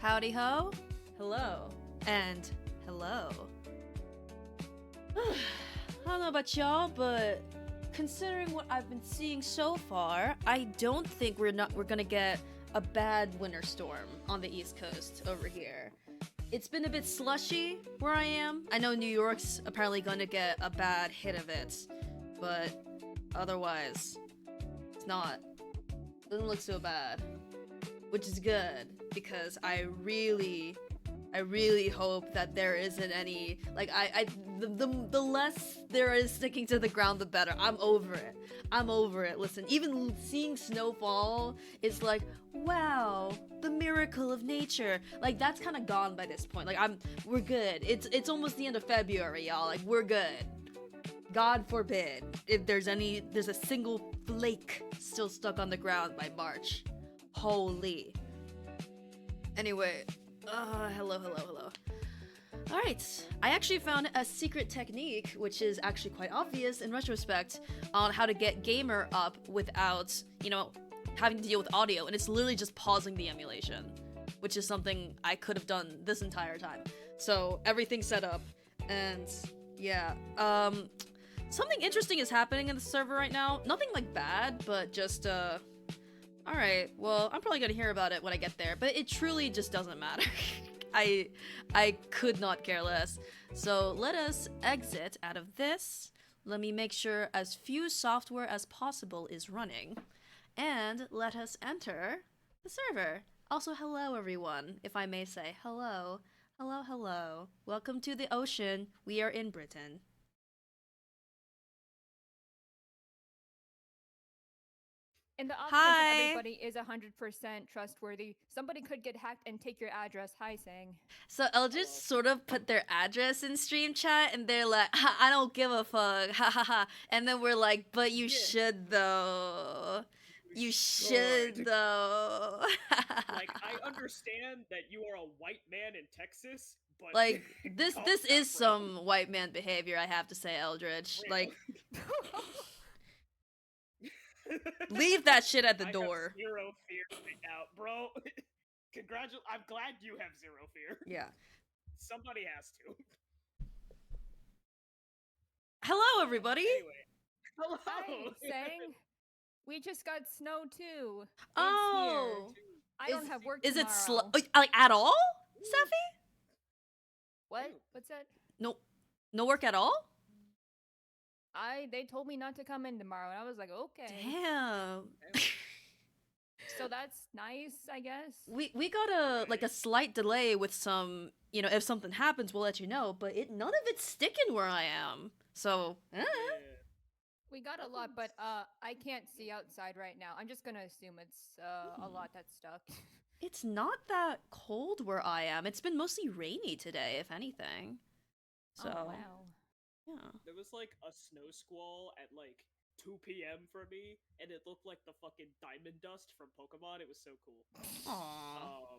Howdy ho, hello, and hello. I don't know about y'all, but considering what I've been seeing so far, I don't think we're gonna get a bad winter storm on the East Coast over here. It's been a bit slushy where I am. I know New York's apparently gonna get a bad hit of it, but otherwise, it's not. Doesn't look so bad, which is good because I really hope that there isn't any the less there is sticking to the ground, the better. I'm over it. Listen, even seeing snowfall is like, wow, the miracle of nature. Like that's kind of gone by this point. Like we're good. It's almost the end of February, y'all. Like we're good. God forbid if there's a single flake still stuck on the ground by March. Holy. Anyway, hello. Alright, I actually found a secret technique, which is actually quite obvious in retrospect, on how to get Gamer up without, having to deal with audio, and it's literally just pausing the emulation, which is something I could have done this entire time. So, everything's set up, and yeah, something interesting is happening in the server right now. Nothing like bad, but just, alright, well, I'm probably gonna hear about it when I get there, but it truly just doesn't matter. I could not care less. So let us exit out of this. Let me make sure as few software as possible is running. And let us enter the server. Also, hello everyone, if I may say. Hello. Hello. Welcome to the ocean. We are in Britain. In the option that everybody is 100% trustworthy, somebody could get hacked and take your address. Hi, Sang. So Eldritch sort of put their address in stream chat, and they're like, I don't give a fuck, ha ha ha. And then we're like, but you should though. You should though. Like, I understand that you are a white man in Texas, but like this is some white man behavior, I have to say, Eldritch. Real. Like leave that shit at the door. I have zero fear right now, bro. I'm glad you have zero fear. Yeah. Somebody has to. Hello, everybody. Anyway. Hello. Hi, Sang. We just got snow too. Oh. It's here. I don't have work Is tomorrow. it like at all, Steffi? What? What's that? No work at all? They told me not to come in tomorrow, and I was like, okay. Damn. So that's nice, I guess. We got a slight delay with some, if something happens, we'll let you know, but none of it's sticking where I am. So, We got a lot, but I can't see outside right now. I'm just gonna assume it's a lot that's stuck. It's not that cold where I am. It's been mostly rainy today, if anything. So, oh, wow. Yeah. There was like a snow squall at like 2 p.m. for me, and it looked like the fucking diamond dust from Pokemon. It was so cool. Aww.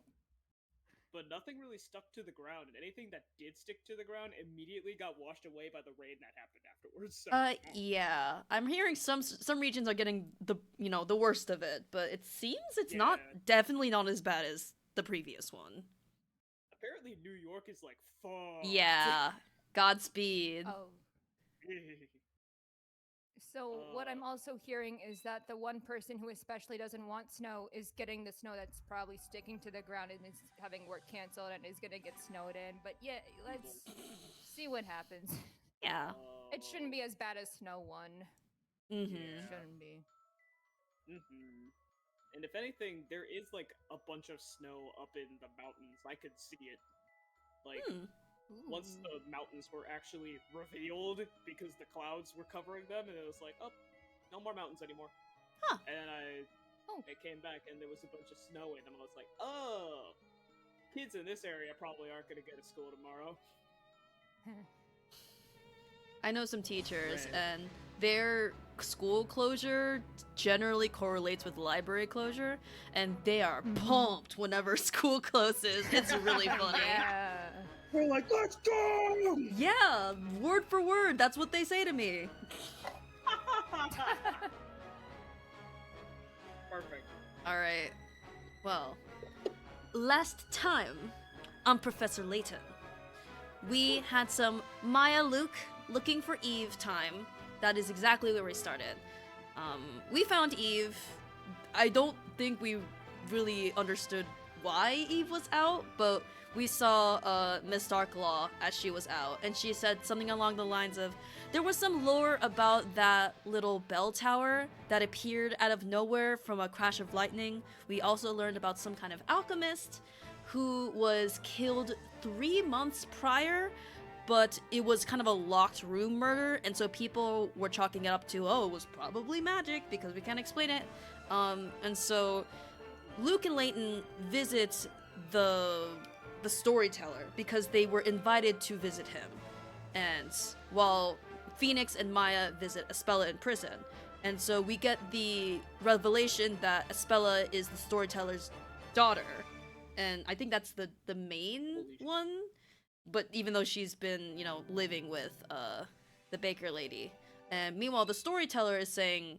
But nothing really stuck to the ground, and anything that did stick to the ground immediately got washed away by the rain that happened afterwards. So. Yeah. I'm hearing some regions are getting the worst of it, but it seems it's definitely not as bad as the previous one. Apparently New York is like fucked. Yeah. Godspeed. Oh. So what I'm also hearing is that the one person who especially doesn't want snow is getting the snow that's probably sticking to the ground and is having work canceled and is gonna get snowed in. But yeah, let's see what happens. Yeah. It shouldn't be as bad as snow 1. Mm-hmm. Yeah. Shouldn't be. Mm-hmm. And if anything, there is like a bunch of snow up in the mountains. I could see it. Like, once the mountains were actually revealed because the clouds were covering them, and it was like, oh, no more mountains anymore. Huh. And then I came back, and there was a bunch of snow in them. I was like, oh, kids in this area probably aren't going to get to school tomorrow. I know some teachers, and their school closure generally correlates with library closure, and they are pumped whenever school closes. It's really funny. Yeah. We're like, let's go! Yeah, word for word, that's what they say to me. Perfect. Alright, well, last time on Professor Layton, we had some Maya Luke looking for Eve time. That is exactly where we started. We found Eve. I don't think we really understood why Eve was out, but we saw Miss Darklaw as she was out, and she said something along the lines of, there was some lore about that little bell tower that appeared out of nowhere from a crash of lightning. We also learned about some kind of alchemist who was killed 3 months prior, but it was kind of a locked room murder, and so people were chalking it up to, oh, it was probably magic because we can't explain it. And so Luke and Layton visit the storyteller because they were invited to visit him, and while Phoenix and Maya visit Espella in prison. And so we get the revelation that Espella is the storyteller's daughter, and I think that's the main one, but even though she's been, you know, living with the baker lady. And meanwhile the storyteller is saying,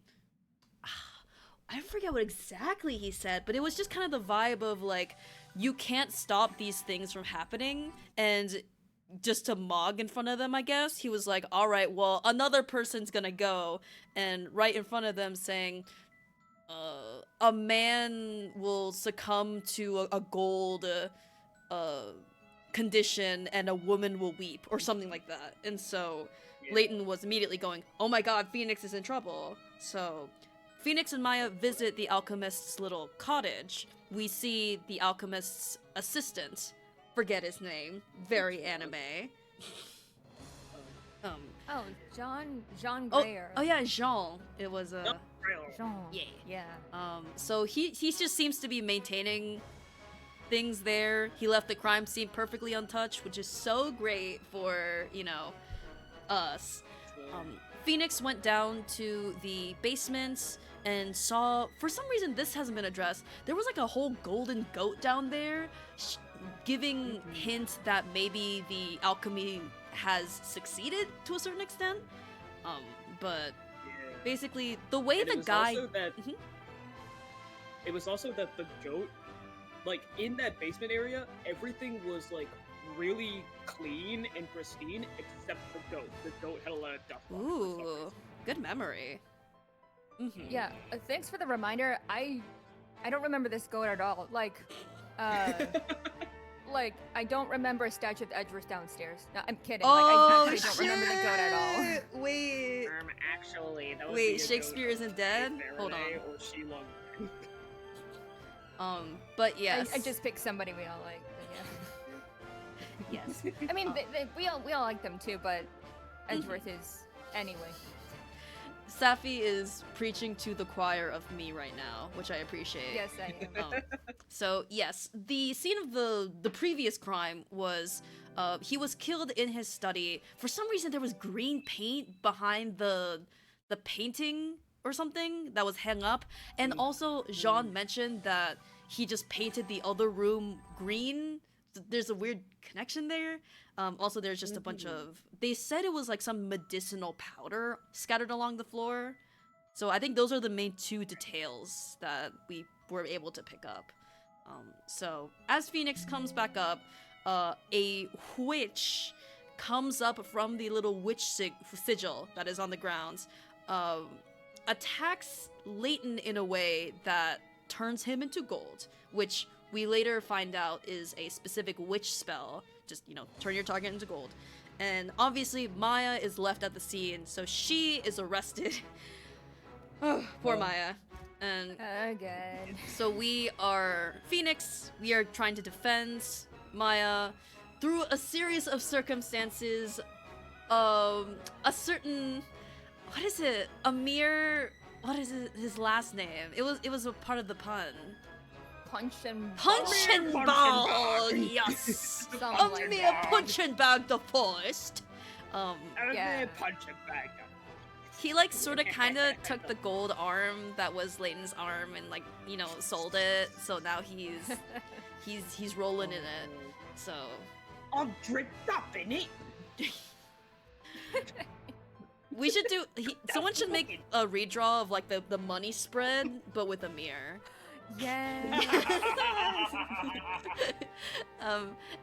I forget what exactly he said, but it was just kind of the vibe of like, you can't stop these things from happening, and just to mog in front of them, I guess. He was like, all right, well, another person's gonna go, and right in front of them saying, a man will succumb to a gold condition and a woman will weep, or something like that. And so Layton was immediately going, oh my god, Phoenix is in trouble. So Phoenix and Maya visit the alchemist's little cottage. We see the alchemist's assistant, forget his name, very anime. Jean Greyer. Oh yeah, Jean. It was Jean. Yeah. So he just seems to be maintaining things there. He left the crime scene perfectly untouched, which is so great for, you know, us. Phoenix went down to the basement and saw, for some reason this hasn't been addressed, there was like a whole golden goat down there, giving hints that maybe the alchemy has succeeded to a certain extent. But basically the way the guy... It was also that the goat, like, in that basement area, everything was, like, really clean and pristine, except the goat. The goat had a lot of dust. Ooh, good memory. Yeah, thanks for the reminder. I don't remember this goat at all. Like, like, I don't remember a statue of the Edgeworth downstairs. No, I'm kidding. Oh, like, I actually don't remember the goat at all. Wait. Actually, that was Wait, Shakespeare isn't dead? Hold on. Or she long. But yes. I just picked somebody we all like. But yeah. Yes. I mean, we all like them too, but Edgeworth is anyway. Safi is preaching to the choir of me right now, which I appreciate. Yes, I am. So yes, the scene of the previous crime was he was killed in his study. For some reason, there was green paint behind the painting or something that was hung up, and also Jean mentioned that he just painted the other room green. There's a weird connection there. Also, there's just a bunch of... They said it was like some medicinal powder scattered along the floor. So I think those are the main two details that we were able to pick up. So as Phoenix comes back up, a witch comes up from the little witch sigil that is on the grounds, attacks Layton in a way that turns him into gold, which we later find out is a specific witch spell. Just, you know, turn your target into gold. And obviously Maya is left at the scene, so she is arrested. Oh, poor Maya. And again. So we are Phoenix. We are trying to defend Maya through a series of circumstances. A certain, what is it? Amir. What is his last name? It was a part of the pun. Punch and ball. Yes. Amir punch and bag the first. Yeah. Punch and bag. He like sort of kind of took the gold arm that was Layton's arm and like, you know, sold it. So now he's rolling in it. So I'm dripped up in it. We should do. Someone should make a redraw of like the money spread, but with Amir. Yeah.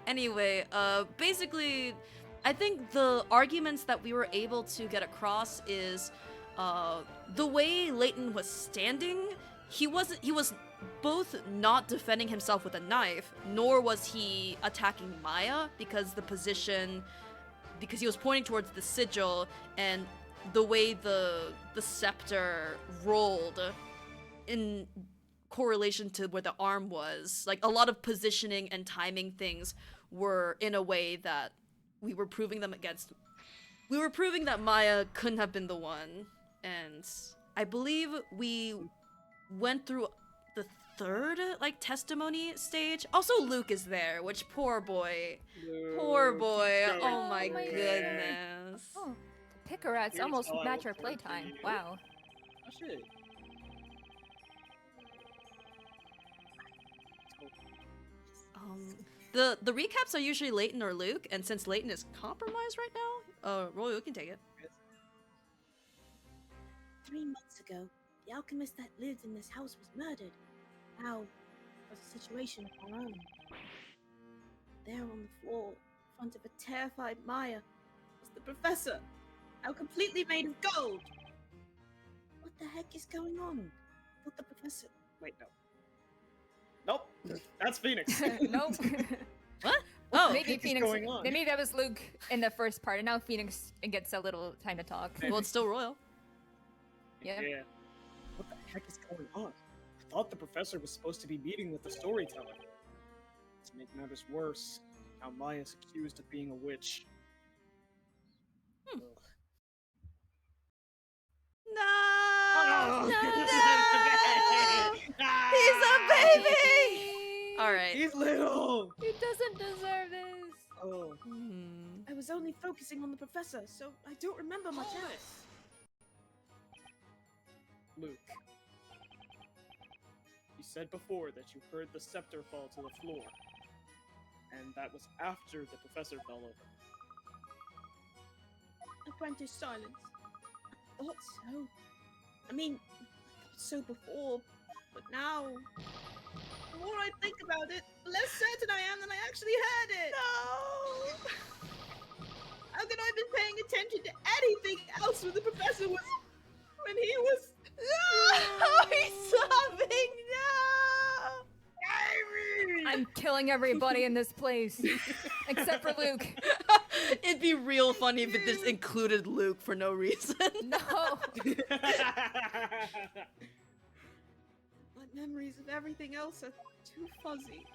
Anyway, basically, I think the arguments that we were able to get across is, the way Layton was standing, he was both not defending himself with a knife, nor was he attacking Maya, because he was pointing towards the sigil, and the way the scepter rolled in correlation to where the arm was, like, a lot of positioning and timing things were in a way that we were proving that Maya couldn't have been the one. And I believe we went through the third, like, testimony stage. Also, Luke is there, which poor boy. Poor boy. Oh my goodness. Oh, the Picarats almost match our playtime. Wow. Oh shit. The recaps are usually Layton or Luke, and since Layton is compromised right now, Roy, you can take it. 3 months ago, the alchemist that lived in this house was murdered. Now, was a situation of our own. There on the floor, in front of a terrified Maya, was the professor, now completely made of gold. What the heck is going on? I thought the professor... Wait, no. Nope. That's Phoenix. Nope. What? Oh, Maybe Phoenix. Going on? Maybe that was Luke in the first part, and now Phoenix gets a little time to talk. well, it's still Royal. Yeah. What the heck is going on? I thought the professor was supposed to be meeting with the storyteller. To make matters worse, now Maya's accused of being a witch. Ugh. No! Oh. He's a baby! Alright. He's little! He doesn't deserve this. Oh. I was only focusing on the professor, so I don't remember much else. Luke. You said before that you heard the scepter fall to the floor. And that was after the professor fell over. Apprentice silence. I thought so. I mean, I thought so before, but now, the more I think about it, the less certain I am that I actually heard it. No! How could I have been paying attention to anything else when the professor was... when he was... No! He's sobbing! No! I'm killing everybody in this place, except for Luke. It'd be real funny if it just included Luke for no reason. No. My memories of everything else are too fuzzy.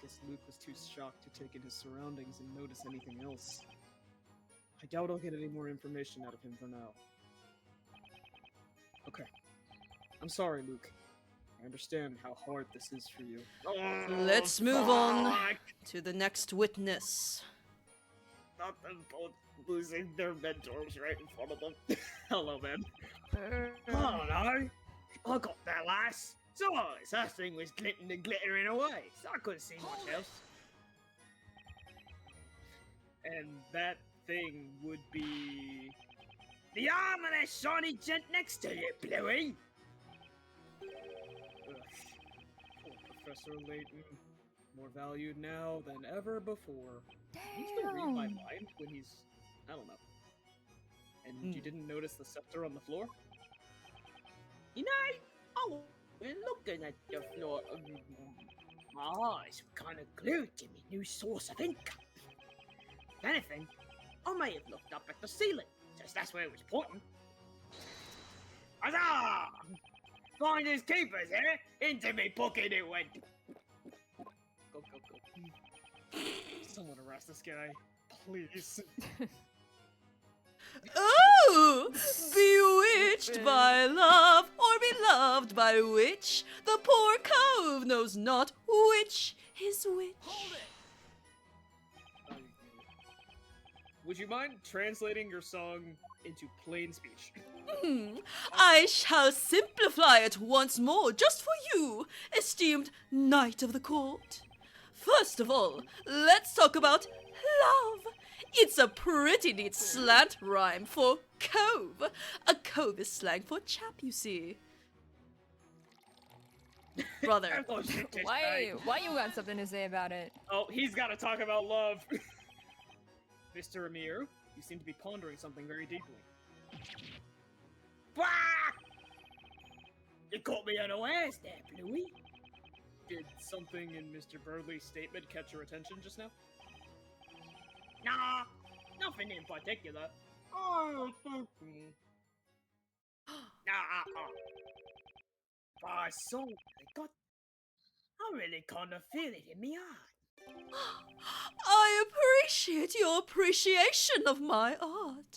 Guess Luke was too shocked to take in his surroundings and notice anything else. I doubt I'll get any more information out of him for now. Okay. I'm sorry, Luke. I understand how hard this is for you. Let's move on to the next witness. Not them both losing their mentors right in front of them. Hello, man. Oh no! I got that lass. So that thing was glinting and glittering away, so I couldn't see much else. And that thing would be... The arm of that shiny gent next to you, Bluey! Ugh. Poor Professor Layton. More valued now than ever before. Can you still read my mind when he's... I don't know. And you didn't notice the scepter on the floor? You know, I was looking at the floor. My eyes were kind of glued to my new source of income. If anything, I may have looked up at the ceiling, since that's where it was pointing. Huzzah! Finders keepers, eh? Into me pocket it went. Go, go, go. Someone arrest this guy. Please. Oh! Bewitched by love, or beloved by which, the poor cove knows not which is which. Would you mind translating your song into plain speech? I shall simplify it once more, just for you, esteemed knight of the court. First of all, let's talk about love. It's a pretty neat slant rhyme for cove. A cove is slang for chap, you see. brother. I'm gonna shoot this Why? guy. Why you got something to say about it? Oh, he's got to talk about love. Mr. Amir, you seem to be pondering something very deeply. Bah! You caught me unawares there, Bluey. Did something in Mr. Birdley's statement catch your attention just now? Nah, nothing in particular. Oh, something. By soul, I really kind of feel it in me heart. I appreciate your appreciation of my art.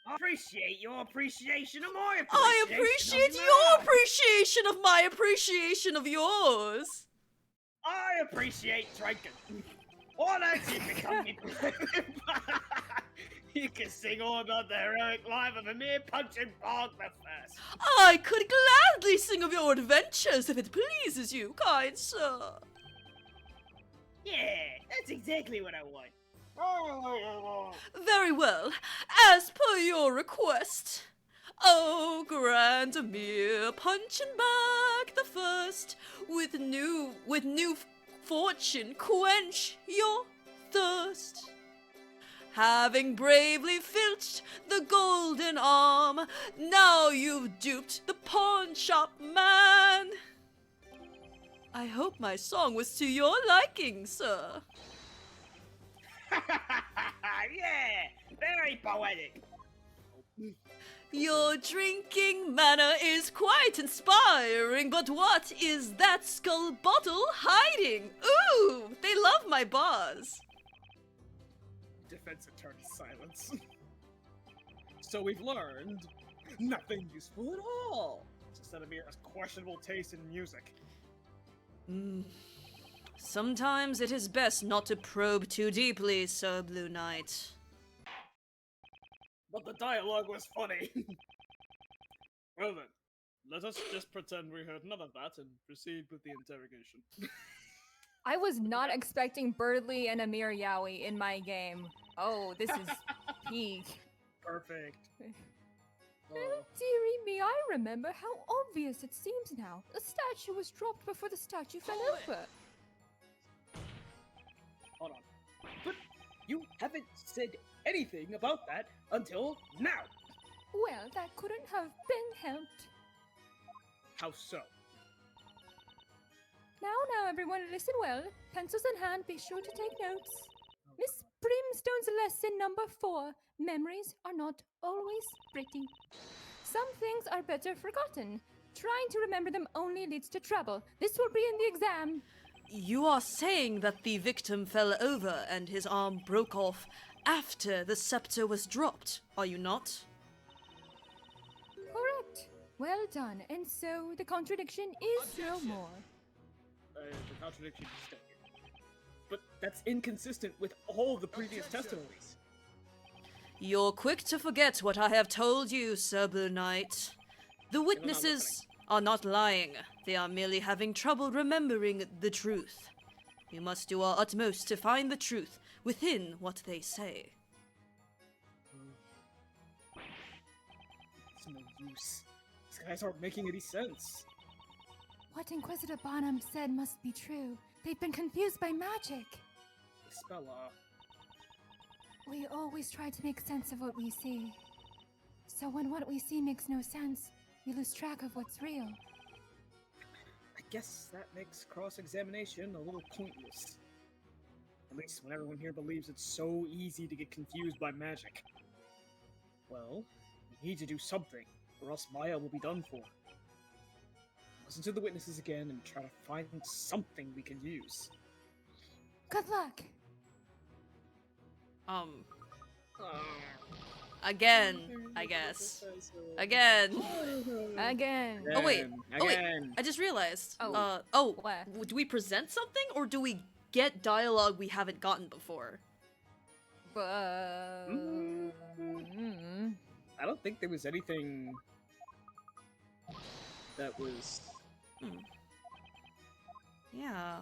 I appreciate your appreciation of my appreciation. I appreciate of your mine. appreciation of my appreciation of yours. I appreciate drinking. Why don't you become me? You can sing all about the heroic life of Amir Punching Bog the First. I could gladly sing of your adventures if it pleases you, kind sir. Yeah, that's exactly what I want. Oh, Very well, as per your request. Oh, Grand Amir, punching back the first, with new fortune quench your thirst. Having bravely filched the golden arm, now you've duped the pawn shop man. I hope my song was to your liking, sir. yeah, very poetic. Your drinking manner is quite inspiring, but what is that skull bottle hiding? Ooh, they love my bars. Defense attorney silence. So we've learned nothing useful at all. Instead of Amir's questionable taste in music. Sometimes it is best not to probe too deeply, Sir Blue Knight. But the dialogue was funny. Well then, let us just pretend we heard none of that and proceed with the interrogation. I was not expecting Birdley and Amir Yowie in my game. Oh, this is peak. Perfect. Oh, dearie me, I remember how obvious it seems now. The statue was dropped before the statue fell over. Hold on. But you haven't said anything about that until now. Well, that couldn't have been helped. How so? Now, everyone, listen well. Pencils in hand, be sure to take notes. Miss Brimstone's lesson number 4. Memories are not always pretty. Some things are better forgotten. Trying to remember them only leads to trouble. This will be in the exam. You are saying that the victim fell over and his arm broke off after the scepter was dropped, are you not? Correct. Well done. And so the contradiction is no more. The contradiction is still here. But that's inconsistent with all the previous testimonies. You're quick to forget what I have told you, Sir Blue Knight. The witnesses are not lying. They are merely having trouble remembering the truth. We must do our utmost to find the truth within what they say. It's no use. These guys aren't making any sense. What Inquisitor Bonham said must be true. They've been confused by magic. Spella. We always try to make sense of what we see. So when what we see makes no sense, we lose track of what's real. I guess that makes cross-examination a little pointless. At least when everyone here believes it's so easy to get confused by magic. Well, we need to do something, or else Maya will be done for. Listen to the witnesses again and try to find something we can use. Good luck. Again, I guess. Again. Again. Oh wait, Again. I just realized. Oh. What? Do we present something or do we get dialogue we haven't gotten before? I don't think there was anything that was... Yeah.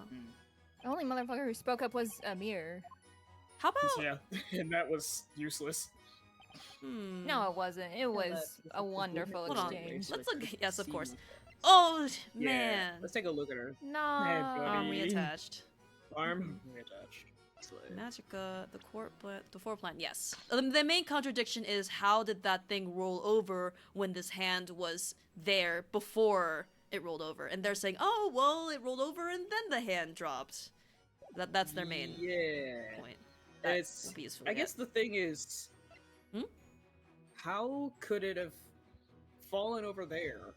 The only motherfucker who spoke up was Amir. How about? Yeah, and that was useless. Hmm. No, it wasn't. It was a wonderful Hold on. exchange. Let's look. Yes, of course. Oh Yeah, man. let's take a look at her. No. buddy. Reattached. Arm reattached. Slave. Magica, the four plant, yes. The main contradiction is how did that thing roll over when this hand was there before it rolled over? And they're saying, oh, well, it rolled over and then the hand dropped. That's their main point. That It's. would be useful I to get. guess the thing is, how could it have fallen over there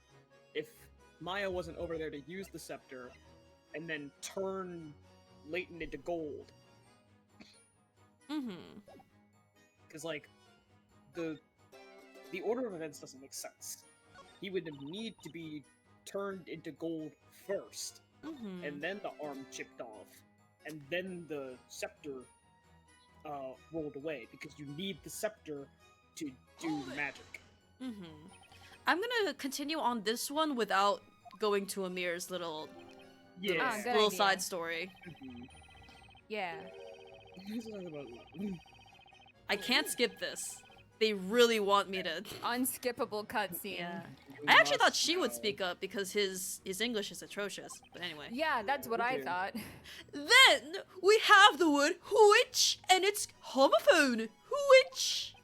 if Maya wasn't over there to use the scepter and then turn Layton into gold? Because like the order of events doesn't make sense. He would need to be turned into gold first, and then the arm chipped off, and then the scepter rolled away, because you need the scepter to do magic. I'm gonna continue on this one without going to Amir's little Yeah. good little idea. side story. Yeah. I can't skip this. They really want me to. Unskippable cutscene. Yeah. I actually thought she would speak up because his English is atrocious. But anyway. Yeah, that's what I Okay. thought. Then we have the word which, and it's homophone. Which.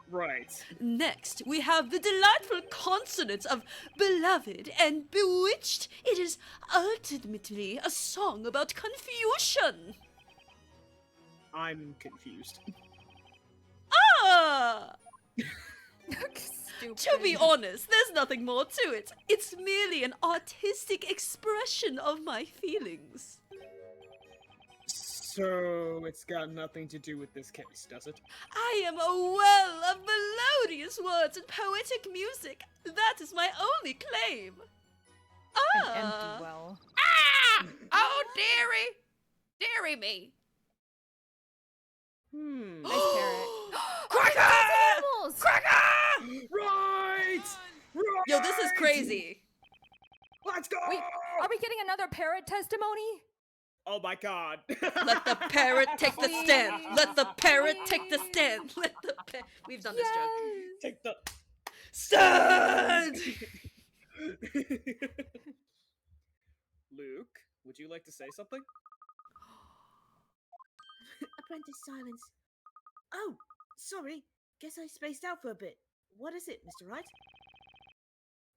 Right. Next, we have the delightful consonants of beloved and bewitched. It is ultimately a song about confusion. I'm confused. Ah! Stupid. To be honest, there's nothing more to it. It's merely an artistic expression of my feelings. So it's got nothing to do with this case, does it? I am a well of melodious words and poetic music. That is my only claim. An Ah! empty well. Ah! Oh, dearie! Dearie me! Nice parrot. Cracker! Animals! Cracker! Right! Right! Yo, this is crazy. Let's go! Wait, are we getting another parrot testimony? Oh my god. Let the parrot take the stand. Let the parrot take the stand. Let the We've done this joke. Take the Stand! Luke, would you like to say something? Apprentice silence. Oh, sorry. Guess I spaced out for a bit. What is it, Mr. Wright?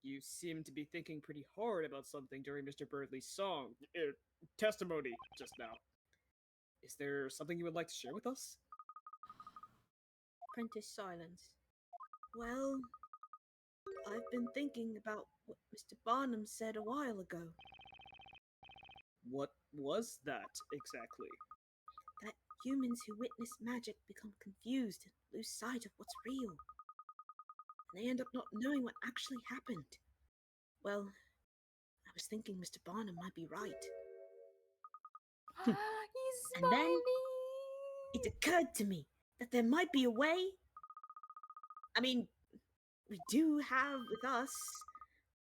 You seem to be thinking pretty hard about something during Mr. Birdley's song, testimony just now. Is there something you would like to share with us? Apprentice silence. Well, I've been thinking about what Mr. Barnum said a while ago. What was that exactly? That humans who witness magic become confused and lose sight of what's real. And they end up not knowing what actually happened. Well, I was thinking Mr. Barnum might be right. He's And then- smiling. It occurred to me that there might be a way. I mean, we do have with us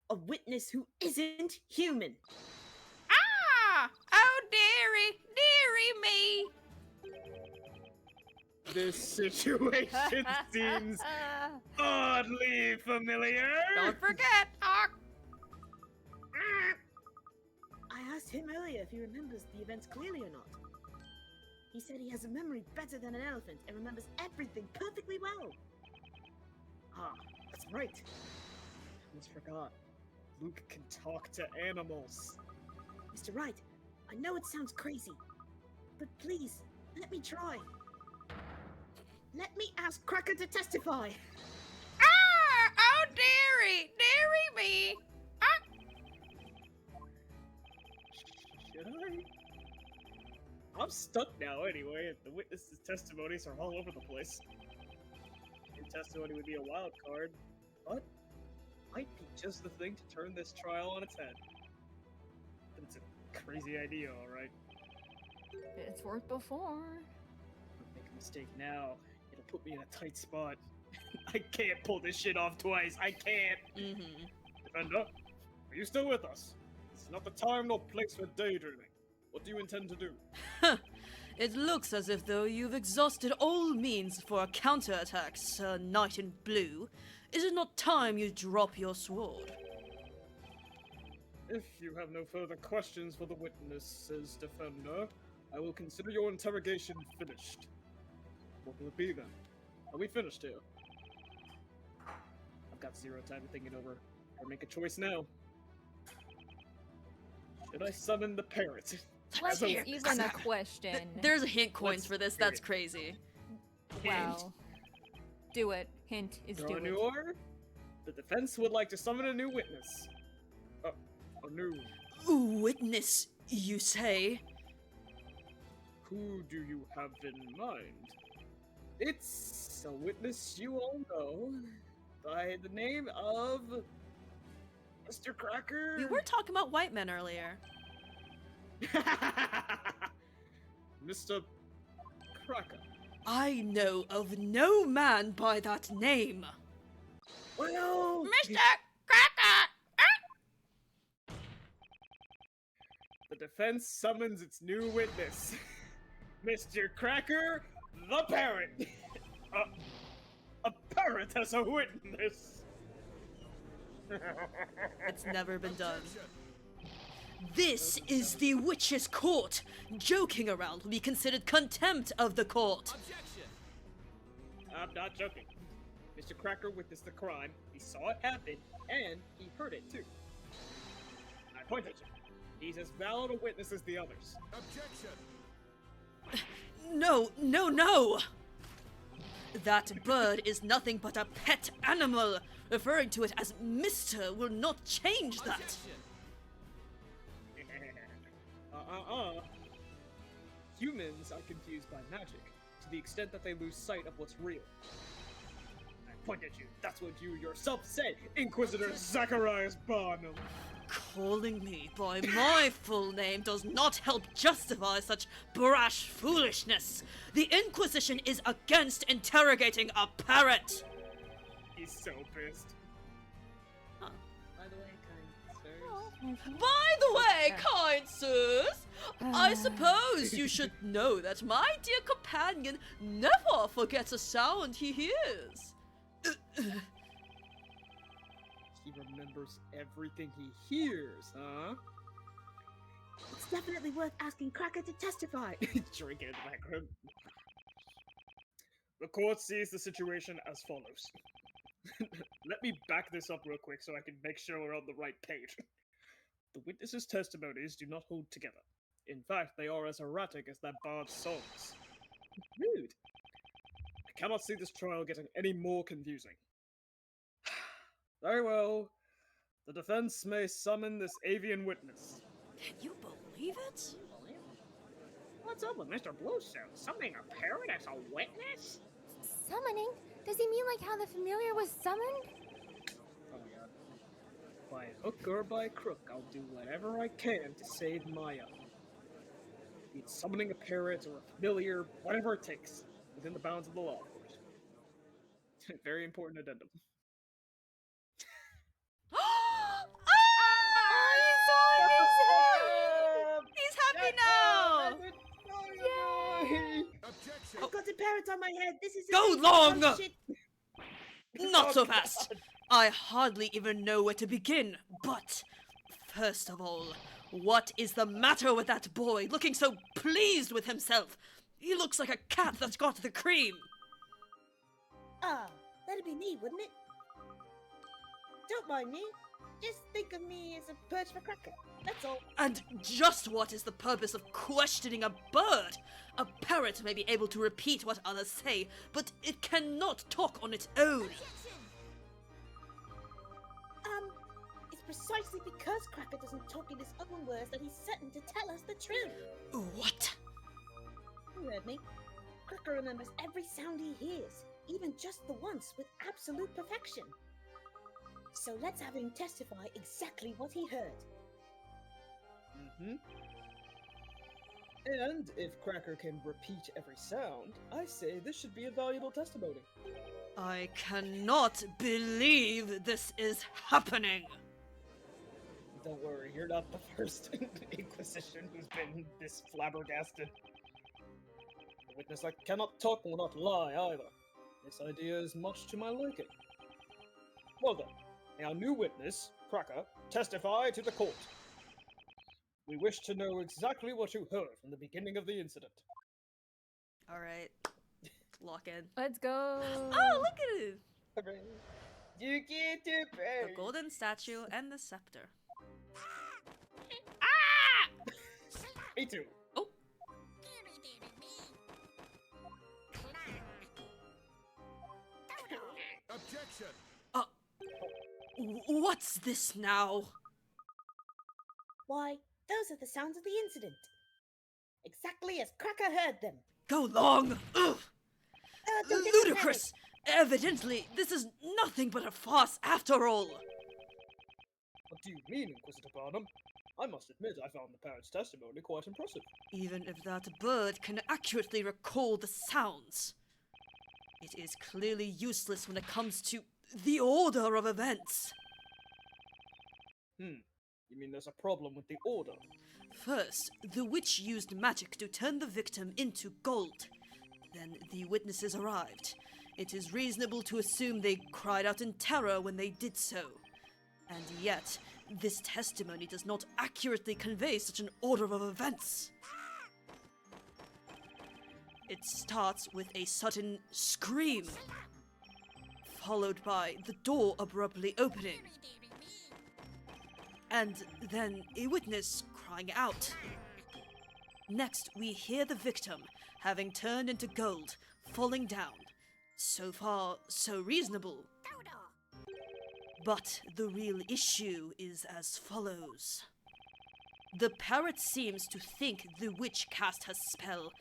a witness who isn't human. Ah! Oh, dearie! Dearie me! This situation seems oddly familiar. Don't forget, I asked him earlier if he remembers the events clearly or not. He said he has a memory better than an elephant and remembers everything perfectly well. Ah, that's right. Almost forgot. Luke can talk to animals. Mr. Wright, I know it sounds crazy, but please, let me try. Let me ask Cracker to testify. Ah! Oh, dearie! Dearie me! Should I? I'm stuck now anyway, and the witnesses' testimonies are all over the place. Your testimony would be a wild card, but might be just the thing to turn this trial on its head. But it's a crazy idea, alright. It's worked before. If I make a mistake now, it'll put me in a tight spot. I can't pull this shit off twice. I can't. Defender, are you still with us? This is not the time nor place for daydreaming. What do you intend to do? It looks as if though you've exhausted all means for a counterattack, Sir Knight in Blue. Is it not time you drop your sword? If you have no further questions for the witnesses, defender, I will consider your interrogation finished. What will it be then? Are we finished here? I've got zero time to think it over. I'll make a choice now. Should I summon the parrot? That's even a question. There's hint coins Let's for this. hear That's it. crazy. Wow. Do it. Hint is Draw do a it. new order? The defense would like to summon a new witness. A new... Witness, you say? Who do you have in mind? It's a witness you all know by the name of Mr. Cracker. We were talking about white men earlier. Mr. Cracker. I know of no man by that name. Well, Mr. Cracker! the defense summons its new witness, Mr. Cracker, the parrot. A parrot as a witness. It's never been done. This is the witch's court. Joking around will be considered contempt of the court. I'm not joking. Mr. Cracker witnessed the crime, he saw it happen, and he heard it too. I point at you. He's as valid a witness as the others. No, no, no! That bird is nothing but a pet animal. Referring to it as Mr. will not change that. Humans are confused by magic, to the extent that they lose sight of what's real. I point at you. That's what you yourself said, Inquisitor Zacharias Barnum. Calling me by my full name does not help justify such brash foolishness. The Inquisition is against interrogating a parrot. He's so pissed. Huh. By the way, kind sirs. By the way, kind sirs, I suppose you should know that my dear companion never forgets a sound he hears. He remembers everything he hears, huh? It's definitely worth asking Cracker to testify. Drinking in the background. The court sees the situation as follows. Let me back this up real quick so I can make sure we're on the right page. The witnesses' testimonies do not hold together. In fact, they are as erratic as that bard's songs. Rude. I cannot see this trial getting any more confusing. Very well. The defense may summon this avian witness. Can you believe it? What's up with Mr. Bluestone? Summoning a parrot as a witness? Summoning? Does he mean like how the familiar was summoned? Oh my god. By hook or by crook, I'll do whatever I can to save Maya. Be it summoning a parrot or a familiar, whatever it takes, within the bounds of the law, of course. Very important addendum. He's happy now! I've got a parrot on my head. This is Go a long! Oh, shit. Not so fast! I hardly even know where to begin, but first of all, what is the matter with that boy looking so pleased with himself? He looks like a cat that's got the cream. Ah, that'd be me, wouldn't it? Don't mind me. Just think of me as a perch for Cracker. That's all. And just what is the purpose of questioning a bird? A parrot may be able to repeat what others say, but it cannot talk on its own. It's precisely because Cracker doesn't talk in his own words that he's certain to tell us the truth. What? You heard me. Cracker remembers every sound he hears, even just the once, with absolute perfection. So let's have him testify exactly what he heard. Mm-hmm. And if Cracker can repeat every sound, I say this should be a valuable testimony. I cannot believe this is happening. Don't worry, you're not the first Inquisition who's been this flabbergasted. A witness that cannot talk will not lie either. This idea is much to my liking. Well then, may our new witness, Cracker, testify to the court. We wish to know exactly what you heard from the beginning of the incident. Alright. Lock in. Let's go. Oh, look at it! You get to The golden statue and the scepter. Me too. Oh! Objection! What's this now? Why, those are the sounds of the incident. Exactly as Cracker heard them. Go long! Ugh! Don't get Ludicrous! Evidently, this is nothing but a farce after all! What do you mean, Inquisitor Barnum? I must admit I found the parrot's testimony quite impressive. Even if that bird can accurately recall the sounds, it is clearly useless when it comes to the order of events. You mean there's a problem with the order? First, the witch used magic to turn the victim into gold. Then the witnesses arrived. It is reasonable to assume they cried out in terror when they did so. And yet, this testimony does not accurately convey such an order of events. It starts with a sudden scream, followed by the door abruptly opening, and then a witness crying out. Next, we hear the victim, having turned into gold, falling down. So far, so reasonable. But the real issue is as follows. The parrot seems to think the witch cast her spell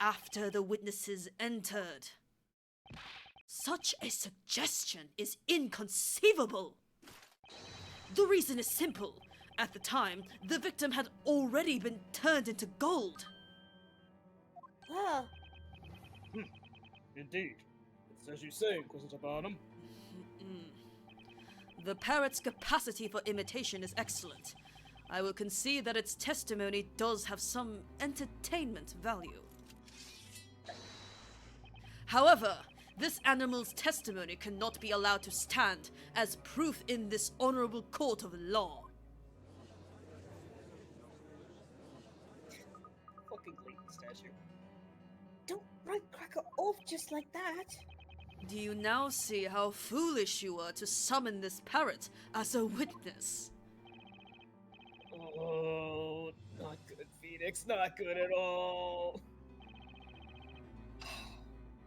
after the witnesses entered. Such a suggestion is inconceivable. The reason is simple. At the time, the victim had already been turned into gold. Ah, Indeed. It's as you say, Inquisitor Barnum. The parrot's capacity for imitation is excellent. I will concede that its testimony does have some entertainment value. However, this animal's testimony cannot be allowed to stand as proof in this honorable court of law. Fucking Layton statue. don't write Cracker off just like that. Do you now see how foolish you were to summon this parrot as a witness? Oh, not good, Phoenix. Not good at all.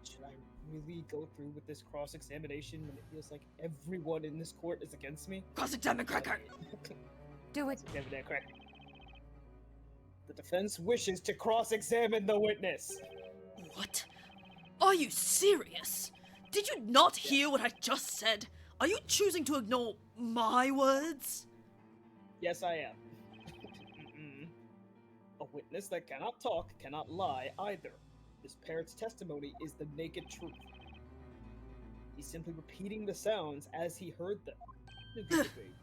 Should I really go through with this cross-examination when it feels like everyone in this court is against me? Cross-examine Cracker! Do it. Examine that crack. The defense wishes to cross-examine the witness. What? Are you serious? Did you not hear what I just said? Are you choosing to ignore my words? Yes, I am. A witness that cannot talk cannot lie either. This parrot's testimony is the naked truth. He's simply repeating the sounds as he heard them. No good debate.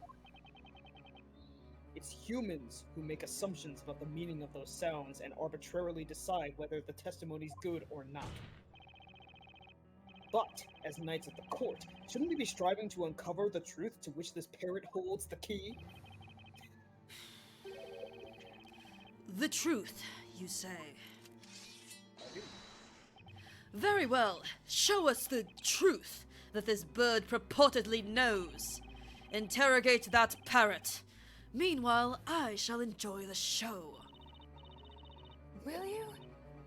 It's humans who make assumptions about the meaning of those sounds and arbitrarily decide whether the testimony's good or not. But, as knights of the court, shouldn't we be striving to uncover the truth to which this parrot holds the key? The truth, you say. Very well. Show us the truth that this bird purportedly knows. Interrogate that parrot. Meanwhile, I shall enjoy the show. Will you?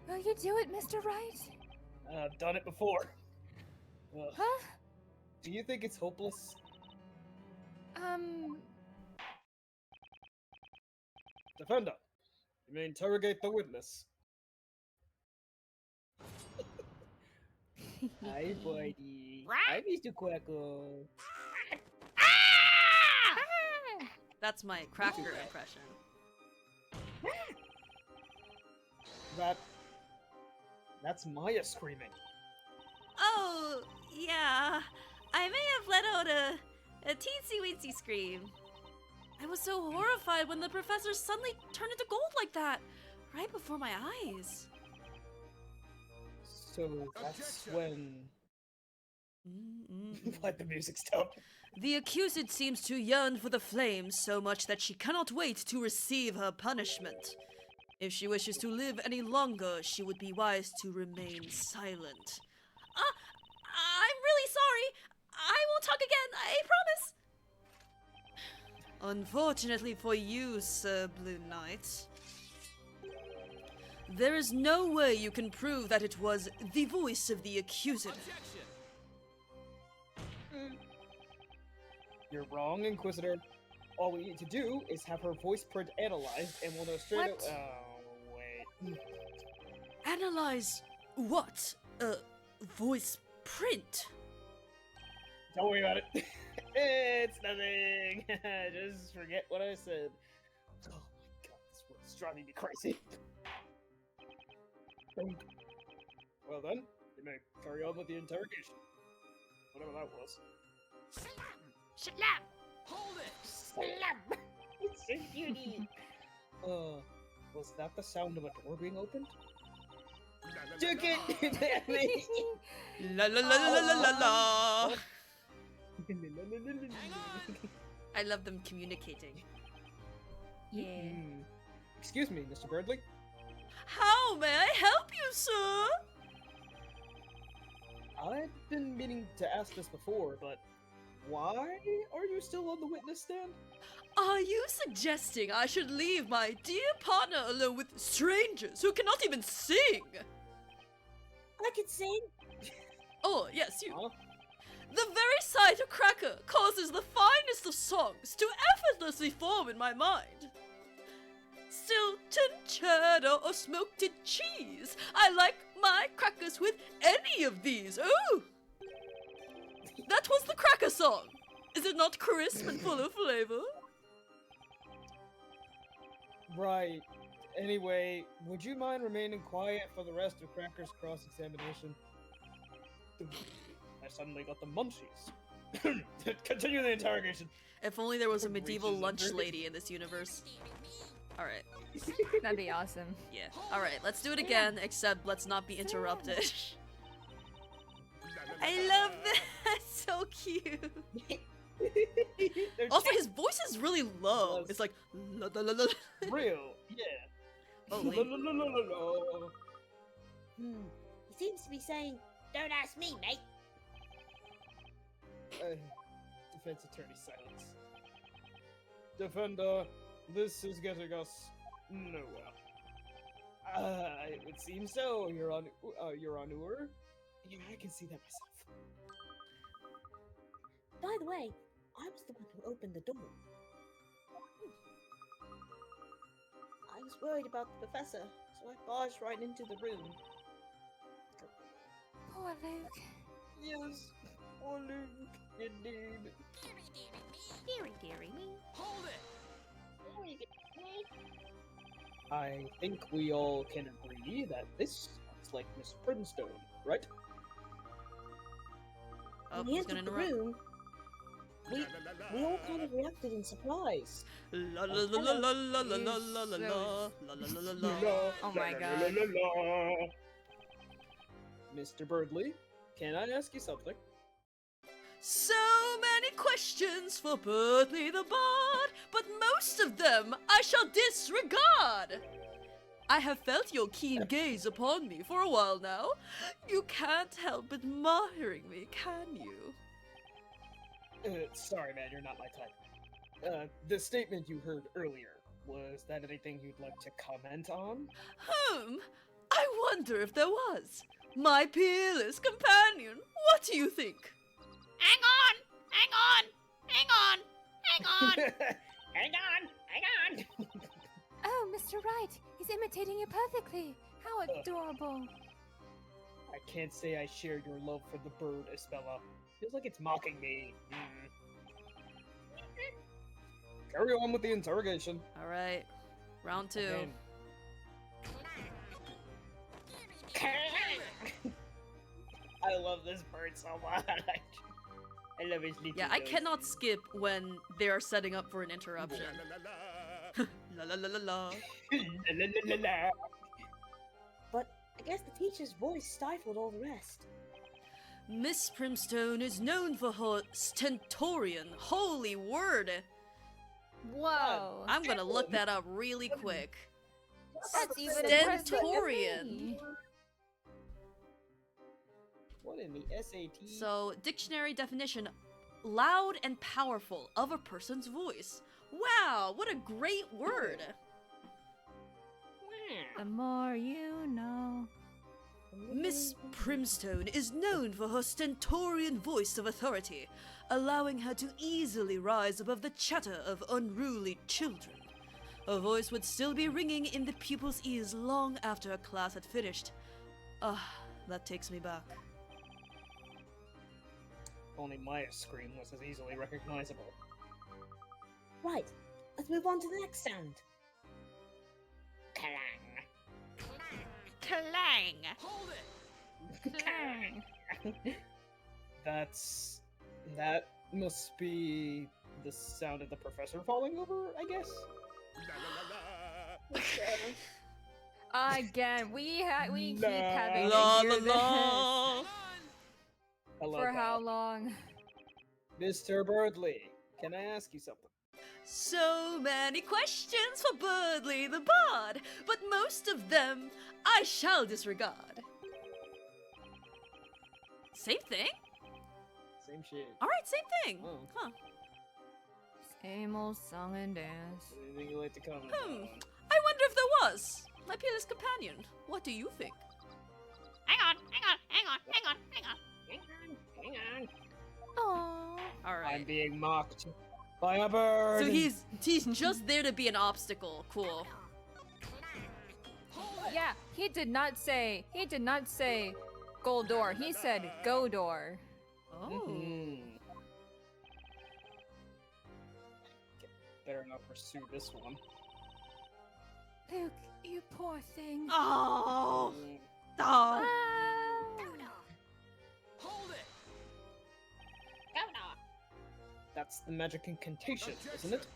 Will you do it, Mr. Wright? I've done it before. Huh? Do you think it's hopeless? Defender, you may interrogate the witness. Hi, buddy. Hi, Mr. Quackle. That's my Cracker impression. That's Maya screaming. Oh, yeah. I may have let out a teensy-weensy scream. I was so horrified when the professor suddenly turned into gold like that, right before my eyes. So that's Objection. when Let the music stop. The accused seems to yearn for the flames so much that she cannot wait to receive her punishment. If she wishes to live any longer, she would be wise to remain silent. I'm really sorry. I won't talk again, I promise. Unfortunately for you, Sir Blue Knight, there is no way you can prove that it was the voice of the accused. You're wrong, Inquisitor. All we need to do is have her voice print analyzed, and we'll know straight What? Oh, wait. Analyze what? Voice print? Don't worry about it. It's nothing. Just forget what I said. Oh my god, this world's driving me crazy. Well then, you may carry on with the interrogation. Whatever that was. Shalom! Hold it! Slam! It's a beauty! Was that the sound of a door being opened? Took it! Damn it! La la la la la la la. I love them communicating. Yeah. Excuse me, Mr. Birdley? How may I help you, sir? I've been meaning to ask this before, but why are you still on the witness stand? Are you suggesting I should leave my dear partner alone with strangers who cannot even sing? I can sing. Oh, yes, you. Huh? The very sight of Cracker causes the finest of songs to effortlessly form in my mind. Stilton, cheddar, or smoked cheese. I like my crackers with any of these. Ooh! That was the Cracker song. Is it not crisp and full of flavor? Right. Anyway, would you mind remaining quiet for the rest of Cracker's cross-examination? I suddenly got the munchies. Continue the interrogation. If only there was a medieval Reaches lunch under. lady in this universe. Alright. That'd be awesome. Yeah. Alright, let's do it again, except let's not be interrupted. I love that! So cute! Also, his voice is really low. Yes. It's like la la la la. Real, yeah. Holy. He seems to be saying, "Don't ask me, mate." Defense attorney silence. Defender, this is getting us nowhere. It would seem so, Your Honor. Yeah, I can see that myself. By the way, I was the one who opened the door. I was worried about the professor, so I barged right into the room. Poor Luke. Yes, oh Luke, indeed. Deary me. Hold it! I think we all can agree that this sounds like Miss Brimstone, right? Oh, When he he's gonna entered the interrupt. room, we all kind of reacted in surprise. La la la la la la la la la la la la la la la. Oh my god. Mr. Birdley, can I ask you something? So many questions for Birdley the Bard, but most of them I shall disregard. I have felt your keen gaze upon me for a while now. You can't help admiring me, can you? Sorry, man, you're not my type. The statement you heard earlier, was that anything you'd like to comment on? I wonder if there was. My peerless companion, what do you think? Hang on! Hang on! Oh, Mr. Wright, he's imitating you perfectly. How adorable. I can't say I share your love for the bird, Espella. Feels like it's mocking me. Carry on with the interrogation. Alright, round two. Again. I love this bird so much. I love his little Yeah, I nose. cannot skip when they are setting up for an interruption. La la la la la. La, la, la, la. But I guess the teacher's voice stifled all the rest. Miss Primstone is known for her stentorian. Holy word! Whoa. I'm gonna look that up really quick. That's even Stentorian. impressive. What in the SAT? So, dictionary definition: loud and powerful of a person's voice. Wow, what a great word! The more you know. Miss Primstone is known for her stentorian voice of authority, allowing her to easily rise above the chatter of unruly children. Her voice would still be ringing in the pupils' ears long after her class had finished. Ah, that takes me back. If only Maya's scream was as easily recognizable. Right, let's move on to the next sound. Clang. Clang! That must be the sound of the professor falling over, I guess? Again, we keep La, having La to la hear la! I love For that. how long? Mr. Birdley, can I ask you something? So many questions for Birdley the Bard, but most of them I shall disregard. Same thing? Same shit. Alright, same thing. Oh. Huh. Same old song and dance. Anything you like to comment Hmm. on? I wonder if there was. My peerless companion. What do you think? Hang on. Aww. I'm Alright. being mocked by a bird. So he's just there to be an obstacle. Cool. Yeah, he did not say Goldor. He said Godor. Oh. Mhm. Better not pursue this one. Luke, you poor thing. Oh. Mm. Oh. That's the magic incantation, isn't it?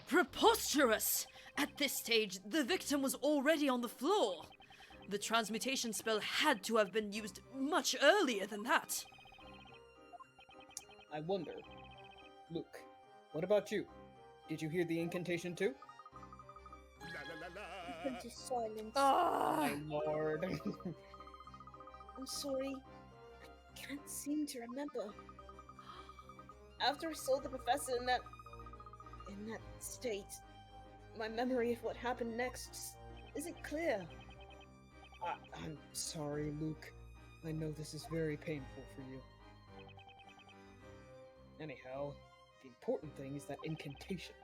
Preposterous! At this stage, the victim was already on the floor. The transmutation spell had to have been used much earlier than that. I wonder. Luke, what about you? Did you hear the incantation too? Come to silence. Oh. My lord. I'm sorry. I can't seem to remember. After I saw the professor in that state, my memory of what happened next just isn't clear. I'm sorry, Luke. I know this is very painful for you. Anyhow, the important thing is that incantation.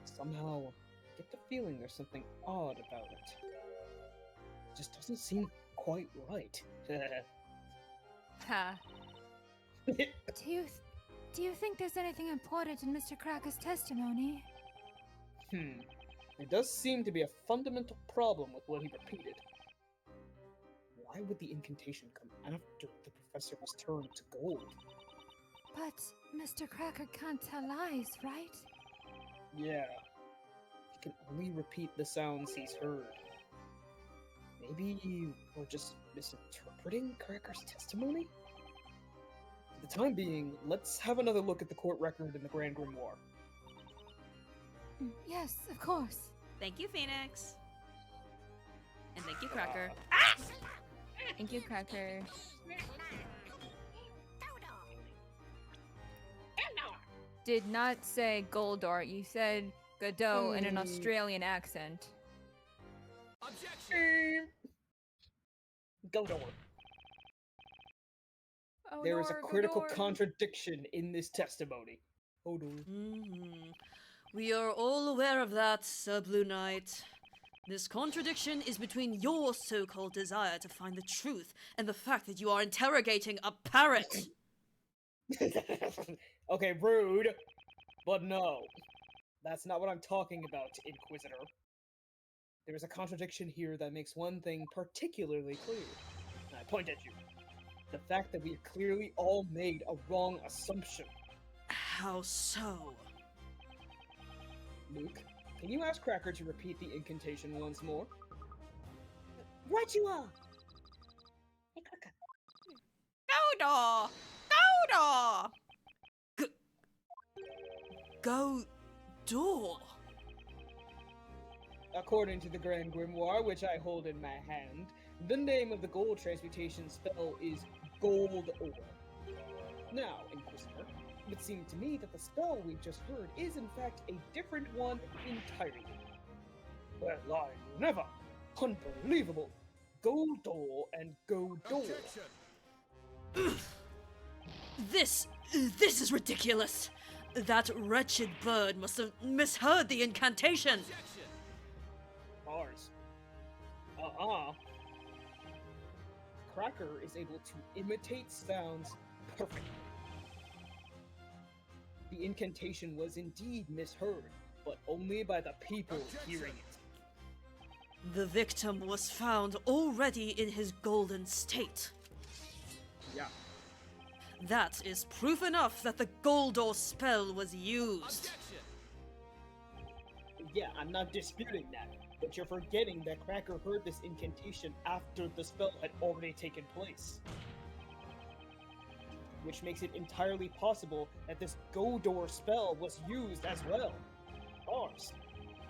Somehow, I get the feeling there's something odd about it. It just doesn't seem quite right. Ha. Do you think there's anything important in Mr. Cracker's testimony? There does seem to be a fundamental problem with what he repeated. Why would the incantation come after the professor was turned to gold? But Mr. Cracker can't tell lies, right? Yeah. He can only repeat the sounds he's heard. Maybe we're just misinterpreting Cracker's testimony? For the time being, let's have another look at the court record in the Grand Grimoire. Yes, of course. Thank you, Phoenix. And thank you, Cracker. Thank you, Cracker. Did not say Goldor. You said Godot in an Australian accent. Godor. Oh, There is a critical Godor. contradiction in this testimony. Hodor. We are all aware of that, Sir Blue Knight. This contradiction is between your so-called desire to find the truth and the fact that you are interrogating a parrot. Okay, rude. But no. That's not what I'm talking about, Inquisitor. There is a contradiction here that makes one thing particularly clear. And I point at you. The fact that we have clearly all made a wrong assumption. How so? Luke, can you ask Cracker to repeat the incantation once more? Right you are! Hey, Cracker. Go-door! Go-door! Go-door? According to the Grand Grimoire, which I hold in my hand, the name of the gold transmutation spell is Gold Ore. Now, Inquisitor, it would seem to me that the spell we've just heard is in fact a different one entirely. Well, I never! Unbelievable! Goldor and Godor. This is ridiculous. That wretched bird must have misheard the incantation. Bars. Cracker is able to imitate sounds perfectly. The incantation was indeed misheard, but only by the people hearing it. The victim was found already in his golden state. Yeah. That is proof enough that the Goldor spell was used. Yeah, I'm not disputing that, but you're forgetting that Cracker heard this incantation after the spell had already taken place. Which makes it entirely possible that this Godor spell was used as well. Ours.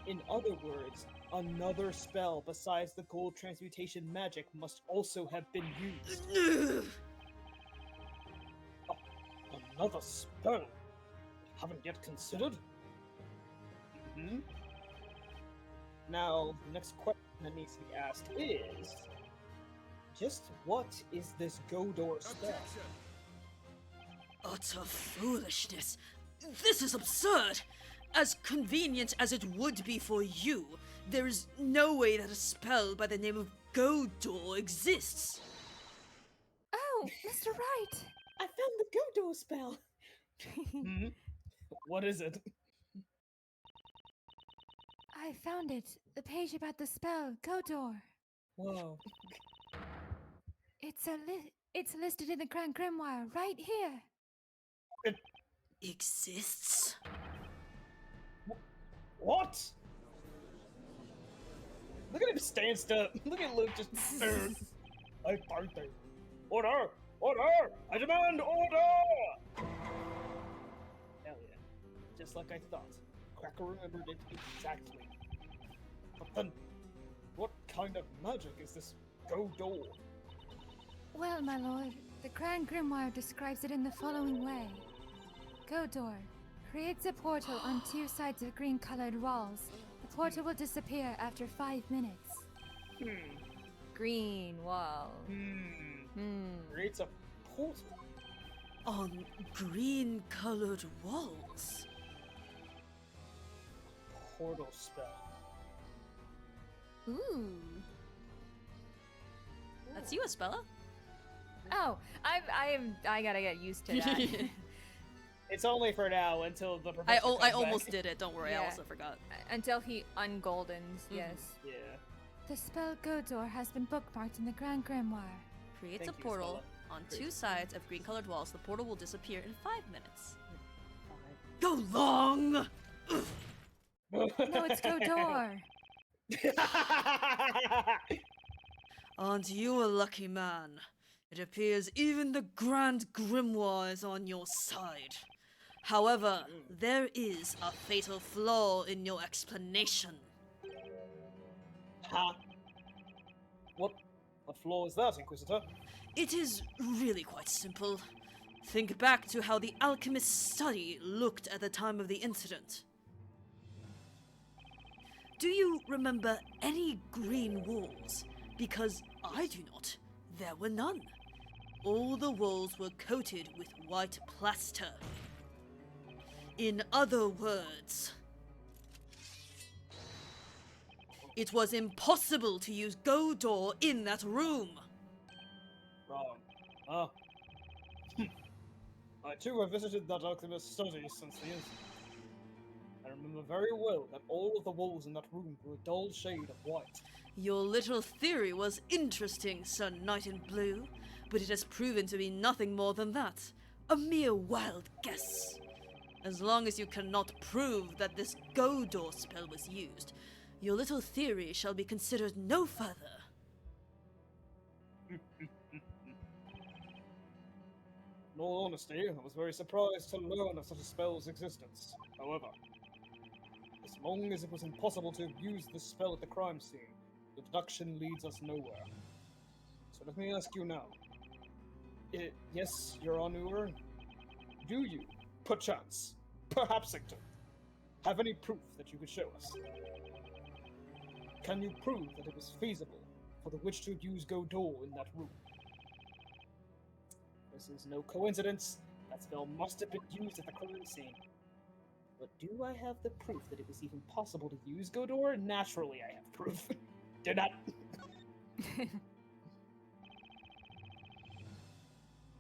In other words, another spell besides the gold transmutation magic must also have been used. Another spell? Haven't yet considered? Now, the next question that needs to be asked is... just what is this Godor spell? Utter foolishness. This is absurd. As convenient as it would be for you, there is no way that a spell by the name of Godor exists. Oh, Mr. Wright! I found the Godor spell! What is it? I found it. The page about the spell, Godor. Whoa. It's listed in the Grand Grimoire, right here. Exists? What? Look at him stand still. Look at Luke just. I find it. Order! Order! I demand order! Hell yeah. Just like I thought. Cracker remembered it exactly. But then, what kind of magic is this Godor? Well, my lord, the Grand Grimoire describes it in the following way. Godor creates a portal on two sides of green-colored walls. The portal will disappear after 5 minutes. Green wall. Creates a portal. On green-colored walls? Portal spell. Ooh. That's you, Aspella? Oh, I gotta get used to that. It's only for now until the professor I comes back. almost did it, don't worry, Yeah. I also forgot. Until he ungoldens, yes. Yeah. The spell Godor has been bookmarked in the Grand Grimoire. Creates Thank a you, portal Aspella. on Great. two sides of green-colored walls. The portal will disappear in 5 minutes. Go long! No, it's Godor. Aren't you a lucky man? It appears even the Grand Grimoire is on your side. However, there is a fatal flaw in your explanation. Huh? What flaw is that, Inquisitor? It is really quite simple. Think back to how the alchemist's study looked at the time of the incident. Do you remember any green walls? Because I do not. There were none. All the walls were coated with white plaster. In other words, it was impossible to use Godor in that room. Wrong. I too have visited that alchemist study since the incident. I remember very well that all of the walls in that room were a dull shade of white. Your little theory was interesting, Sir Knight in Blue, but it has proven to be nothing more than that. A mere wild guess. As long as you cannot prove that this Godor spell was used, your little theory shall be considered no further. In all honesty, I was very surprised to learn of such a spell's existence. However, as long as it was impossible to use this spell at the crime scene, the deduction leads us nowhere. So let me ask you now. Yes, Your Honor, do you, perchance, perhapsington, have any proof that you could show us? Can you prove that it was feasible for the witch to use Godot in that room? This is no coincidence. That spell must have been used at the crime scene. But do I have the proof that it was even possible to use Godot? Naturally, I have proof. Do not.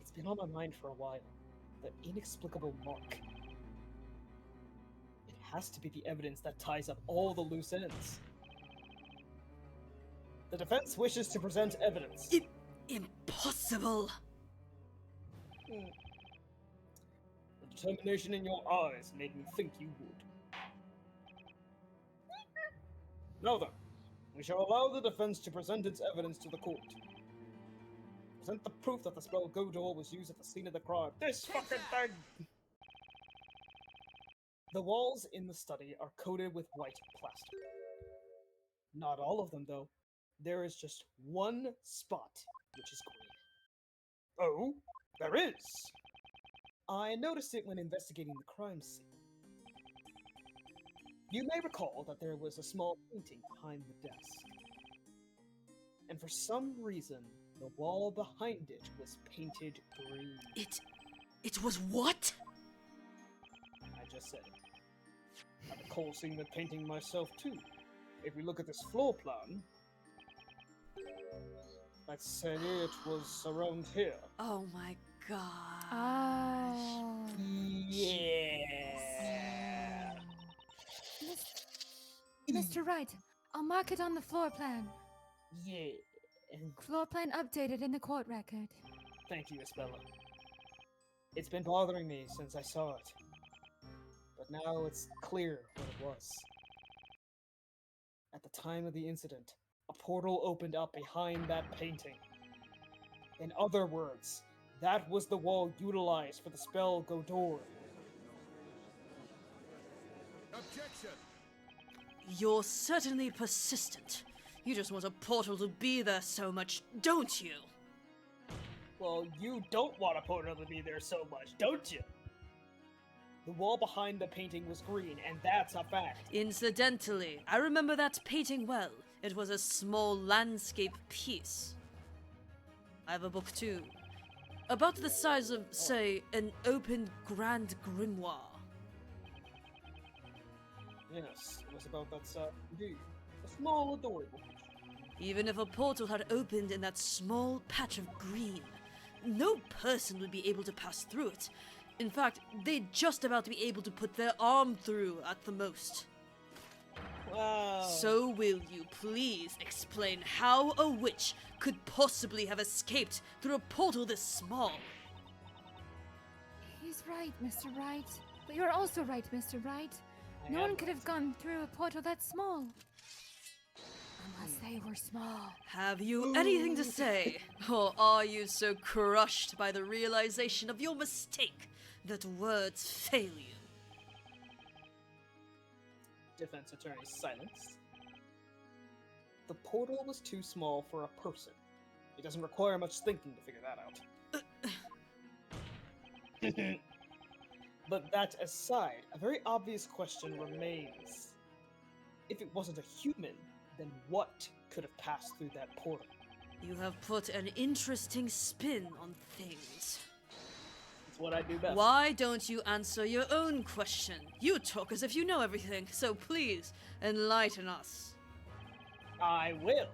It's been on my mind for a while. That inexplicable mark. It has to be the evidence that ties up all the loose ends. The defense wishes to present evidence. Impossible! The determination in your eyes made me think you would. Now then, we shall allow the defense to present its evidence to the court. Present the proof that the spell Godor was used at the scene of the crime. This fucking thing! The walls in the study are coated with white plaster. Not all of them, though. There is just one spot, which is green. Oh, there is! I noticed it when investigating the crime scene. You may recall that there was a small painting behind the desk. And for some reason, the wall behind it was painted green. It was what? I just said it. I recall seeing the painting myself too. If we look at this floor plan, let's say it was around here. Oh my god. Oh. Yeah. Mr. Wright, I'll mark it on the floor plan. Yeah. Floor plan updated in the court record. Thank you, Isabella. It's been bothering me since I saw it. But now it's clear what it was. At the time of the incident, a portal opened up behind that painting. In other words, that was the wall utilized for the spell Godor. Objection! You're certainly persistent. You just want a portal to be there so much, don't you? Well, you don't want a portal to be there so much, don't you? The wall behind the painting was green, and that's a fact. Incidentally, I remember that painting well. It was a small landscape piece. I have a book too. About the size of, say, an open grand grimoire. Yes, it was about that size indeed. A small, adorable creature. Even if a portal had opened in that small patch of green, no person would be able to pass through it. In fact, they'd just about be able to put their arm through at the most. Wow. So will you please explain how a witch could possibly have escaped through a portal this small? He's right, Mr. Wright. But you're also right, Mr. Wright. No one could have gone through a portal that small. Unless they were small. Have you anything to say? Or are you so crushed by the realization of your mistake that words fail you? Defense attorney silenced. The portal was too small for a person. It doesn't require much thinking to figure that out. But that aside, a very obvious question remains. If it wasn't a human, then what could have passed through that portal? You have put an interesting spin on things. It's what I do best. Why don't you answer your own question? You talk as if you know everything, so please, enlighten us. I will.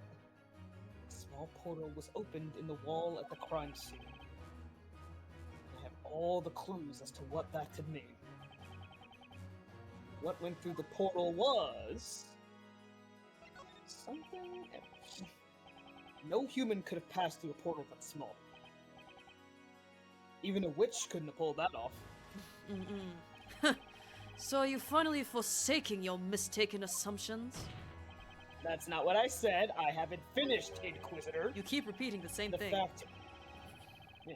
A small portal was opened in the wall at the crime scene. I have all the clues as to what that could mean. What went through the portal was something else. No human could have passed through a portal that small. Even a witch couldn't have pulled that off. So are you finally forsaking your mistaken assumptions? That's not what I said. I haven't finished, Inquisitor. You keep repeating the same The thing. fact... Yeah.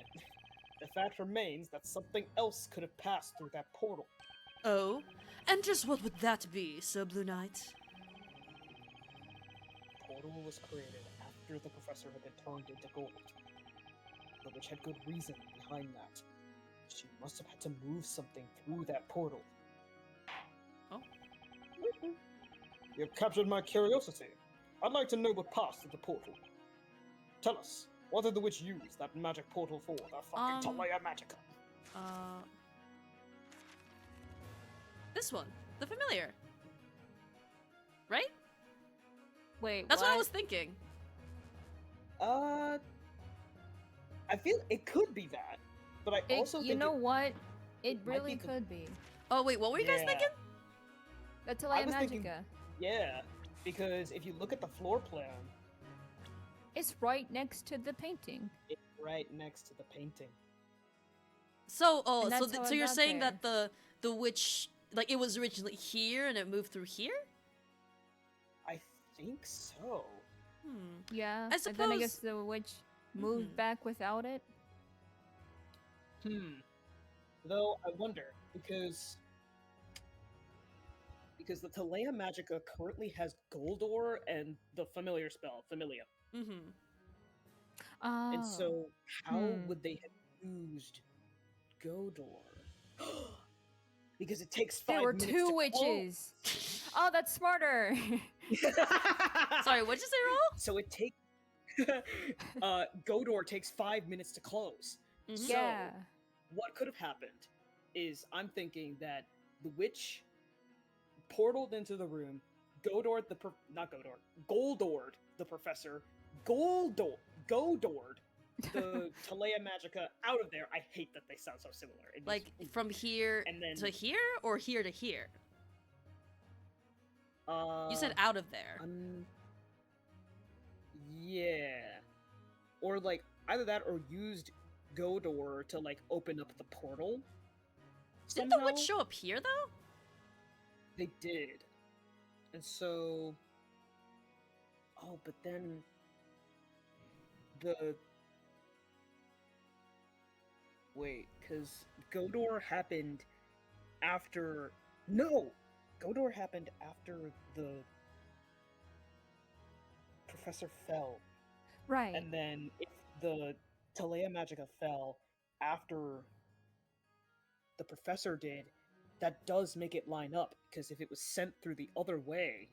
the fact remains that something else could have passed through that portal. Oh? And just what would that be, Sir Blue Knight? The portal was created after the professor had been turned into gold. The witch had good reason behind that. She must have had to move something through that portal. Oh? You have captured my curiosity. I'd like to know what passed through the portal. Tell us, what did the witch use that magic portal for? That fucking Talea Magica. This one. The familiar. Right? Wait, That's what I was thinking. I feel it could be that, but I also you think know what? It might really be the- could be. Oh, wait, what were you guys Yeah. thinking? The I Talea was thinking- Magica. Yeah, because if you look at the floor plan, It's right next to the painting. it's right next to the painting. So, And that's how so it you're got saying there. that the witch, like, it was originally here and it moved through here? I think so. Yeah. I And then I guess suppose- the witch moved Mhm. back without it. Though I wonder because the Talea Magica currently has Goldor and the familiar spell, Familia. Mm-hmm. Oh. And so how Hmm. would they have used Godor? Because it takes 5 there were minutes two to witches. Oh, that's smarter. close. Sorry, what'd you say, Roll? So it takes Godor takes 5 minutes to close. Mhm. So Yeah. what could have happened is I'm thinking that the witch portaled into the room, Godored the Goldored the professor, Godored the Talea Magica out of there. I hate that they sound so similar. It Like, just- from here and then to here or here to here? You said Uh, out of there. yeah, or like either that or used Godor to like open up the portal. Didn't the witch somehow. show up here, though? They did. And so but then cuz Godor happened after Godor happened after the professor fell. Right. And then if the Talea Magica fell after the professor did, that does make it line up, because if it was sent through the other way,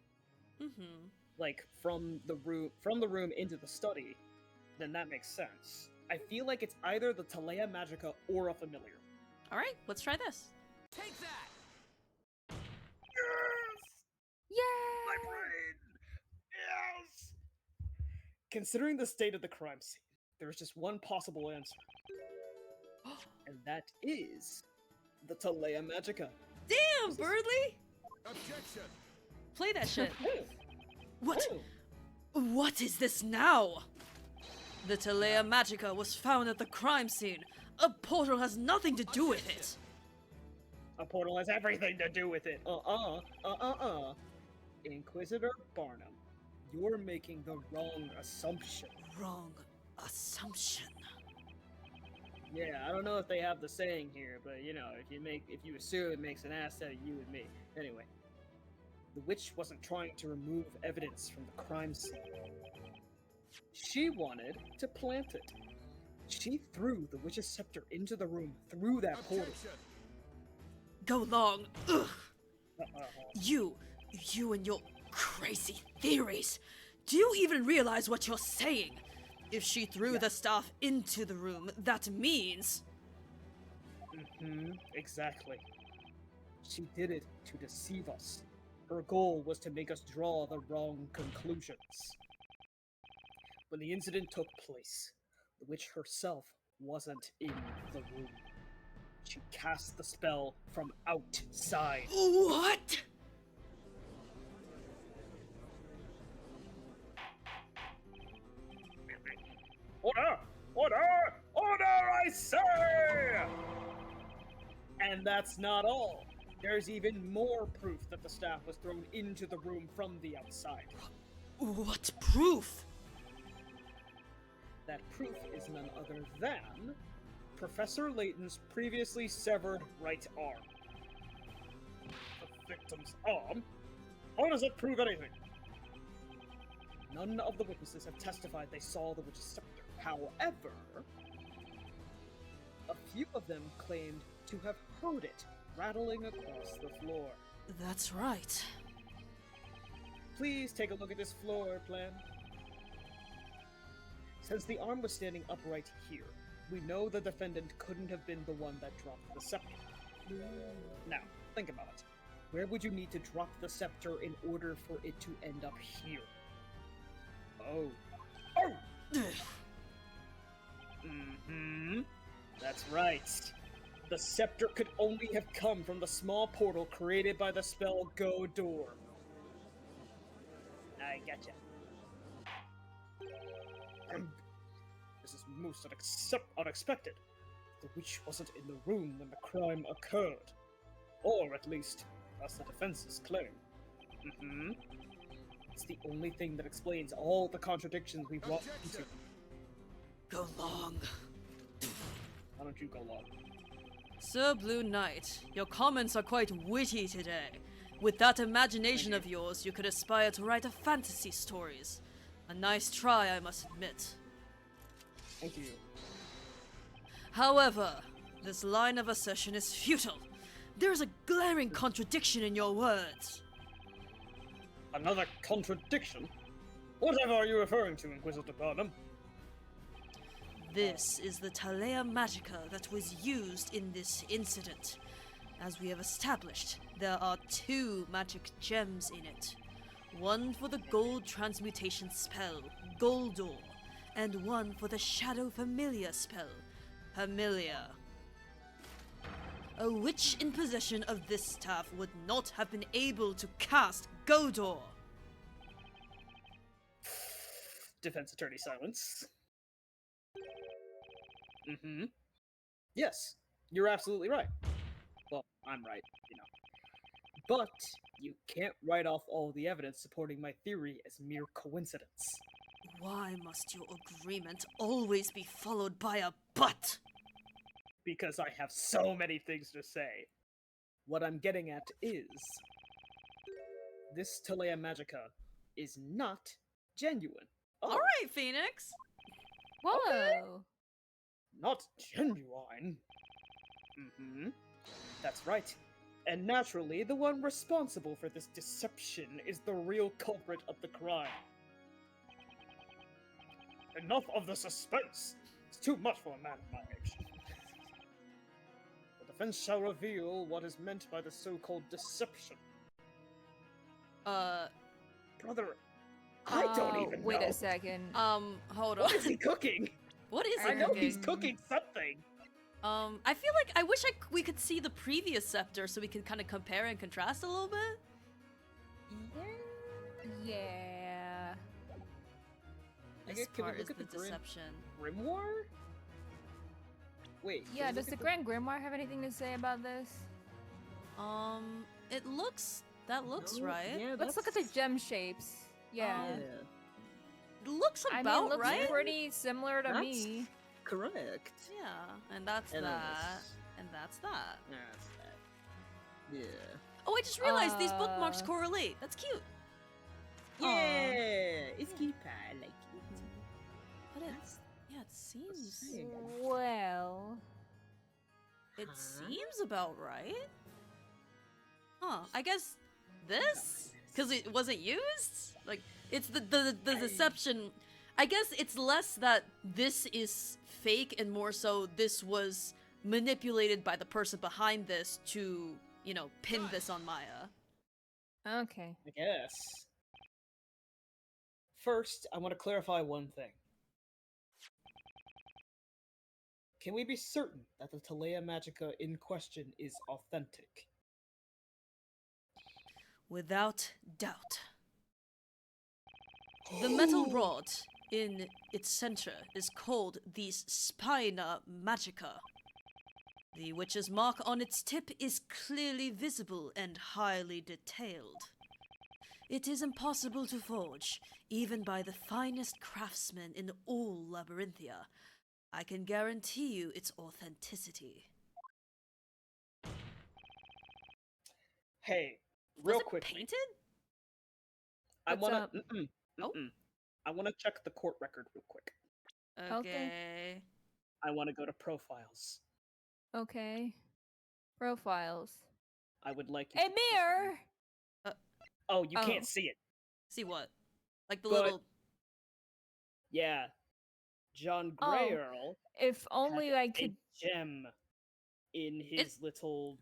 Mm-hmm. like from the room into the study, then that makes sense. I feel like it's either the Talea Magica or a familiar. Alright, let's try this. Take that! Yeah. My brain! Yes! Considering the state of the crime scene, there is just one possible answer. And that is the Talea Magica. Damn, Birdly! Objection! Play that shit. Oh, What? oh. What is this now? The Talea Magica was found at the crime scene. A portal has nothing to do with it. A portal has everything to do with it. Inquisitor Barnum, you're making the wrong assumption. Wrong assumption. Yeah, I don't know if they have the saying here, but you know, if you assume, it makes an ass out of you and me. Anyway, the witch wasn't trying to remove evidence from the crime scene. She wanted to plant it. She threw the witch's scepter into the room through that portal. Objection! Go long. Ugh. Uh-uh. You and your crazy theories. Do you even realize what you're saying? If she threw the staff into the room, that means... Exactly. She did it to deceive us. Her goal was to make us draw the wrong conclusions. When the incident took place, the witch herself wasn't in the room. She cast the spell from outside. What? Order! Order! Order, I say! And that's not all. There's even more proof that the staff was thrown into the room from the outside. What proof? That proof is none other than Professor Layton's previously severed right arm. The victim's arm? How does that prove anything? None of the witnesses have testified they saw the witch's scepter. However, a few of them claimed to have heard it rattling across the floor. That's right. Please take a look at this floor plan. Since the arm was standing upright here, we know the defendant couldn't have been the one that dropped the scepter. Now, think about it. Where would you need to drop the scepter in order for it to end up here? Oh. Mm-hmm. That's right. The scepter could only have come from the small portal created by the spell Go Door. I gotcha. This is most unexpected. The witch wasn't in the room when the crime occurred. Or at least, that's the defense's claim. Mm-hmm. It's the only thing that explains all the contradictions we've walked into. Go long. Why don't you go long? Sir Blue Knight, your comments are quite witty today. With that imagination of yours, you could aspire to write a fantasy stories. A nice try, I must admit. Thank you. However, this line of assertion is futile. There is a glaring contradiction in your words. Another contradiction? Whatever are you referring to, Inquisitor Barnum? This is the Talea Magica that was used in this incident. As we have established, there are 2 magic gems in it. One for the gold transmutation spell, Goldor, and one for the Shadow Familiar spell, Familiar. A witch in possession of this staff would not have been able to cast Goldor. Defense attorney silence. Mm-hmm. Yes, you're absolutely right. Well, I'm right, you know. But you can't write off all the evidence supporting my theory as mere coincidence. Why must your agreement always be followed by a but? Because I have so many things to say. What I'm getting at is... this Talea Magica is not genuine. Oh, Alright, Phoenix! Whoa! not genuine. Mm-hmm. That's right. And naturally, the one responsible for this deception is the real culprit of the crime. Enough of the suspense! It's too much for a man of my age. The defense shall reveal what is meant by the so-called deception. Brother, I don't even know. Wait a second. Hold on. What is he cooking? What is I it know cooking? he's cooking something. I feel like I wish we could see the previous scepter so we could kind of compare and contrast a little bit. Yeah. This Can we part is look the at deception. Grimoire? Wait. Yeah, can we does look the at Grand Grimoire have anything to say about this? It looks. That looks right. Yeah, Let's look at the gem shapes. Yeah. It looks I about mean, it looks right. pretty similar to That's me. correct. Yeah, and that's And that, and that's that. That's that. Yeah. Oh, I just realized these bookmarks correlate. That's cute. Yeah, it's cute. I like it. But it's yeah, it seems Well, it Huh? seems about right. Huh? I guess this because it wasn't used. Like it's the deception. I guess it's less that this is fake and more so this was manipulated by the person behind this to, you know, pin this on Maya. okay. I guess. First, I want to clarify one thing. Can we be certain that the Talea Magica in question is authentic? Without doubt. The metal rod in its center is called the Spina Magica. The witch's mark on its tip is clearly visible and highly detailed. It is impossible to forge, even by the finest craftsmen in all Labyrinthia, I can guarantee you its authenticity. Hey, Was real it quickly, painted? I What's wanna. up? Oh. I wanna check the court record real quick. Okay. I wanna go to profiles. Okay. Profiles. I would like you. to click Amir! on- Oh, you Oh. can't see it. See what? Like the But- little. Yeah, John Oh. Grey Earl If only had I a could. gem in his little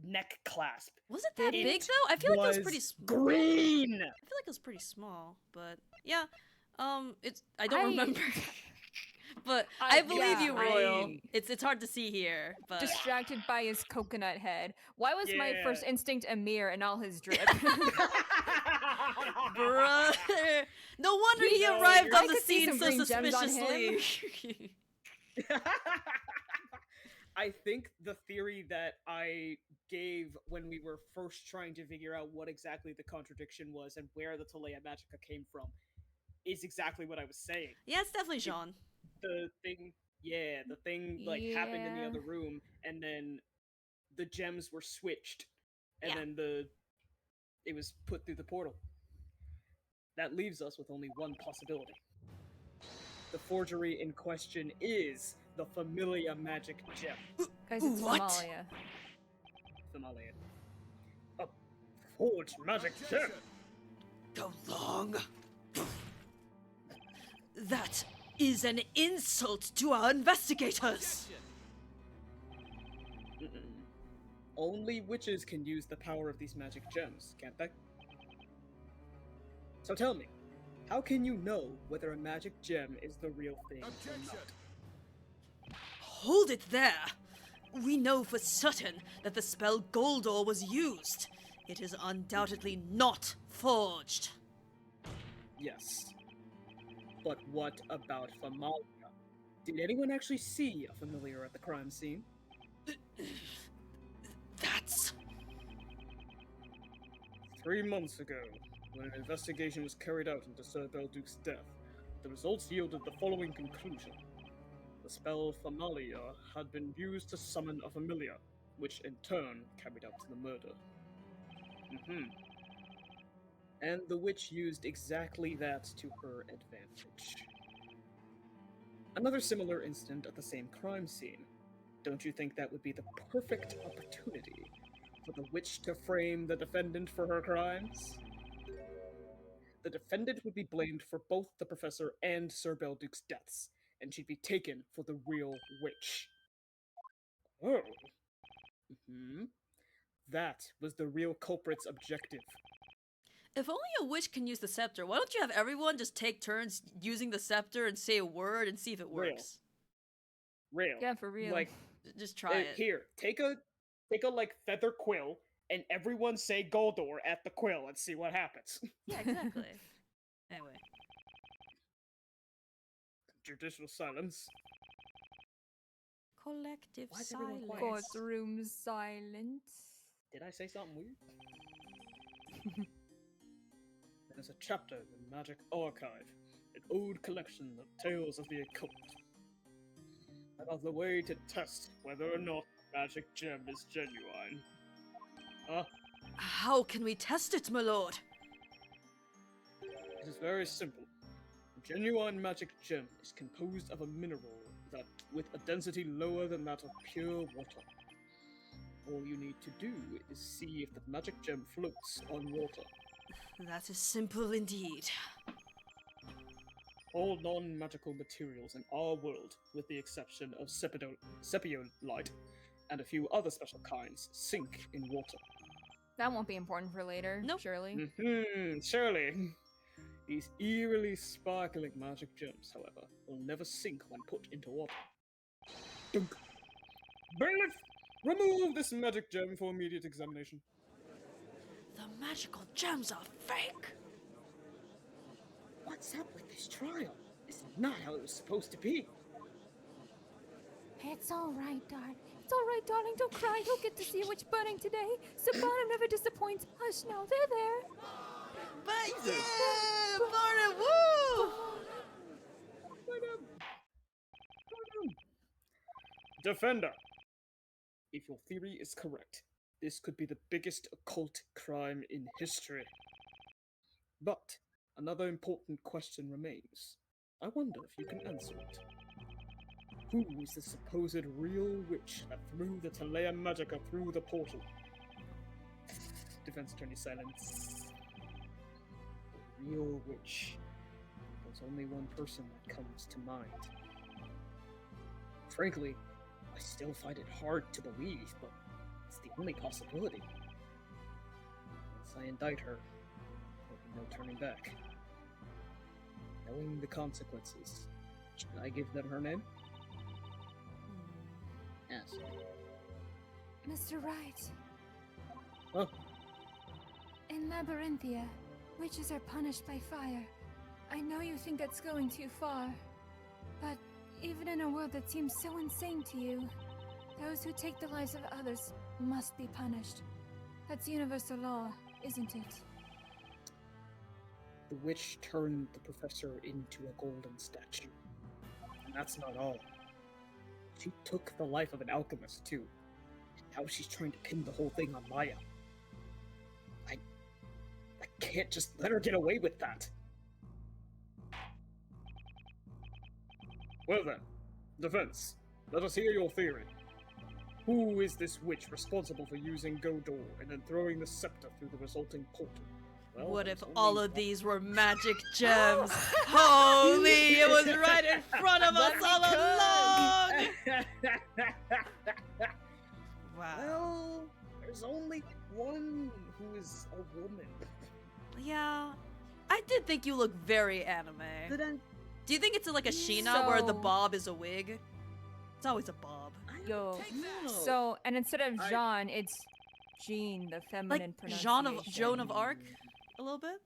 neck clasp. Was it that Did big it though? I feel like it was pretty. green. I feel like it was pretty small, but yeah. It's. I don't remember. But I believe yeah, you, Royal. I- It's hard to see here, but Distracted by his coconut head. Why was my first Yeah. instinct Amir and all his drip? brother, no wonder he No, arrived you're- on I the could see scene some so green gems on him. suspiciously. I think the theory that I gave when we were first trying to figure out what exactly the contradiction was and where the Telea Magica came from is exactly what I was saying. Yeah, it's definitely Jean. The thing like happened in the Yeah. other room, and then the gems were switched, and Yeah. then it was put through the portal. That leaves us with only one possibility. The forgery in question is the Familia magic gem. Guys, it's What? Somalia. Familia. A forged magic gem. Objection. Go long. That is an insult to our investigators. Objection. Only witches can use the power of these magic gems, can't they? So tell me, how can you know whether a magic gem is the real thing or Objection. not? Hold it there. We know for certain that the spell Goldor was used. It is undoubtedly not forged. Yes. But what about Familia? Did anyone actually see a familiar at the crime scene? That's 3 months ago, when an investigation was carried out into Sir Belduke's death, the results yielded the following conclusion. The spell Familia had been used to summon a familiar, which in turn carried out the murder. And the witch used exactly that to her advantage. Another similar incident at the same crime scene. Don't you think that would be the perfect opportunity for the witch to frame the defendant for her crimes? The defendant would be blamed for both the professor and Sir Belduke's deaths, and she'd be taken for the real witch. Oh. That was the real culprit's objective. If only a witch can use the scepter, why don't you have everyone just take turns using the scepter and say a word and see if it Real. works? Real. Yeah, for real. Like, Just try it. here, take a like feather quill, and everyone say Goldor at the quill and see what happens. Yeah, exactly. Anyway. Judicial silence. Collective Why is everyone silence. quiet? Courtroom silence. Did I say something weird? There's a chapter in Magic Archive, an old collection of tales of the occult. About the way to test whether or not magic gem is genuine. How can we test it, my lord? It is very simple. A genuine magic gem is composed of a mineral that with a density lower than that of pure water. All you need to do is see if the magic gem floats on water. That is simple indeed. All non-magical materials in our world, with the exception of sepiolite and a few other special kinds, sink in water. That won't be important for later, Nope. surely. Surely. These eerily sparkling magic gems, however, will never sink when put into water. Dunk. Bailiff, remove this magic gem for immediate examination. The magical gems are fake! What's up with this trial? This is not how it was supposed to be. It's alright, darling. It's alright, darling. Don't cry. You'll get to see a witch burning today. Sabana never disappoints. Hush now. They're there. But yeah! Barnum, woo! Defender! If your theory is correct, this could be the biggest occult crime in history. But another important question remains. I wonder if you can answer it. Who is the supposed real witch that threw the Telea Magica through the portal? Defense attorney silence. The real witch. There's only one person that comes to mind. Frankly, I still find it hard to believe, but it's the only possibility. Once I indict her, there'll be no turning back. Knowing the consequences, should I give them her name? Yes. Mr. Wright. Huh? In Labyrinthia, witches are punished by fire. I know you think that's going too far, but even in a world that seems so insane to you, those who take the lives of others must be punished. That's universal law, isn't it? The witch turned the professor into a golden statue. And that's not all. She took the life of an alchemist, too. And now she's trying to pin the whole thing on Maya. I can't just let her get away with that. Well then, defense, let us hear your theory. Who is this witch responsible for using Godor and then throwing the scepter through the resulting portal? Well, What if there's only all of one- these were magic gems? Holy, it was right in front of us all along! Wow. Well, there's only one who is a woman. Yeah, I did think you look very anime. But then, Do you think it's like a Sheena where the So- bob is a wig? It's always a bob. Yo. Take that! So, and instead of I- Jean, it's Jean, the feminine Like Joan pronunciation. of Arc, a little bit.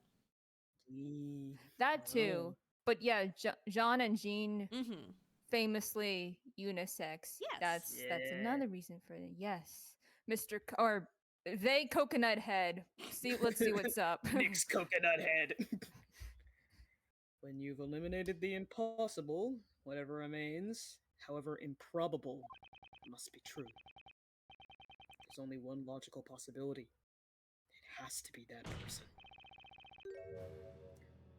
That too. But yeah, Jean and Jean, Mm-hmm. famously unisex. Yes. That's Yeah. another reason for it. Yes, Mr. Or they Coconut Head. Let's see what's up. Nick's coconut head. When you've eliminated the impossible, whatever remains, however improbable, must be true. There's only one logical possibility. It has to be that person.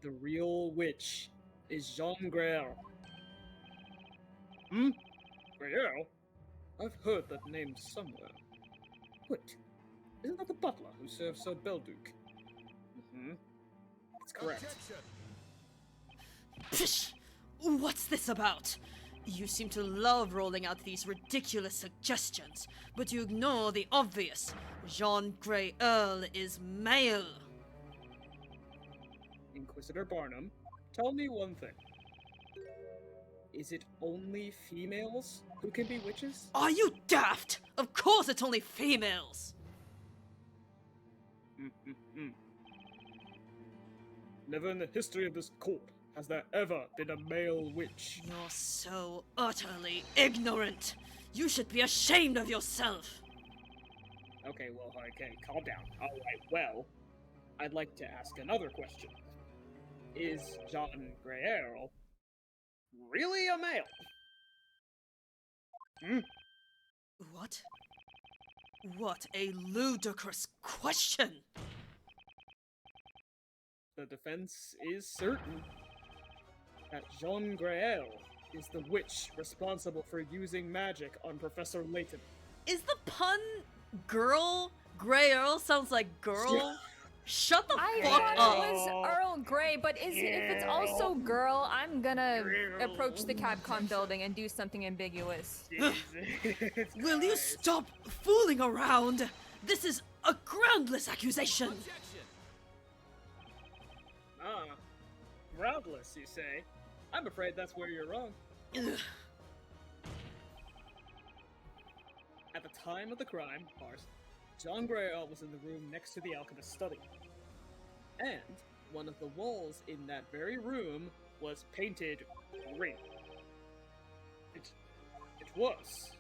The real witch is Jean Grael. Hmm? Grael? I've heard that name somewhere. Wait, isn't that the butler who serves Sir Belduc? Mm-hmm. That's correct. Objection! Psh! What's this about? You seem to love rolling out these ridiculous suggestions, but you ignore the obvious. Jean Grey Earl is male. Inquisitor Barnum, tell me one thing. Is it only females who can be witches? Are you daft? Of course it's only females. Mm-mm-mm. Never in the history of this court has there ever been a male witch. You're so utterly ignorant. You should be ashamed of yourself. Okay, calm down. Alright, well, I'd like to ask another question. Is Jean Grael really a male? Hmm? What? What a ludicrous question! The defense is certain that Jean Grael is the witch responsible for using magic on Professor Layton. Is the pun girl? Grey Earl sounds like girl? Shut the I fuck thought up! it was Earl Grey, but if it's also girl, I'm gonna approach the Capcom building and do something ambiguous. Will you stop fooling around? This is a groundless accusation! Objection! Ah, groundless, you say? I'm afraid that's where you're wrong. Ugh. At the time of the crime, John Grael was in the room next to the alchemist's study. And one of the walls in that very room was painted green. It was.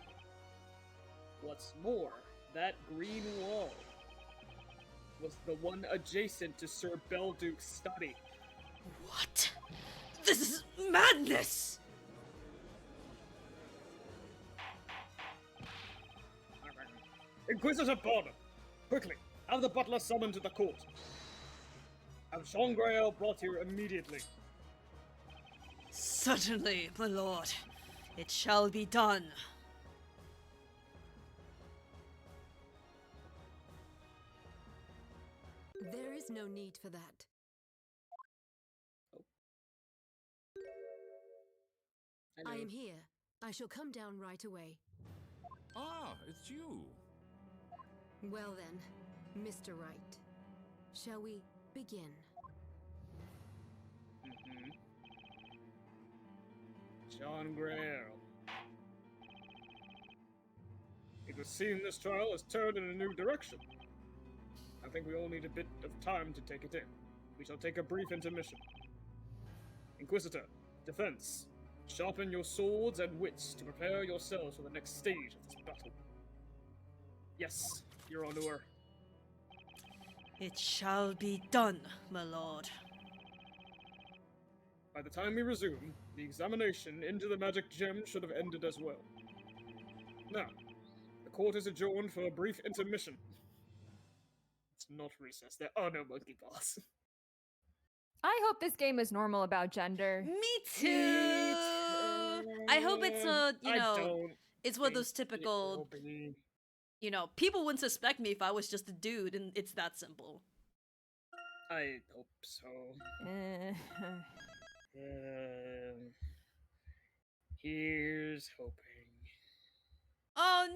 What's more, that green wall was the one adjacent to Sir Belduc's study. What? This is madness! Inquisitor Barber, quickly, have the butler summoned to the court. Have Jean Grael brought here immediately. Certainly, my lord. It shall be done. There is no need for that. I am here. I shall come down right away. Ah, it's you. Well then, Mr. Wright, shall we begin? Jean Grael. It would seem this trial has turned in a new direction. I think we all need a bit of time to take it in. We shall take a brief intermission. Inquisitor, defense, sharpen your swords and wits to prepare yourselves for the next stage of this battle. Yes, Your Honor. It shall be done, my lord. By the time we resume, the examination into the magic gem should have ended as well. Now, the court is adjourned for a brief intermission. It's not recess. There are no monkey bars. I hope this game is normal about gender. Me too. I hope it's it's one of those typical, people wouldn't suspect me if I was just a dude, and it's that simple. I hope so. Here's hoping. Oh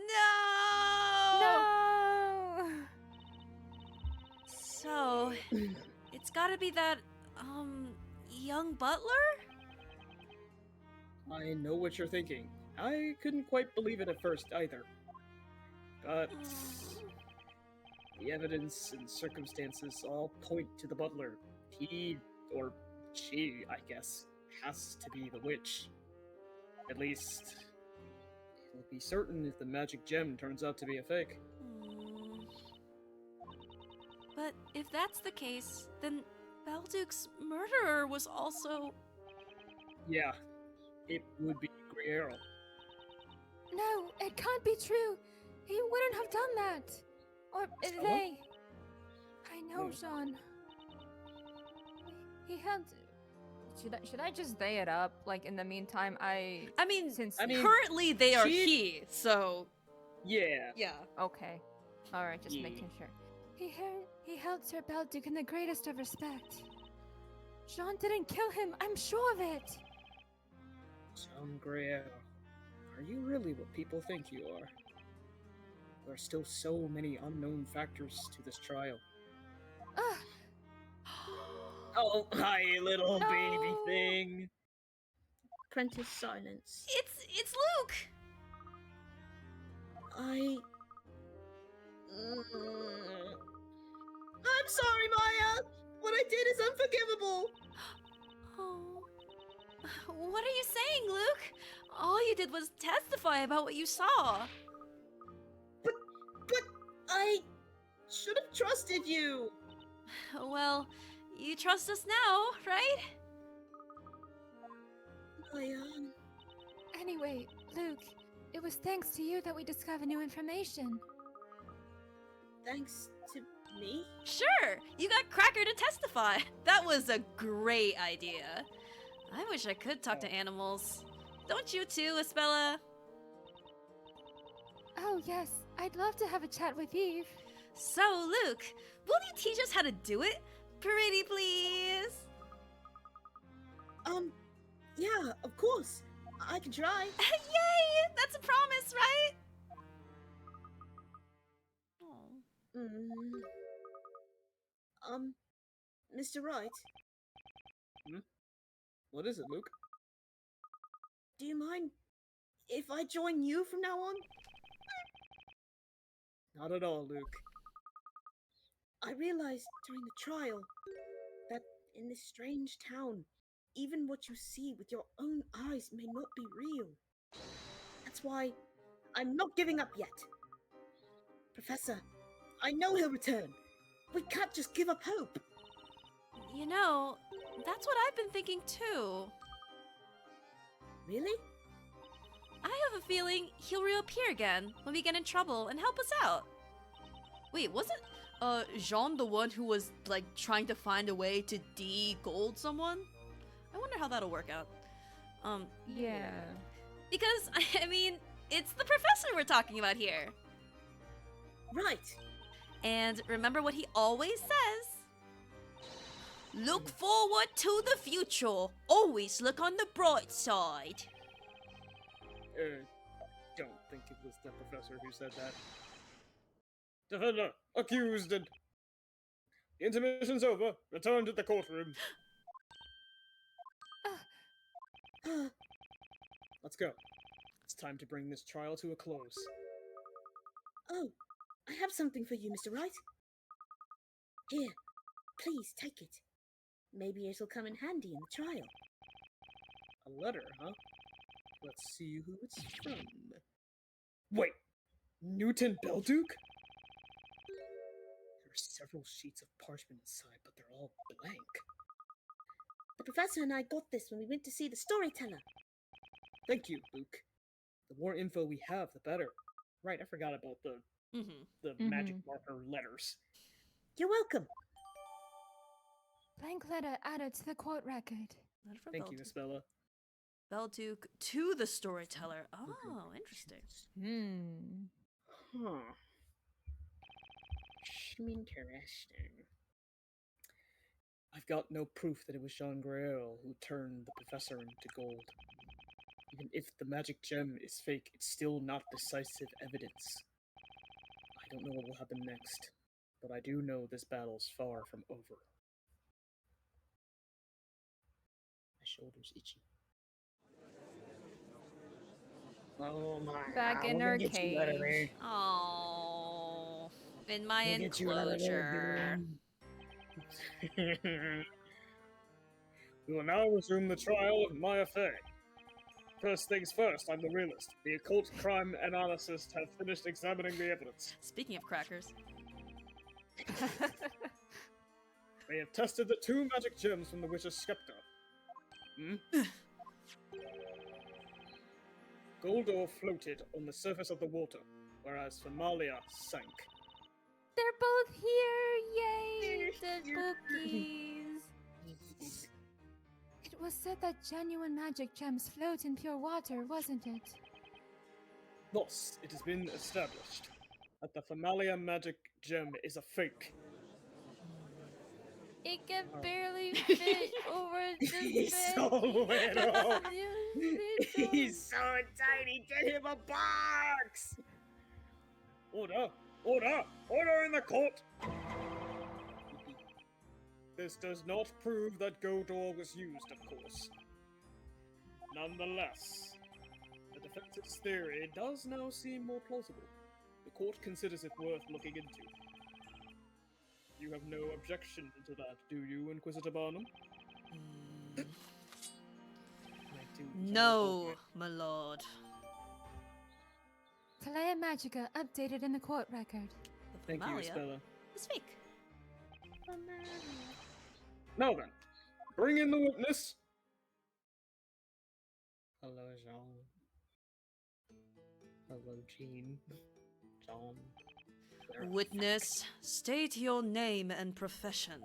no! No! So, it's gotta be that, young butler? I know what you're thinking. I couldn't quite believe it at first either. But the evidence and circumstances all point to the butler. He, or she, I guess, has to be the witch. At least, it'll be certain if the magic gem turns out to be a fake. But if that's the case, then Balduke's murderer was also... Yeah, it would be Griero. No, it can't be true. He wouldn't have done that. Or Someone? they. I know, Jean. He had... Should I just they it up? Like, in the meantime, currently they are he, so... Yeah. Yeah. Okay. Alright, just making sure. He held Sir Balduke in the greatest of respect. Jean didn't kill him, I'm sure of it! Jean Grael, are you really what people think you are? There are still so many unknown factors to this trial. Oh, hi, little baby thing. Prentice silence. It's Luke! I'm sorry, Maya! What I did is unforgivable! Oh. What are you saying, Luke? All you did was testify about what you saw. But I should have trusted you! Well, you trust us now, right? Anyway, Luke, it was thanks to you that we discovered new information. Thanks to me? Sure! You got Cracker to testify. That was a great idea. I wish I could talk to animals. Don't you too, Espella? Oh yes, I'd love to have a chat with Eve. So, Luke, will you teach us how to do it? Pretty please? Yeah, of course. I can try. Yay! That's a promise, right? Mr. Wright? What is it, Luke? Do you mind if I join you from now on? Not at all, Luke. I realized during the trial that in this strange town, even what you see with your own eyes may not be real. That's why I'm not giving up yet. Professor, I know he'll return. We can't just give up hope. You know, that's what I've been thinking too. Really? I have a feeling he'll reappear again when we get in trouble and help us out. Wait, wasn't Jean the one who was like trying to find a way to de-gold someone? I wonder how that'll work out. Yeah. Because I mean, it's the professor we're talking about here. Right. And remember what he always says? Look forward to the future. Always look on the bright side. Don't think it was the professor who said that. Defender, accused and... The intermission's over. Return to the courtroom. Let's go. It's time to bring this trial to a close. Oh, I have something for you, Mr. Wright. Here, please take it. Maybe it'll come in handy in the trial. A letter, huh? Let's see who it's from. Wait! Newton Belduke? There are several sheets of parchment inside, but they're all blank. The professor and I got this when we went to see the storyteller. Thank you, Luke. The more info we have, the better. Right, I forgot about the magic marker letters. You're welcome. Blank letter added to the court record. Thank you, Miss Bella. Belduke to the storyteller. Oh, interesting. Huh. Interesting. I've got no proof that it was Jean Grael who turned the professor into gold. Even if the magic gem is fake, it's still not decisive evidence. I don't know what will happen next, but I do know this battle's far from over. My shoulder's itchy. Oh my Back in her cage. Oh, in my enclosure. We will now resume the trial of my affair. First things first, I'm the realist. The occult crime analysts have finished examining the evidence. Speaking of crackers. They have tested the 2 magic gems from the witch's scepter. Goldor floated on the surface of the water, whereas Famalia sank. They're both here! Yay! The bookies! It was said that genuine magic gems float in pure water, wasn't it? Thus, it has been established that the Famalia magic gem is a fake. It can barely fit over the He's bed. so little! He's so tiny. Get him a box. Order! Order! Order in the court! This does not prove that Goldor was used, of course. Nonetheless, the defense's theory does now seem more plausible. The court considers it worth looking into. You have no objection to that, do you, Inquisitor Barnum? No, my lord. Kalea Magica updated in the court record. The Thank you, Famalia Stella. is fake. Now then, bring in the witness! Hello, Jean. Hello, Jean. Jean. Witness, state your name and profession.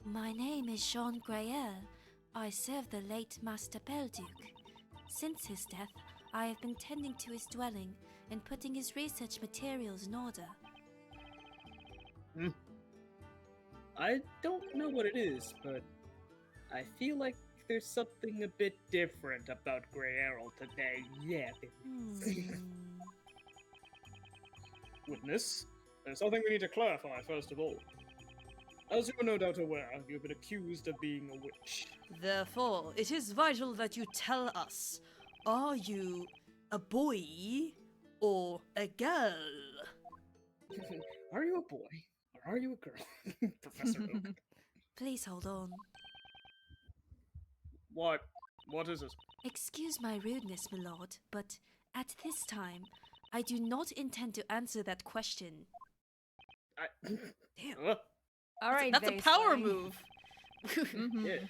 My name is Jean Grael. I serve the late Master Belduke. Since his death, I have been tending to his dwelling and putting his research materials in order. I don't know what it is, but I feel like there's something a bit different about Grael today. Yeah. Witness, there's something we need to clarify first of all. As you are no doubt aware, you've been accused of being a witch. Therefore, it is vital that you tell us, are you a boy or a girl? Are you a boy or are you a girl, Professor Oak? Please hold on. What? What is it? Excuse my rudeness, my lord, but at this time, I do not intend to answer that question. Damn. All right, That's a power Vaseline. move. Yeah.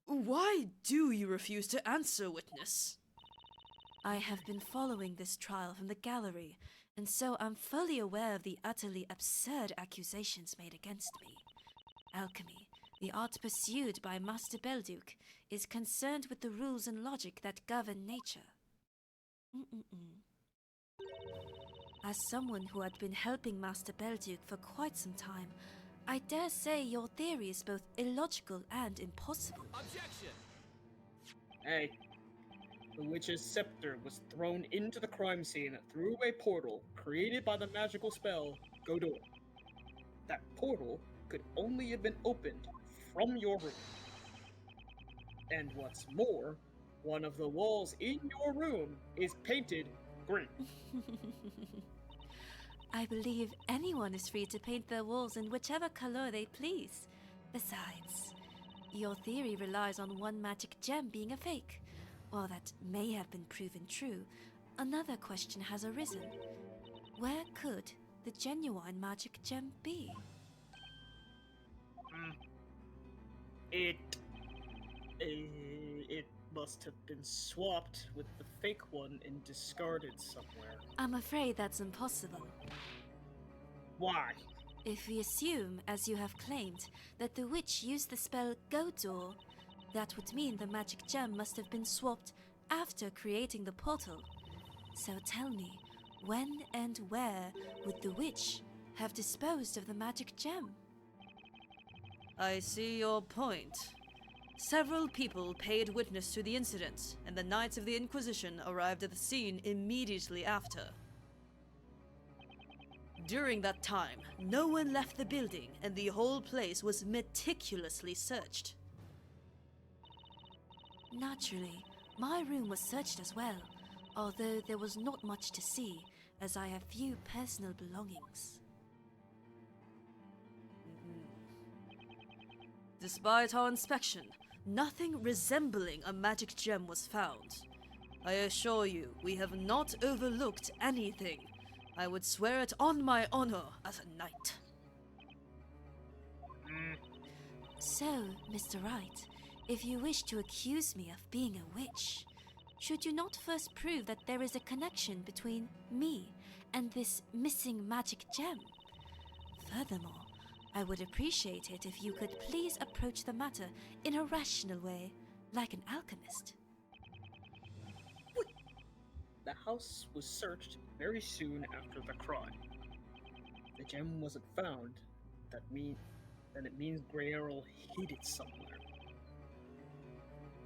Why do you refuse to answer, witness? I have been following this trial from the gallery and so I'm fully aware of the utterly absurd accusations made against me. Alchemy, the art pursued by Master Belduke, is concerned with the rules and logic that govern nature. As someone who had been helping Master Belduke for quite some time, I dare say your theory is both illogical and impossible. Objection! Hey, the witch's scepter was thrown into the crime scene through a portal created by the magical spell Godor. That portal could only have been opened from your room. And what's more, one of the walls in your room is painted green. I believe anyone is free to paint their walls in whichever color they please. Besides, your theory relies on one magic gem being a fake. While that may have been proven true, another question has arisen. Where could the genuine magic gem be? It must have been swapped with the fake one and discarded somewhere. I'm afraid that's impossible. Why? If we assume, as you have claimed, that the witch used the spell Godor, that would mean the magic gem must have been swapped after creating the portal. So tell me, when and where would the witch have disposed of the magic gem? I see your point. Several people paid witness to the incident, and the Knights of the Inquisition arrived at the scene immediately after. During that time, no one left the building, and the whole place was meticulously searched. Naturally, my room was searched as well, although there was not much to see, as I have few personal belongings. Despite our inspection, nothing resembling a magic gem was found. I assure you, we have not overlooked anything. I would swear it on my honor as a knight. So, Mr. Wright, if you wish to accuse me of being a witch, should you not first prove that there is a connection between me and this missing magic gem? Furthermore, I would appreciate it if you could please approach the matter in a rational way, like an alchemist. The house was searched very soon after the crime. The gem wasn't found. Then it means Grey Earl hid it somewhere.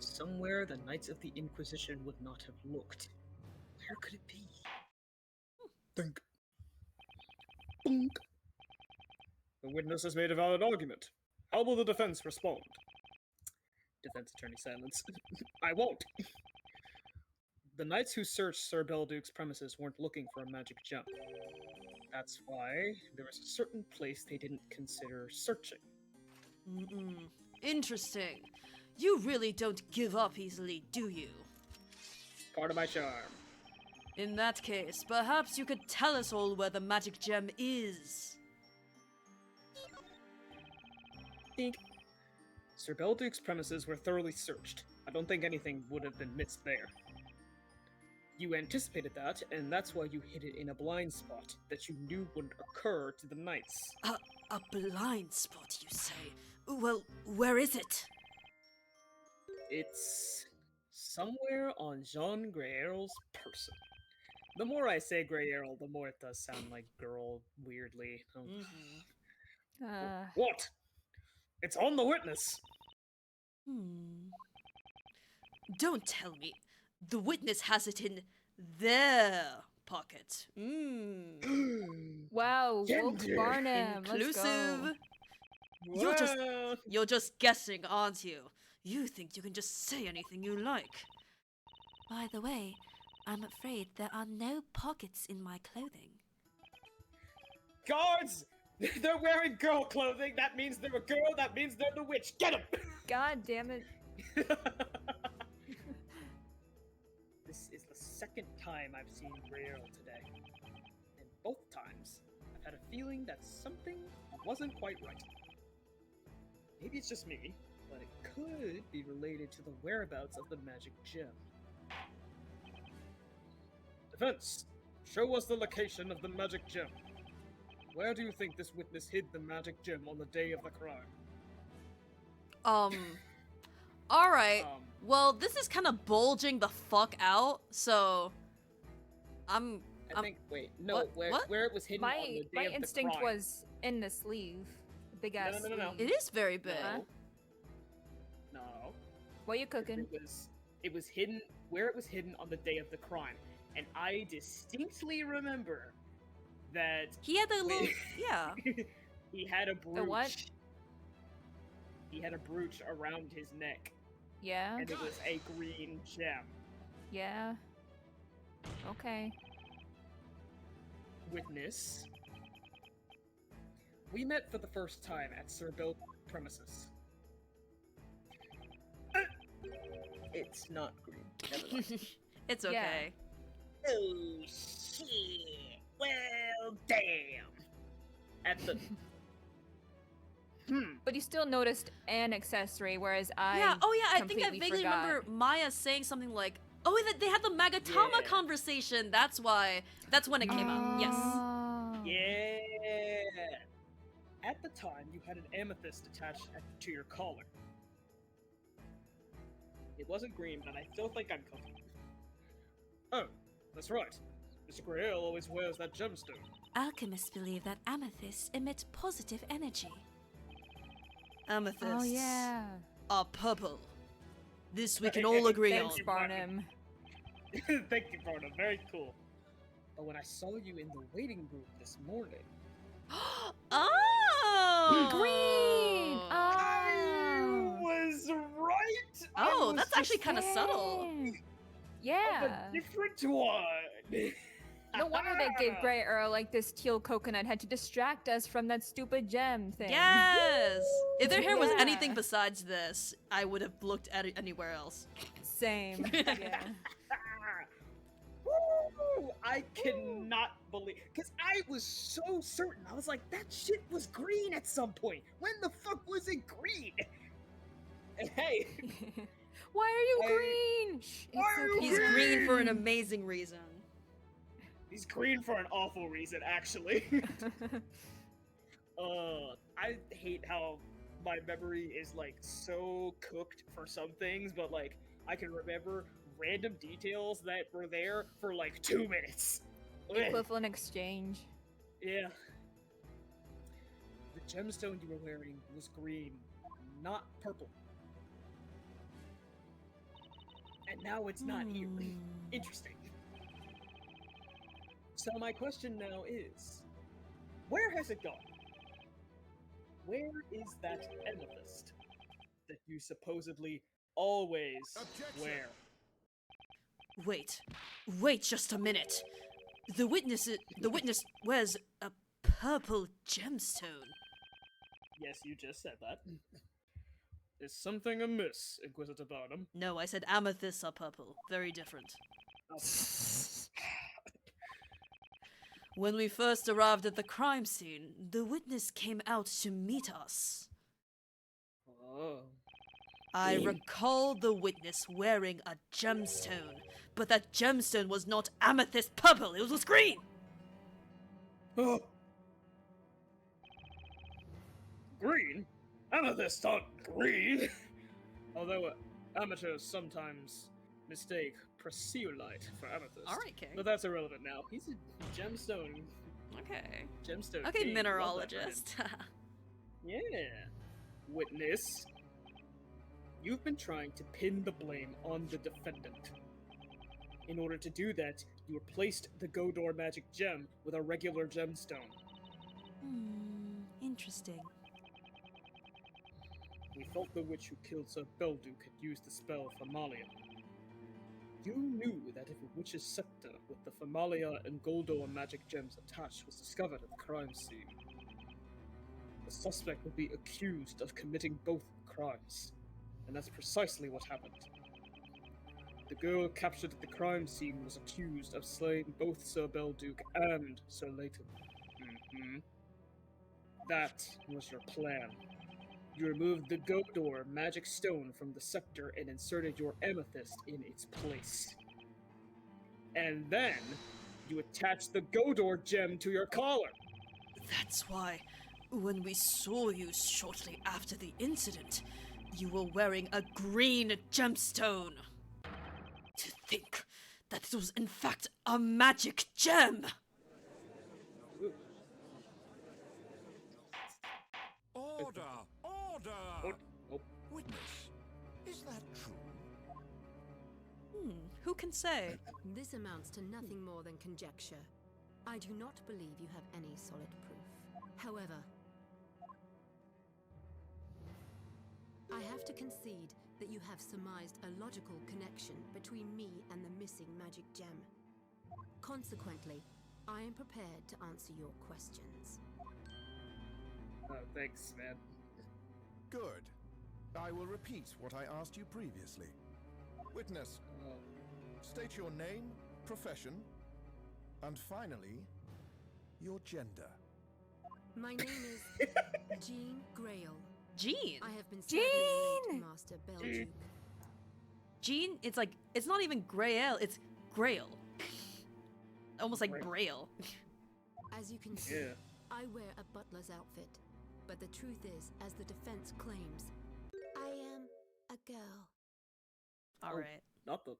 Somewhere the Knights of the Inquisition would not have looked. Where could it be? Think. Bunk. The witness has made a valid argument. How will the defense respond? Defense attorney silence. I won't. The knights who searched Sir Belduke's premises weren't looking for a magic gem. That's why there was a certain place they didn't consider searching. Interesting. You really don't give up easily, do you? Part of my charm. In that case, perhaps you could tell us all where the magic gem is. Think. Sir Belduke's premises were thoroughly searched. I don't think anything would have been missed there. You anticipated that, and that's why you hid it in a blind spot that you knew wouldn't occur to the knights. A blind spot, you say? Well, where is it? It's somewhere on Jean Grey Earl's person. The more I say Grey Earl, the more it does sound like girl weirdly. What? It's on the witness! Don't tell me. The witness has it in their pocket. Wow, woke Gender Barnum. Let's go. Inclusive. You're just guessing, aren't you? You think you can just say anything you like. By the way, I'm afraid there are no pockets in my clothing. Guards! They're wearing girl clothing! That means they're a girl, that means they're the witch! Get 'em! God damn it. This is the second time I've seen Grey Earl today. And both times, I've had a feeling that something wasn't quite right. Maybe it's just me, but it could be related to the whereabouts of the magic gem. Defense, show us the location of the magic gem. Where do you think this witness hid the magic gem on the day of the crime? Alright. Well, this is kind of bulging the fuck out, so... I think, wait, no, what? where it was hidden on the day My of instinct the crime. was in the sleeve. Big ass no, no, no. sleeve. It is very big. No. What you cooking? It was hidden where it was hidden on the day of the crime, and I distinctly remember that He had the little... yeah. he had a brooch. The what? He had a brooch around his neck, Yeah. and it was a green gem. Yeah. Okay. Witness. We met for the first time at Sir Bill's premises. It's not green. Never mind. It's okay. Oh shit! Well, damn. At the But you still noticed an accessory, whereas I Yeah, oh yeah, I think I completely vaguely forgot. remember Maya saying something like, oh, they had the Magatama Yeah. conversation, that's when it came out, yes. Oh. Yeah. At the time, you had an amethyst attached to your collar. It wasn't green, but I still think I'm cooking. Oh, that's right. Mr. Grail always wears that gemstone. Alchemists believe that amethysts emit positive energy. Amethysts Oh yeah. are purple. This we can all agree Thanks, on. Barnum. Thank you, Barnum. Very cool. But when I saw you in the waiting room this morning, Oh! Green. I was right. I Oh, was that's actually just kind of subtle. of Yeah. a different one. No wonder they gave Grey Earl like this teal coconut head to distract us from that stupid gem thing. Yes! If their hair was Yeah. anything besides this, I would have looked at it anywhere else. Same. Yeah. Woo! I cannot believe, because I was so certain. I was like, that shit was green at some point. When the fuck was it green? And hey, Why are you Hey. green? Shh, Why are you it's He's okay. green for an amazing reason. he's green for an awful reason, actually. I hate how my memory is like so cooked for some things, but like I can remember random details that were there for like 2 minutes. Equivalent exchange. Yeah. The gemstone you were wearing was green, not purple. And now it's not here. Interesting. So my question now is, where has it gone? Where is that amethyst that you supposedly always wear? Wait just a minute. The witness wears a purple gemstone. Yes, you just said that. Is something amiss, Inquisitor Barnum? No, I said amethysts are purple. Very different. When we first arrived at the crime scene, the witness came out to meet us. Oh. I recall the witness wearing a gemstone, but that gemstone was not amethyst purple, it was green! Oh. Green? Amethyst aren't green! Although amateurs sometimes mistake Preciolite for amethyst. Alright, King. But that's irrelevant now. He's a gemstone. Okay. Gemstone. Okay, king. Love that for him. mineralogist. Yeah. Witness. You've been trying to pin the blame on the defendant. In order to do that, you replaced the Godor magic gem with a regular gemstone. Interesting. We thought the witch who killed Sir Belduke had used the spell Famalia. You knew that if a witch's scepter with the Famalia and Goldor magic gems attached was discovered at the crime scene, the suspect would be accused of committing both crimes, and that's precisely what happened. The girl captured at the crime scene was accused of slaying both Sir Belduke and Sir Layton. That was your plan. You removed the Godor magic stone from the scepter and inserted your amethyst in its place. And then, You attached the Godor gem to your collar. That's why, when we saw you shortly after the incident, you were wearing a green gemstone. To think that it was in fact a magic gem! Order! Order! Oh. Witness, is that true? Who can say? This amounts to nothing more than conjecture. I do not believe you have any solid proof. However, I have to concede that you have surmised a logical connection between me and the missing magic gem. Consequently, I am prepared to answer your questions. Oh, thanks, man. Good. I will repeat what I asked you previously. Witness, state your name, profession, and finally, your gender. My name is Jean Grail. Jean? I have been studying Master Belduke. Jean, it's not even Grail, it's Grail. Almost like Braille. As you can see, Yeah. I wear a butler's outfit. But the truth is, as the defense claims, I am a girl. Alright. Not the.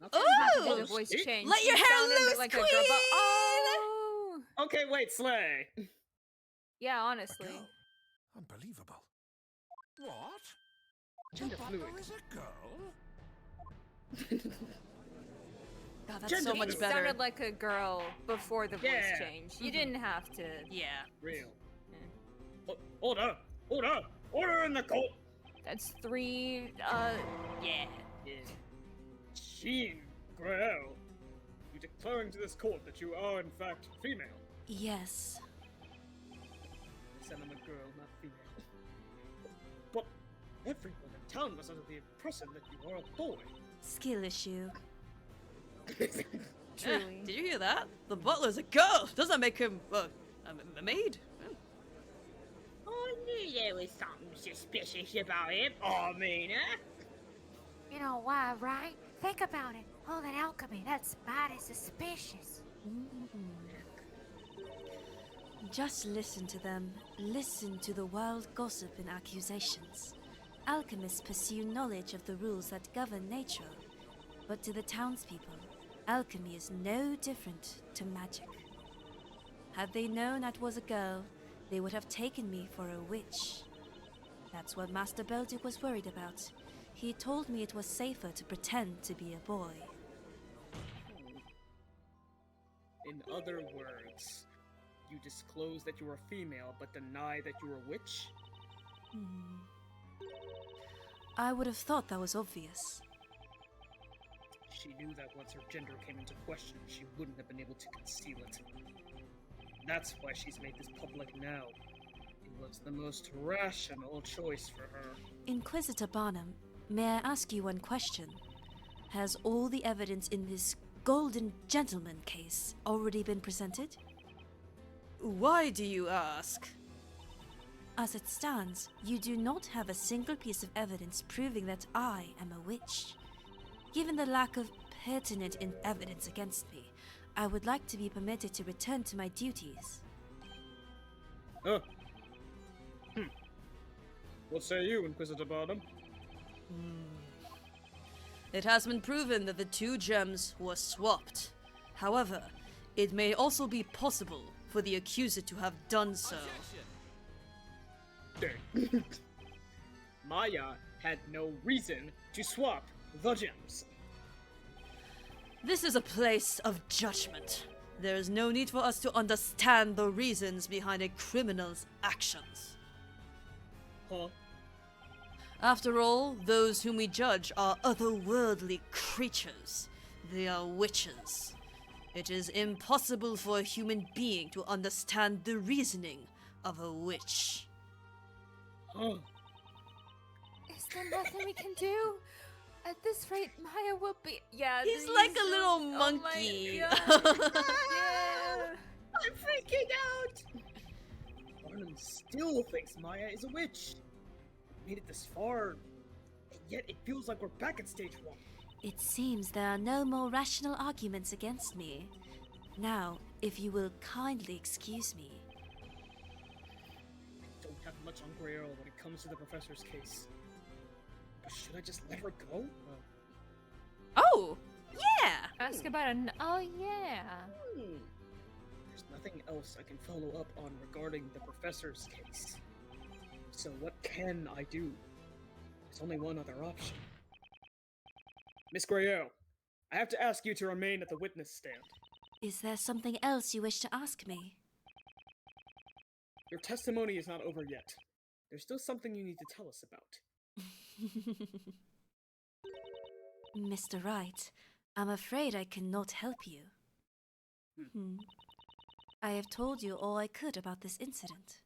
Not Have to do Oh! the voice change. Let your You hair sounded a bit loose, like queen! a girl, but oh, Okay, wait, Slay. yeah. A Honestly, girl? Unbelievable. What? Gender The butler fluid. is a girl? God, that's Gender so much fluid. better. sounded like a girl before the voice Yeah. change. You didn't have to. Yeah. Real. Order! Order in the court! That's 3. Yeah. Jean Grael, you declaring to this court that you are in fact female. Yes. They said I'm a girl, not female. But everyone in town was under the impression that you are a boy. Skill issue. Truly. Did you hear that? The butler's a girl! Doesn't that make him, a maid? I knew there was something suspicious about him. I mean, huh? You know why, right? Think about it. All that alchemy, that's mighty suspicious. Just listen to them. Listen to the wild gossip and accusations. Alchemists pursue knowledge of the rules that govern nature. But to the townspeople, alchemy is no different to magic. Had they known I was a girl, they would have taken me for a witch. That's what Master Belduke was worried about. He told me it was safer to pretend to be a boy. In other words, you disclose that you are female but deny that you are a witch? I would have thought that was obvious. She knew that once her gender came into question, she wouldn't have been able to conceal it. That's why she's made this public now. It was the most rational choice for her. Inquisitor Barnum, may I ask you one question? Has all the evidence in this Golden Gentleman case already been presented? Why do you ask? As it stands, you do not have a single piece of evidence proving that I am a witch. Given the lack of pertinent evidence against me, I would like to be permitted to return to my duties. Oh. What say you, Inquisitor Barnum? It has been proven that the two gems were swapped. However, it may also be possible for the accuser to have done so. Maya had no reason to swap the gems. This is a place of judgment. There is no need for us to understand the reasons behind a criminal's actions. Huh? After all, those whom we judge are otherworldly creatures. They are witches. It is impossible for a human being to understand the reasoning of a witch. Huh? Is there nothing we can do? At this rate, Maya will be. Yeah, He's these like a are- little oh my monkey. God. Yeah. I'm freaking out! Barnum still thinks Maya is a witch. We made it this far, and yet it feels like we're back at stage 1. It seems there are no more rational arguments against me. Now, if you will kindly excuse me. I don't have much on Grail when it comes to the professor's case. But should I just let her go? Oh, yeah. Ask about an. Oh yeah. There's nothing else I can follow up on regarding the professor's case. So what can I do? There's only one other option. Miss Grail, I have to ask you to remain at the witness stand. Is there something else you wish to ask me? Your testimony is not over yet. There's still something you need to tell us about. Mr. Wright, I'm afraid I cannot help you. I have told you all I could about this incident.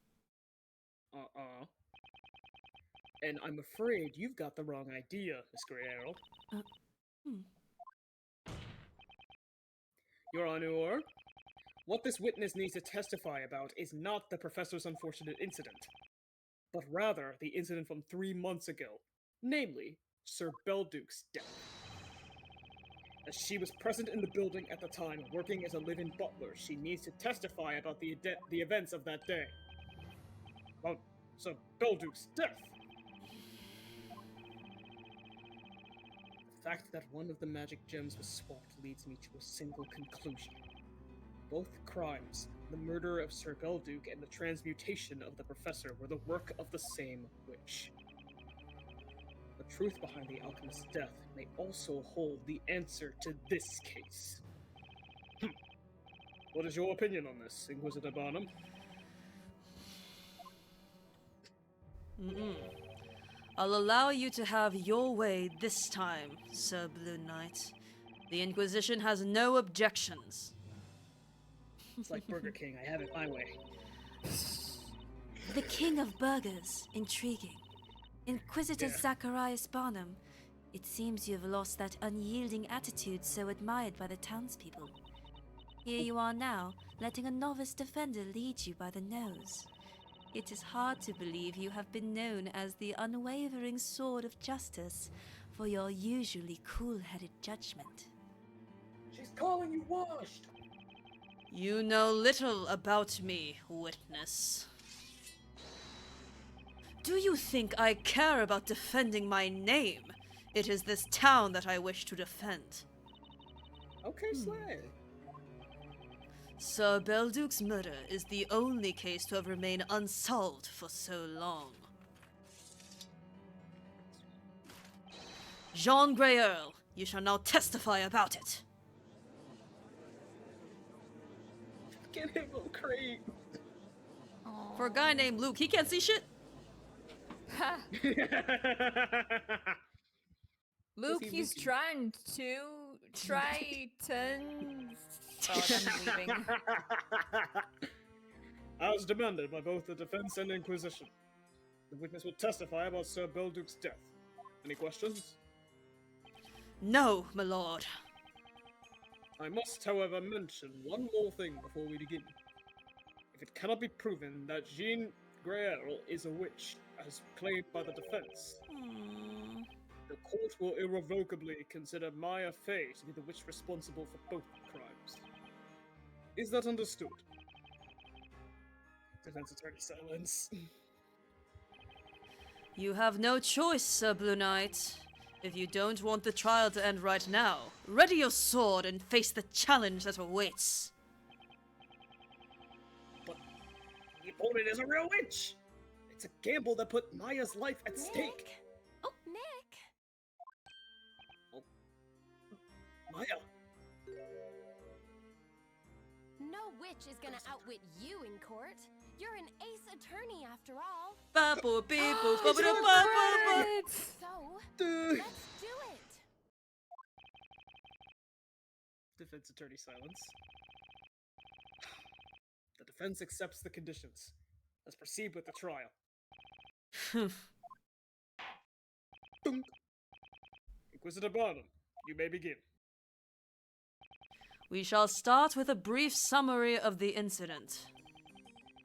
And I'm afraid you've got the wrong idea, Miss Grail. Your Honor, what this witness needs to testify about is not the professor's unfortunate incident, but rather the incident from 3 months ago, namely, Sir Belduke's death. As she was present in the building at the time, working as a live-in butler, she needs to testify about the events of that day. About Sir Belduke's death. The fact that one of the magic gems was swapped leads me to a single conclusion. Both crimes, the murder of Sir Belduke and the transmutation of the professor, were the work of the same witch. The truth behind the alchemist's death may also hold the answer to this case. What is your opinion on this, Inquisitor Barnum? I'll allow you to have your way this time, Sir Blue Knight. The Inquisition has no objections. It's like Burger King, I have it my way. The King of Burgers. Intriguing. Inquisitor Zacharias Barnum. It seems you have lost that unyielding attitude so admired by the townspeople. Here you are now, letting a novice defender lead you by the nose. It is hard to believe you have been known as the unwavering sword of justice for your usually cool-headed judgment. She's calling you washed! You know little about me, witness. Do you think I care about defending my name? It is this town that I wish to defend. Okay, Slay. Sir Belduke's murder is the only case to have remained unsolved for so long. Jean Greyeul, you shall now testify about it. Get him, Craig. For a guy named Luke, he can't see shit. Luke, he's trying to Triton. Oh, I'm leaving. As demanded by both the defense and Inquisition, the witness will testify about Sir Belduke's death. Any questions? No, my lord. I must, however, mention one more thing before we begin. If it cannot be proven that Jean Greyeul is a witch, as claimed by the defense, the court will irrevocably consider Maya Fey to be the witch responsible for both crimes. Is that understood? Defense attorney silence. You have no choice, Sir Blue Knight. If you don't want the trial to end right now, ready your sword and face the challenge that awaits. But the opponent is a real witch! It's a gamble that put Maya's life at stake! Oh, Nick! Oh. Maya! No witch is gonna outwit you in court. You're an ace attorney after all. So, So, let's do it. Defense attorney silence. The defense accepts the conditions. Let's proceed with the trial. Dunk. Inquisitor Barnum, you may begin. We shall start with a brief summary of the incident.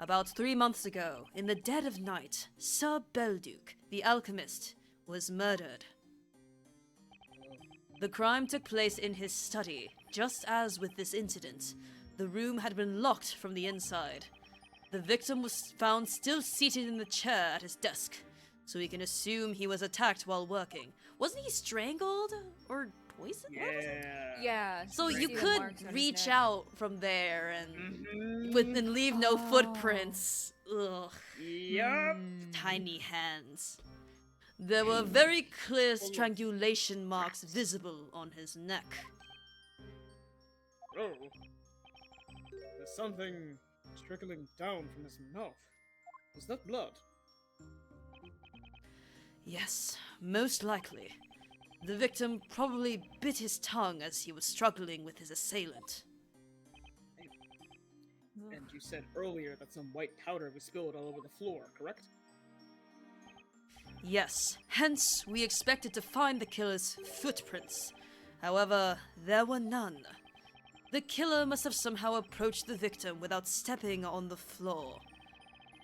About 3 months ago, in the dead of night, Sir Belduke, the alchemist, was murdered. The crime took place in his study, just as with this incident, The room had been locked from the inside. The victim was found still seated in the chair at his desk, so we can assume he was attacked while working. Wasn't he strangled or poisoned? Yeah. So you you see the could marks on his reach neck. out from there and leave no footprints. Ugh. Yup. Tiny hands. There were very clear strangulation marks visible on his neck. Oh. There's something trickling down from his mouth. Is that blood? Yes, most likely. The victim probably bit his tongue as he was struggling with his assailant. And you said earlier that some white powder was spilled all over the floor, correct? Yes, hence we expected to find the killer's footprints. However, there were none. The killer must have somehow approached the victim without stepping on the floor.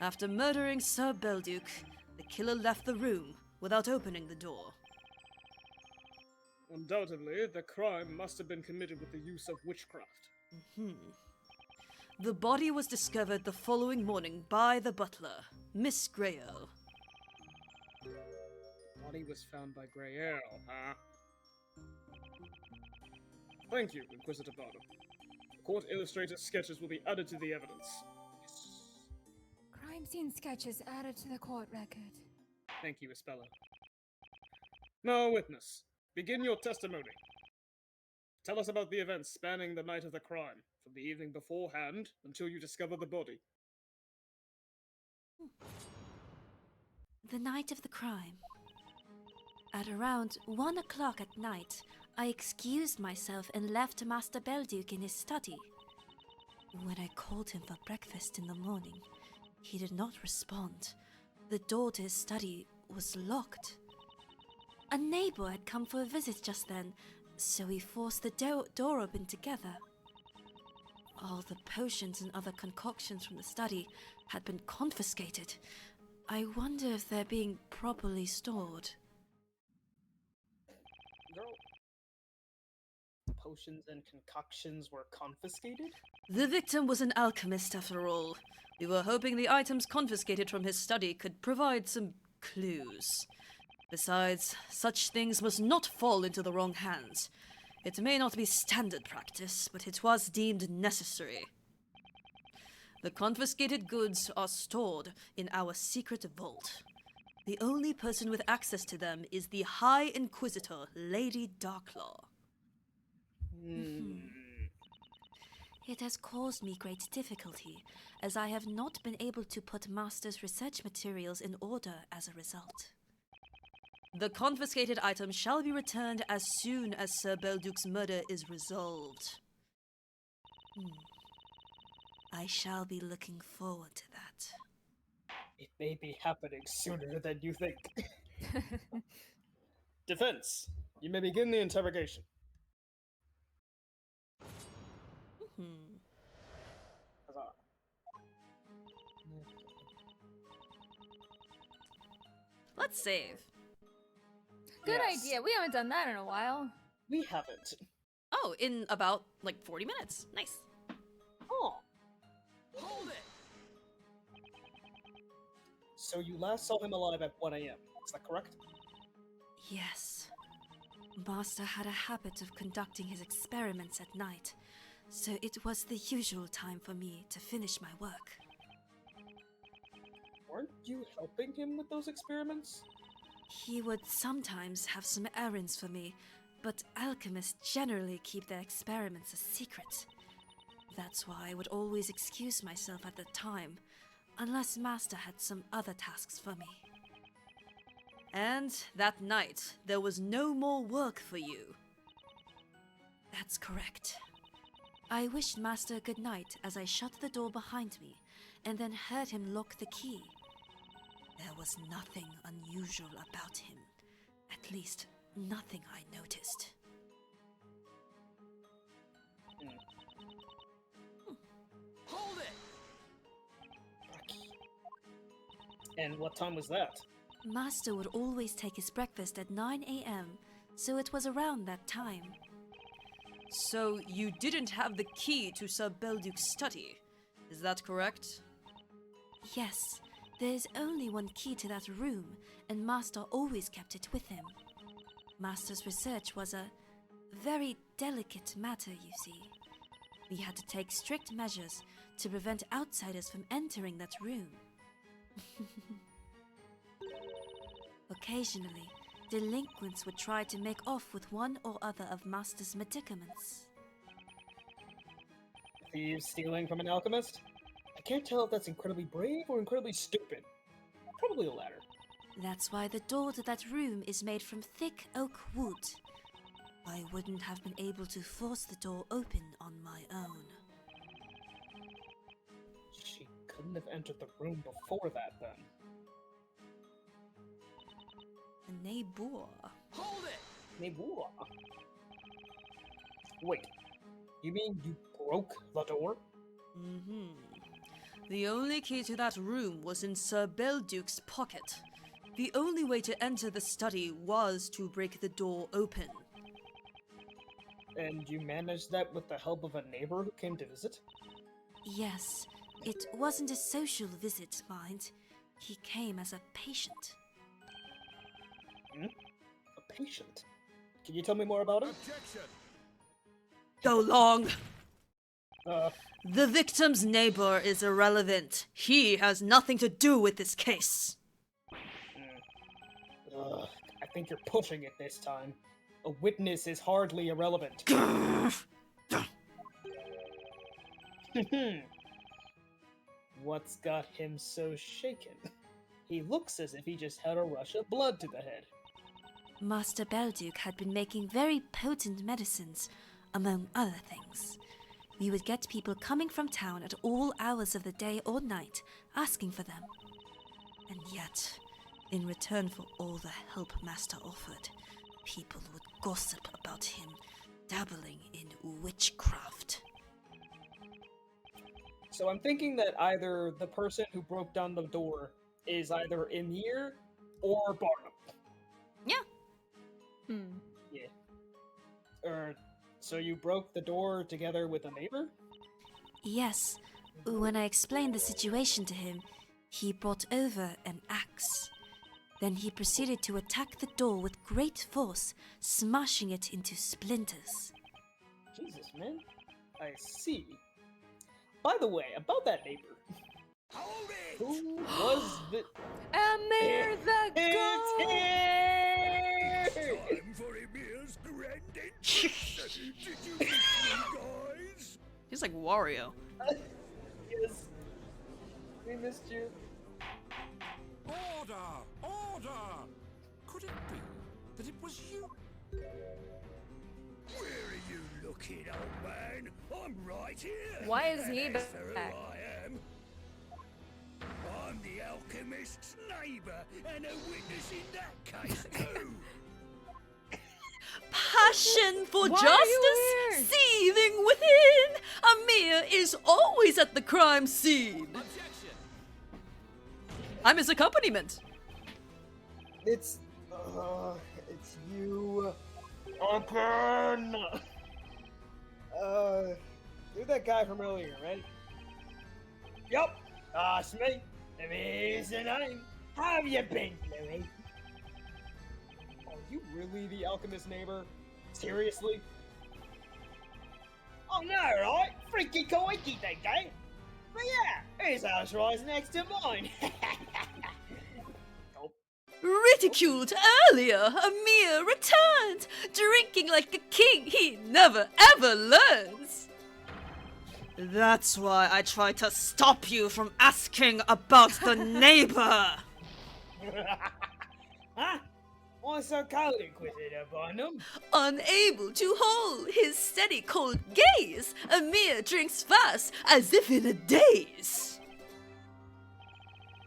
After murdering Sir Belduke, the killer left the room without opening the door. Undoubtedly, the crime must have been committed with the use of witchcraft. The body was discovered the following morning by the butler, Miss Grayle. Body was found by Grayle, huh? Thank you, Inquisitor Barnum. Court illustrated sketches will be added to the evidence. Crime scene sketches added to the court record. Thank you, Espella. Now, witness, begin your testimony. Tell us about the events spanning the night of the crime, from the evening beforehand until you discover the body. The night of the crime. At around 1 o'clock at night, I excused myself and left Master Belduke in his study. When I called him for breakfast in the morning, he did not respond. The door to his study was locked. A neighbor had come for a visit just then, so we forced the door open together. All the potions and other concoctions from the study had been confiscated. I wonder if they're being properly stored. Girl, potions and concoctions were confiscated? The victim was an alchemist after all. We were hoping the items confiscated from his study could provide some clues. Besides, such things must not fall into the wrong hands. It may not be standard practice, but it was deemed necessary. The confiscated goods are stored in our secret vault. The only person with access to them is the High Inquisitor, Lady Darklaw. It has caused me great difficulty, as I have not been able to put Master's research materials in order as a result. The confiscated items shall be returned as soon as Sir Belduke's murder is resolved. I shall be looking forward to that. It may be happening sooner than you think. Defense, you may begin the interrogation. Huzzah. Let's save. Good Yes. idea. We haven't done that in a while. We haven't. Oh, in about, 40 minutes. Nice. Oh. Hold it! So you last saw him alive at 1 a.m., is that correct? Yes. Master had a habit of conducting his experiments at night, so it was the usual time for me to finish my work. Weren't you helping him with those experiments? He would sometimes have some errands for me, but alchemists generally keep their experiments a secret. That's why I would always excuse myself at the time, unless Master had some other tasks for me. And that night, there was no more work for you. That's correct. I wished Master good night as I shut the door behind me, and then heard him lock the key. There was nothing unusual about him. At least, nothing I noticed. Hold it! And what time was that? Master would always take his breakfast at 9 a.m., so it was around that time. So you didn't have the key to Sir Belduke's study, is that correct? Yes, there's only one key to that room, and Master always kept it with him. Master's research was a very delicate matter, you see. We had to take strict measures to prevent outsiders from entering that room. Occasionally, delinquents would try to make off with one or other of Master's medicaments. Thieves stealing from an alchemist? I can't tell if that's incredibly brave or incredibly stupid. Probably the latter. That's why the door to that room is made from thick oak wood. I wouldn't have been able to force the door open on my own. She couldn't have entered the room before that, then. A neighbor. Hold it! Neighbor. Wait, you mean you broke the door? Mm-hmm. The only key to that room was in Sir Belduke's pocket. The only way to enter the study was to break the door open. And you managed that with the help of a neighbor who came to visit? Yes, it wasn't a social visit, mind. He came as a patient. Hmm? A patient? Can you tell me more about him? Objection! Go long! Uh, The victim's neighbor is irrelevant. He has nothing to do with this case. I think you're pushing it this time. A witness is hardly irrelevant. What's got him so shaken? He looks as if he just had a rush of blood to the head. Master Belduke had been making very potent medicines, among other things. We would get people coming from town at all hours of the day or night, asking for them. And yet, in return for all the help Master offered, people would gossip about him dabbling in witchcraft. So I'm thinking that either the person who broke down the door is either Emir or Barnum. Yeah. So you broke the door together with a neighbor? Yes, when I explained the situation to him, he brought over an axe. Then he proceeded to attack the door with great force, smashing it into splinters. Jesus, man. I see. By the way, about that neighbor. Hold it! Who was the... Amir the It's Goat! here! Time for Emir's grand entrance! Did you miss me, guys? He's like Wario. Yes. We missed you. Order! Order! Could it be that it was you? Where are you looking, old man? I'm right here. Why is he That's who back? I am. I'm the alchemist's neighbor and a witness in that case too. Passion for Why are you justice here? seething within. Amir is always at the crime scene. Objection! I'm his accompaniment. It's you. Open! You're that guy from earlier, right? Yup, that's me. Here's the name. How have you been, Louis? Are you really the alchemist neighbor? Seriously? Oh no, right? Freaky coiky that day. But yeah, his house right next to mine. Ridiculed earlier, Amir returned, drinking like a king he never ever learns. That's why I tried to stop you from asking about the neighbor. Huh? What's so cold, Inquisitor Barnum? Unable to hold his steady cold gaze, Amir drinks fast as if in a daze.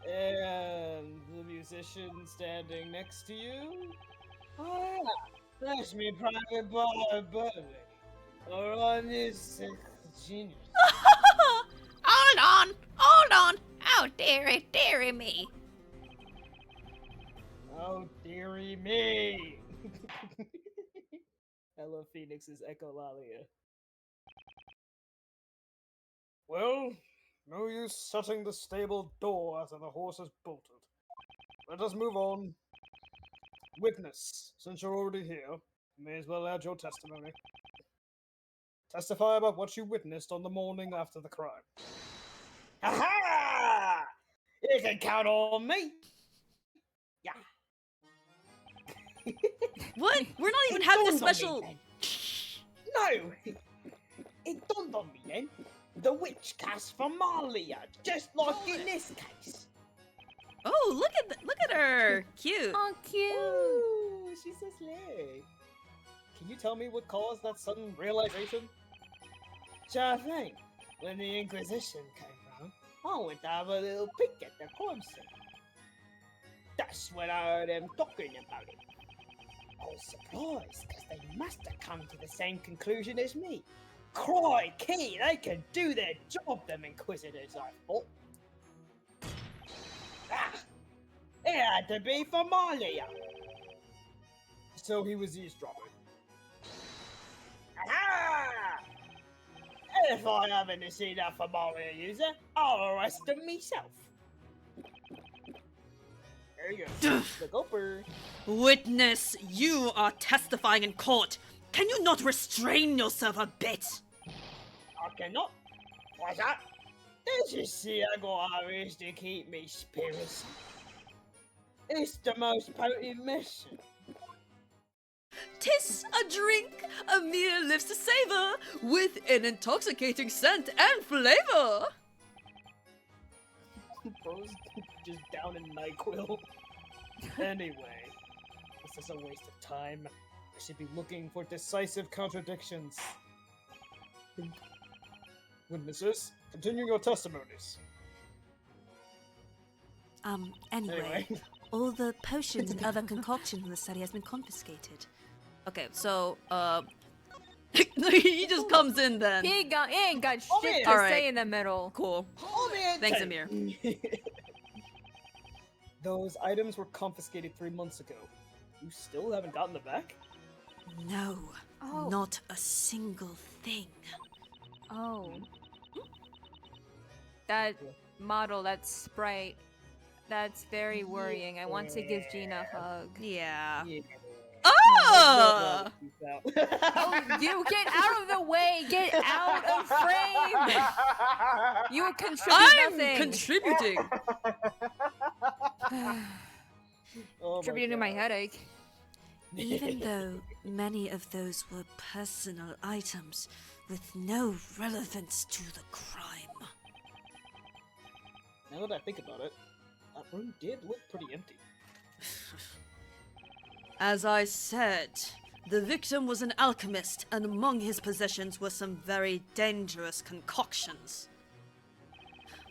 And the musician standing next to you? Ah, that's me private bar Burley. Or on this genius. Hold on. Oh, dearie me. Oh, dearie me. love Phoenix's echolalia. Well, no use shutting the stable door after the horse has bolted. Let us move on. Witness, since you're already here, you may as well add your testimony. Testify about what you witnessed on the morning after the crime. Aha! You can count on me. Yeah. What? We're not even It having a dawned on me special. then. No! It dawned on me then. The witch cast for Malia, just like in this case. Oh, look at her. Cute. Oh, cute. Ooh, she's so slay. Can you tell me what caused that sudden realization? Sure thing. When the Inquisition came round, I went to have a little peek at the crime scene. That's when I heard them talking about it. I was surprised, because they must have come to the same conclusion as me. Crikey, they can do their job, them Inquisitors, I thought. Ah! It had to be for Malia. So he was eavesdropping. Aha! If I happen to see that Familiar user, I'll arrest him myself. There you go. The gulper. Witness, you are testifying in court. Can you not restrain yourself a bit? I cannot. What's that? Did you see I got Irish to keep me spirits? It's the most potent mission. 'Tis a drink, a meal lives to savor, with an intoxicating scent and flavor. Bro's just down in NyQuil. Anyway, this is a waste of time. I should be looking for decisive contradictions. Witnesses, continue your testimonies. Anyway, all the potions and other concoctions in the study has been confiscated. Okay, so, he just comes in then. He ain't got shit man. to Alright. say in the middle. Cool. Oh, man, Thanks, too. Amir. Those items were confiscated 3 months ago. You still haven't gotten them back? No, Oh. not a single thing. Oh. That model, that sprite, that's very worrying. I want to give Gina a hug. Yeah. Yeah. Oh! Oh, you get out of the way! Get out of frame! You contribute I'm nothing. contributing. Oh Contributing to my God. headache. Even though many of those were personal items with no relevance to the crime. Now that I think about it, that room did look pretty empty. As I said, the victim was an alchemist, and among his possessions were some very dangerous concoctions.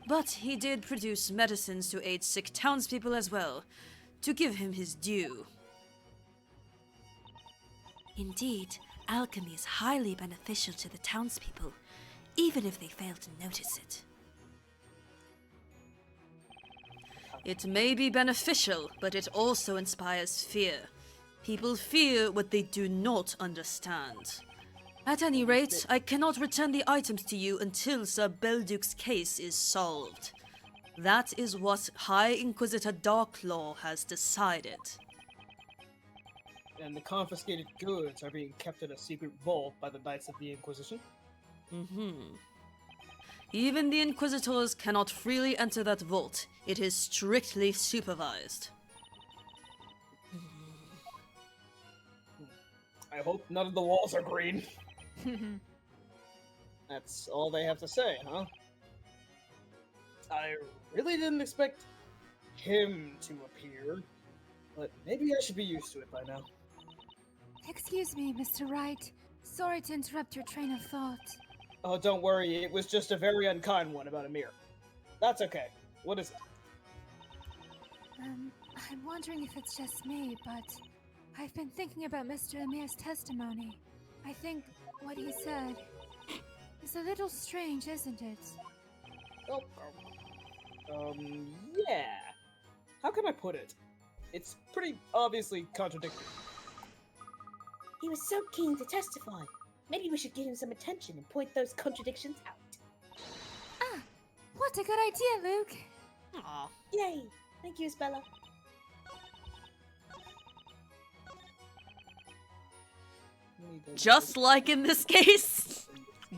But he did produce medicines to aid sick townspeople as well, to give him his due. Indeed, alchemy is highly beneficial to the townspeople, even if they fail to notice it. It may be beneficial, but it also inspires fear. People fear what they do not understand. At any rate, I cannot return the items to you until Sir Belduc's case is solved. That is what High Inquisitor Darklaw has decided. And the confiscated goods are being kept in a secret vault by the Knights of the Inquisition. Even the Inquisitors cannot freely enter that vault. It is strictly supervised. I hope none of the walls are green. That's all they have to say, huh? I really didn't expect him to appear, but maybe I should be used to it by now. Excuse me, Mr. Wright. Sorry to interrupt your train of thought. Oh, don't worry, it was just a very unkind one about Amir. That's okay. What is it? I'm wondering if it's just me, but I've been thinking about Mr. Amir's testimony. I think what he said is a little strange, isn't it? Yeah. How can I put it? It's pretty obviously contradictory. He was so keen to testify. Maybe we should give him some attention and point those contradictions out. Ah, what a good idea, Luke. Aw. Yay! Thank you, Isabella. Just like in this case,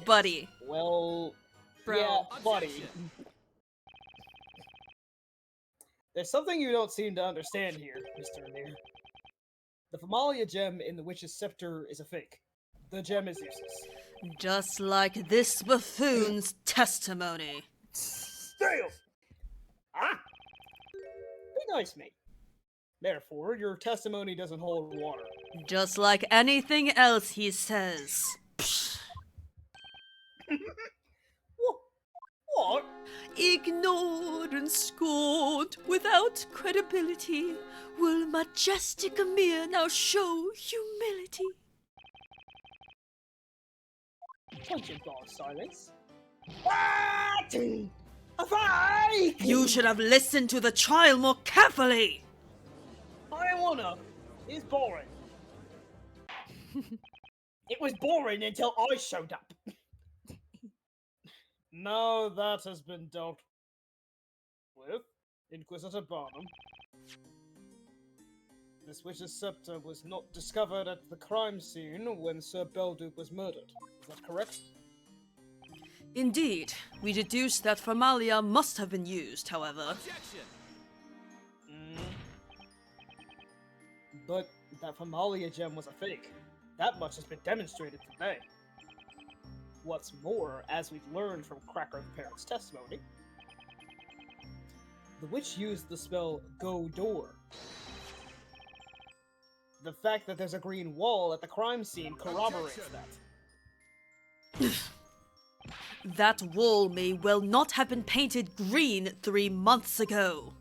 buddy. Well, Bro. yeah, buddy. There's something you don't seem to understand here, Mr. Amir. The Famalia gem in the Witch's Scepter is a fake. The gem is useless. Just like this buffoon's testimony. Still! Ah! Be nice, mate. Therefore, your testimony doesn't hold water. Just like anything else he says. What? Ignored and scorned, without credibility, will majestic Amir now show humility? Punching ball silence. What? A fake! You should have listened to the trial more carefully! I wanna. It's boring. It was boring until I showed up. Now that has been dealt with, Inquisitor Barnum. This witch's scepter was not discovered at the crime scene when Sir Belduke was murdered. Is that correct? Indeed, we deduce that Formalia must have been used, however. But that Formalia gem was a fake. That much has been demonstrated today. What's more, as we've learned from Cracker the Parrot's testimony, the witch used the spell Go Door. The fact that there's a green wall at the crime scene corroborates that. That wall may well not have been painted green 3 months ago.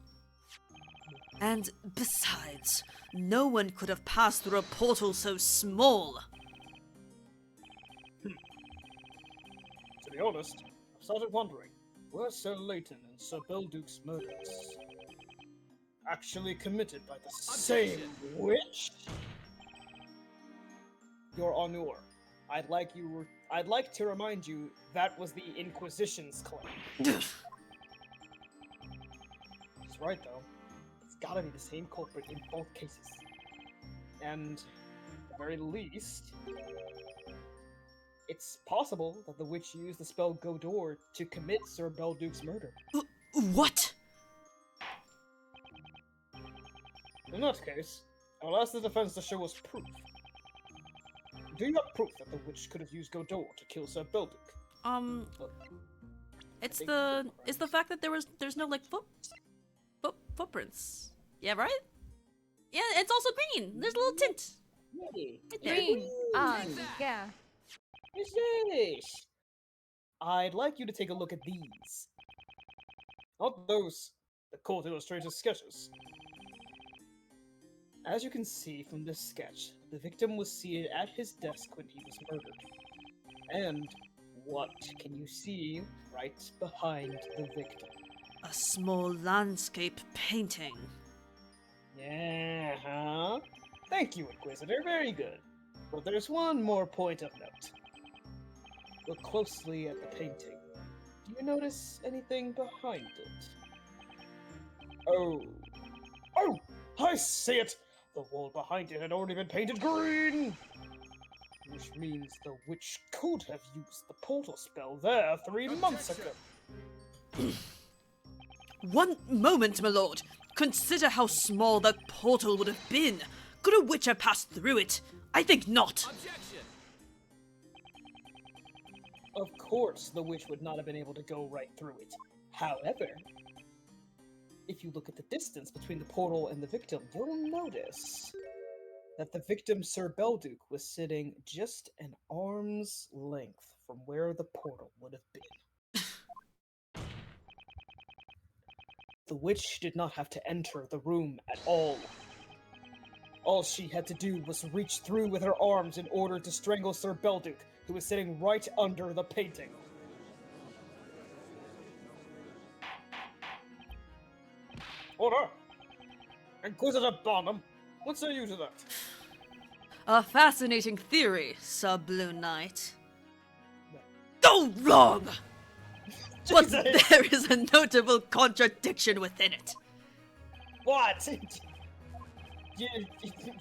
And besides, no one could have passed through a portal so small. To be honest, I've started wondering, were Sir Layton and Sir Belduke's murders actually committed by the same witch? Your Honor, I'd like to remind you that was the Inquisition's claim. That's right, though. It's gotta be the same culprit in both cases. And, at the very least, it's possible that the witch used the spell Godor to commit Sir Belduke's murder. What? In that case, I'll ask the defense to show us proof. Do you have proof that the witch could have used Godor to kill Sir Belduke? It's the fact that there's no like footprints. Yeah, right? Yeah, it's also green. There's a little tint. Green. Yeah. What's this? I'd like you to take a look at these. Not those. The Court Illustrator's sketches. As you can see from this sketch, the victim was seated at his desk when he was murdered. And what can you see right behind the victim? A small landscape painting. Yeah, huh? Thank you, Inquisitor. Very good. But there's one more point of note. Look closely at the painting. Do you notice anything behind it? Oh, I see it! The wall behind it had already been painted green! Which means the witch could have used the portal spell there 3 months ago. One moment, my lord. Consider how small that portal would have been. Could a witch have passed through it? I think not. Of course, the witch would not have been able to go right through it. However, if you look at the distance between the portal and the victim, you'll notice that the victim, Sir Belduke, was sitting just an arm's length from where the portal would have been. The witch did not have to enter the room at all. All she had to do was reach through with her arms in order to strangle Sir Belduke, who was sitting right under the painting. Order! Inquisitor Barnum, what say you to that? A fascinating theory, Sub-Blue Knight. Oh, wrong! But there is a notable contradiction within it. What?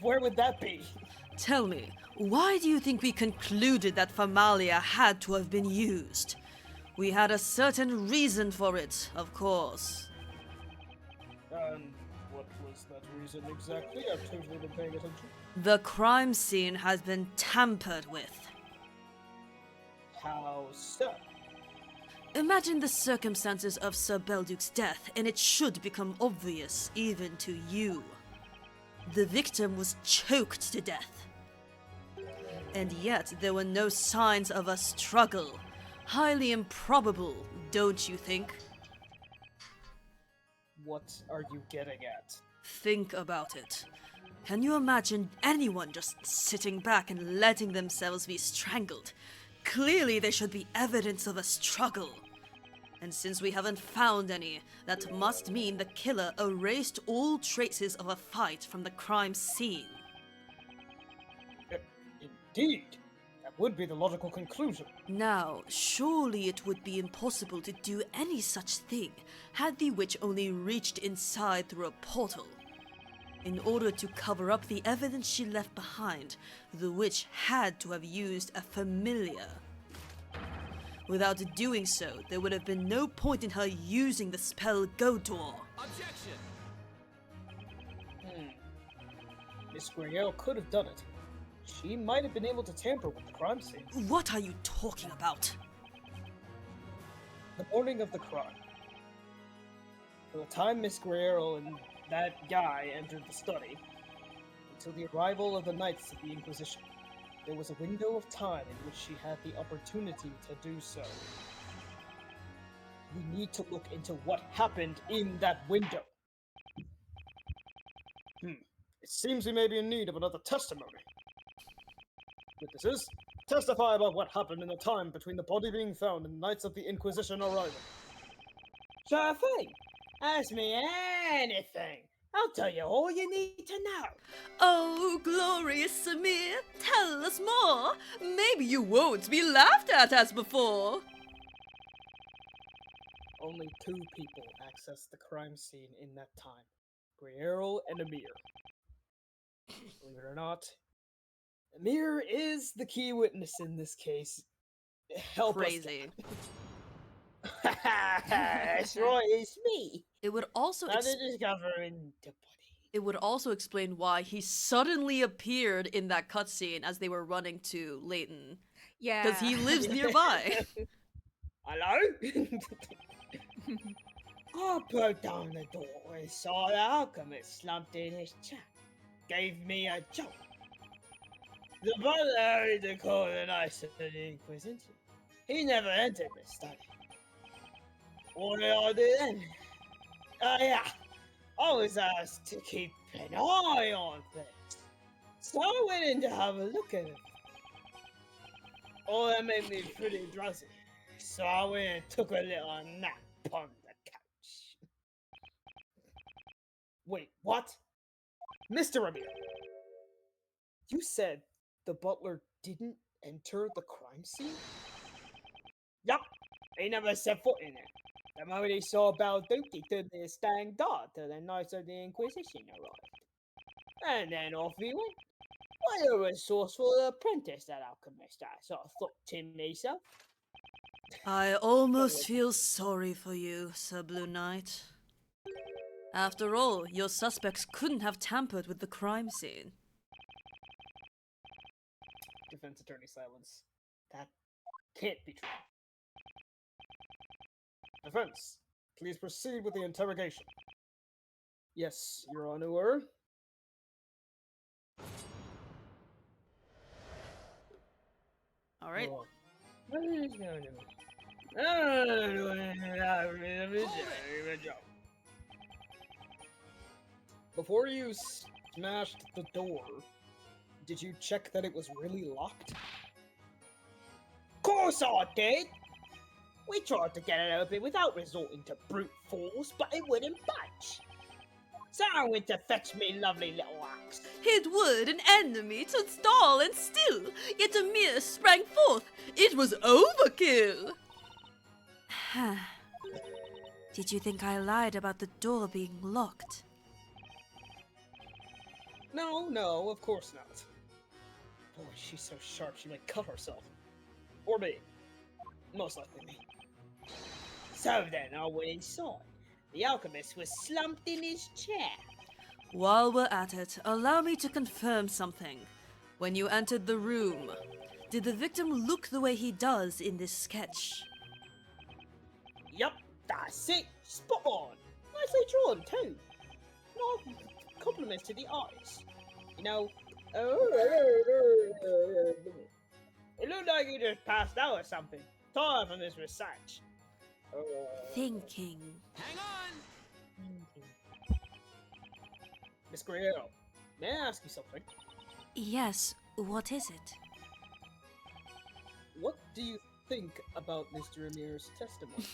Where would that be? Tell me, why do you think we concluded that Famalia had to have been used? We had a certain reason for it, of course. What was that reason exactly? I've totally been paying attention. The crime scene has been tampered with. How so? Imagine the circumstances of Sir Belduke's death, and it should become obvious even to you. The victim was choked to death. And yet there were no signs of a struggle. Highly improbable, don't you think? What are you getting at? Think about it. Can you imagine anyone just sitting back and letting themselves be strangled? Clearly there should be evidence of a struggle. And since we haven't found any, that must mean the killer erased all traces of a fight from the crime scene. Indeed. That would be the logical conclusion. Now, surely it would be impossible to do any such thing had the witch only reached inside through a portal. In order to cover up the evidence she left behind, the witch had to have used a familiar. Without doing so, there would have been no point in her using the spell Godor. Objection! Miss Grielle could have done it. She might have been able to tamper with the crime scene. What are you talking about? The morning of the crime. From the time Miss Grielle and that guy entered the study, until the arrival of the Knights of the Inquisition, there was a window of time in which she had the opportunity to do so. We need to look into what happened in that window. It seems we may be in need of another testimony. Witnesses, testify about what happened in the time between the body being found and the Knights of the Inquisition arriving. Sure thing. Ask me anything. I'll tell you all you need to know. Oh, glorious Samir, tell us more. Maybe you won't be laughed at as before. Only 2 people accessed the crime scene in that time. Grielle and Amir. Believe it or not, Amir is the key witness in this case. Help Crazy. us. That's right, it's me. It would also discovering the body. It would also explain why he suddenly appeared in that cutscene as they were running to Layton. Yeah. Because he lives nearby. Hello? I broke down the door and saw the alchemist slumped in his chair. Gave me a joke. The brother hurried to call the Knights of the Inquisition. He never entered the study. What did I do then? Yeah, I was asked to keep an eye on things. So I went in to have a look at it. Oh, that made me pretty drowsy. So I went and took a little nap on the couch. Wait, what? Mr. Amir, you said the butler didn't enter the crime scene? Yup, he never set foot in it. The moment he saw Balduke, he stood there standing guard till the Knights of the Inquisition arrived. And then off he went. What a resourceful apprentice, that alchemist, I sort of thought to myself. I almost feel sorry for you, Sir Blue Knight. After all, your suspects couldn't have tampered with the crime scene. Defense attorney silence. That can't be true. Defense, please proceed with the interrogation. Yes, Your Honor. All right. Before you smashed the door, did you check that it was really locked? Course I did! We tried to get it open without resorting to brute force, but it wouldn't budge. Someone went to fetch me lovely little axe. It would an enemy to stall and still, yet Amir sprang forth. It was overkill. Did you think I lied about the door being locked? No, of course not. Boy, she's so sharp she might cut herself. Or me. Most likely me. So then I went inside. The alchemist was slumped in his chair. While we're at it, allow me to confirm something. When you entered the room, did the victim look the way he does in this sketch? Yup, that's it. Spot on. Nicely drawn too. No compliments to the eyes. You know, it looked like he just passed out or something. Tired from his research. Thinking. Hang on! Miss Griero, may I ask you something? Yes, what is it? What do you think about Mr. Amir's testimony?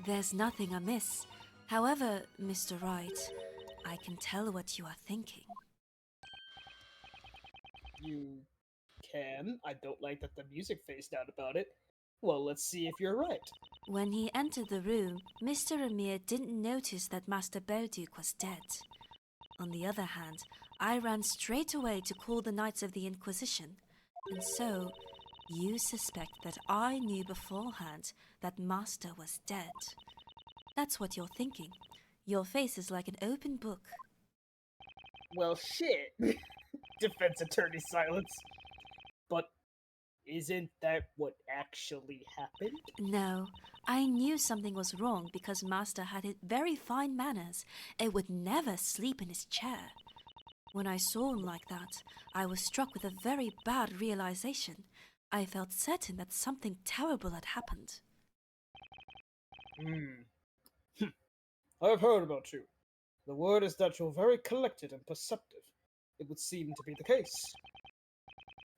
There's nothing amiss. However, Mr. Wright, I can tell what you are thinking. You can. I don't like that the music phased out about it. Well, let's see if you're right. When he entered the room, Mr. Amir didn't notice that Master Belduke was dead. On the other hand, I ran straight away to call the Knights of the Inquisition, and so you suspect that I knew beforehand that Master was dead. That's what you're thinking. Your face is like an open book. Well, shit. Defense attorney silence. But isn't that what actually happened? No, I knew something was wrong because Master had very fine manners and would never sleep in his chair. When I saw him like that, I was struck with a very bad realization. I felt certain that something terrible had happened. I've heard about you. The word is that you're very collected and perceptive. It would seem to be the case.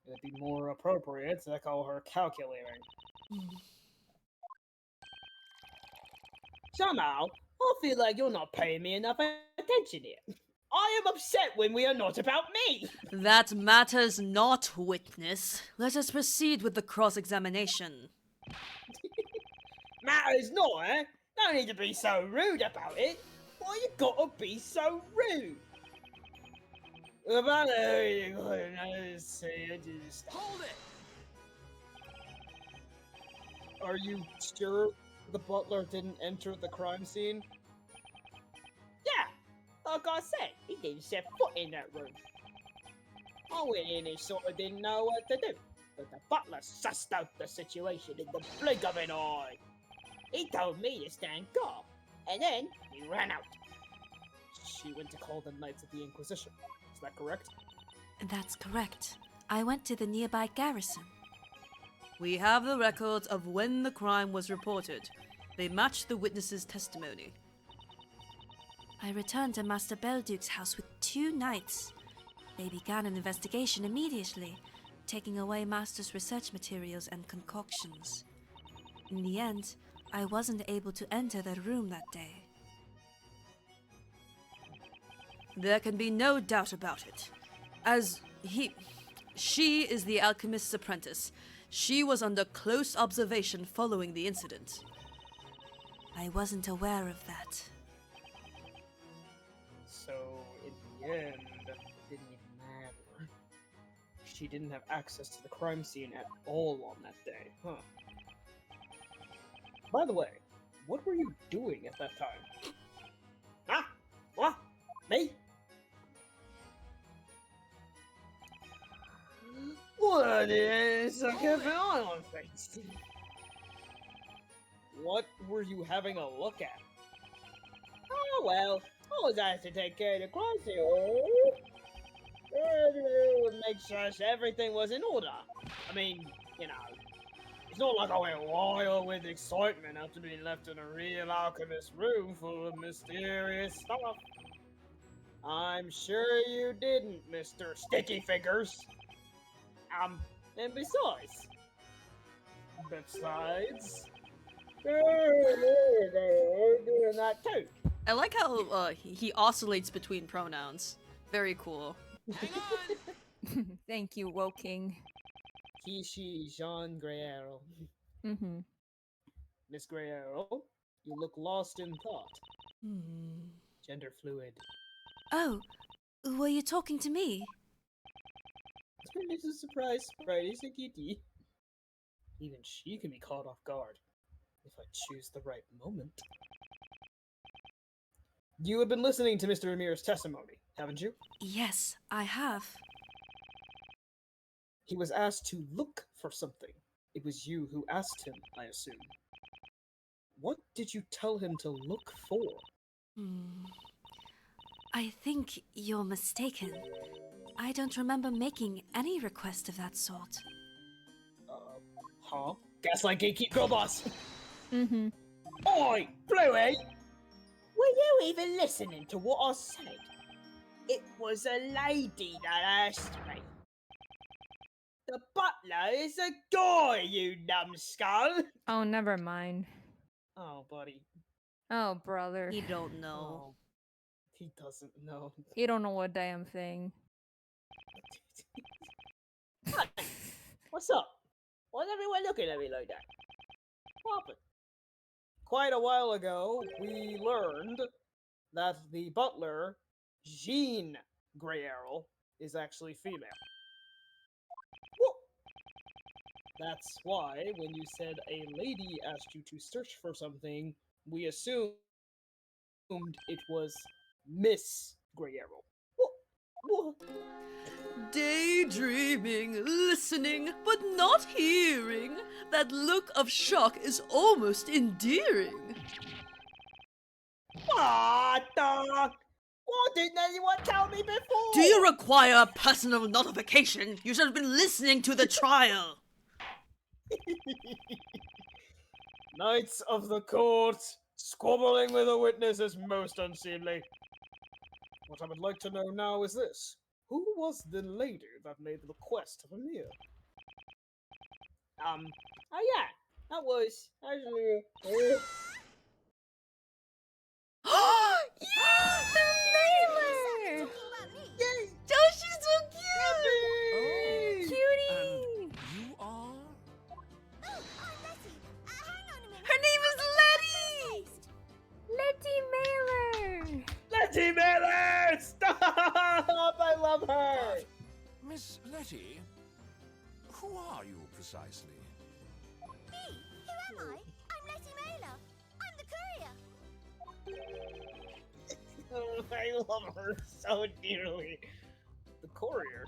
It'd be more appropriate to call her calculating. Somehow, I feel like you're not paying me enough attention here. I am upset when we are not about me. That matters not, witness. Let us proceed with the cross-examination. Matters not, eh? No need to be so rude about it. Why you gotta be so rude? Hold it! Are you sure the butler didn't enter the crime scene? Yeah, like I said, he didn't set foot in that room. I went in and sort of didn't know what to do, but the butler sussed out the situation in the blink of an eye. He told me to stand guard, and then he ran out. She went to call the Knights of the Inquisition. Is that correct? That's correct. I went to the nearby garrison. We have the records of when the crime was reported. They match the witness's testimony. I returned to Master Belduke's house with 2 knights. They began an investigation immediately, taking away Master's research materials and concoctions. In the end, I wasn't able to enter that room that day. There can be no doubt about it. She is the alchemist's apprentice. She was under close observation following the incident. I wasn't aware of that. So, in the end, it didn't even matter. She didn't have access to the crime scene at all on that day, huh? By the way, what were you doing at that time? Huh? What? Me? What is going on, face? What were you having a look at? Oh well, I was asked to take care of the crime scene. Make sure everything was in order. I mean, you know, it's not like I went wild with excitement after being left in a real alchemist room full of mysterious stuff. I'm sure you didn't, Mr. Sticky Fingers. And besides, Besides? they're doing that too. I like how he oscillates between pronouns. Very cool. Thank you, Woking. He, she, Jean Greyarrow. Mm-hmm. Miss Greyarrow, you look lost in thought. Hmm. Gender fluid. Oh, were you talking to me? It's a surprise, Friday, Kitty. Even she can be caught off guard, if I choose the right moment. You have been listening to Mr. Ramirez's testimony, haven't you? Yes, I have. He was asked to look for something. It was you who asked him, I assume. What did you tell him to look for? I think you're mistaken. I don't remember making any request of that sort. Huh? Gaslight Gatekeep Girl Boss! Mm-hmm. Oi, Bluey! Were you even listening to what I said? It was a lady that asked me. The butler is a guy, you numbskull! Oh, never mind. Oh, buddy. Oh, brother. You don't know. Oh, he doesn't know. You don't know a damn thing. Hey, what's up? Why's everyone looking at me like that? What happened? Quite a while ago, we learned that the butler, Jean Greyarrow, is actually female. Whoa. That's why, when you said a lady asked you to search for something, we assumed it was Miss Greyarrow. Whoa. Daydreaming, listening, but not hearing. That look of shock is almost endearing. What the? Why didn't anyone tell me before? Do you require personal notification? You should have been listening to the trial. Knights of the court, squabbling with a witness is most unseemly. What I would like to know now is this. Who was the lady that made the request of Amir? Oh yeah, that was actually... Yeah, the mailer! Oh, she's so cute! Cutie! You are? Her name is Letty! Letty Mailer! Letty Miller! Stop! I love her! Miss Letty? Who are you precisely? Me? Who am I? I'm Letty Mailer. I'm the courier. I love her so dearly. The courier?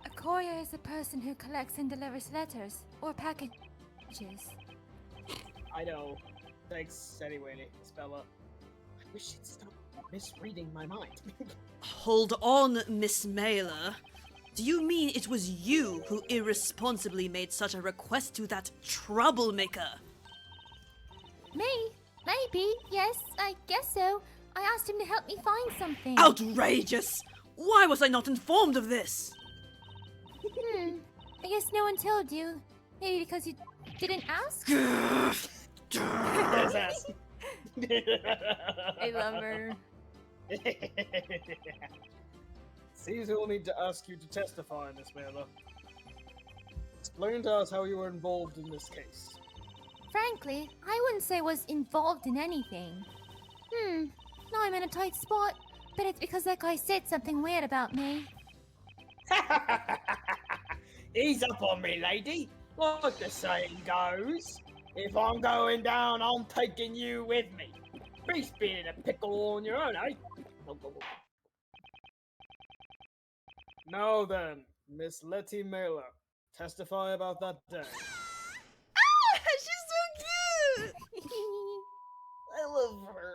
A courier is a person who collects and delivers letters or packages. I know. Thanks anyway, Stella. I wish she'd stop misreading my mind. Hold on, Miss Mailer. Do you mean it was you who irresponsibly made such a request to that troublemaker? Me? Maybe. Yes, I guess so. I asked him to help me find something. Outrageous! Why was I not informed of this? I guess no one told you. Maybe because you didn't ask? Yes, ass. I love her. Seems we'll need to ask you to testify, Miss Mailer. Explain to us how you were involved in this case. Frankly, I wouldn't say I was involved in anything. Now I'm in a tight spot, but it's because that guy said something weird about me. Ease up on me, lady. Like the saying goes, if I'm going down, I'm taking you with me. Beast being in a pickle on your own, eh? Now then, Miss Letty Mailer, testify about that day. She's so cute! I love her.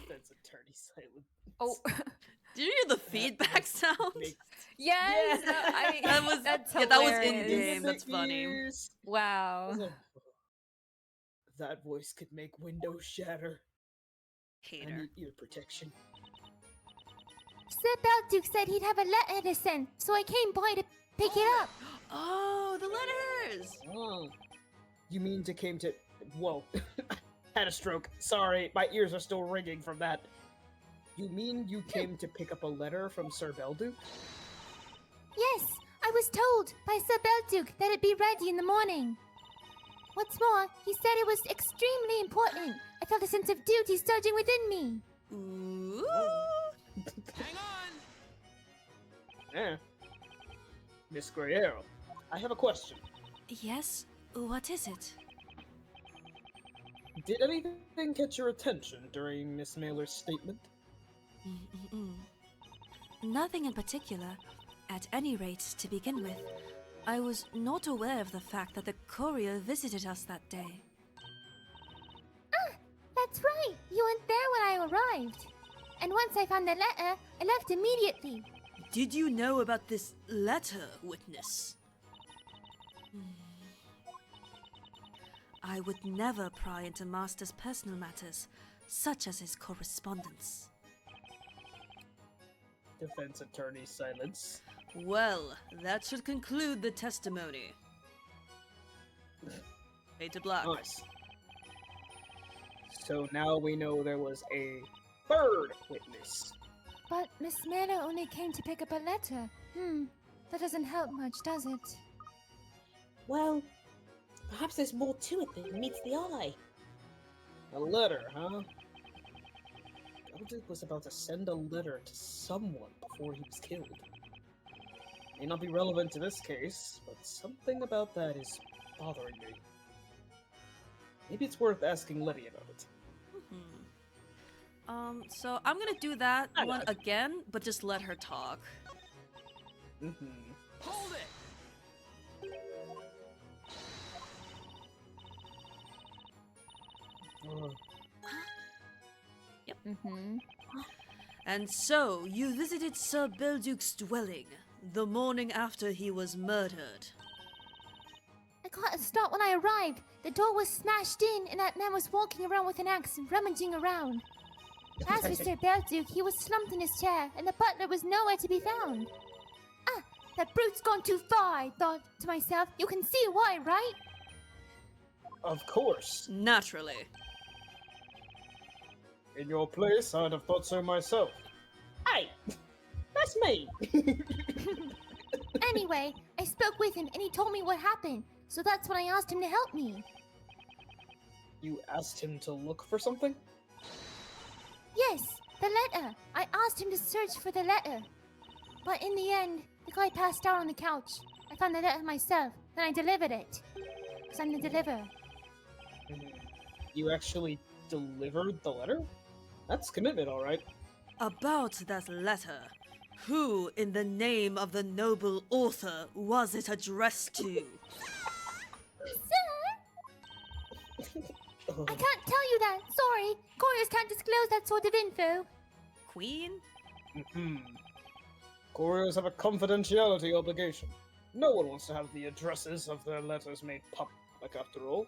That's attorney silent. Oh. Did you hear the feedback sound? Yes! Yeah. That was That's yeah, that was hilarious. in game. That's funny. Wow. That voice could make windows shatter. I Hater. need ear protection. Sir Belduke said he'd have a letter to send, so I came by to pick it up. Oh, the letters! Oh. You mean to came to... Whoa. Had a stroke. Sorry, my ears are still ringing from that. You mean you came to pick up a letter from Sir Belduke? Yes, I was told by Sir Belduke that it'd be ready in the morning. What's more, he said it was extremely important. I felt a sense of duty surging within me. Ooh. Hang on! Yeah. Miss Guerrero, I have a question. Yes? What is it? Did anything catch your attention during Miss Mailer's statement? Nothing in particular. At any rate, to begin with, I was not aware of the fact that the courier visited us that day. Ah, that's right. You weren't there when I arrived. And once I found the letter, I left immediately. Did you know about this letter, witness? I would never pry into Master's personal matters, such as his correspondence. Defense attorney silence. Well, that should conclude the testimony. Fade to black. Nice. So now we know there was a third witness. But Miss Mailer only came to pick up a letter. That doesn't help much, does it? Well, perhaps there's more to it than meets the eye. A letter, huh? Belduke was about to send a letter to someone before he was killed. May not be relevant to this case, but something about that is bothering me. Maybe it's worth asking Letty about it. So I'm gonna do that I one got it. again, but just let her talk. Hold it! Yep. Mm-hmm. And so, you visited Sir Belduke's dwelling the morning after he was murdered. I got a start when I arrived. The door was smashed in, and that man was walking around with an axe, rummaging around. As for Sir Belduke, he was slumped in his chair, and the butler was nowhere to be found. Ah, that brute's gone too far, I thought to myself. You can see why, right? Of course. Naturally. In your place, I'd have thought so myself. Hey, that's me. Anyway, I spoke with him, and he told me what happened. So that's when I asked him to help me. You asked him to look for something? Yes, the letter. I asked him to search for the letter. But in the end, the guy passed out on the couch. I found the letter myself, then I delivered it. Because I'm the deliverer. You actually delivered the letter? That's commitment, alright. About that letter, who in the name of the noble author was it addressed to? Sir? I can't tell you that. Sorry. Couriers can't disclose that sort of info. Queen? Couriers have a confidentiality obligation. No one wants to have the addresses of their letters made public, after all.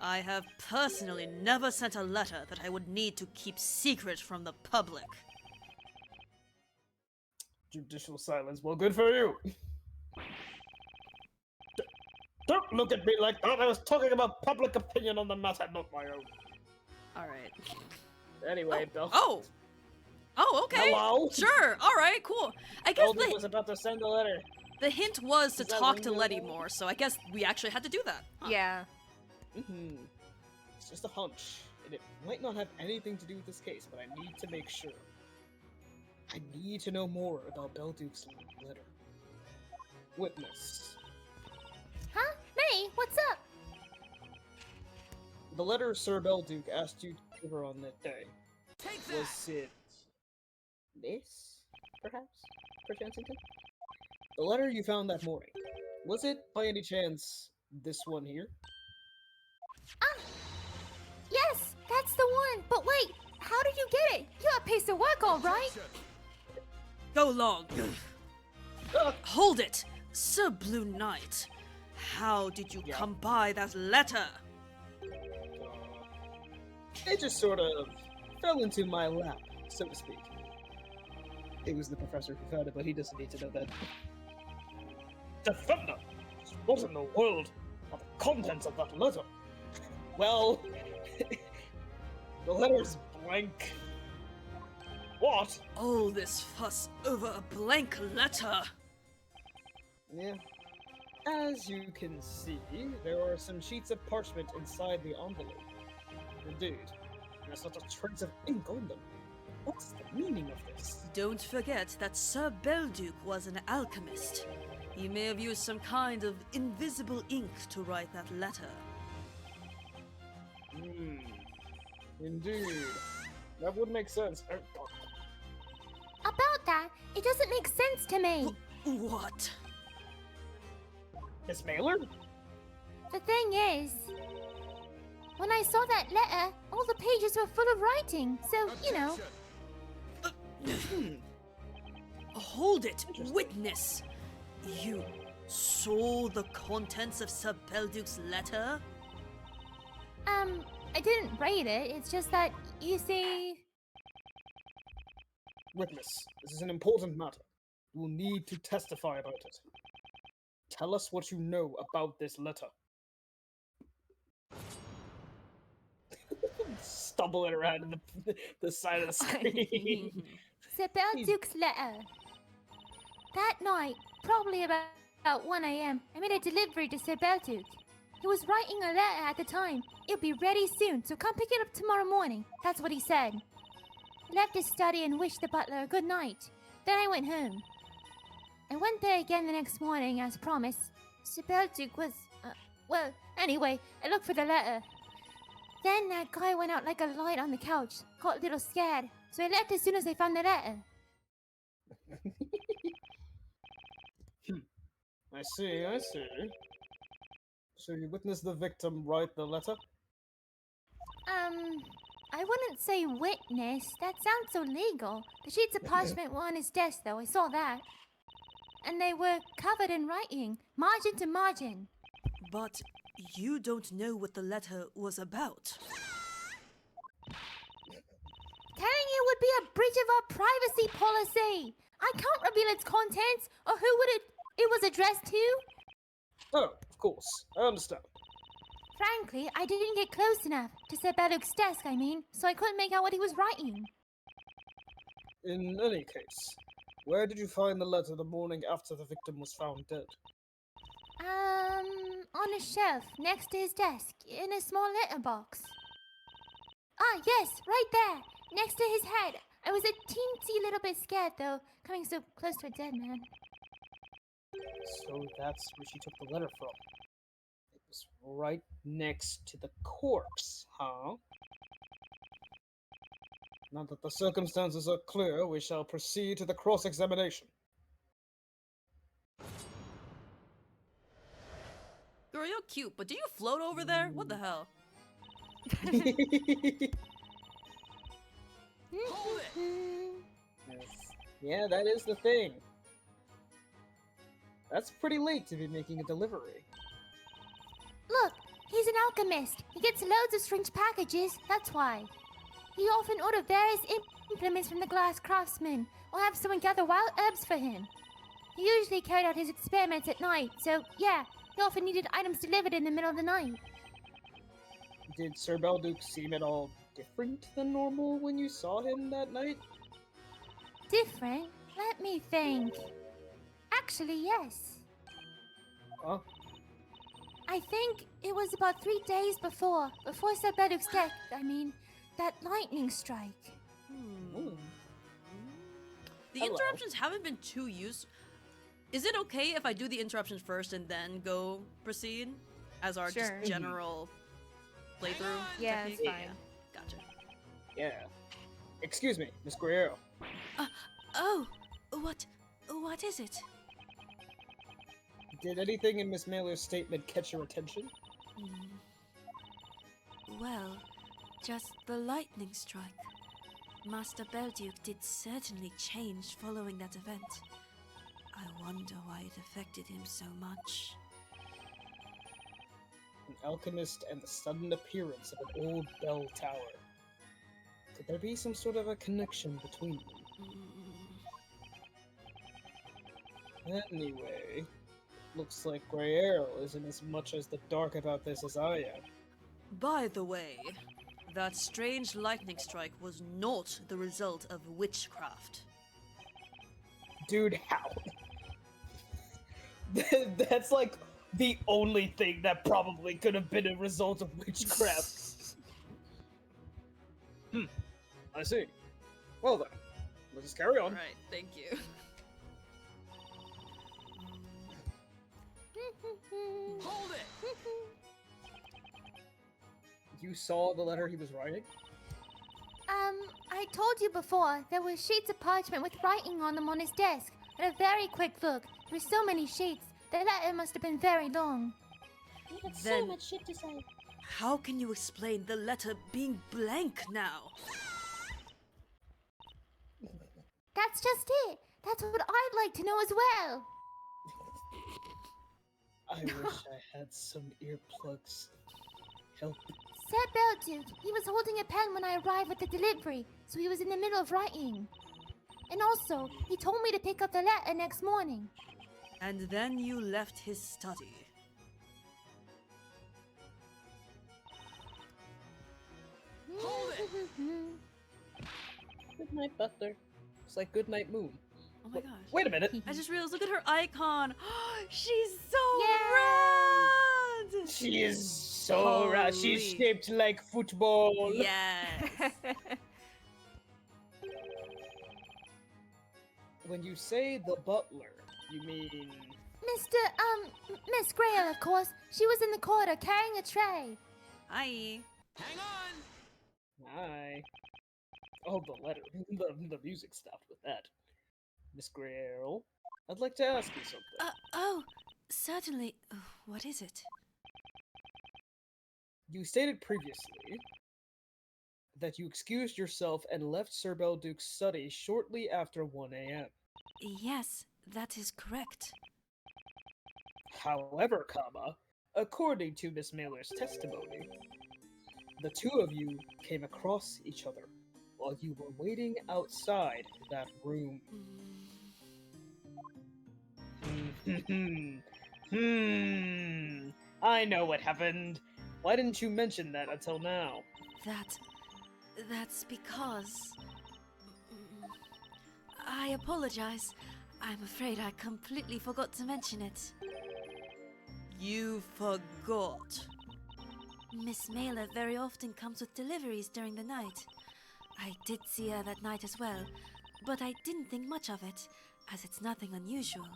I have personally never sent a letter that I would need to keep secret from the public. Judicial silence. Well, good for you. Don't look at me like that. I was talking about public opinion on the matter, not my own. Alright. Anyway, Bill. Oh! Oh, okay. Hello? Sure. Alright, cool. I guess Belduke was about to send a letter. the hint was to Is that talk to window Letty open? more, so I guess we actually had to do that. Huh. Yeah. It's just a hunch, and it might not have anything to do with this case, but I need to make sure. I need to know more about Belduke's letter. Witness. Huh? May, what's up? The letter Sir Belduke asked you to deliver on that day. Take that! Was it this, perhaps? Perchancington? The letter you found that morning. Was it, by any chance, this one here? Ah! Yes, that's the one. But wait, how did you get it? You're a piece of work, all right? Go long. Hold it! Sir Blue Knight. How did you come by that letter? It just sort of fell into my lap, so to speak. It was the professor who found it, but he doesn't need to know that. Defender! What in the world are the contents of that letter? Well, the letter's blank. What? All this fuss over a blank letter. Yeah. As you can see, there are some sheets of parchment inside the envelope. Indeed, there's not a trace of ink on them. What's the meaning of this? Don't forget that Sir Belduke was an alchemist. He may have used some kind of invisible ink to write that letter. Indeed. That would make sense. About that, it doesn't make sense to me. What? Miss Mailer? The thing is, when I saw that letter, all the pages were full of writing, so, you know. Hold it! Witness! You saw the contents of Sir Belduke's letter? I didn't read it, it's just that, you see... Witness, this is an important matter. You will need to testify about it. Tell us what you know about this letter. Stumbling around the side of the screen. Sir Belduke's letter. That night, probably about 1 a.m., I made a delivery to Sir Belduke. He was writing a letter at the time. It'll be ready soon, so come pick it up tomorrow morning. That's what he said. I left his study and wished the butler a good night. Then I went home. I went there again the next morning, as promised. Sir Belduke was, well, anyway, I looked for the letter. Then that guy went out like a light on the couch. Got a little scared, so I left as soon as I found the letter. I see. So you witnessed the victim write the letter? I wouldn't say witness. That sounds so legal. The sheets of parchment were on his desk, though. I saw that. And they were covered in writing, margin to margin. But you don't know what the letter was about. Telling you would be a breach of our privacy policy. I can't reveal its contents, or who would it was addressed to. Oh, of course. I understand. Frankly, I didn't get close enough to Sir Belduke's desk, I mean, so I couldn't make out what he was writing. In any case, where did you find the letter the morning after the victim was found dead? On a shelf next to his desk, in a small letter box. Ah, yes, right there, next to his head. I was a teensy little bit scared, though, coming so close to a dead man. So that's where she took the letter from. It was right next to the corpse, huh? Now that the circumstances are clear, we shall proceed to the cross-examination. Girl, you're cute, but do you float over there? What the hell? Hold it! Yeah, that is the thing. That's pretty late to be making a delivery. Look, he's an alchemist. He gets loads of strange packages, that's why. He often orders various implements from the glass craftsman, or have someone gather wild herbs for him. He usually carried out his experiments at night, so yeah, he often needed items delivered in the middle of the night. Did Sir Belduke seem at all different than normal when you saw him that night? Different? Let me think. Actually, yes. Huh? I think it was about 3 days before Sir Belduke's death, I mean, that lightning strike. The interruptions haven't been too used. Is it okay if I do the interruptions first and then go proceed? As our just general playthrough? Yeah, technique? it's fine. Yeah, gotcha. Yeah. Excuse me, Miss Guerrero. Oh, what is it? Did anything in Miss Mailer's statement catch your attention? Well, just the lightning strike. Master Belduke did certainly change following that event. I wonder why it affected him so much. An alchemist and the sudden appearance of an old bell tower. Could there be some sort of a connection between them? Anyway, looks like Guerrero isn't as much as the dark about this as I am. By the way, that strange lightning strike was not the result of witchcraft. Dude, how? That's like the only thing that probably could have been a result of witchcraft. I see. Well then, let's just carry on. Right, thank you. Hold it! You saw the letter he was writing? I told you before, there were sheets of parchment with writing on them on his desk. At a very quick look, there were so many sheets, the letter must have been very long. He had Then- so much shit to say. How can you explain the letter being blank now? That's just it. That's what I'd like to know as well. I wish I had some earplugs. Help. Sir Belduke, he was holding a pen when I arrived at the delivery, so he was in the middle of writing. And also, he told me to pick up the letter next morning. And then you left his study. Hold it! Good night, Butler. It's like good night, Moon. Oh my gosh. Wait a minute. I just realized, look at her icon. She's so Yeah. rad! She is so rad. She's Holy. shaped like football. Yes. When you say the butler, you mean... Miss Grail, of course. She was in the corridor carrying a tray. Hi. Hang on! Hi. Oh, the letter. The music stopped with that. Miss Grail, I'd like to ask you something. Oh, certainly. What is it? You stated previously that you excused yourself and left Sir Belduke's study shortly after 1 a.m. Yes, that is correct. However, according to Miss Mailer's testimony, the two of you came across each other while you were waiting outside that room. I know what happened. Why didn't you mention that until now? That's because... I apologize. I'm afraid I completely forgot to mention it. You forgot. Miss Mailer very often comes with deliveries during the night. I did see her that night as well, but I didn't think much of it, as it's nothing unusual.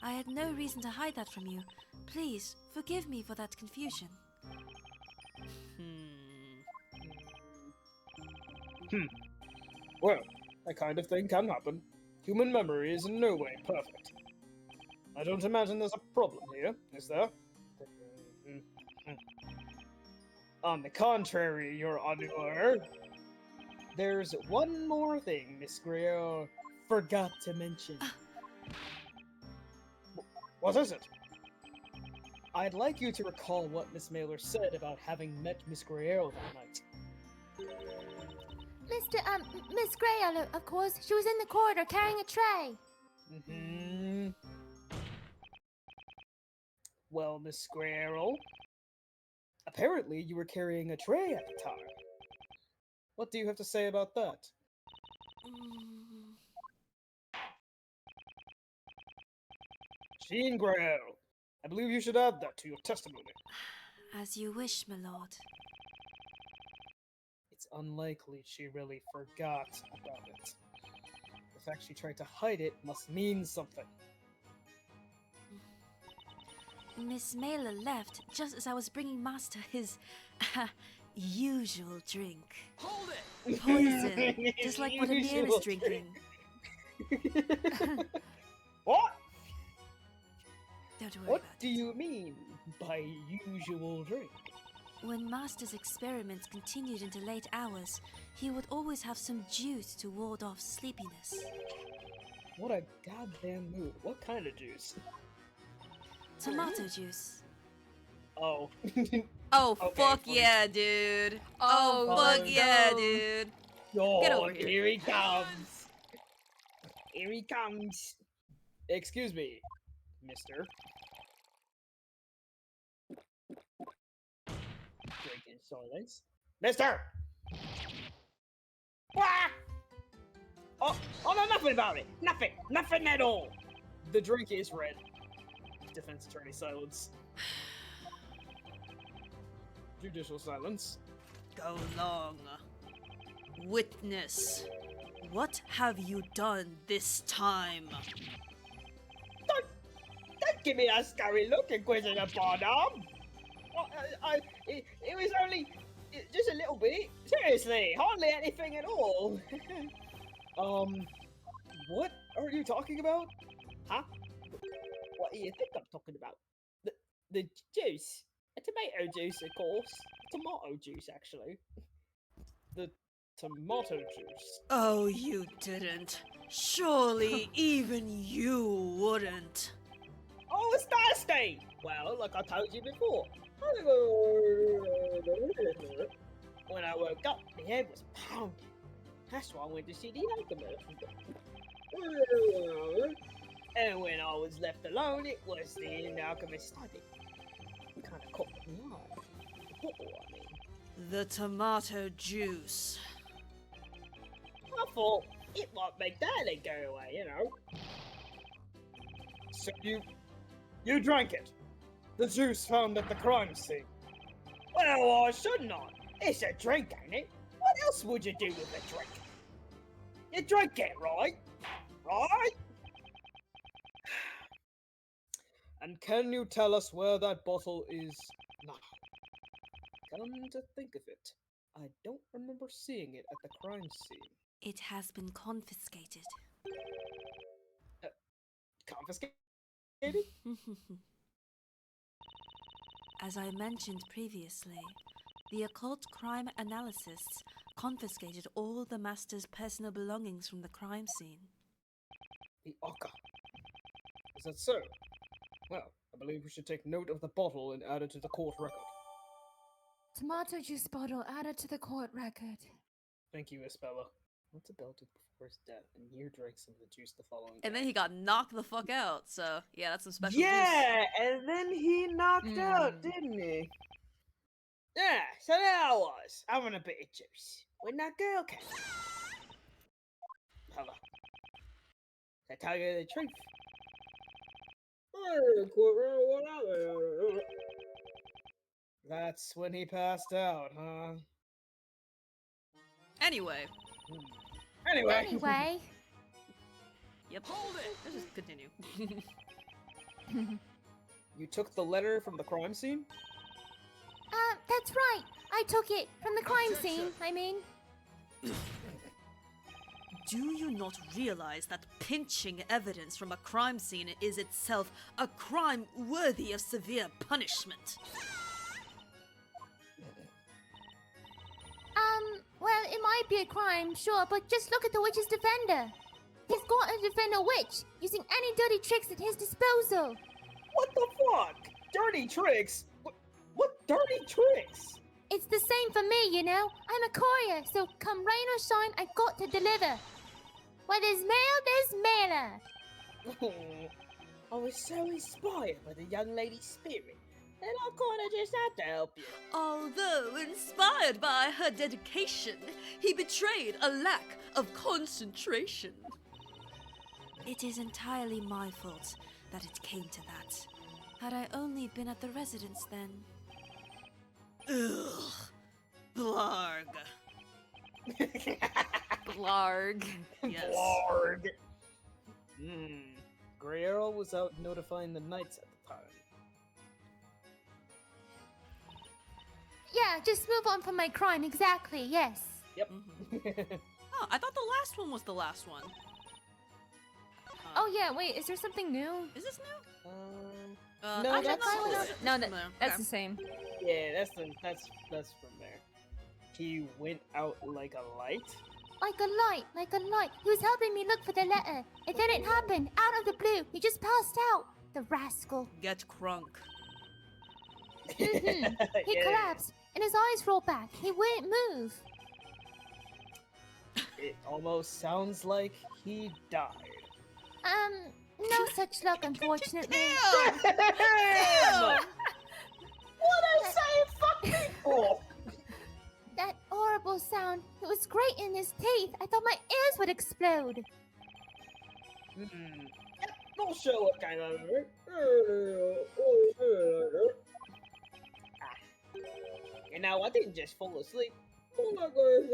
I had no reason to hide that from you. Please, forgive me for that confusion. Well, that kind of thing can happen. Human memory is in no way perfect. I don't imagine there's a problem here, is there? On the contrary, Your Honor, there's one more thing Miss Grail forgot to mention. What is it? I'd like you to recall what Miss Mailer said about having met Miss Grail that night. Miss Grail, of course. She was in the corridor carrying a tray. Well, Miss Grail, apparently you were carrying a tray at the time. What do you have to say about that? Jean Grail, I believe you should add that to your testimony. As you wish, my lord. It's unlikely she really forgot about it. The fact she tried to hide it must mean something. Miss Mailer left just as I was bringing Master his usual drink. Hold it! Poison, just like what Emil Usual is drinking. What? Don't worry What about do it. you mean by usual drink? When Master's experiments continued into late hours, he would always have some juice to ward off sleepiness. What a goddamn mood. What kind of juice? Tomato juice. Oh. Oh, Okay, fuck fine. yeah, dude. Oh, fuck no. yeah, dude. Oh, Get over here. Here he comes. Here he comes. Excuse me, mister. Drinking Silence. Mister! Ah! Oh, no, nothing about it. Nothing at all. The drink is red. Defense attorney silence. Judicial silence. Go long. Witness, what have you done this time? Don't give me that scary look, Inquisitor Barnum. It was only just a little bit. Seriously, hardly anything at all. What are you talking about? Huh? What do you think I'm talking about? The juice. A tomato juice, of course. Tomato juice, actually. The tomato juice. Oh, you didn't. Surely even you wouldn't. Oh, it's nasty! Well, like I told you before. When I woke up, my head was pounding. That's why I went to see the alchemist. And when I was left alone, it was the alchemist study. It kind of caught me eye. The bottle, I mean. The tomato juice. I thought it might make Daddy go away, you know. So you drank it? The juice found at the crime scene? Well, I should not. It's a drink, ain't it? What else would you do with a drink? You drink it, right? Right? And can you tell us where that bottle is now? Come to think of it, I don't remember seeing it at the crime scene. It has been confiscated. Confiscated? As I mentioned previously, the occult crime analysts confiscated all the Master's personal belongings from the crime scene. The Oka. Is that so? Well, I believe we should take note of the bottle and add it to the court record. Tomato juice bottle added to the court record. Thank you, Isabella. What's about to before his death, and here drank some of the juice the following And day. then he got knocked the fuck out, so yeah, that's some special Yeah, and then he knocked out, didn't he? Yeah, so there I was, having a bit of juice, when that girl came. Hello. To tell you the truth. That's when he passed out, huh? Anyway. Anyway. Yep. Hold it! Let's just continue. You took the letter from the crime scene? That's right. I took it from the crime scene, I mean. Do you not realize that pinching evidence from a crime scene is itself a crime worthy of severe punishment? Well, it might be a crime, sure, but just look at the witch's defender. He's got to defend a witch using any dirty tricks at his disposal. What the fuck? Dirty tricks? What dirty tricks? It's the same for me, you know. I'm a courier, so come rain or shine, I've got to deliver. Where there's mail, there's mailer. I was so inspired by the young lady's spirit, and I kinda just had to help you. Although inspired by her dedication, he betrayed a lack of concentration. It is entirely my fault that it came to that. Had I only been at the residence then. Ugh. Blarg. Blarg. Yes. Blarg. Grey Earl was out notifying the knights at the time. Yeah, just move on from my crime, exactly, yes. Yep. Oh, I thought the last one was the last one. Oh yeah, wait, is there something new? Is this new? No, that's No, similar. that's Okay. the same. Yeah, that's from there. He went out like a light. Like a light. He was helping me look for the letter. And then it happened, out of the blue. He just passed out. The rascal. Get crunk. He collapsed, and his eyes rolled back. He wouldn't move. It almost sounds like he died. No such luck, unfortunately. Damn! What I say fuck me for? horrible sound. It was grating his teeth. I thought my ears would explode. Not sure what came over it. You know, I didn't just fall asleep. All I got is a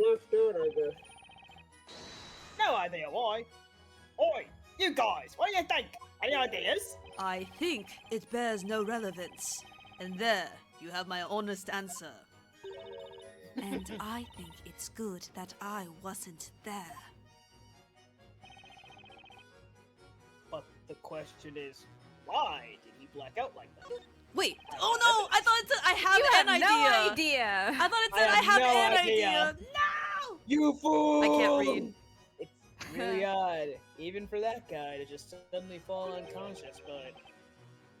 left out, I guess. No idea why. Oi, you guys, what do you think? Any ideas? I think it bears no relevance. And there, you have my honest answer. And I think it's good that I wasn't there. But the question is, why did he black out like that? Wait, oh no! I thought it said I have an idea! No idea! I thought it said I have no an idea. idea! No! You fool! I can't read. It's really odd, even for that guy to just suddenly fall unconscious, but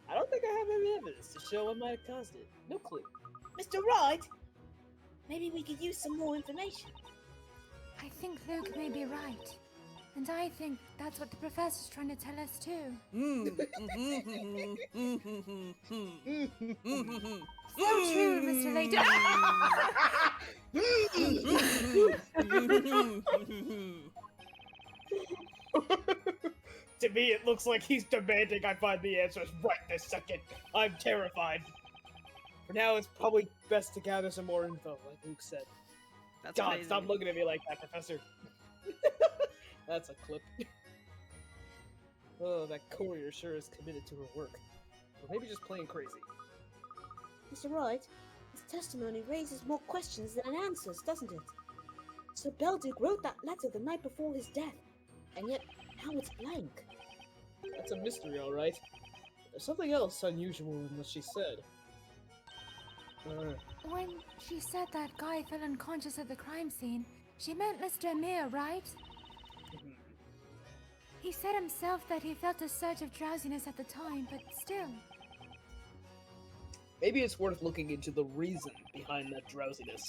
I don't think I have any evidence to show what might have caused it. No clue. Mr. Wright, maybe we could use some more information. I think Luke may be right. And I think that's what the professor's trying to tell us too. So true, Mr. Layton. To me, it looks like he's demanding I find the answers right this second. I'm terrified. For now, it's probably best to gather some more info, like Luke said. That's God, crazy. stop looking at me like that, Professor. That's a clip. Oh, that courier sure is committed to her work. Or maybe just plain crazy. Mr. Wright, his testimony raises more questions than it answers, doesn't it? Sir Belduke wrote that letter the night before his death, and yet now it's blank. That's a mystery, alright. There's something else unusual in what she said. When she said that guy fell unconscious at the crime scene, she meant Mr. Amir, right? He said himself that he felt a surge of drowsiness at the time, but still. Maybe it's worth looking into the reason behind that drowsiness.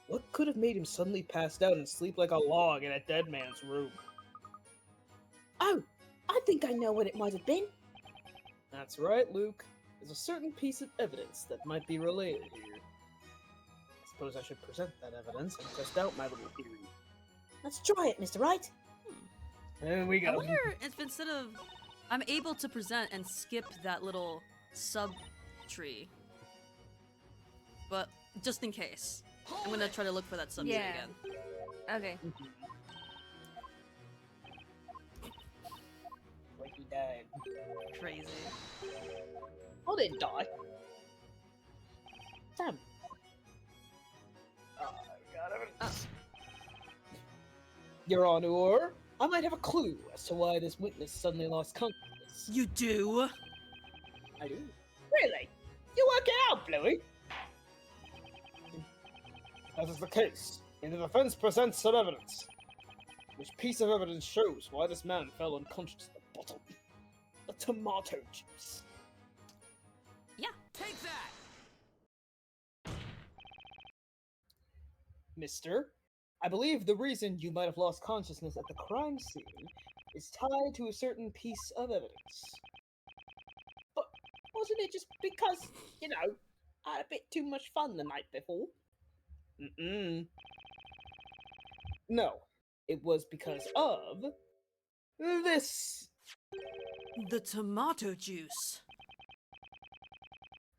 What could have made him suddenly pass out and sleep like a log in a dead man's room? Oh, I think I know what it might have been. That's right, Luke. There's a certain piece of evidence that might be related here. I suppose I should present that evidence and test out my little theory. Let's try it, Mr. Wright. There we I go. wonder if instead of I'm able to present and skip that little sub tree. But just in case, I'm gonna try to look for that sub tree again. Okay. Like he died. Crazy. Oh, they die. Damn. Oh, God, Your Honor, I might have a clue as to why this witness suddenly lost consciousness. You do? I do. Really? You work it out, Bluey? That is the case. And the defense presents some evidence. Which piece of evidence shows why this man fell unconscious at the bottom? The tomato juice. Yeah. Take that! Mister, I believe the reason you might have lost consciousness at the crime scene is tied to a certain piece of evidence. But wasn't it just because, you know, I had a bit too much fun the night before? No, it was because of this. The tomato juice.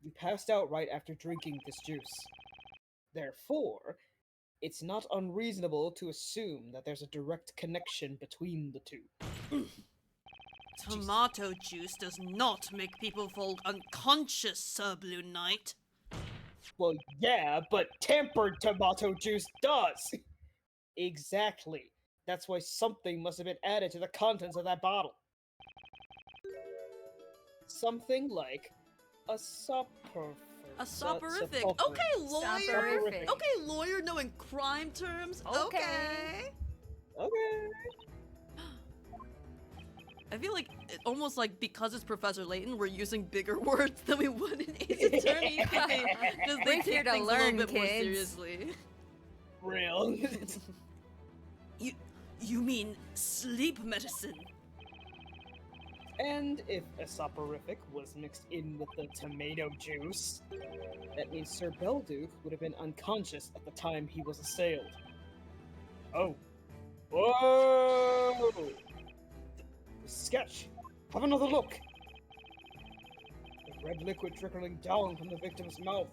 You passed out right after drinking this juice. Therefore, it's not unreasonable to assume that there's a direct connection between the two. Tomato juice does not make people fall unconscious, Sir Blue Knight. Well, yeah, but tempered tomato juice does! Exactly. That's why something must have been added to the contents of that bottle. Something like a soporific. A soporific. Okay, lawyer. Soporific. Okay, lawyer knowing crime terms. Okay. Okay. I feel like almost like because it's Professor Layton, we're using bigger words than we would in Ace Attorney because they We're here take to things learn, a little bit more kids. seriously. Real. You mean sleep medicine? And if a soporific was mixed in with the tomato juice, that means Sir Belduke would have been unconscious at the time he was assailed. Oh. Whoa! The sketch! Have another look! The red liquid trickling down from the victim's mouth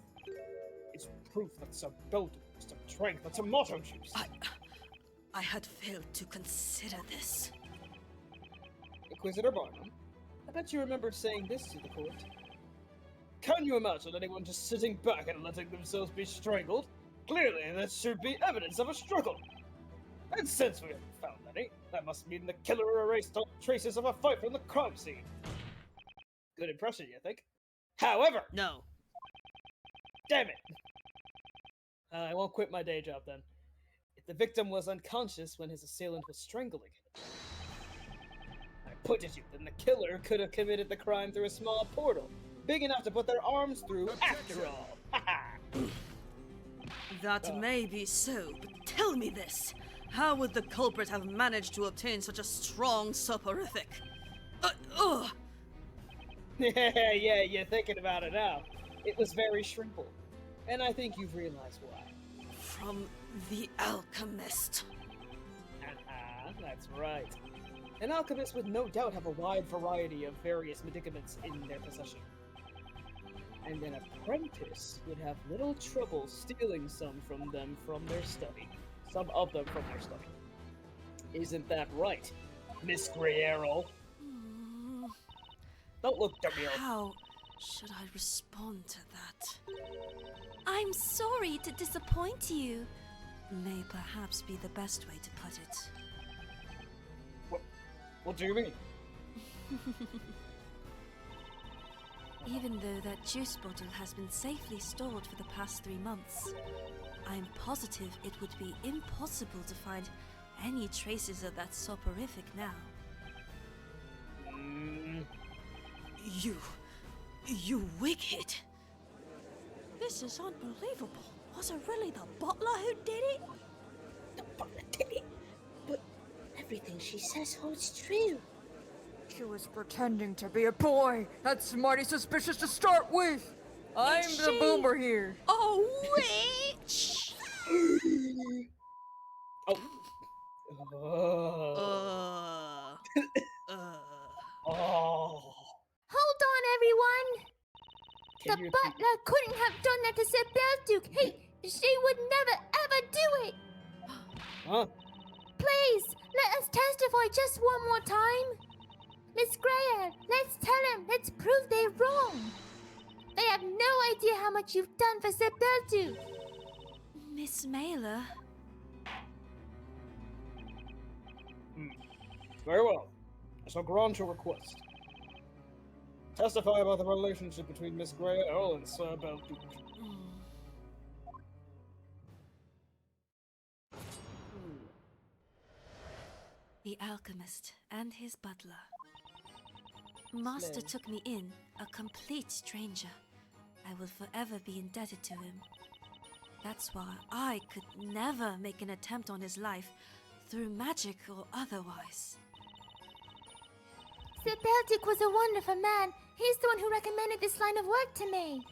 is proof that Sir Belduke must have drank the tomato juice. I had failed to consider this. Inquisitor Barnum, I bet you remember saying this to the court. Can you imagine anyone just sitting back and letting themselves be strangled? Clearly, that should be evidence of a struggle. And since we haven't found any, that must mean the killer erased all traces of a fight from the crime scene. Good impression, you think? However... No. Damn it! I won't quit my day job then. If the victim was unconscious when his assailant was strangling him, I put it to you, then the killer could have committed the crime through a small portal, big enough to put their arms through after all. That may be so, but tell me this. How would the culprit have managed to obtain such a strong soporific? Yeah, you're thinking about it now. It was very shrinkable, and I think you've realized why. From the alchemist. That's right. An alchemist would no doubt have a wide variety of various medicaments in their possession. And an apprentice would have little trouble stealing some from them from their study. Some of them from their study. Isn't that right, Miss Greyerl? Don't look demure. How should I respond to that? I'm sorry to disappoint you. May perhaps be the best way to put it. What do you mean? Even though that juice bottle has been safely stored for the past 3 months, I'm positive it would be impossible to find any traces of that soporific now. You wicked! This is unbelievable. Was it really the butler who did it? The butler did it? But everything she says holds true. She was pretending to be a boy. That's mighty suspicious to start with. I'm the boomer here. Oh, witch! Hold on, everyone! The butler couldn't have done that to Sir Belduke. She would never, ever do it! Huh? Please, let us testify just one more time. Miss Greyer, let's tell them. Let's prove they're wrong. They have no idea how much you've done for Sir Belduke. Miss Mailer. Very well. I shall grant your request. Testify about the relationship between Miss Greyerl and Sir Belduke. The alchemist and his butler. Master took me in, a complete stranger. I will forever be indebted to him. That's why I could never make an attempt on his life, through magic or otherwise. Sir Belduke was a wonderful man. He's the one who recommended this line of work to me.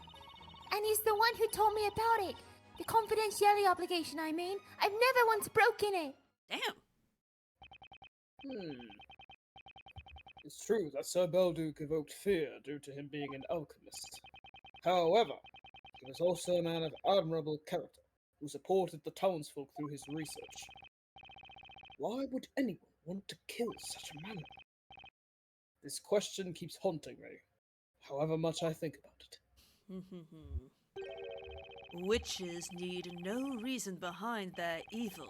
And he's the one who told me about it. The confidentiality obligation, I mean. I've never once broken it. Damn. It's true that Sir Belduke evoked fear due to him being an alchemist. However, he was also a man of admirable character, who supported the townsfolk through his research. Why would anyone want to kill such a man? This question keeps haunting me, however much I think about it. Witches need no reason behind their evil.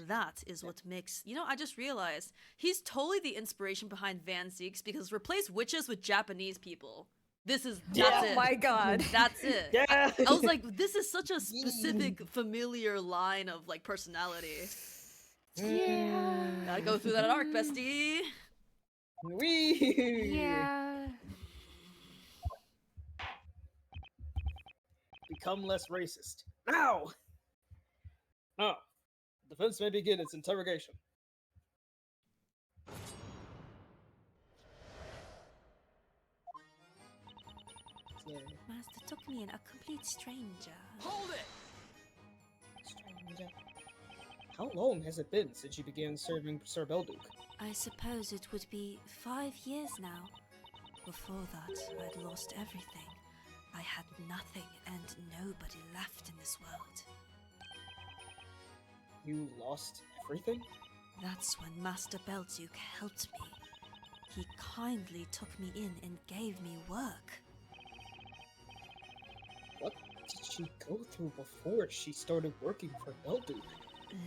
That is what makes... You know, I just realized, he's totally the inspiration behind Van Zieks, because replace witches with Japanese people. That's it. Oh my god. That's it. Yeah. I was like, this is such a specific, familiar line of, like, personality. Yeah. Gotta go through that arc, bestie. Wee! Yeah. Become less racist. Now! Now, defense may begin its interrogation. master took me in, a complete stranger. Hold it! Stranger. How long has it been since you began serving Sir Belduke? I suppose it would be 5 years now. Before that, I'd lost everything. I had nothing and nobody left in this world. You lost everything? That's when Master Belduke helped me. He kindly took me in and gave me work. What did she go through before she started working for Belduke?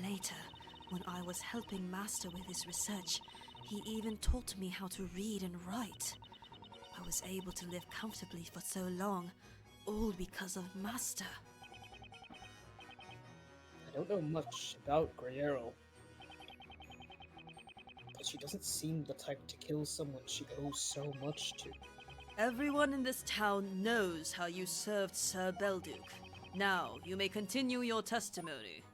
Later, when I was helping Master with his research, he even taught me how to read and write. I was able to live comfortably for so long, all because of Master. I don't know much about Greyerl, but she doesn't seem the type to kill someone she owes so much to. Everyone in this town knows how you served Sir Belduke. Now, you may continue your testimony.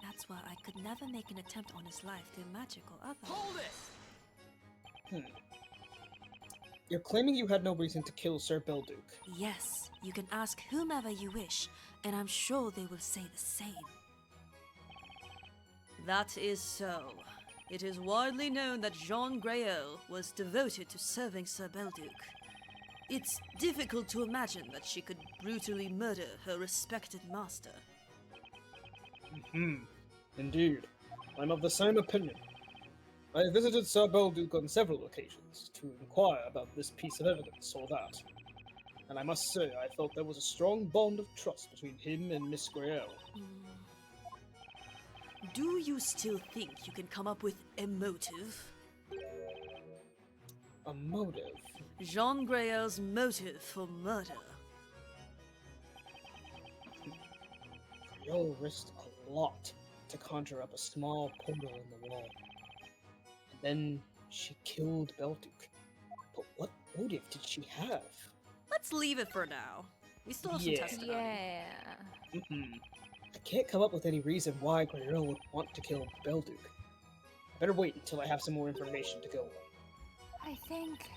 That's why I could never make an attempt on his life through magic or other. Hold it! You're claiming you had no reason to kill Sir Belduke. Yes, you can ask whomever you wish, and I'm sure they will say the same. That is so. It is widely known that Jean Greyerl was devoted to serving Sir Belduke. It's difficult to imagine that she could brutally murder her respected master. Indeed. I'm of the same opinion. I visited Sir Belduke on several occasions to inquire about this piece of evidence or that. And I must say, I felt there was a strong bond of trust between him and Miss Greyerl. Do you still think you can come up with a motive? A motive? Jean Greyerl's motive for murder. Greyerl risked a lot to conjure up a small portal in the wall. And then she killed Belduke. But what motive did she have? Let's leave it for now. We still have some testimony. Yeah. I can't come up with any reason why Greyerl would want to kill Belduke. I better wait until I have some more information to go on. I think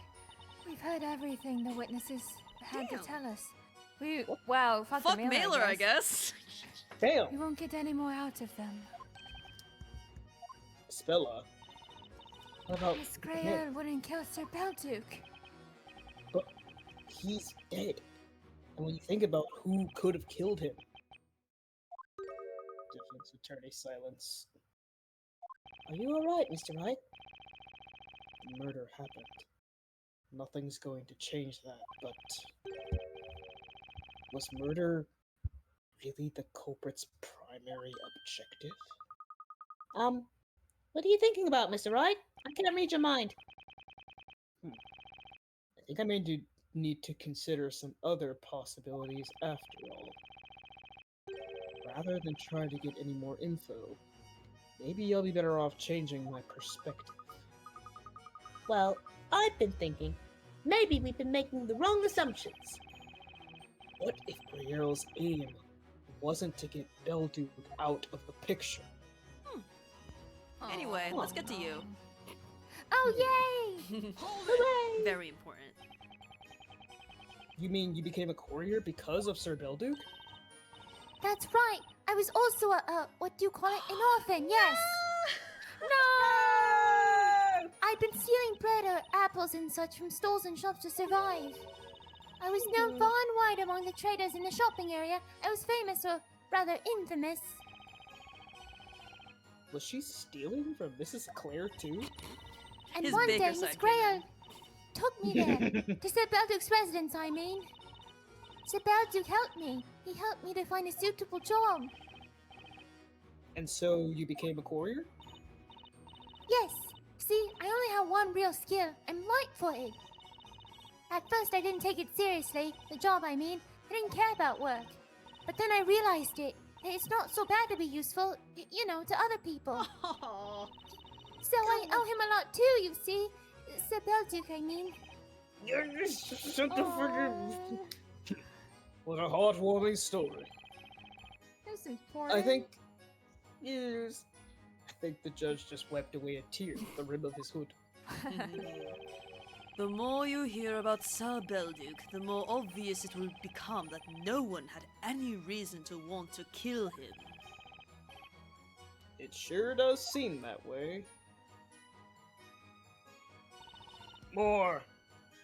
we've heard everything the witnesses had to tell us. Wow, Fuck the Mailer, I guess. Damn! We won't get any more out of them. Spella. What about Miss him? Greyerl wouldn't kill Sir Belduke. But he's dead. And when you think about who could have killed him... Defense attorney silence. Are you alright, Mr. Wright? The murder happened. Nothing's going to change that, but... Was murder really the culprit's primary objective? What are you thinking about, Mr. Wright? I can't read your mind. I think I may need to consider some other possibilities after all. Rather than try to get any more info, maybe I'll be better off changing my perspective. Well, I've been thinking, maybe we've been making the wrong assumptions. What if Greyerl's aim wasn't to get Belduke out of the picture? Anyway, let's get to you. Oh, yay! Hooray! Very important. You mean you became a courier because of Sir Belduke? That's right. I was also what do you call it? An orphan, yes. No! I'd been stealing bread or apples and such from stalls and shops to survive. I was known far and wide among the traders in the shopping area. I was famous, or rather infamous. Was she stealing from Mrs. Clare too? And His one baker day, Miss side Greyerl took me there. To Sir Belduke's residence, I mean. Sir Belduke helped me. He helped me to find a suitable job. And so you became a courier? Yes. See, I only have one real skill. I'm light-footed. At first, I didn't take it seriously. The job, I mean. I didn't care about work. But then I realized it. That it's not so bad to be useful, you know, to other people. So I owe him a lot too, you see. Sir Belduke, I mean. What a heartwarming story. That's important. I think the judge just wiped away a tear with the rim of his hood. The more you hear about Sir Belduke, the more obvious it will become that no one had any reason to want to kill him. It sure does seem that way. More!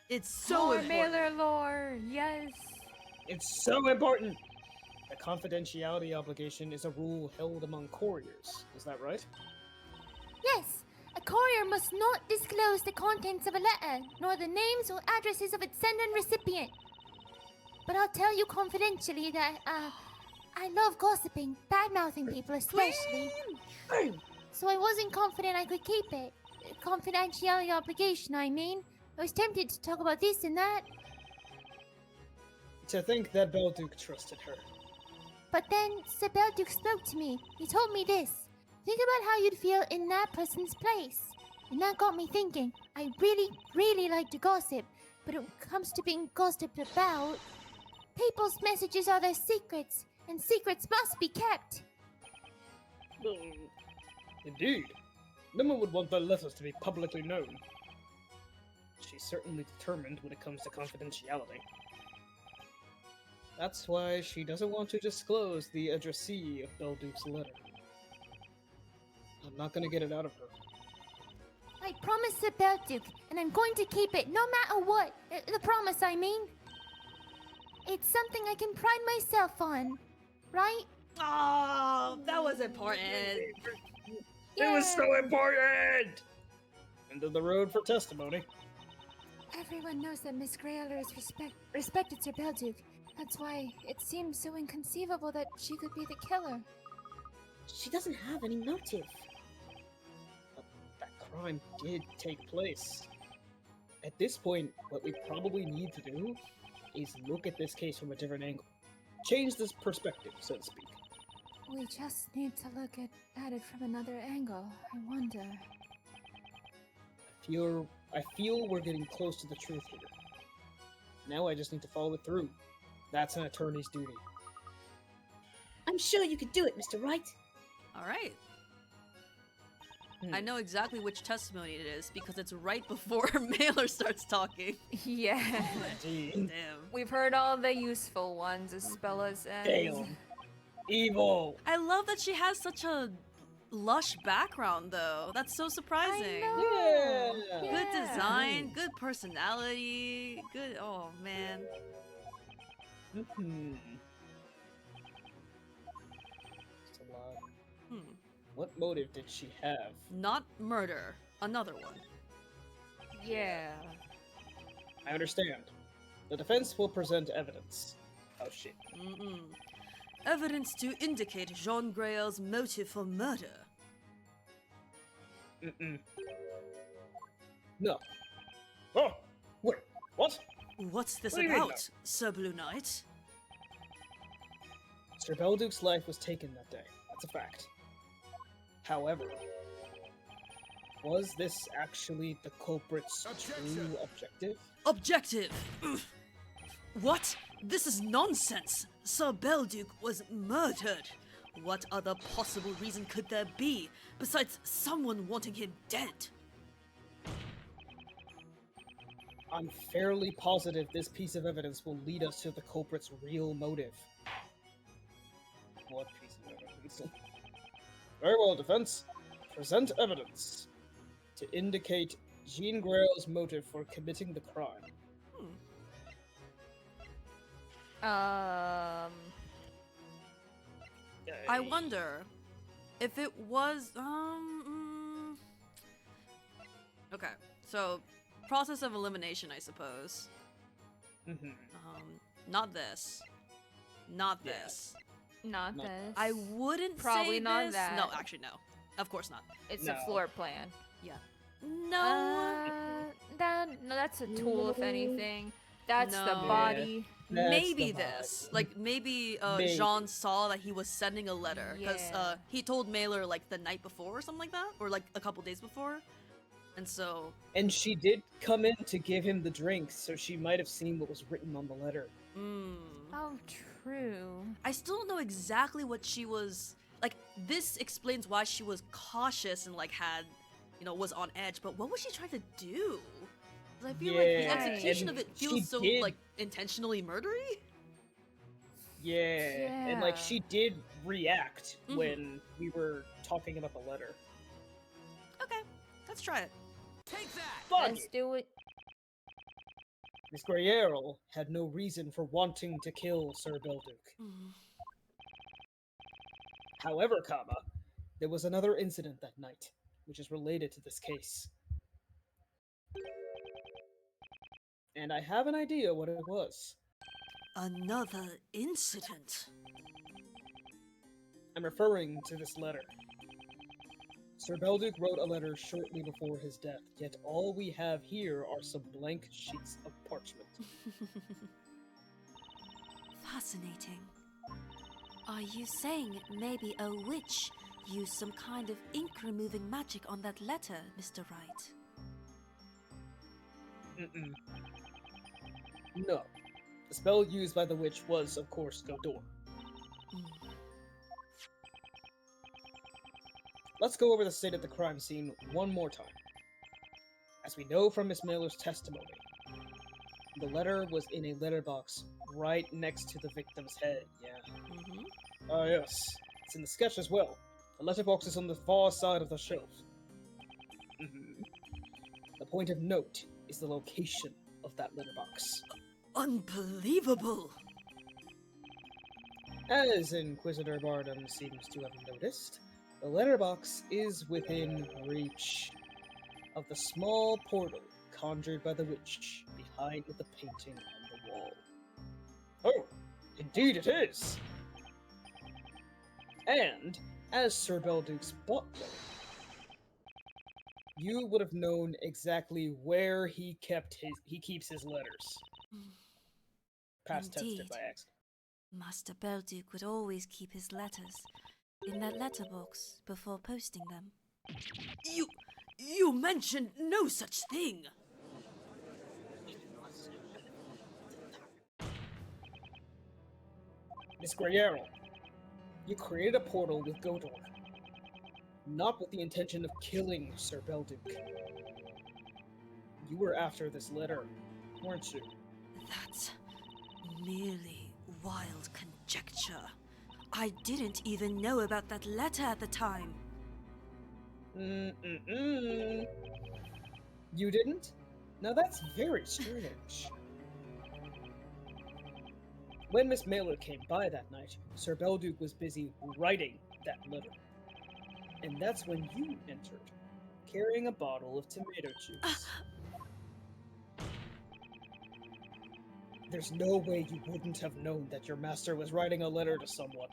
It's so More important. mailer lore, yes. It's so important! The confidentiality obligation is a rule held among couriers, is that right? Yes, a courier must not disclose the contents of a letter, nor the names or addresses of its sender and recipient. But I'll tell you confidentially that, I love gossiping, bad-mouthing people especially. So I wasn't confident I could keep it. Confidentiality obligation, I mean. I was tempted to talk about this and that. To think that Belduke trusted her. But then, Sir Belduke spoke to me. He told me this. Think about how you'd feel in that person's place. And that got me thinking. I really, really like to gossip. But when it comes to being gossiped about, people's messages are their secrets. And secrets must be kept. Indeed. No one would want their letters to be publicly known. She's certainly determined when it comes to confidentiality. That's why she doesn't want to disclose the addressee of Belduke's letter. I'm not gonna get it out of her. I promised Sir Belduke, and I'm going to keep it no matter what. The promise, I mean. It's something I can pride myself on. Right? Oh, that was important. It was so important! End of the road for testimony. Everyone knows that Miss Greyler is respected Sir Belduke. That's why it seems so inconceivable that she could be the killer. She doesn't have any motive. But that crime did take place. At this point, what we probably need to do is look at this case from a different angle. Change this perspective, so to speak. We just need to look at it from another angle. I wonder. I feel we're getting close to the truth here. Now I just need to follow it through. That's an attorney's duty. I'm sure you could do it, Mr. Wright. Alright. I know exactly which testimony it is because it's right before Mailer starts talking. Yeah. Damn. We've heard all the useful ones as well as Damn. Evil. I love that she has such a lush background though. That's so surprising. Yeah. Good design, good personality, good. Oh man. It's a lot. What motive did she have? Not murder. Another one. Yeah. I understand. The defense will present evidence. Oh shit. Evidence to indicate Jean Greyer's motive for murder. No. Oh! Wait, what? What's this What do you mean, about, Sir Blue Knight? Sir Belduke's life was taken that day. That's a fact. However, was this actually the culprit's true objective? Objective! What? This is nonsense! Sir Belduke was murdered! What other possible reason could there be besides someone wanting him dead? I'm fairly positive this piece of evidence will lead us to the culprit's real motive. What piece of evidence? Very well, defense. Present evidence to indicate Jean Greyer's motive for committing the crime. I wonder if it was, Okay, so process of elimination, I suppose. Not this. Not this. Not this. I wouldn't Probably say not this. that. No, actually, no. Of course not. It's a floor plan. Yeah. No. No, that's a tool, if anything. That's the No. body. That's Maybe the this. Like, maybe Maybe. Jean saw that he was sending a letter. Because Yeah. he told Mailer, like, the night before or something like that? Or, like, a couple days before. And so... And she did come in to give him the drink, so she might have seen what was written on the letter. Oh, true. I still don't know exactly what she was... Like, this explains why she was cautious and, like, had... You know, was on edge. But what was she trying to do? 'Cause I feel like the Yeah, execution of and it she feels so did- like intentionally murdery. Yeah, and like Yeah. she did react Mhm. when we were talking about the letter. Okay, let's try it. Take that! Fuck Let's it. do it. Miss Greyerl had no reason for wanting to kill Sir Belduke. Mm. However, there was another incident that night, which is related to this case. And I have an idea what it was. Another incident. I'm referring to this letter. Sir Belduke wrote a letter shortly before his death, yet all we have here are some blank sheets of parchment. Fascinating. Are you saying maybe a witch used some kind of ink-removing magic on that letter, Mr. Wright? Mm-mm. No. The spell used by the witch was, of course, Godor. Let's go over the state of the crime scene one more time. As we know from Miss Mailer's testimony, the letter was in a letterbox right next to the victim's head, yeah. Ah, yes. It's in the sketch as well. The letterbox is on the far side of the shelf. The point of note is the location of that letterbox. Unbelievable! As Inquisitor Bardem seems to have noticed, the letterbox is within reach of the small portal conjured by the witch behind the painting on the wall. Oh, indeed it is! And, as Sir Belduke's butler, you would have known exactly where he keeps his letters. Past tense Indeed. by accident. Master Belduke would always keep his letters in that letterbox before posting them. You mentioned no such thing! Miss Greyerl, you created a portal with Godor, not with the intention of killing Sir Belduke. You were after this letter, weren't you? That's merely wild conjecture. I didn't even know about that letter at the time. You didn't? Now that's very strange. When Miss Mailer came by that night, Sir Belduke was busy writing that letter. And that's when you entered, carrying a bottle of tomato juice. There's no way you wouldn't have known that your master was writing a letter to someone.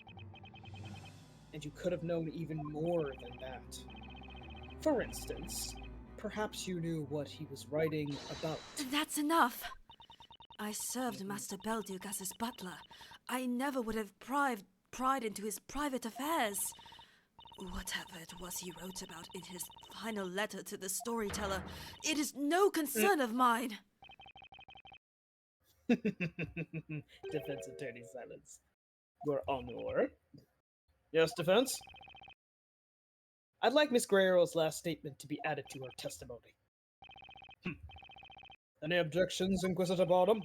And you could have known even more than that. For instance, perhaps you knew what he was writing about. That's enough! I served Master Belduke as his butler. I never would have pried into his private affairs. Whatever it was he wrote about in his final letter to the storyteller, it is no concern of mine. Defense attorney silence. Your Honor. Yes, defense? I'd like Miss Greyerl's last statement to be added to her testimony. Any objections, Inquisitor Bottom?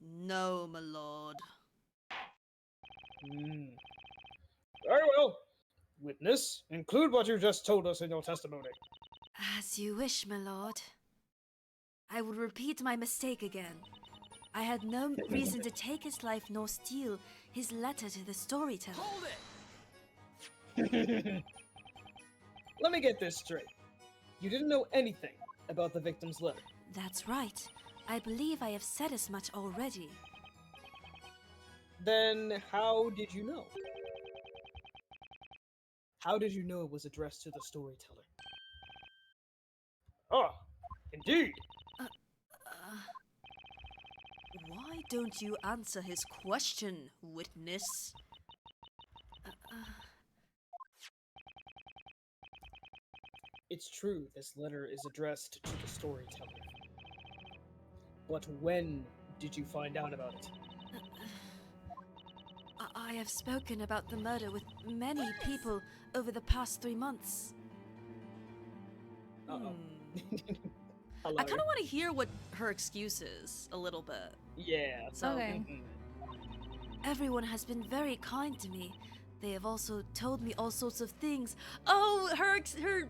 No, my lord. Very well. Witness, include what you just told us in your testimony. As you wish, my lord. I will repeat my mistake again. I had no reason to take his life nor steal his letter to the storyteller. Hold it! Let me get this straight. You didn't know anything about the victim's letter. That's right. I believe I have said as much already. Then how did you know? How did you know it was addressed to the storyteller? Oh, indeed. Why don't you answer his question, witness? It's true this letter is addressed to the storyteller. But when did you find out about it? I have spoken about the murder with many people over the past 3 months. I kind of want to hear what her excuse is a little bit. Yeah. So, Okay. Everyone has been very kind to me. They have also told me all sorts of things. oh, her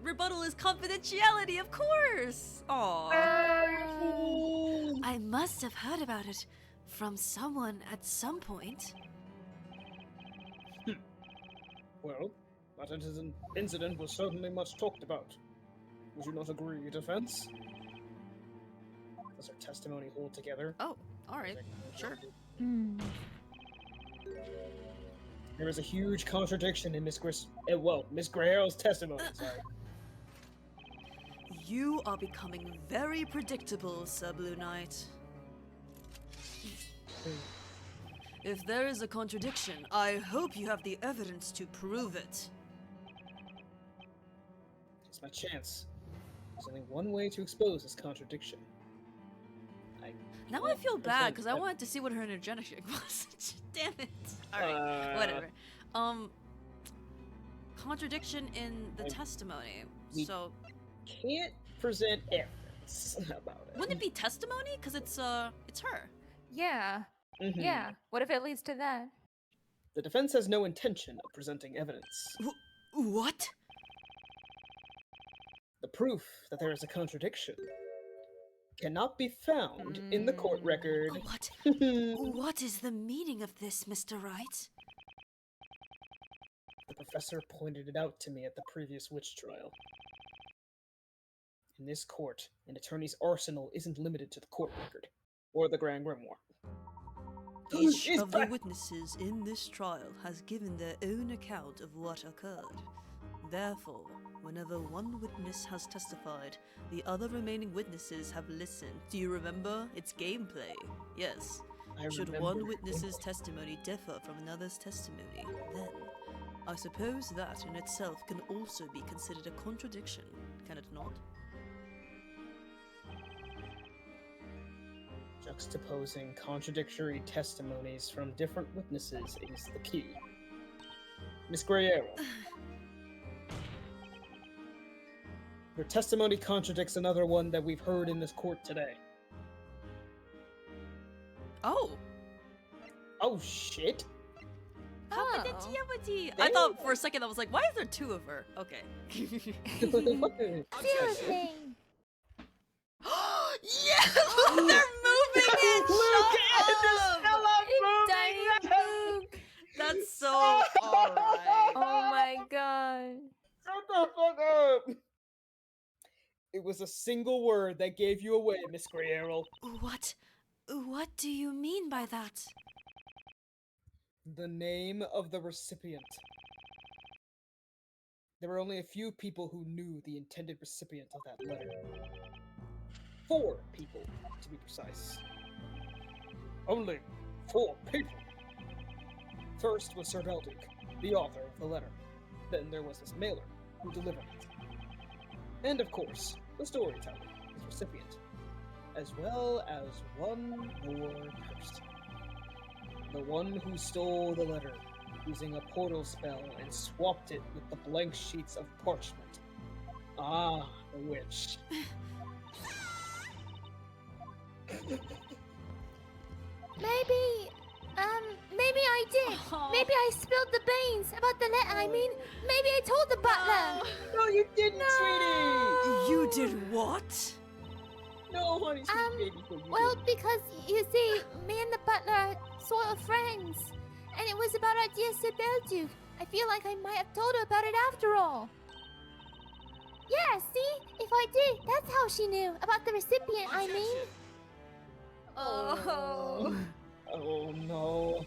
rebuttal is confidentiality, of course. Aww. I must have heard about it from someone at some point. Well, that incident was certainly much talked about. Would you not agree, defense? Does her testimony hold together? Oh, all right, sure. There is a huge contradiction in Miss Grayer's testimony. Sorry. You are becoming very predictable, Sir Blue Knight. If there is a contradiction, I hope you have the evidence to prove it. It's my chance. There's only one way to expose this contradiction. Now I feel bad because I wanted to see what her interjection was. Damn it. Alright, whatever. Contradiction in the testimony. So Can't present evidence about it. wouldn't it be testimony? Because it's her. Yeah. Mhm. Yeah. What if it leads to that? The defense has no intention of presenting evidence. What? The proof that there is a contradiction cannot be found in the court record. What? What is the meaning of this, Mr. Wright? The professor pointed it out to me at the previous witch trial. In this court, an attorney's arsenal isn't limited to the court record or the Grand Grimoire. Each of the witnesses in this trial has given their own account of what occurred. Therefore, whenever one witness has testified, the other remaining witnesses have listened. Do you remember? It's gameplay. Yes. Should one witness's testimony differ from another's testimony, then I suppose that in itself can also be considered a contradiction, can it not? Juxtaposing contradictory testimonies from different witnesses is the key. Miss Grayero. Your testimony contradicts another one that we've heard in this court today. Oh! Oh shit! Confidentiality! I thought for a second I was like, why is there two of her? Okay. Seriously. Yeah! Look, they're moving it! Shut up! Tiny Luke! That's so alright. Oh my god. Shut the fuck up! It was a single word that gave you away, Miss Grayero. What do you mean by that? The name of the recipient. There were only a few people who knew the intended recipient of that letter. 4 people, to be precise. Only 4 people. First was Sir Belduke, the author of the letter. Then there was his mailer, who delivered it. And of course, the storyteller, his recipient. As well as one more person. The one who stole the letter, using a portal spell and swapped it with the blank sheets of parchment. Ah, the witch. Maybe I did. Maybe I spilled the beans about the letter. I mean, maybe I told the butler. No, you didn't, sweetie! You did what? No, honey, sweet baby. Well, because, you see, me and the butler are sort of friends. And it was about our dear Sir Belduke. I feel like I might have told her about it after all. Yeah, see? If I did, that's how she knew. About the recipient, I mean. Oh. Oh no.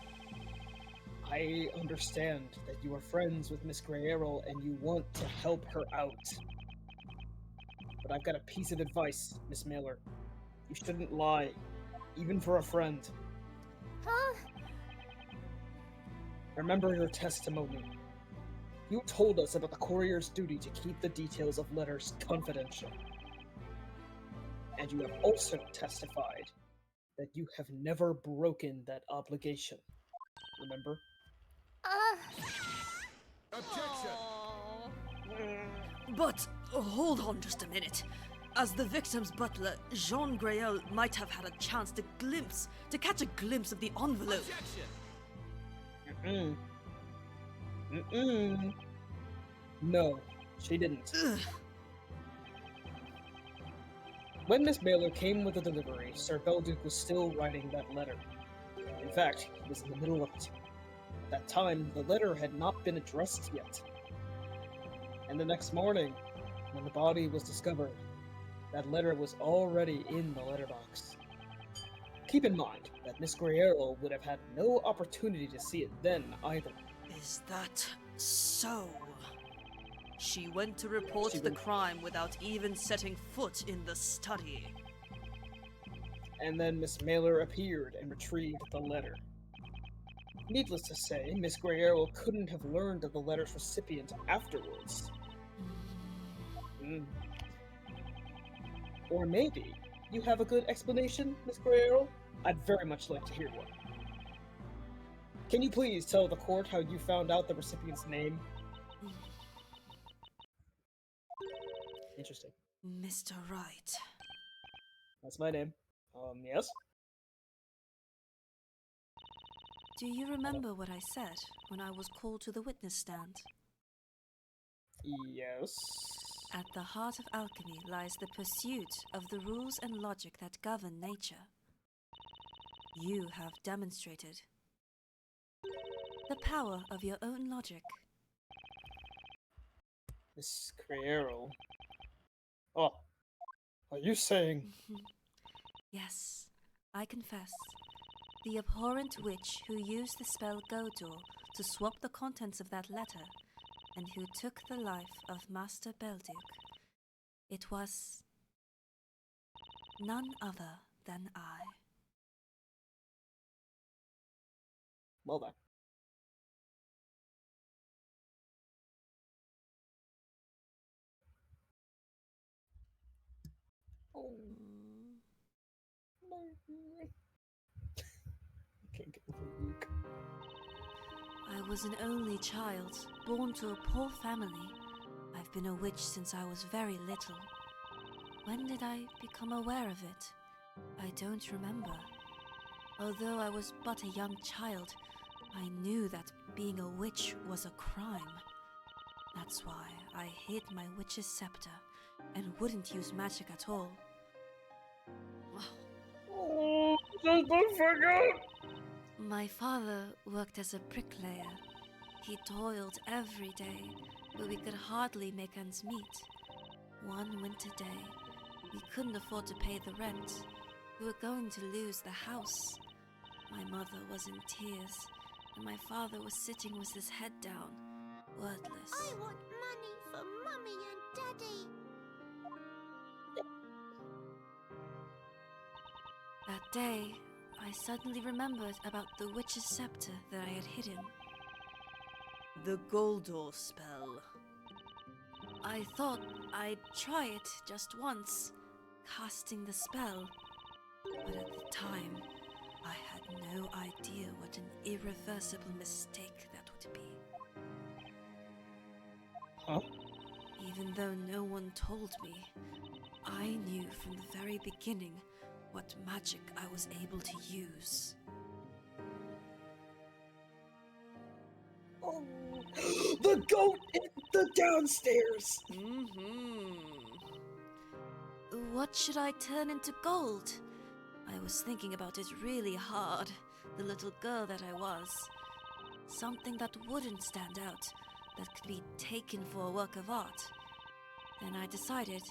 I understand that you are friends with Miss Grayero and you want to help her out. But I've got a piece of advice, Miss Miller. You shouldn't lie, even for a friend. Huh? Remember your testimony. You told us about the courier's duty to keep the details of letters confidential. And you have also testified that you have never broken that obligation. Remember? Objection! But hold on just a minute. As the victim's butler, Jean Grael might have had a chance to catch a glimpse of the envelope. Mm-mm. Mm-mm. No, she didn't. Ugh. When Miss Baylor came with the delivery, Sir Belduke was still writing that letter. In fact, he was in the middle of it. At that time, the letter had not been addressed yet. And the next morning, when the body was discovered, that letter was already in the letterbox. Keep in mind that Miss Guerrero would have had no opportunity to see it then either. Is that so? She went to report the crime without even setting foot in the study. And then Miss Mailer appeared and retrieved the letter. Needless to say, Miss Guerrero couldn't have learned of the letter's recipient afterwards. Or maybe you have a good explanation, Miss Guerrero? I'd very much like to hear one. Can you please tell the court how you found out the recipient's name? Interesting. Mr. Wright. That's my name. Yes? Do you remember what I said when I was called to the witness stand? Yes. At the heart of alchemy lies the pursuit of the rules and logic that govern nature. You have demonstrated the power of your own logic. Miss Guerrero. Oh, are you saying... Yes, I confess. The abhorrent witch who used the spell Godor to swap the contents of that letter, and who took the life of Master Belduke. It was none other than I. Well done. Oh. Can't get over Luke. I was an only child, born to a poor family. I've been a witch since I was very little. When did I become aware of it? I don't remember. Although I was but a young child, I knew that being a witch was a crime. That's why I hid my witch's scepter and wouldn't use magic at all. Oh, just don't forget! My father worked as a bricklayer. He toiled every day, but we could hardly make ends meet. One winter day, we couldn't afford to pay the rent. We were going to lose the house. My mother was in tears, and my father was sitting with his head down, wordless. I want money for Mummy and Daddy. That day, I suddenly remembered about the witch's scepter that I had hidden. The Goldor spell. I thought I'd try it just once, casting the spell. But at the time, I had no idea what an irreversible mistake that would be. Huh? Even though no one told me, I knew from the very beginning what magic I was able to use. Oh, the goat in the downstairs! What should I turn into gold? I was thinking about it really hard, the little girl that I was. Something that wouldn't stand out, that could be taken for a work of art. Then I decided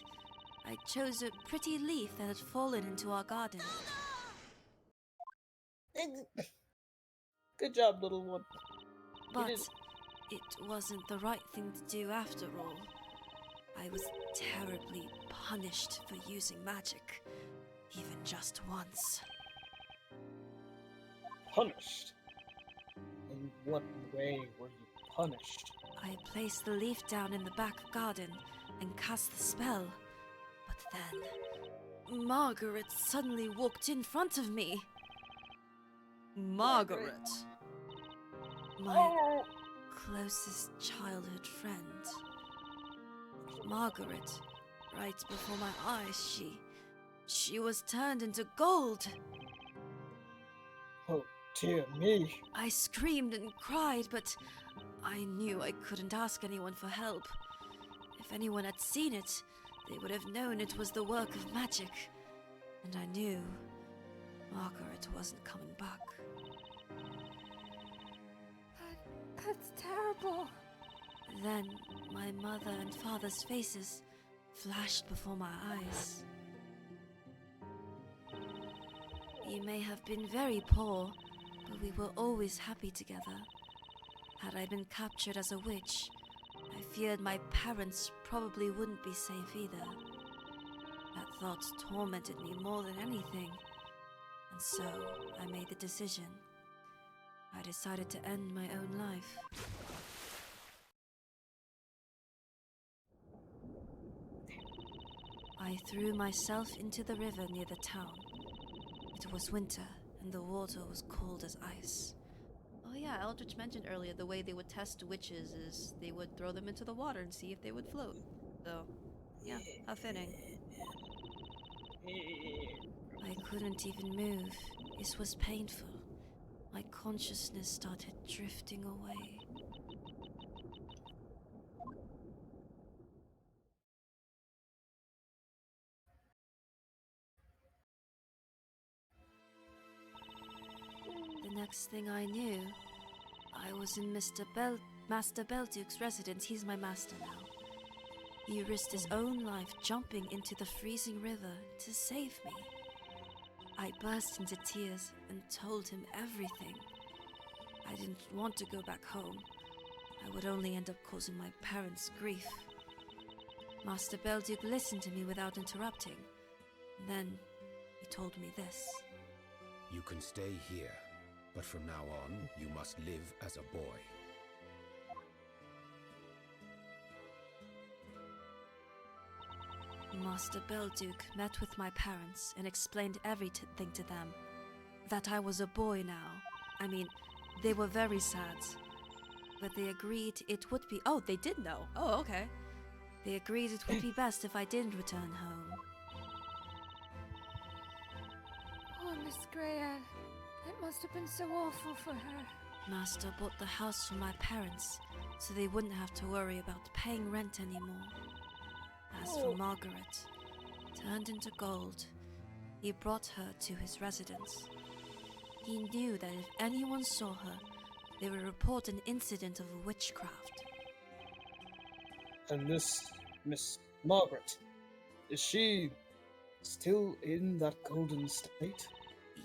I chose a pretty leaf that had fallen into our garden. Good job, little one. But it wasn't the right thing to do after all. I was terribly punished for using magic, even just once. Punished? In what way were you punished? I placed the leaf down in the back garden and cast the spell. But then, Margaret suddenly walked in front of me. Margaret? My closest childhood friend. Margaret right before my eyes, she was turned into gold. Oh, dear me. I screamed and cried, but I knew I couldn't ask anyone for help. If anyone had seen it, they would have known it was the work of magic. And I knew Margaret wasn't coming back. That's terrible. Then my mother and father's faces flashed before my eyes. We may have been very poor, but we were always happy together. Had I been captured as a witch, I feared my parents probably wouldn't be safe either. That thought tormented me more than anything, and so I made the decision. I decided to end my own life. I threw myself into the river near the town. It was winter, and the water was cold as ice. Oh yeah, Eldritch mentioned earlier the way they would test witches is they would throw them into the water and see if they would float. So, yeah, how fitting. I couldn't even move. It was painful. My consciousness started drifting away. The next thing I knew, I was in Master Belduke's residence. He's my master now. He risked his own life jumping into the freezing river to save me. I burst into tears and told him everything. I didn't want to go back home. I would only end up causing my parents grief. Master Belduke listened to me without interrupting. Then he told me this. You can stay here, but from now on, you must live as a boy. Master Belduke met with my parents and explained everything to them. That I was a boy now. I mean, they were very sad. But they agreed it would be— Oh, they did know. Oh, okay. They agreed it would be best if I didn't return home. Oh, Miss Greya. It must have been so awful for her. Master bought the house for my parents, so they wouldn't have to worry about paying rent anymore. As for Margaret, turned into gold, he brought her to his residence. He knew that if anyone saw her, they would report an incident of witchcraft. And this Miss Margaret, is she still in that golden state?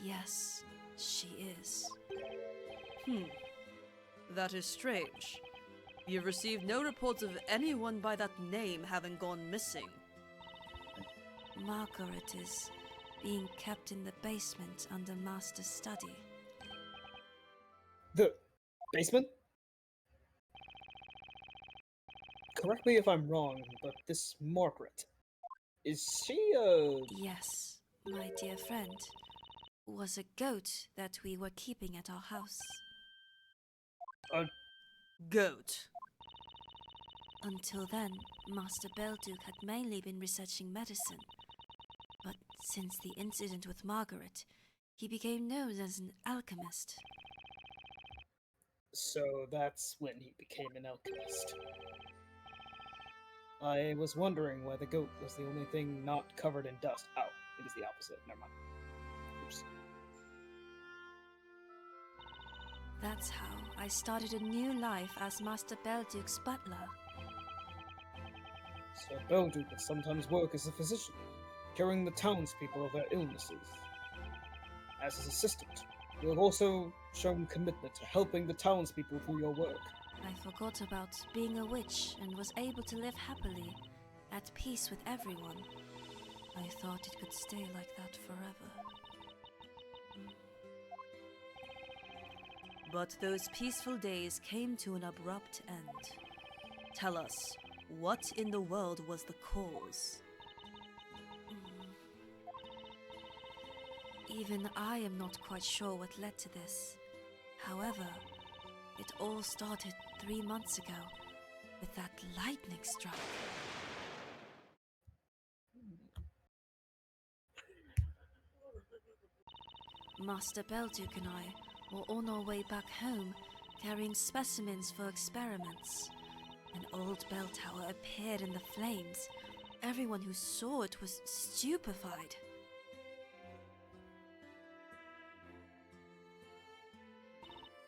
Yes, she is. That is strange. You've received no reports of anyone by that name having gone missing. Margaret is being kept in the basement under Master's study. The basement? Correct me if I'm wrong, but this Margaret, is she Yes, my dear friend, was a goat that we were keeping at our house. a Goat. Until then, Master Belduke had mainly been researching medicine. But since the incident with Margaret, he became known as an alchemist. So that's when he became an alchemist. I was wondering why the goat was the only thing not covered in dust. Oh, it was the opposite. Never mind. Oops. That's how I started a new life as Master Belduke's butler. So Belduke would sometimes work as a physician, curing the townspeople of their illnesses. As his assistant, you have also shown commitment to helping the townspeople through your work. I forgot about being a witch and was able to live happily, at peace with everyone. I thought it could stay like that forever. But those peaceful days came to an abrupt end. Tell us, what in the world was the cause? Even I am not quite sure what led to this. However, it all started 3 months ago with that lightning strike. Master Belduke and I were on our way back home, carrying specimens for experiments. An old bell tower appeared in the flames. Everyone who saw it was stupefied.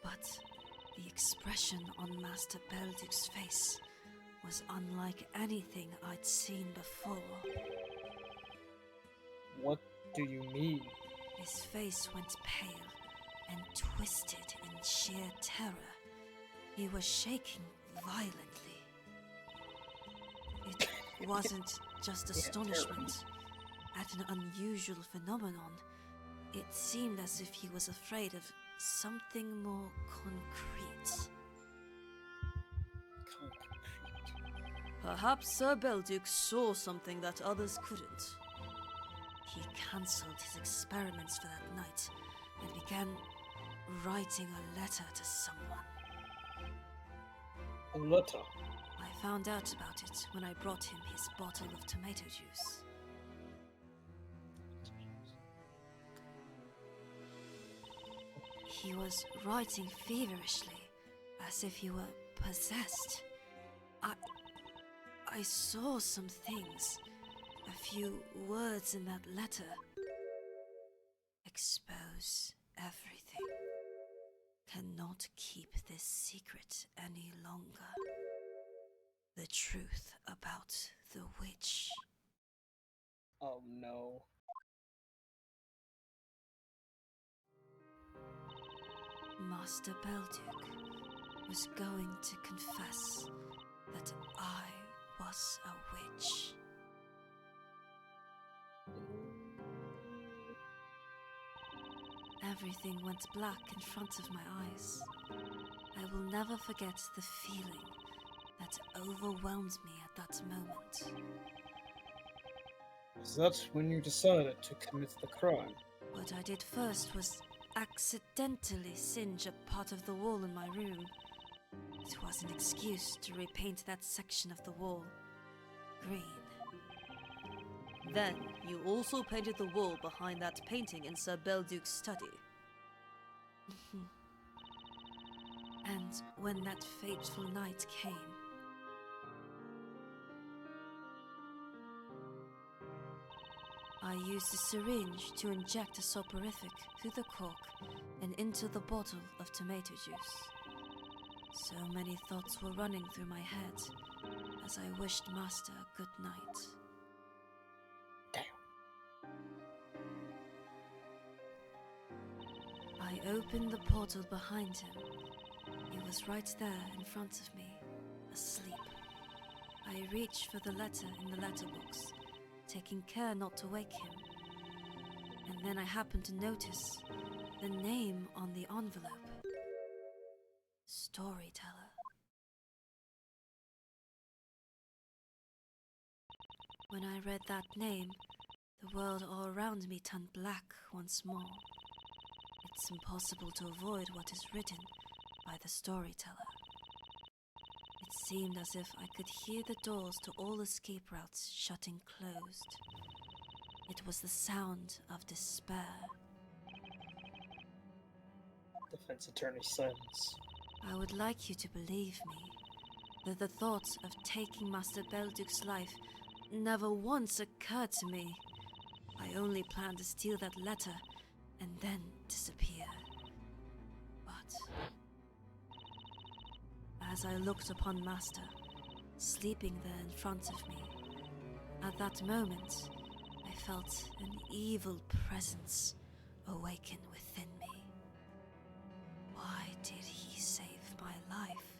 But the expression on Master Belduke's face was unlike anything I'd seen before. What do you mean? His face went pale and twisted in sheer terror. He was shaking violently. It wasn't just astonishment at an unusual phenomenon. It seemed as if he was afraid of something more concrete. Perhaps Sir Belduke saw something that others couldn't. He cancelled his experiments for that night and began writing a letter to someone. A letter? I found out about it when I brought him his bottle of tomato juice. He was writing feverishly, as if he were possessed. I saw some things, a few words in that letter. Expose everything. Cannot keep this secret any longer. The truth about the witch. Oh no. Master Belduke was going to confess that I was a witch. Everything went black in front of my eyes. I will never forget the feeling that overwhelmed me at that moment. Is that when you decided to commit the crime? What I did first was accidentally singe a part of the wall in my room. It was an excuse to repaint that section of the wall green. Then, you also painted the wall behind that painting in Sir Belduke's study. And when that fateful night came, I used a syringe to inject a soporific through the cork and into the bottle of tomato juice. So many thoughts were running through my head as I wished Master good night. I opened the portal behind him. He was right there in front of me, asleep. I reached for the letter in the letterbox, taking care not to wake him. And then I happened to notice the name on the envelope. Storyteller. When I read that name, the world all around me turned black once more. It's impossible to avoid what is written by the storyteller. It seemed as if I could hear the doors to all escape routes shutting closed. It was the sound of despair. Defense attorney silence. I would like you to believe me that the thought of taking Master Belduke's life never once occurred to me. I only planned to steal that letter and then disappear. But as I looked upon Master, sleeping there in front of me, at that moment, I felt an evil presence awaken within me. Why did he save my life?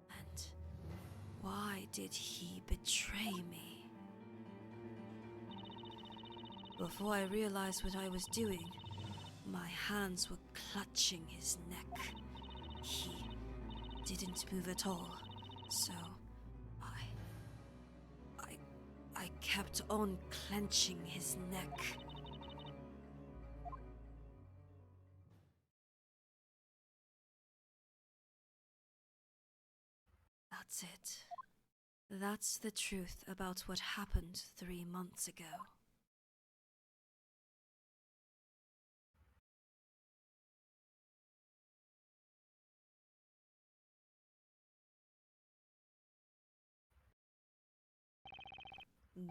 And why did he betray me? Before I realized what I was doing, my hands were clutching his neck. He didn't move at all, so I kept on clenching his neck. That's it. That's the truth about what happened 3 months ago.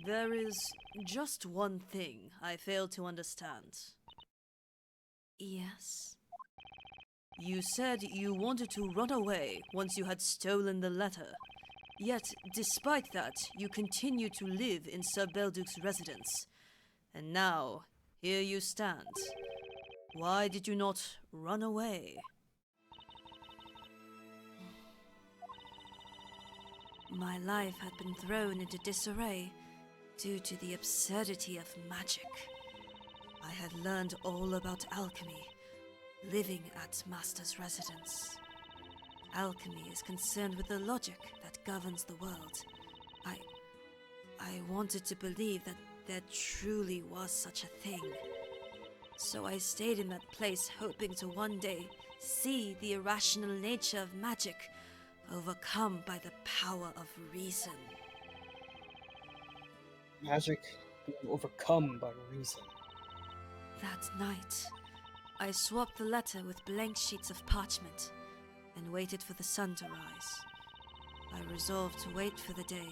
There is just one thing I fail to understand. Yes? You said you wanted to run away once you had stolen the letter. Yet, despite that, you continue to live in Sir Belduc's residence. And now, here you stand. Why did you not run away? My life had been thrown into disarray due to the absurdity of magic. I had learned all about alchemy, living at Master's residence. Alchemy is concerned with the logic that governs the world. I wanted to believe that there truly was such a thing. So I stayed in that place hoping to one day see the irrational nature of magic overcome by the power of reason. Magic being overcome by reason. That night, I swapped the letter with blank sheets of parchment and waited for the sun to rise. I resolved to wait for the day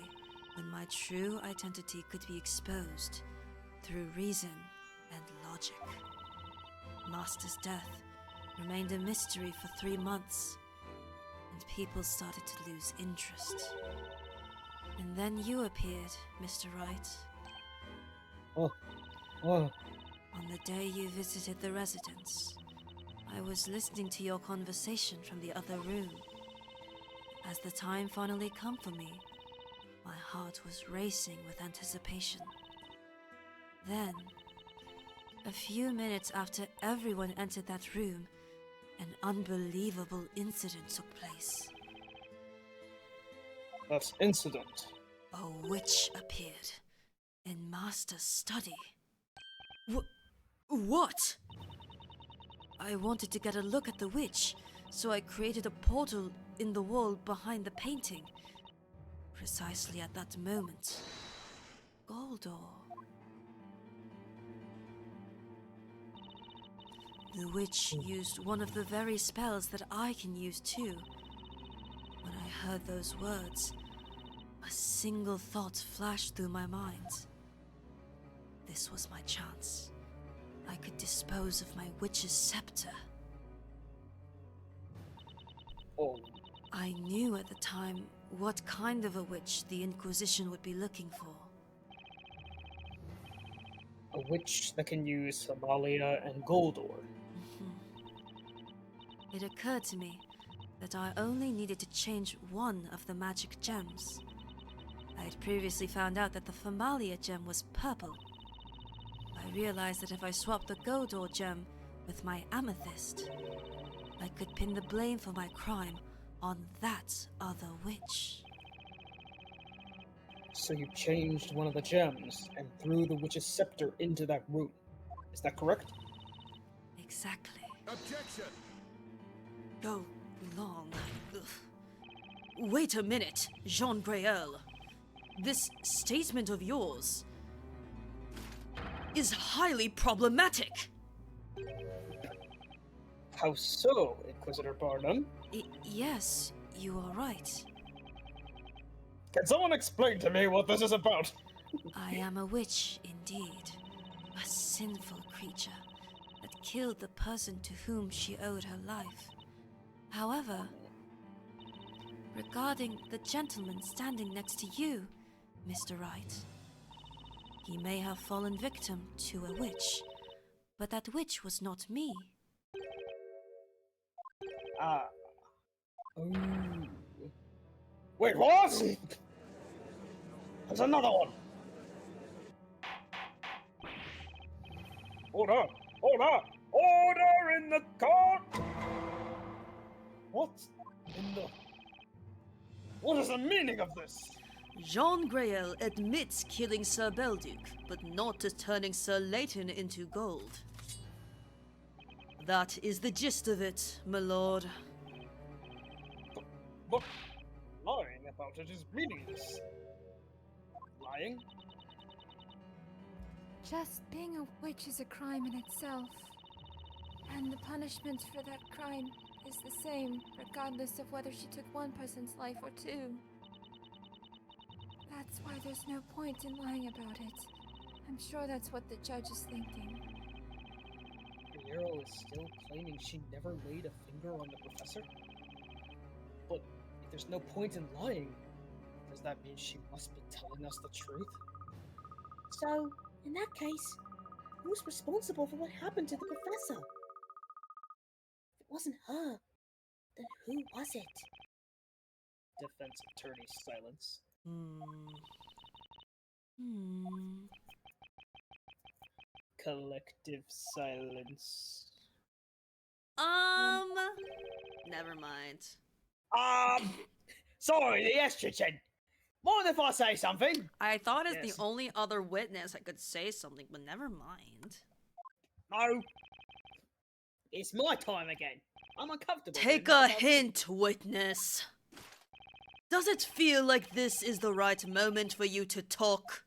when my true identity could be exposed through reason and logic. Master's death remained a mystery for 3 months, and people started to lose interest. And then you appeared, Mr. Wright. Oh. On the day you visited the residence, I was listening to your conversation from the other room. As the time finally came for me, my heart was racing with anticipation. Then, a few minutes after everyone entered that room, an unbelievable incident took place. That incident. A witch appeared in Master's study. What? I wanted to get a look at the witch, so I created a portal in the wall behind the painting. Precisely at that moment, Goldor. The witch used one of the very spells that I can use too. When I heard those words, a single thought flashed through my mind. This was my chance. I could dispose of my witch's scepter. Oh. I knew at the time what kind of a witch the Inquisition would be looking for. A witch that can use Amalia and Goldor. It occurred to me that I only needed to change one of the magic gems. I had previously found out that the Famalia gem was purple. I realized that if I swapped the Goldor gem with my amethyst, I could pin the blame for my crime on that other witch. So you changed one of the gems and threw the witch's scepter into that room. Is that correct? Exactly. Objection! Go long. Ugh. Wait a minute, Jean Grael. This statement of yours is highly problematic. How so, Inquisitor Barnum? Yes, you are right. Can someone explain to me what this is about? I am a witch, indeed. A sinful creature that killed the person to whom she owed her life. However, regarding the gentleman standing next to you, Mr. Wright, he may have fallen victim to a witch, but that witch was not me. Wait, what? There's another one! Order! Order! Order in the court! What in the... What is the meaning of this? Jean Grael admits killing Sir Belduc, but not to turning Sir Layton into gold. That is the gist of it, my lord. But lying about it is meaningless. Lying? Just being a witch is a crime in itself. And the punishment for that crime is the same, regardless of whether she took one person's life or two. That's That's why there's no point in lying about it. I'm sure that's what the judge is thinking. Earl is still claiming she never laid a finger on the professor? But if there's no point in lying, does that mean she must be telling us the truth? So, in that case, who's responsible for what happened to the professor? If it wasn't her, then who was it? Defense attorney silence. Collective silence. Never mind. Sorry, the estrogen. Mind if I say something? I thought as Yes. the only other witness I could say something, but never mind. No. It's my time again. I'm uncomfortable. Take doing a what I'm hint, witness. Does it feel like this is the right moment for you to talk?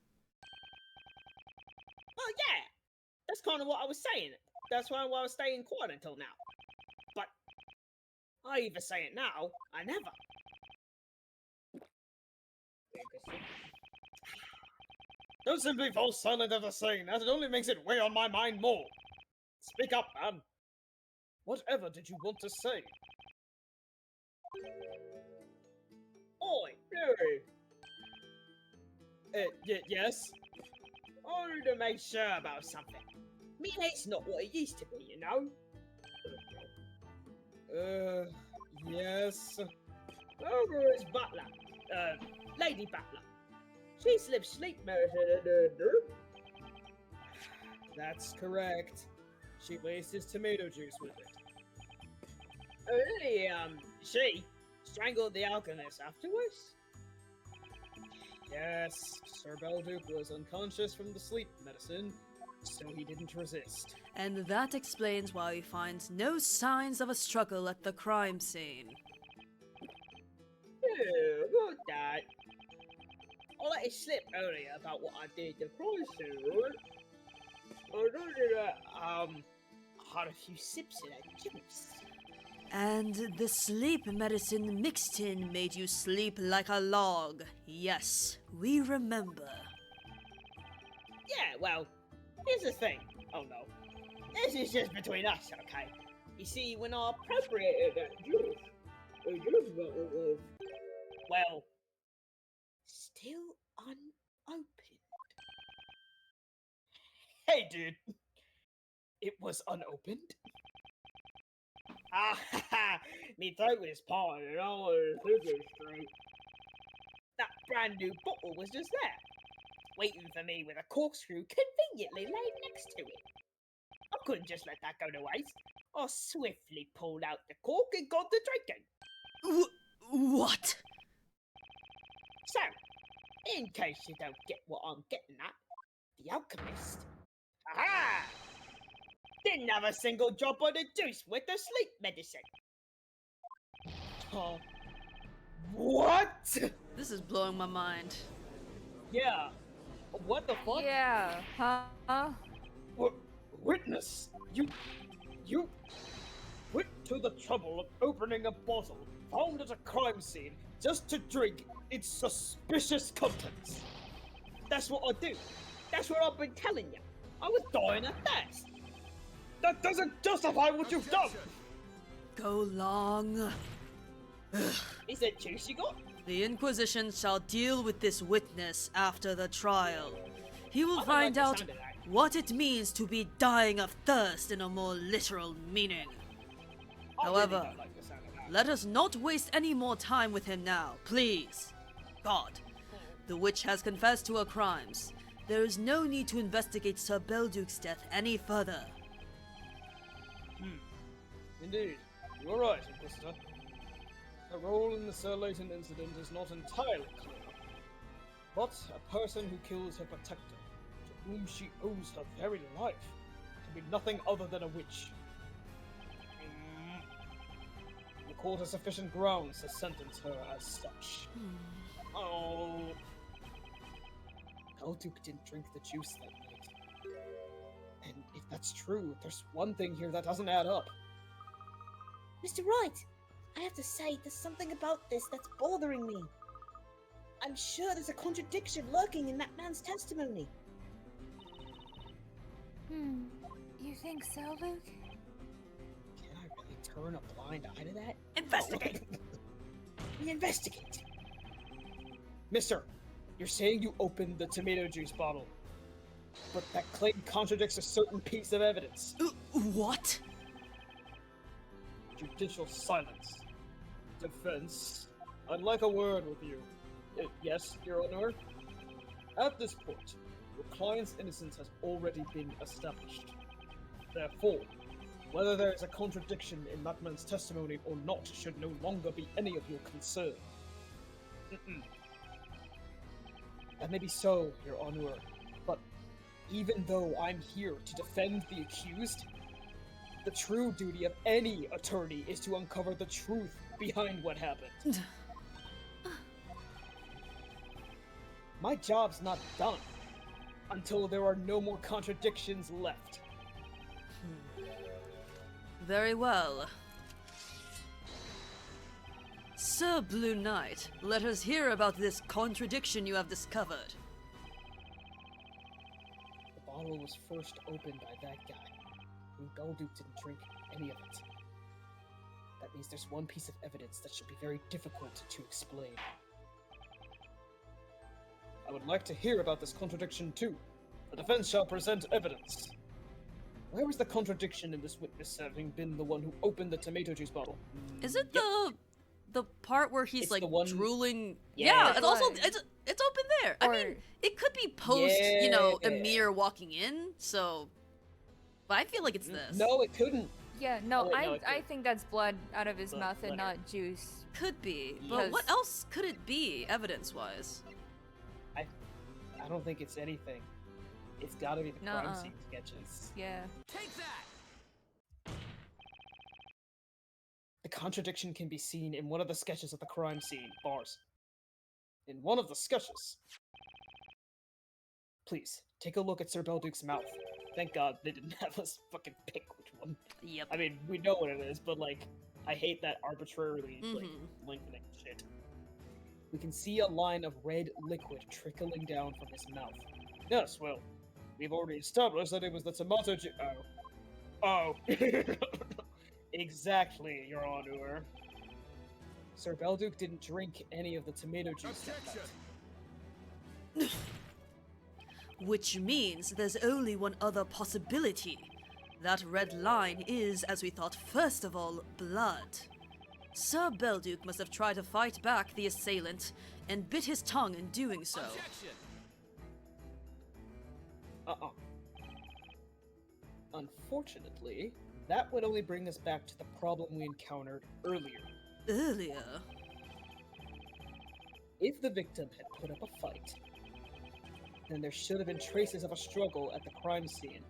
Oh, yeah. That's kind of what I was saying. That's why I was staying quiet until now. But I either say it now or never. Don't simply fall silent after saying that, it only makes it weigh on my mind more. Speak up, man. Whatever did you want to say? Oi, yes? I need to make sure about something. Me head's not what it used to be, you know? Yes. Over his butler, Lady Butler. She slipped sleep medicine. That's correct. She laced his tomato juice with it. She strangled the alchemist afterwards? Yes, Sir Belduke was unconscious from the sleep medicine, so he didn't resist. And that explains why we find no signs of a struggle at the crime scene. Yeah, about that. I let it slip earlier about what I did the crime scene, right? I know that, had a few sips of that juice. And the sleep medicine mixed in made you sleep like a log. Yes, we remember. Yeah, well, here's the thing. Oh no. This is just between us, okay? You see, when I appropriated that juice, the juice bottle was, well, still unopened. Hey, dude! It was unopened? Ah, ha, ha! Me throat was parted and all was thinking straight. That brand new bottle was just there, waiting for me with a corkscrew conveniently laid next to it. I couldn't just let that go to waste. I swiftly pulled out the cork and got to drinking. What? So, in case you don't get what I'm getting at, the alchemist, aha! Didn't have a single drop of the juice with the sleep medicine. What? This is blowing my mind. Yeah. What the fuck? Yeah, huh? Witness, you went to the trouble of opening a bottle found at a crime scene just to drink its suspicious contents. That's what I do. That's what I've been telling you. I was dying of thirst. That doesn't justify what you've done! Go long. Is it juice you got? The Inquisition shall deal with this witness after the trial. He will I don't find like the out sound of that. what it means to be dying of thirst in a more literal meaning. I However, really don't like the sound of that. let us not waste any more time with him now, please. God, the witch has confessed to her crimes. There is no need to investigate Sir Belduke's death any further. Indeed, you are right, Inquisitor. Her role in the Sir Layton incident is not entirely clear. But a person who kills her protector, to whom she owes her very life, can be nothing other than a witch. The court has sufficient grounds to sentence her as such. Oh, Belduke didn't drink the juice that night. And if that's true, there's one thing here that doesn't add up. Mr. Wright, I have to say, there's something about this that's bothering me. I'm sure there's a contradiction lurking in that man's testimony. You think so, Luke? Can I really turn a blind eye to that? Investigate! We investigate. Mister, you're saying you opened the tomato juice bottle, but that claim contradicts a certain piece of evidence. What? Judicial silence. Defense. I'd like a word with you. Yes, Your Honor? At this point, your client's innocence has already been established. Therefore, whether there is a contradiction in that man's testimony or not should no longer be any of your concern. That may be so, Your Honor, but even though I'm here to defend the accused, the true duty of any attorney is to uncover the truth behind what happened. My job's not done until there are no more contradictions left. Very well. Sir Blue Knight, let us hear about this contradiction you have discovered. The bottle was first opened by that guy. Belduke didn't drink any of it. That means there's one piece of evidence that should be very difficult to explain. I would like to hear about this contradiction too. The defense shall present evidence. Where was the contradiction in this witness having been the one who opened the tomato juice bottle? Is it the part where he's It's like the one... drooling? Yeah, it's also it's open there. I mean, it could be post, Amir walking in, so but I feel like it's this. No, it couldn't. Yeah, no, I think that's blood out of his mouth and not juice. Could be, but what else could it be, evidence-wise? I don't think it's anything. It's gotta be the crime scene sketches. Yeah. Take that! The contradiction can be seen in one of the sketches of the crime scene, bars. In one of the sketches. Please, take a look at Sir Belduke's mouth. Thank God they didn't have us fucking pick which one. Yep. I mean, we know what it is, but like, I hate that arbitrarily, like, lengthening shit. We can see a line of red liquid trickling down from his mouth. Yes, well, we've already established that it was the tomato juice. Oh. Exactly, Your Honor. Sir Belduke didn't drink any of the tomato juice. Which means there's only one other possibility. That red line is, as we thought, first of all, blood. Sir Belduke must have tried to fight back the assailant and bit his tongue in doing so. Unfortunately, that would only bring us back to the problem we encountered earlier. Earlier? If the victim had put up a fight, then there should have been traces of a struggle at the crime scene,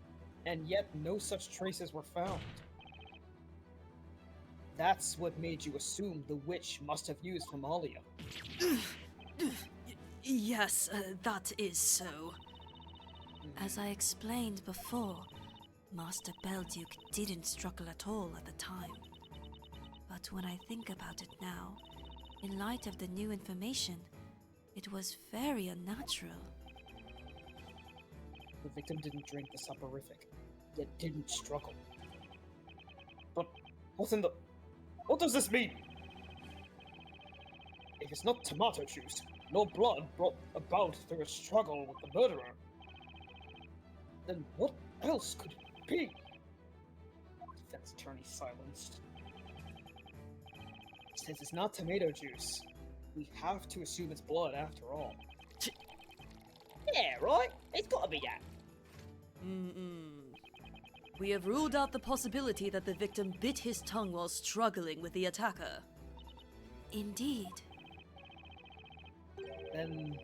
and yet no such traces were found. That's what made you assume the witch must have used Himalaya. Yes, that is so. As I explained before, Master Belduke didn't struggle at all at the time. But when I think about it now, in light of the new information, it was very unnatural. The victim didn't drink the soporific, yet didn't struggle. But what does this mean? If it's not tomato juice, nor blood brought about through a struggle with the murderer, then what else could it be? Defense attorney silenced. Since it's not tomato juice, we have to assume it's blood after all. Yeah, right? It's gotta be that. We have ruled out the possibility that the victim bit his tongue while struggling with the attacker. Indeed. Then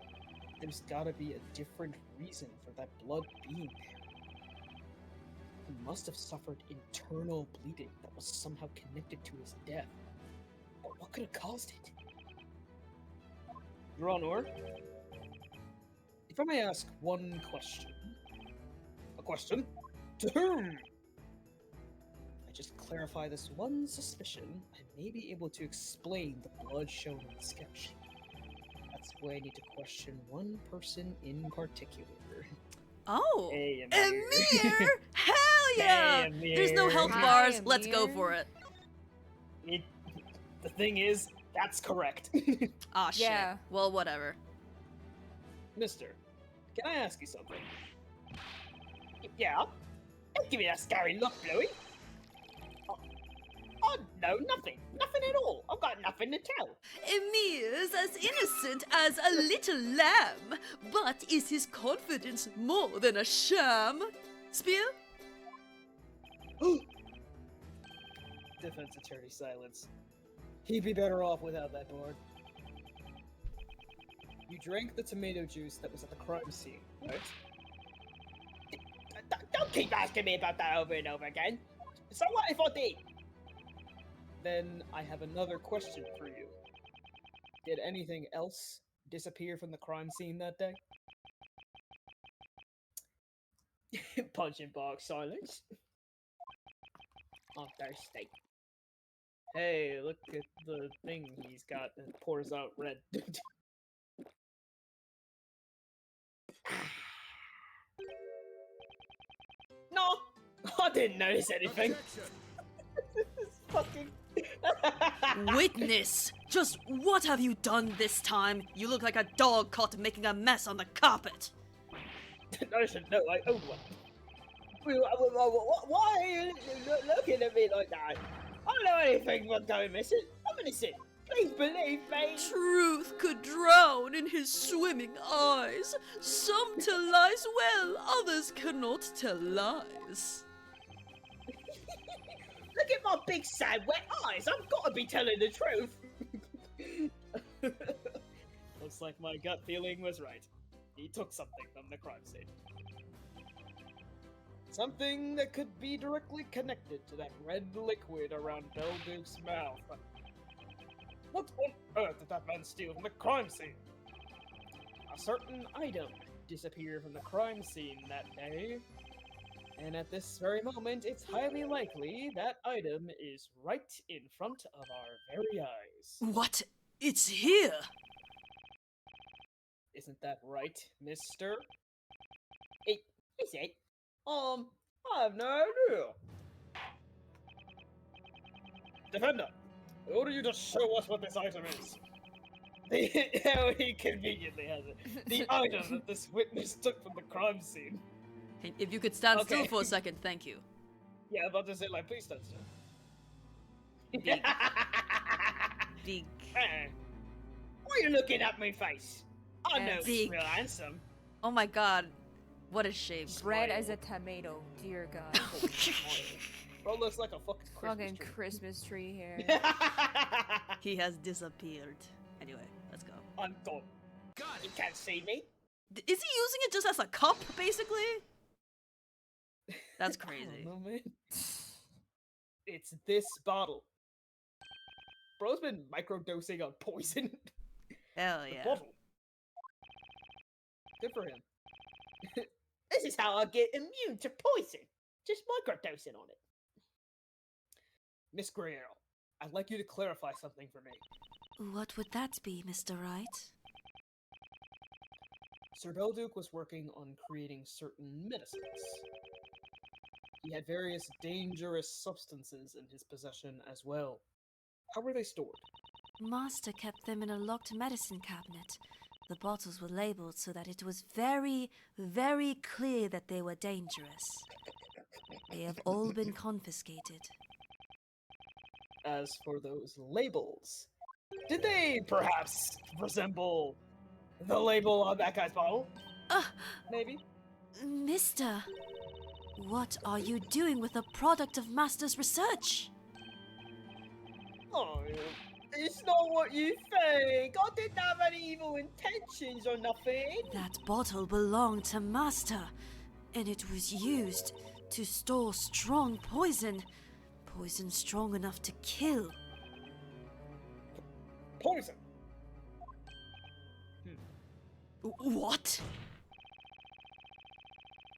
there's gotta be a different reason for that blood being there. He must have suffered internal bleeding that was somehow connected to his death. But what could have caused it? Your Honor, if I may ask one question. A question? To whom? I just clarify this one suspicion, I may be able to explain the blood shown in the sketch. That's why I need to question one person in particular. Oh, Hey, Amir! Hell yeah! Hey, There's no Amir. health Hi, bars. Let's go Amir. for it. The thing is, that's correct. Ah, shit. Yeah. Well, whatever. Mister, can I ask you something? Yeah? Don't give me that scary look, Bluey. Oh, no, nothing. Nothing at all. I've got nothing to tell. Emir's as innocent as a little lamb, but is his confidence more than a sham? Spear? Defense attorney silence. He'd be better off without that board. You drank the tomato juice that was at the crime scene, right? Don't keep asking me about that over and over again. So what if I did? Then I have another question for you. Did anything else disappear from the crime scene that day? Punching bag silence. I'm thirsty. Hey, look at the thing he's got that pours out red. No! I didn't notice anything. This fucking... Witness! Just what have you done this time? You look like a dog caught making a mess on the carpet. I should know, I own one. Why are you looking at me like that? I don't know anything about going missing. I'm innocent. Please believe me. Truth could drown in his swimming eyes. Some tell lies well, others cannot tell lies. Look at my big sad wet eyes. I've got to be telling the truth. Looks like my gut feeling was right. He took something from the crime scene. Something that could be directly connected to that red liquid around Belduke's mouth. What on earth did that man steal from the crime scene? A certain item disappeared from the crime scene that day. And at this very moment, it's highly likely that item is right in front of our very eyes. What? It's here! Isn't that right, mister? Is it? I have no idea. Defender, I order you to show us what this item is. How he conveniently has it. The item that this witness took from the crime scene. Hey, if you could stand still for a second, thank you. Yeah, I'm about to say, like, please stand still. Big. Big. Why are you looking at my face? I know Big. it's real handsome. Oh my god. What a shape. Red as a tomato. Dear God. Bro looks like a fucking Christmas tree here. He has disappeared. Anyway, let's go. I'm gone. God, you can't see me. Is he using it just as a cup, basically? That's crazy. I don't know, man. It's this bottle. Bro's been microdosing on poison. Hell The yeah. bottle. Good for him. This is how I get immune to poison. Just microdosing on it. Miss Greer, I'd like you to clarify something for me. What would that be, Mr. Wright? Sir Belduke was working on creating certain medicines. He had various dangerous substances in his possession as well. How were they stored? Master kept them in a locked medicine cabinet. The bottles were labeled so that it was very, very clear that they were dangerous. They have all been confiscated. As for those labels, did they perhaps resemble the label on that guy's bottle? Maybe? Mister, what are you doing with a product of Master's research? Oh, it's not what you think. I didn't have any evil intentions or nothing. That bottle belonged to Master, and it was used to store strong poison. Poison strong enough to kill. Poison? What?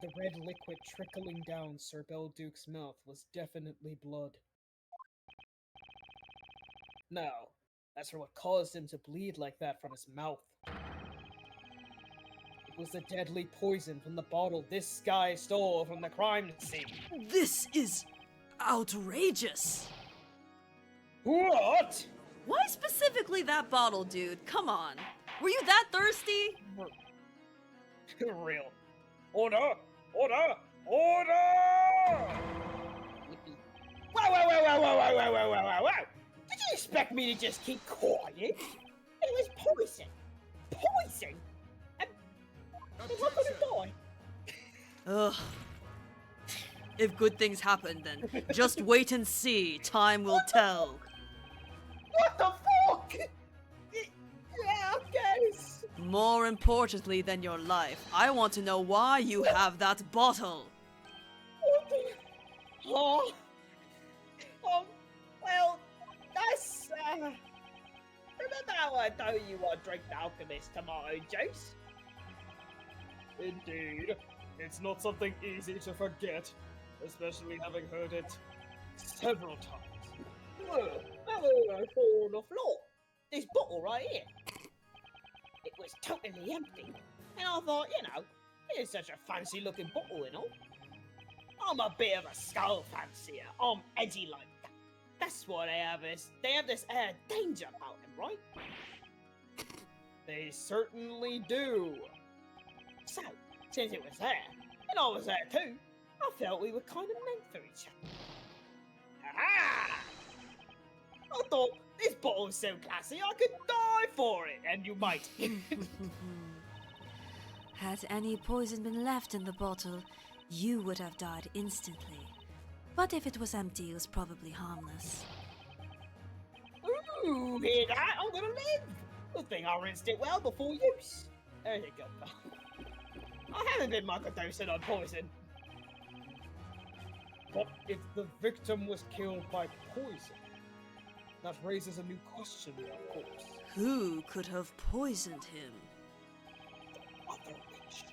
The red liquid trickling down Sir Belduke's mouth was definitely blood. Now, As for what caused him to bleed like that from his mouth, it was the deadly poison from the bottle this guy stole from the crime scene. This is outrageous. What? Why specifically that bottle, dude? Come on. Were you that thirsty? Real. Order! Order! Order! Wow! Did you expect me to just keep quiet? It was poison. Poison? And we're gonna die. Ugh. If good things happen, then just wait and see. Time will tell. What the fuck? Yeah, I guess. More importantly than your life, I want to know why you have that bottle. What the... Oh. Well, that's, remember how I told you I drank the Alchemist tomato juice? Indeed. It's not something easy to forget, especially having heard it several times. Well, how did I fall on the floor? This bottle right here. It was totally empty. And I thought, you know, it is such a fancy looking bottle and all. I'm a bit of a skull fancier. I'm edgy like that. That's why they have this danger about them, right? They certainly do. So, since it was there, and I was there too, I felt we were kind of meant for each other. Aha! I thought, this bottle's so classy I could die for it, and you might. Had any poison been left in the bottle, you would have died instantly. But if it was empty, it was probably harmless. Ooh, hear that? I'm gonna live! Good thing I rinsed it well before use. There you go, pal. I haven't been microdosing on poison. But if the victim was killed by poison, that raises a new question, of course. Who could have poisoned him? Other witch.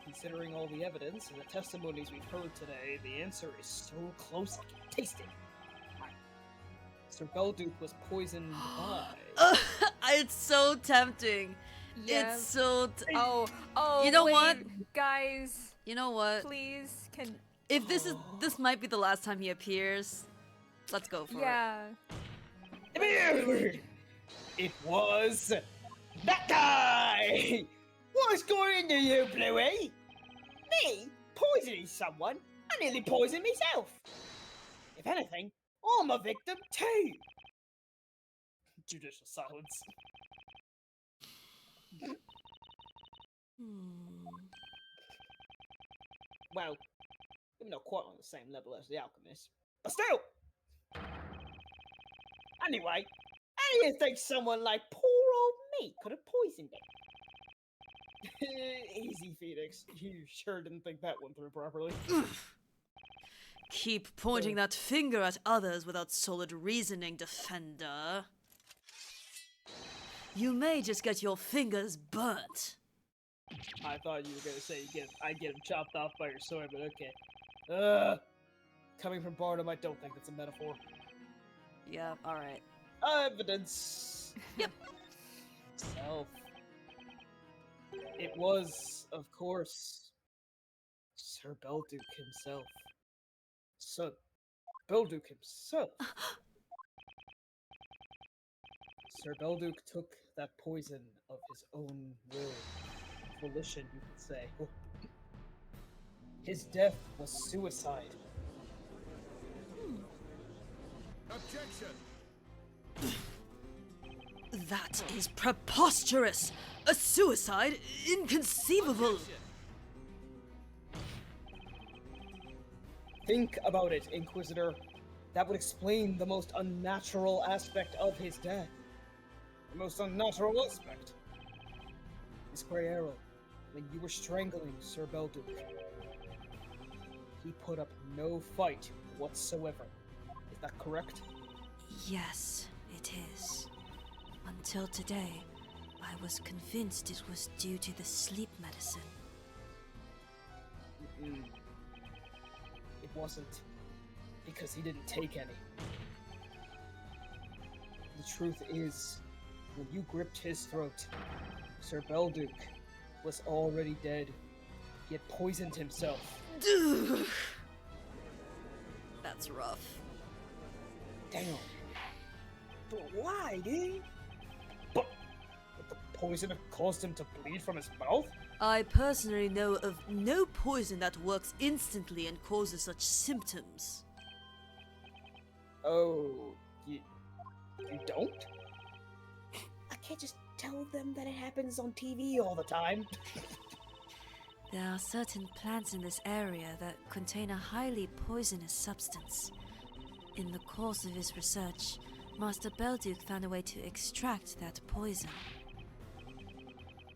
Considering all the evidence and the testimonies we've heard today, the answer is so close I can taste it. Sir Belduke was poisoned by... It's so tempting. Yeah. It's so... Oh, you know wait, what? Guys, You know what? please, can... If this might be the last time he appears, let's go for it. Yeah. It was that guy! What's going into you, Bluey? Me? Poisoning someone? I nearly poisoned myself. If anything, I'm a victim too. Judicial silence. Well, we're not quite on the same level as the Alchemist, but still! Anyway, how do you think someone like poor old me could have poisoned it? Easy, Phoenix. You sure didn't think that one through properly. Keep pointing that finger at others without solid reasoning, Defender. You may just get your fingers burnt. I thought you were gonna say I'd get him chopped off by your sword, but okay. Coming from Barnum, I don't think that's a metaphor. Yeah, alright. Evidence! Yep. Self. It was, of course, Sir Belduke himself. Sir Belduke himself. Sir Belduke took that poison of his own will. Volition, you could say. His death was suicide. Objection! That is preposterous! A suicide? Inconceivable! Think about it, Inquisitor. That would explain the most unnatural aspect of his death. The most unnatural aspect. Miss Grey Arrow, when you were strangling Sir Belduke, he put up no fight whatsoever. Is that correct? Yes, it is. Until today, I was convinced it was due to the sleep medicine. It wasn't, because he didn't take any. The truth is, when you gripped his throat, Sir Belduke was already dead. He had poisoned himself. That's rough. Damn. But why, dude? But the poison have caused him to bleed from his mouth? I personally know of no poison that works instantly and causes such symptoms. Oh, you don't? I can't just tell them that it happens on TV all the time. There are certain plants in this area that contain a highly poisonous substance. In the course of his research, Master Belduke found a way to extract that poison.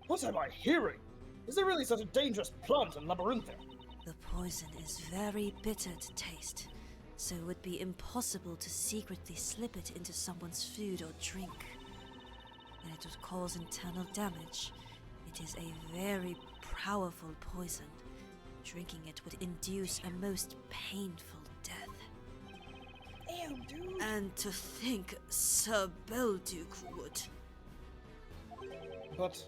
What am I hearing? Is there really such a dangerous plant in Labyrinthia? The poison is very bitter to taste, so it would be impossible to secretly slip it into someone's food or drink. And it would cause internal damage. It is a very powerful poison. Drinking it would induce a most painful death. Damn, dude. And to think Sir Belduke would. But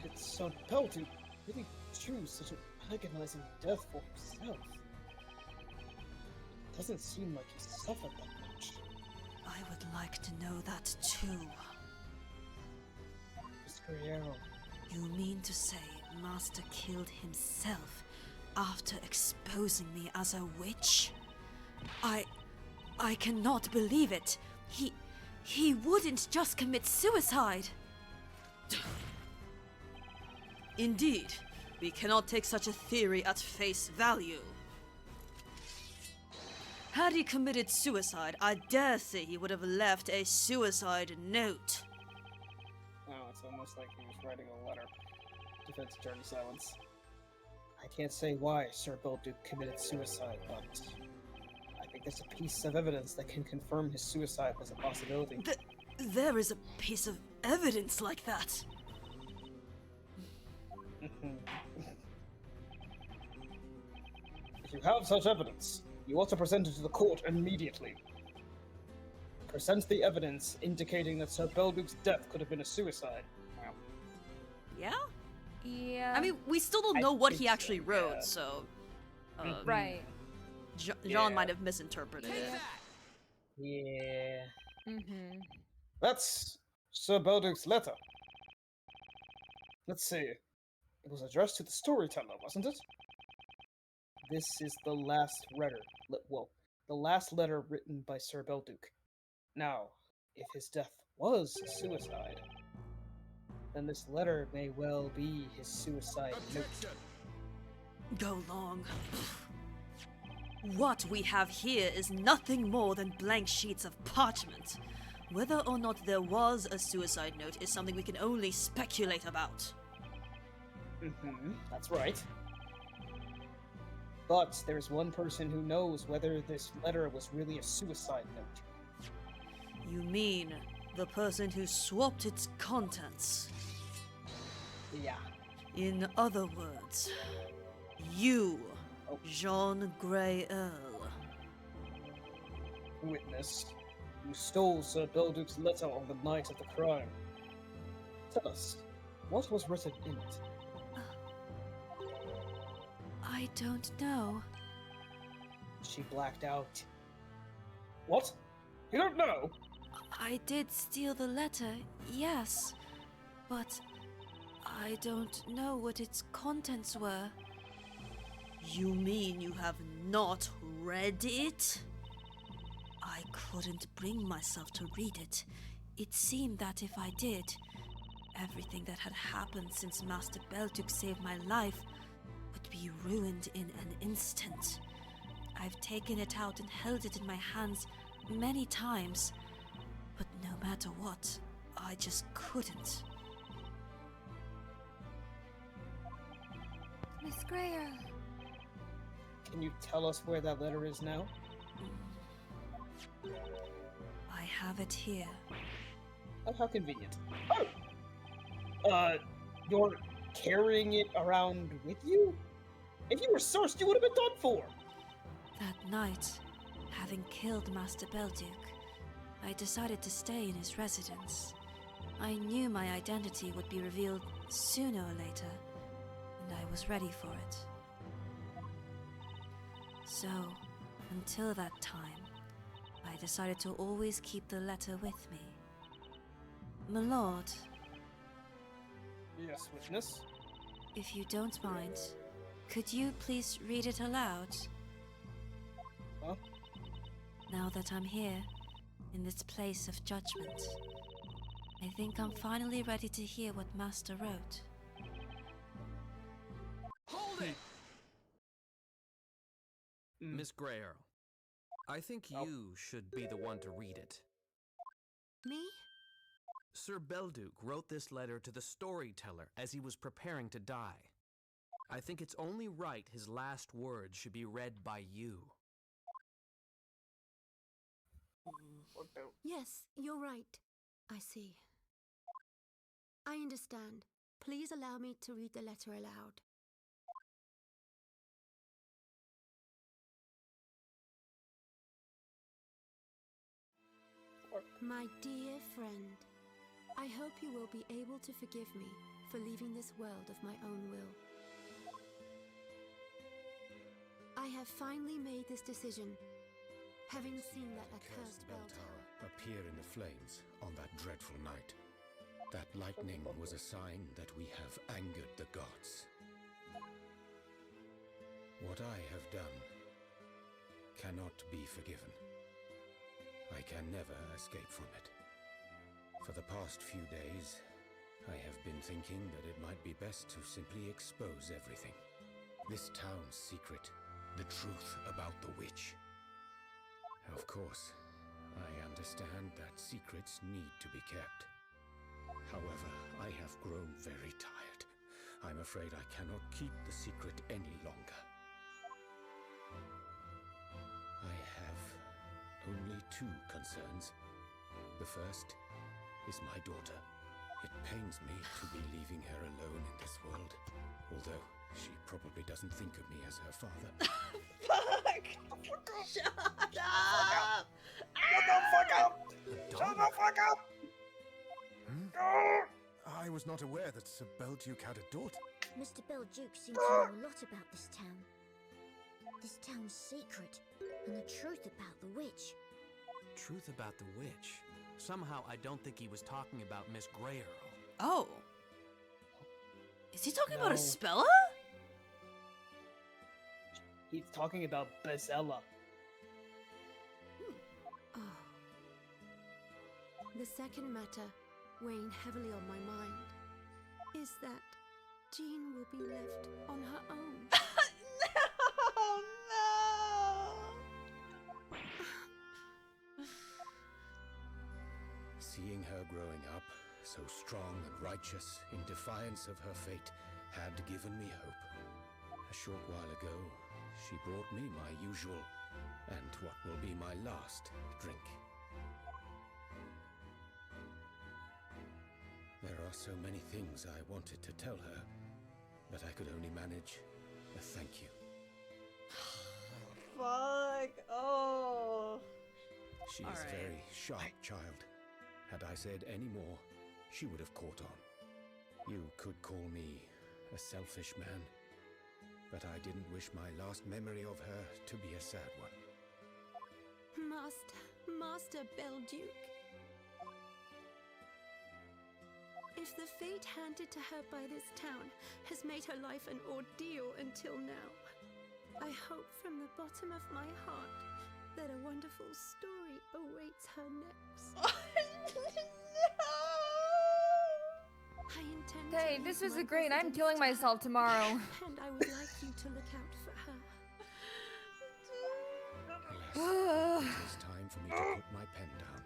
did Sir Belduke really choose such an agonizing death for himself? It doesn't seem like he suffered that much. I would like to know that too. Miss Guerrero. You mean to say Master killed himself after exposing me as a witch? I cannot believe it. He wouldn't just commit suicide. Indeed, we cannot take such a theory at face value. Had he committed suicide, I dare say he would have left a suicide note. Oh, it's almost like he was writing a letter. Defense attorney silence. I can't say why Sir Belduke committed suicide, but I think there's a piece of evidence that can confirm his suicide was a possibility. There is a piece of evidence like that. If you have such evidence, you ought to present it to the court immediately. Present the evidence indicating that Sir Belduke's death could have been a suicide. Wow. Yeah? Yeah. I mean, we still don't know what he actually wrote, so... right. John might have misinterpreted it. Yeah. Mm-hmm. That's Sir Belduke's letter. Let's see. It was addressed to the storyteller, wasn't it? This is the last letter. The last letter written by Sir Belduke. Now, if his death was a suicide, then this letter may well be his suicide note. Go long. What we have here is nothing more than blank sheets of parchment. Whether or not there was a suicide note is something we can only speculate about. That's right. But there's one person who knows whether this letter was really a suicide note. You mean the person who swapped its contents? Yeah. In other words, you, Jean Grey Earl. Witness, you stole Sir Belduke's letter on the night of the crime. Tell us, what was written in it? I don't know. She blacked out. What? You don't know? I did steal the letter, yes, but I don't know what its contents were. You mean you have not read it? I couldn't bring myself to read it. It seemed that if I did, everything that had happened since Master Belduke saved my life would be ruined in an instant. I've taken it out and held it in my hands many times, but no matter what, I just couldn't. Miss Greer. Can you tell us where that letter is now? I have it here. Oh, how convenient. Oh! You're carrying it around with you? If you were sourced, you would have been done for! That night, having killed Master Belduke, I decided to stay in his residence. I knew my identity would be revealed sooner or later, and I was ready for it. So, until that time, I decided to always keep the letter with me. My lord, Yes, witness. if you don't mind, could you please read it aloud? Huh? Now that I'm here, in this place of judgment, I think I'm finally ready to hear what Master wrote. Hold it! Mm. Miss Greer, I think you should be the one to read it. Me? Sir Belduke wrote this letter to the storyteller as he was preparing to die. I think it's only right his last words should be read by you. Yes, you're right. I see. I understand. Please allow me to read the letter aloud. My dear friend, I hope you will be able to forgive me for leaving this world of my own will. I have finally made this decision, having seen that accursed bell tower appear in the flames on that dreadful night. That lightning was a sign that we have angered the gods. What I have done cannot be forgiven. I can never escape from it. For the past few days, I have been thinking that it might be best to simply expose everything. This town's secret, the truth about the witch. Of course, I understand that secrets need to be kept. However, I have grown very tired. I'm afraid I cannot keep the secret any longer. I have only two concerns. The first is my daughter. It pains me to be leaving her alone in this world, although she probably doesn't think of me as her father. Fuck! Shut up! Shut the fuck up! Shut the fuck up! I was not aware that Sir Belduke had a daughter. Mr. Belduke seems to know a lot about this town. This town's secret, and the truth about the witch. Truth about the witch? Somehow I don't think he was talking about Miss Greer. Oh. Is he talking about Espella? He's talking about Bezella. Oh. The second matter, weighing heavily on my mind, is that Jean will be left on her own. Seeing her growing up, so strong and righteous, in defiance of her fate, had given me hope. A short while ago, she brought me my usual, and what will be my last, drink. There are so many things I wanted to tell her, but I could only manage a thank you. Fuck. Oh. She is a very sharp child. Had I said any more, she would have caught on. You could call me a selfish man, but I didn't wish my last memory of her to be a sad one. Master Belduke. If the fate handed to her by this town has made her life an ordeal until now, I hope from the bottom of my heart that a wonderful story awaits her next. I intend Hey, to this leave was my a great. I'm residence killing to her, myself tomorrow. and I would like you to look out for her. Alas, it is time for me to put my pen down.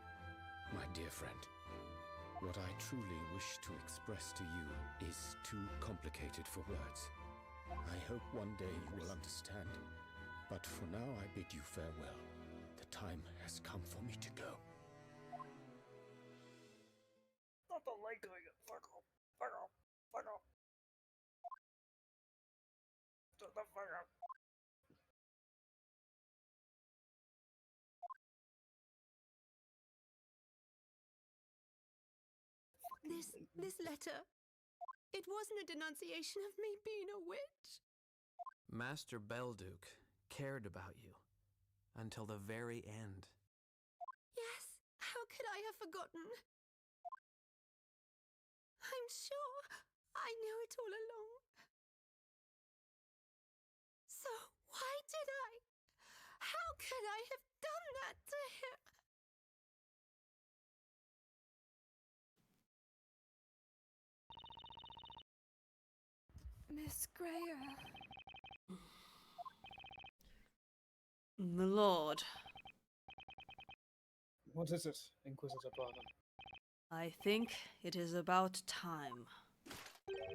My dear friend, what I truly wish to express to you is too complicated for words. I hope one day you will understand, but for now I bid you farewell. The time has come for me to go. Not the light going up. Fuck off. Fuck off. Fuck off. Shut the fuck up. This letter, it wasn't a denunciation of me being a witch. Master Belduke cared about you until the very end. Yes, how could I have forgotten? I'm sure I knew it all along. So why did I? How could I have done that to him? Miss Greer. My lord, What is it, Inquisitor Barnum? I think it is about time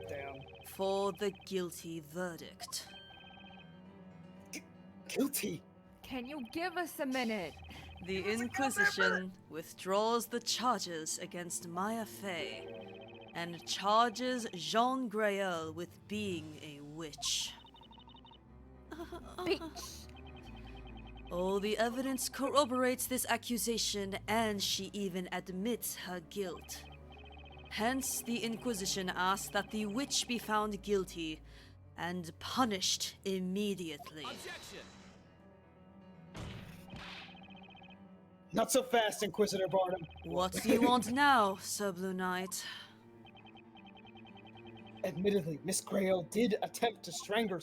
Damn. for the guilty verdict. Guilty? Can you give us a minute? The Inquisition withdraws the charges against Maya Fey and charges Jean Grael with being a witch. Bitch. Oh, the evidence corroborates this accusation, and she even admits her guilt. Hence, the Inquisition asks that the witch be found guilty and punished immediately. Objection! Not so fast, Inquisitor Barnum. What do you want now, Sir Blue Knight? Admittedly, Miss Grail did attempt to strangle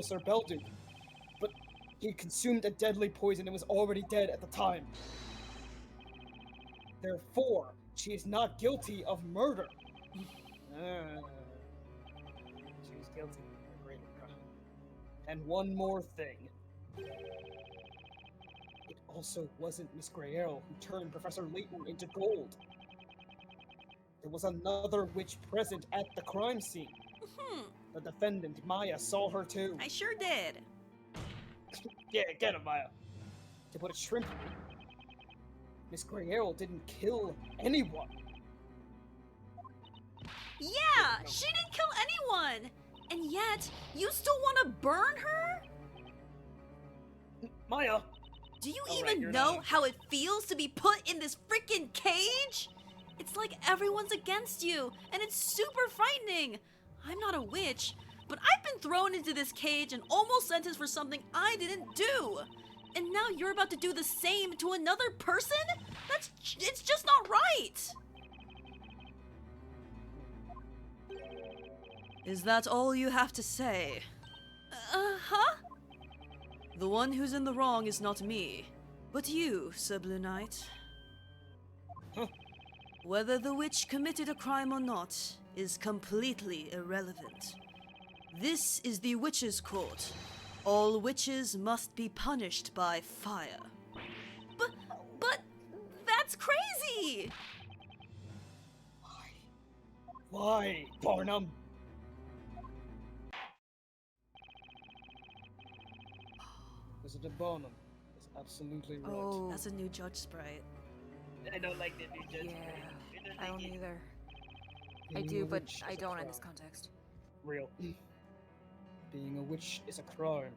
Sir Belduke, but he consumed a deadly poison and was already dead at the time. Therefore, she is not guilty of murder. She was guilty of a greater crime. And one more thing. It also wasn't Miss Grail who turned Professor Layton into gold. There was another witch present at the crime scene. The defendant, Maya, saw her too. I sure did. Yeah, get him, Maya. To put it shrimply, Miss Grail didn't kill anyone. Yeah, she didn't kill anyone! And yet, you still want to burn her? Maya! Do you All right, even you're know not. how it feels to be put in this freaking cage? It's like everyone's against you, and it's super frightening. I'm not a witch, but I've been thrown into this cage and almost sentenced for something I didn't do. And now you're about to do the same to another person? It's just not right. Is that all you have to say? Huh? The one who's in the wrong is not me, but you, Sir Blue Knight. Whether the witch committed a crime or not is completely irrelevant. This is the witches' court. All witches must be punished by fire. But that's crazy! Why, Barnum? Visitor Barnum is absolutely right. Oh. That's a new judge sprite. I don't like the new judge. I don't either. I Being do, a but witch I is a don't in this crime. context. Real. Being a witch is a crime.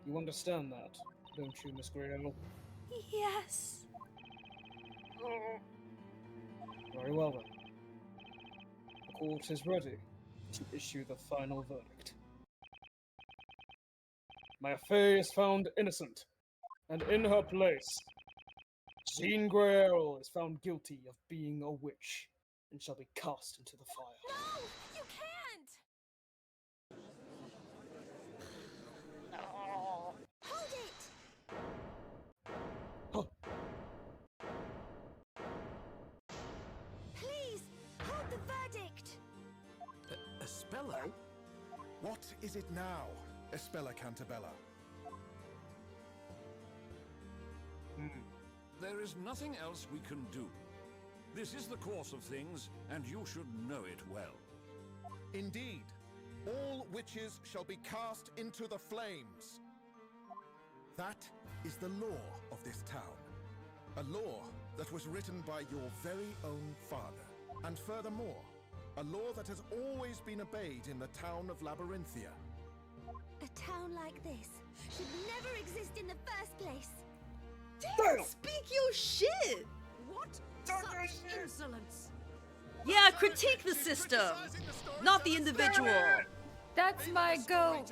You understand that, don't you, Miss Grail? Yes. Very well then. The court is ready to issue the final verdict. Maya Fey is found innocent, and in her place, Jean Grail is found guilty of being a witch and shall be cast into the fire. No! You can't! Hold it! Please, hold the verdict! Espella? What is it now, Espella Cantabella? There is nothing else we can do. This is the course of things, and you should know it well. Indeed, all witches shall be cast into the flames. That is the law of this town. A law that was written by your very own father. And furthermore, a law that has always been obeyed in the town of Labyrinthia. A town like this should never exist in the first place. Damn! Speak your shit! What? Such insolence! Yeah, critique the system, not the individual. That's my goal.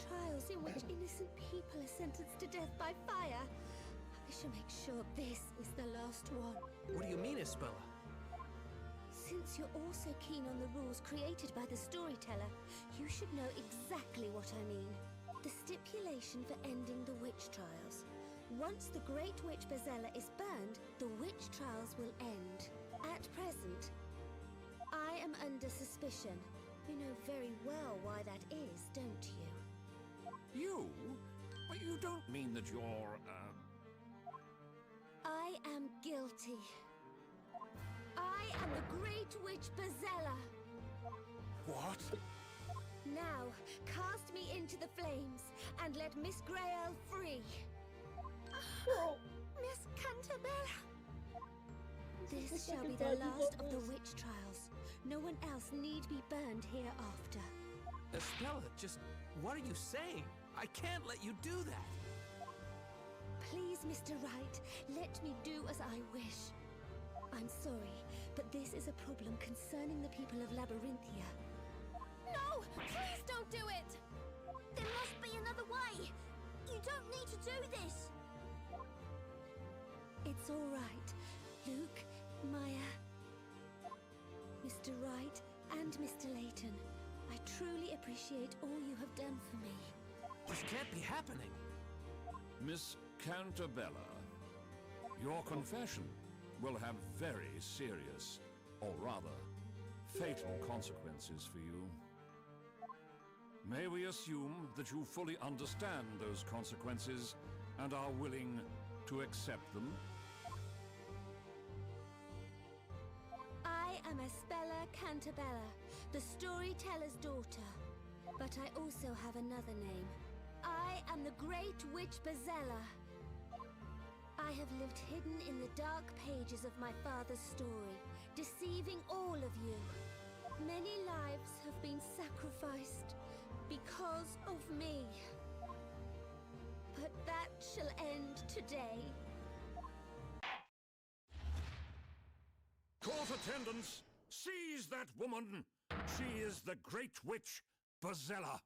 Trials in which innocent people are sentenced to death by fire. I shall make sure this is the last one. What do you mean, Isabella? Since you're also keen on the rules created by the storyteller, you should know exactly what I mean. The stipulation for ending the witch trials. Once the Great Witch Bazella is burned, the witch trials will end. At present, I am under suspicion. You know very well why that is, don't you? You? But you don't mean that you're, I am guilty. I am the Great Witch Bazella. What? Now, cast me into the flames and let Miss Grayle free. Miss Cantabella. This shall be the last of the witch trials. No one else need be burned hereafter. Estella, just what are you saying? I can't let you do that. Please, Mr. Wright, let me do as I wish. I'm sorry, but this is a problem concerning the people of Labyrinthia. No! Please don't do it! There must be another way! You don't need to do this! It's all right. Luke, Maya, Mr. Wright, and Mr. Layton. I truly appreciate all you have done for me. This can't be happening. Miss Cantabella, your confession will have very serious, or rather, fatal consequences for you. May we assume that you fully understand those consequences and are willing to accept them? I am Espella Cantabella, the storyteller's daughter. But I also have another name. I am the Great Witch Bazella. I have lived hidden in the dark pages of my father's story, deceiving all of you. Many lives have been sacrificed because of me. But that shall end today. Court attendants, seize that woman! She is the Great Witch Bazella.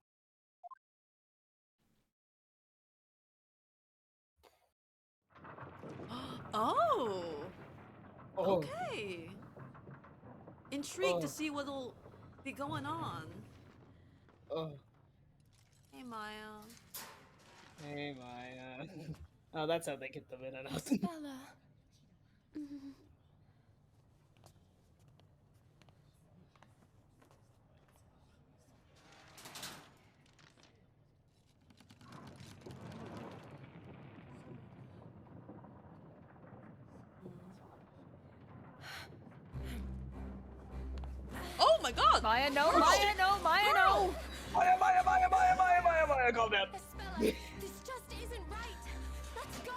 Oh. Okay. Intrigued to see what'll be going on. Hey, Maya. Hey, Maya. Oh, that's how they get the minute out. Bella. Oh my god! Maya, no, Maya, no, Maya, no! Maya, calm down. Espella, this just isn't right. Let's go.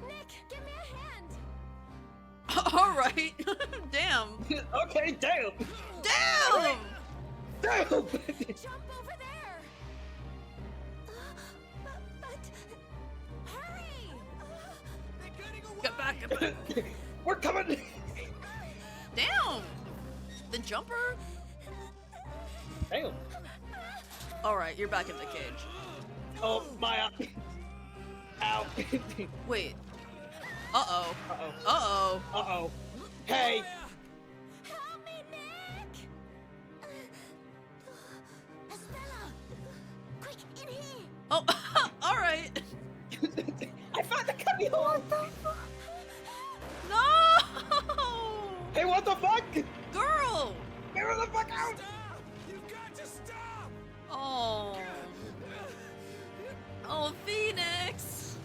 Nick, give me a hand. Alright. Damn. Okay, damn. Damn! Damn! Jump over there. But hurry. Get back, get back. We're coming. Damn! The jumper? Damn. Alright, you're back in the cage. Oh, Maya. Ow. Wait. Uh-oh. Uh-oh. Uh-oh. Uh-oh. Hey! Help me, Nick! Espella! Quick, in here! Oh, alright. I found the cubbyhole! No! Hey, what the fuck? Girl! Get her the fuck out! Stop! You've got to stop! Oh. Oh, Phoenix!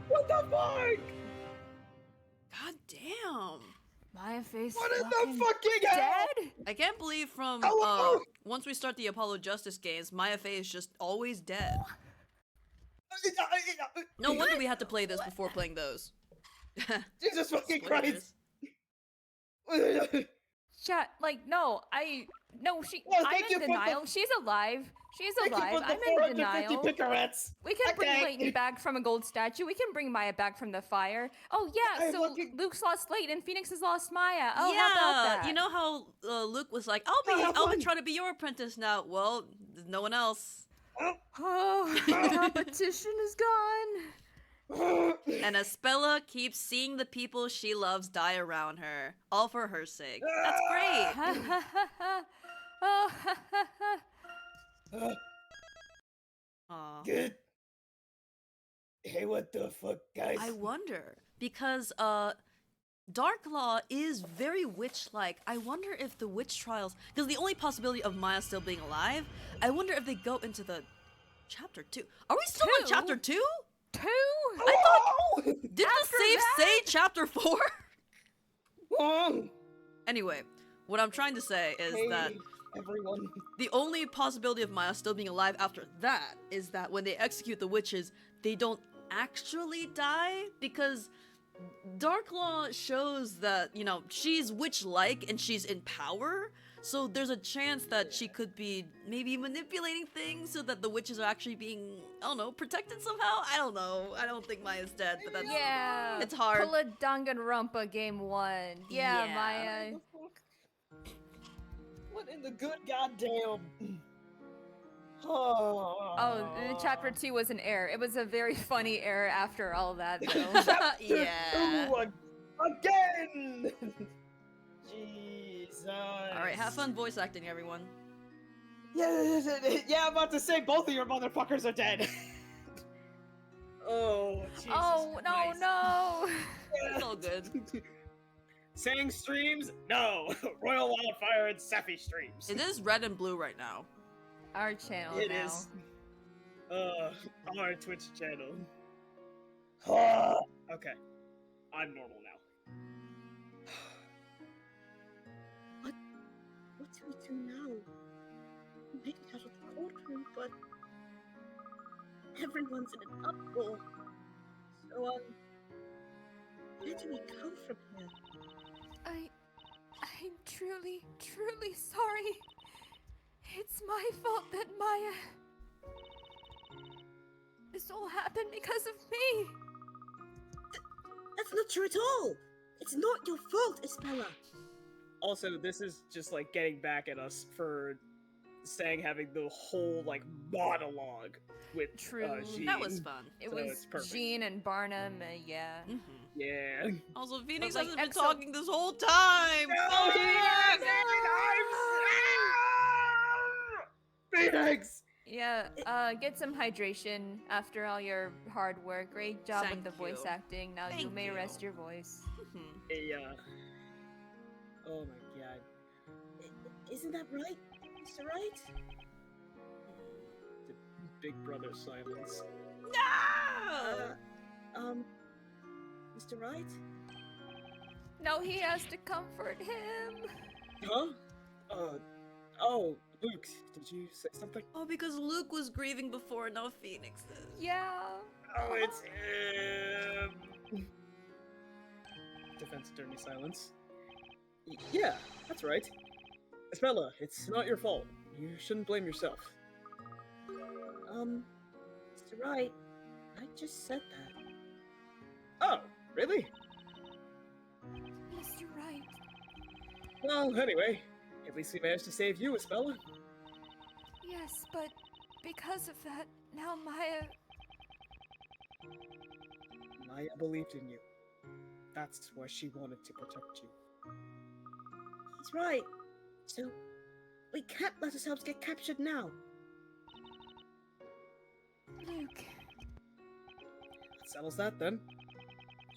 What the fuck? God damn. Maya face. What in the fucking hell? Dead? I can't believe from Hello? once we start the Apollo Justice games, Maya Faye is just always dead. No wonder we had to play this before playing those. Jesus fucking Christ! Chat, like, no, she. Well, I'm thank you in for denial. She's alive. She's Thank you alive. for the I'm in 450 denial. picarettes. We can bring Okay. Layton back from a gold statue. We can bring Maya back from the fire. Oh yeah, so Luke's lost Layton. Phoenix has lost Maya. Oh, yeah, how about that? you know how Luke was like, have I'll be fun." trying to be your apprentice now. Well, there's no one else. Oh, competition is gone. And Espella keeps seeing the people she loves die around her, all for her sake. That's great. Oh, Aw. Good. Hey, what the fuck, guys? I wonder, because Darklaw is very witch-like. I wonder if the witch trials, because the only possibility of Maya still being alive, I wonder if they go into the chapter 2. Are we still in chapter 2? 2? I thought, didn't the save say chapter 4? Anyway, what I'm trying to say is that everyone. the only possibility of Maya still being alive after that is that when they execute the witches, they don't actually die, because Darklaw shows that, you know, she's witch-like and she's in power, so there's a chance that she could be maybe manipulating things so that the witches are actually being, I don't know, protected somehow? I don't know. I don't think Maya's dead, but that's... Yeah. It's hard. Pull a Danganronpa game 1. Yeah, Yeah. Maya. What in the good goddamn? Oh, chapter 2 was an error. It was a very funny error after all that, though. Yeah. Again! Jesus. Alright, have fun voice acting, everyone. Yeah, I'm about to say both of your motherfuckers are dead. Oh, Jesus Oh, no, Christ. no. It's all good. Sang streams? No. Royal Wildfire and Sappy streams. It is red and blue right now. Our channel It now. is. Our Twitch channel. Okay. I'm normal now. What do we do now? We made it out of the courtroom, but everyone's in an uproar. So, where do we go from here? I'm truly, truly sorry. It's my fault that Maya... This all happened because of me. That's not true at all! It's not your fault, Espella! Also, this is just like getting back at us for Sang having the whole like monologue with Jean. That was fun. It So was it's perfect. Jean and Barnum, yeah. Yeah. Also, Phoenix But, like, hasn't been Exo- talking this whole time! No, Phoenix! Yeah, get some hydration after all your hard work. Great job with Thank the voice you. acting. Now you Thank may you. rest your voice. Hey, oh my god. Isn't that right, Mr. Wright? The big brother silence. Mr. Wright? No, he has to comfort him. Huh? Oh, Luke, did you say something? Oh, because Luke was grieving before, now Phoenix is. Yeah. Oh, it's him! Defense attorney silence. Yeah, that's right. Espella, it's not your fault. You shouldn't blame yourself. Mr. Wright, I just said that. Oh, really? Mr. Wright. Well, anyway, at least we managed to save you, Espella. Yes, but because of that, now Maya... Maya believed in you. That's why she wanted to protect you. He's right. So, we can't let ourselves get captured now. Luke. That settles that then.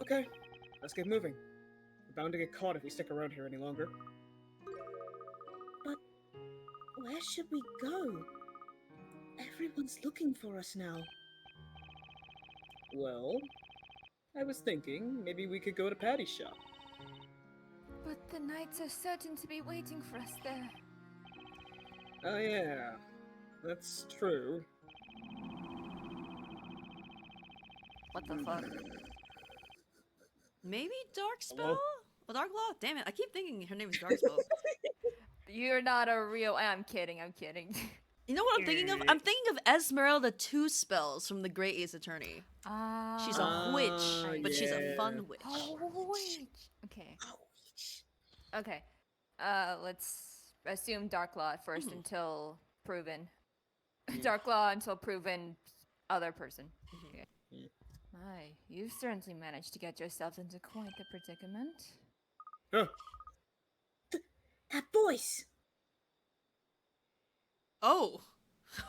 Okay, let's get moving. We're bound to get caught if we stick around here any longer. But where should we go? Everyone's looking for us now. Well, I was thinking maybe we could go to Patty's shop. But the knights are certain to be waiting for us there. Oh yeah, that's true. What the fuck? Maybe Dark Spell? Hello? A Darklaw? Damn it, I keep thinking her name is Darkspell. You're not a real. I'm kidding. I'm kidding. You know what I'm thinking of? I'm thinking of Esmeralda Two Spells from the Great Ace Attorney. She's a witch, but she's a fun witch. Oh, witch. Okay. Okay. Let's assume Darklaw at first until proven. Darklaw until proven other person. Okay. My, you've certainly managed to get yourselves into quite the predicament. Huh. That voice! Oh.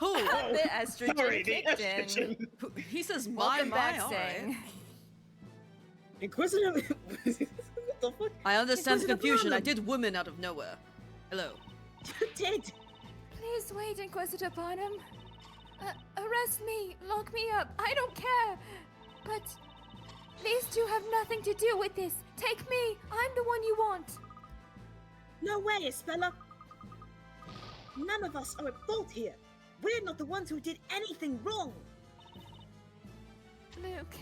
Oh. The estrogen Sorry, the kicked in. estrogen. He says, Welcome back, alright. Sang. Inquisitor... what the fuck? I understand the Inquisitor confusion. I Barnum. did woman out of nowhere. Hello. You did! Please wait, Inquisitor Barnum. Arrest me, lock me up, I don't care. But these two have nothing to do with this. Take me, I'm the one you want. No way, Espella! None of us are at fault here. We're not the ones who did anything wrong. Luke.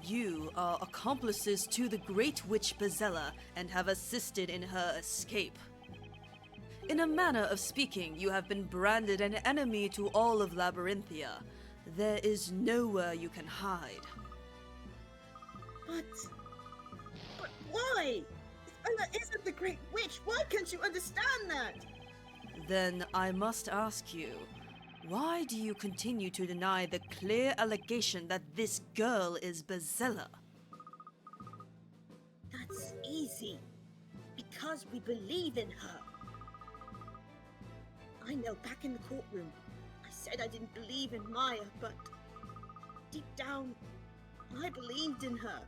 You are accomplices to the Great Witch Bezella and have assisted in her escape. In a manner of speaking, you have been branded an enemy to all of Labyrinthia. There is nowhere you can hide. But why? Espella isn't the Great Witch. Why can't you understand that? Then I must ask you, why do you continue to deny the clear allegation that this girl is Bezella? That's easy. Because we believe in her. I know back in the courtroom, I said I didn't believe in Maya, but deep down, I believed in her.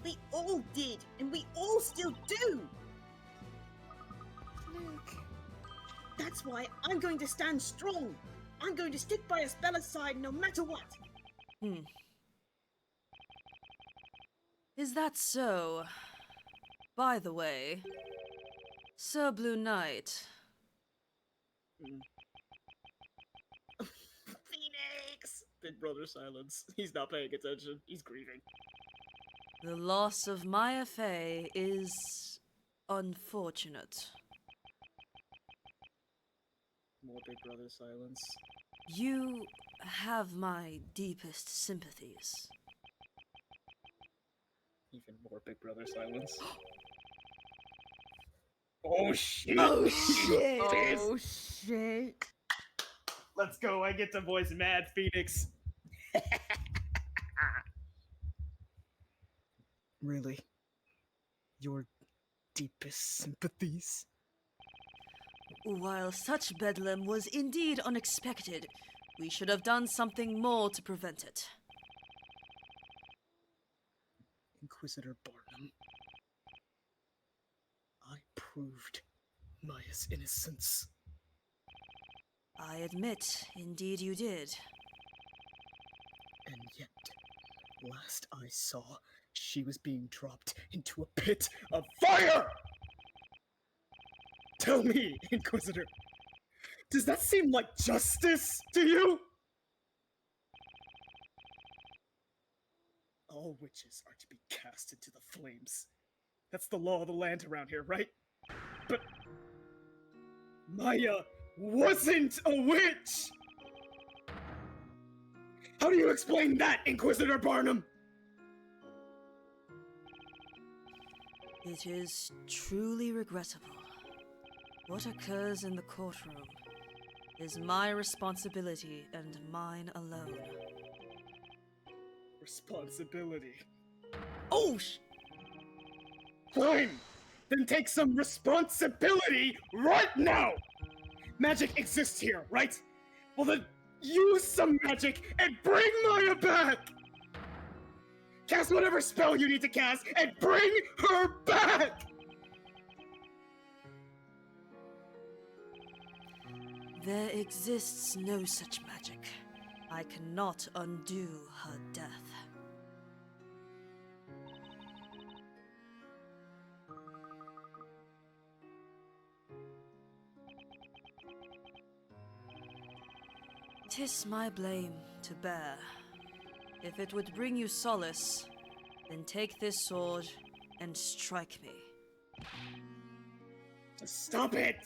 We all did, and we all still do. Luke. That's why I'm going to stand strong. I'm going to stick by Espella's side no matter what. Is that so? By the way, Sir Blue Knight. Phoenix! Big brother silence. He's not paying attention. He's grieving. The loss of Maya Fey is unfortunate. More big brother silence. You have my deepest sympathies. Even more big brother silence. Oh shit! Oh shit! Oh shit! Let's go! I get to voice Mad Phoenix. Really? Your deepest sympathies? While such bedlam was indeed unexpected, we should have done something more to prevent it. Inquisitor Barnum. I proved Maya's innocence. I admit, indeed you did. And yet, last I saw, she was being dropped into a pit of fire! Tell me, Inquisitor, does that seem like justice to you? All witches are to be cast into the flames. That's the law of the land around here, right? But Maya wasn't a witch! How do you explain that, Inquisitor Barnum? It is truly regrettable. What occurs in the courtroom is my responsibility and mine alone. Responsibility. Oh, Fine! Then take some responsibility right now! Magic exists here, right? Well then, use some magic and bring Maya back! Cast whatever spell you need to cast and bring her back! There exists no such magic. I cannot undo her death. "'Tis my blame to bear. If it would bring you solace, Then take this sword and strike me. Just stop it!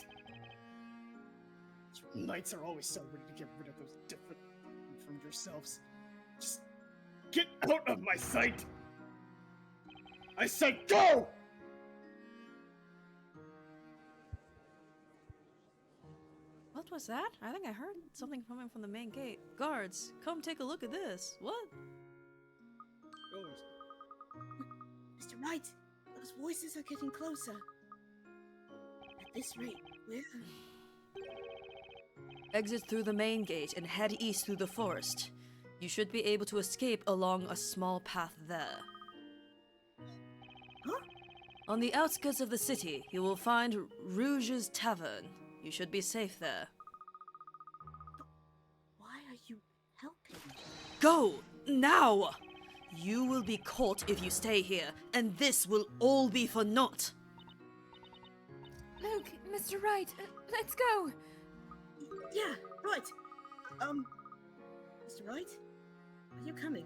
You knights are always so ready to get rid of those different from yourselves. Just get out of my sight! I said go! What was that? I think I heard something coming from the main gate. Guards, come take a look at this. What? Mr. Wright, those voices are getting closer. At this rate, we're... Exit through the main gate and head east through the forest. You should be able to escape along a small path there. Huh? On the outskirts of the city, you will find Rouge's Tavern. You should be safe there. Why are you helping me? Go! Now! You will be caught if you stay here, and this will all be for naught! Luke, Mr. Wright, let's go! Yeah, right. Mr. Wright? Are you coming?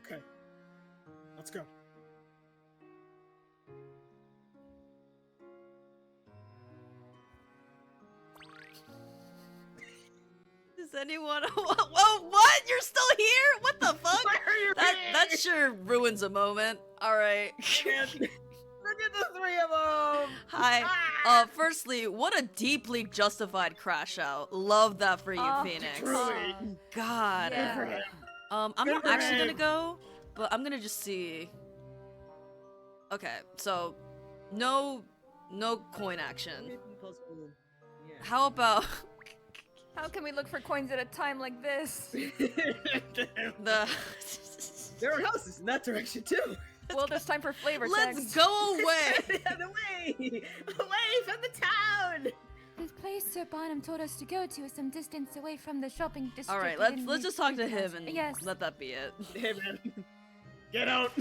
Okay. Let's go. Does anyone... Whoa, what? You're still here? What the fuck? Why are you That sure ruins a moment. Alright. Look at the three of them! Hi. Firstly, what a deeply justified crash out. Love that for you, Phoenix. Truly. God. Yeah. Good for him. I'm Good not for actually him. gonna go, but I'm gonna just see. Okay, so no coin action. Impossible. Yeah. How about How can we look for coins at a time like this? the There are houses in that direction too. Well, there's time for flavor Let's text. go away. Away! Away from the town! This place Sir Barnum told us to go to is some distance away from the shopping district. All right, we let's didn't just talk to him realize. and Yes. let that be it. Hey man. Get out!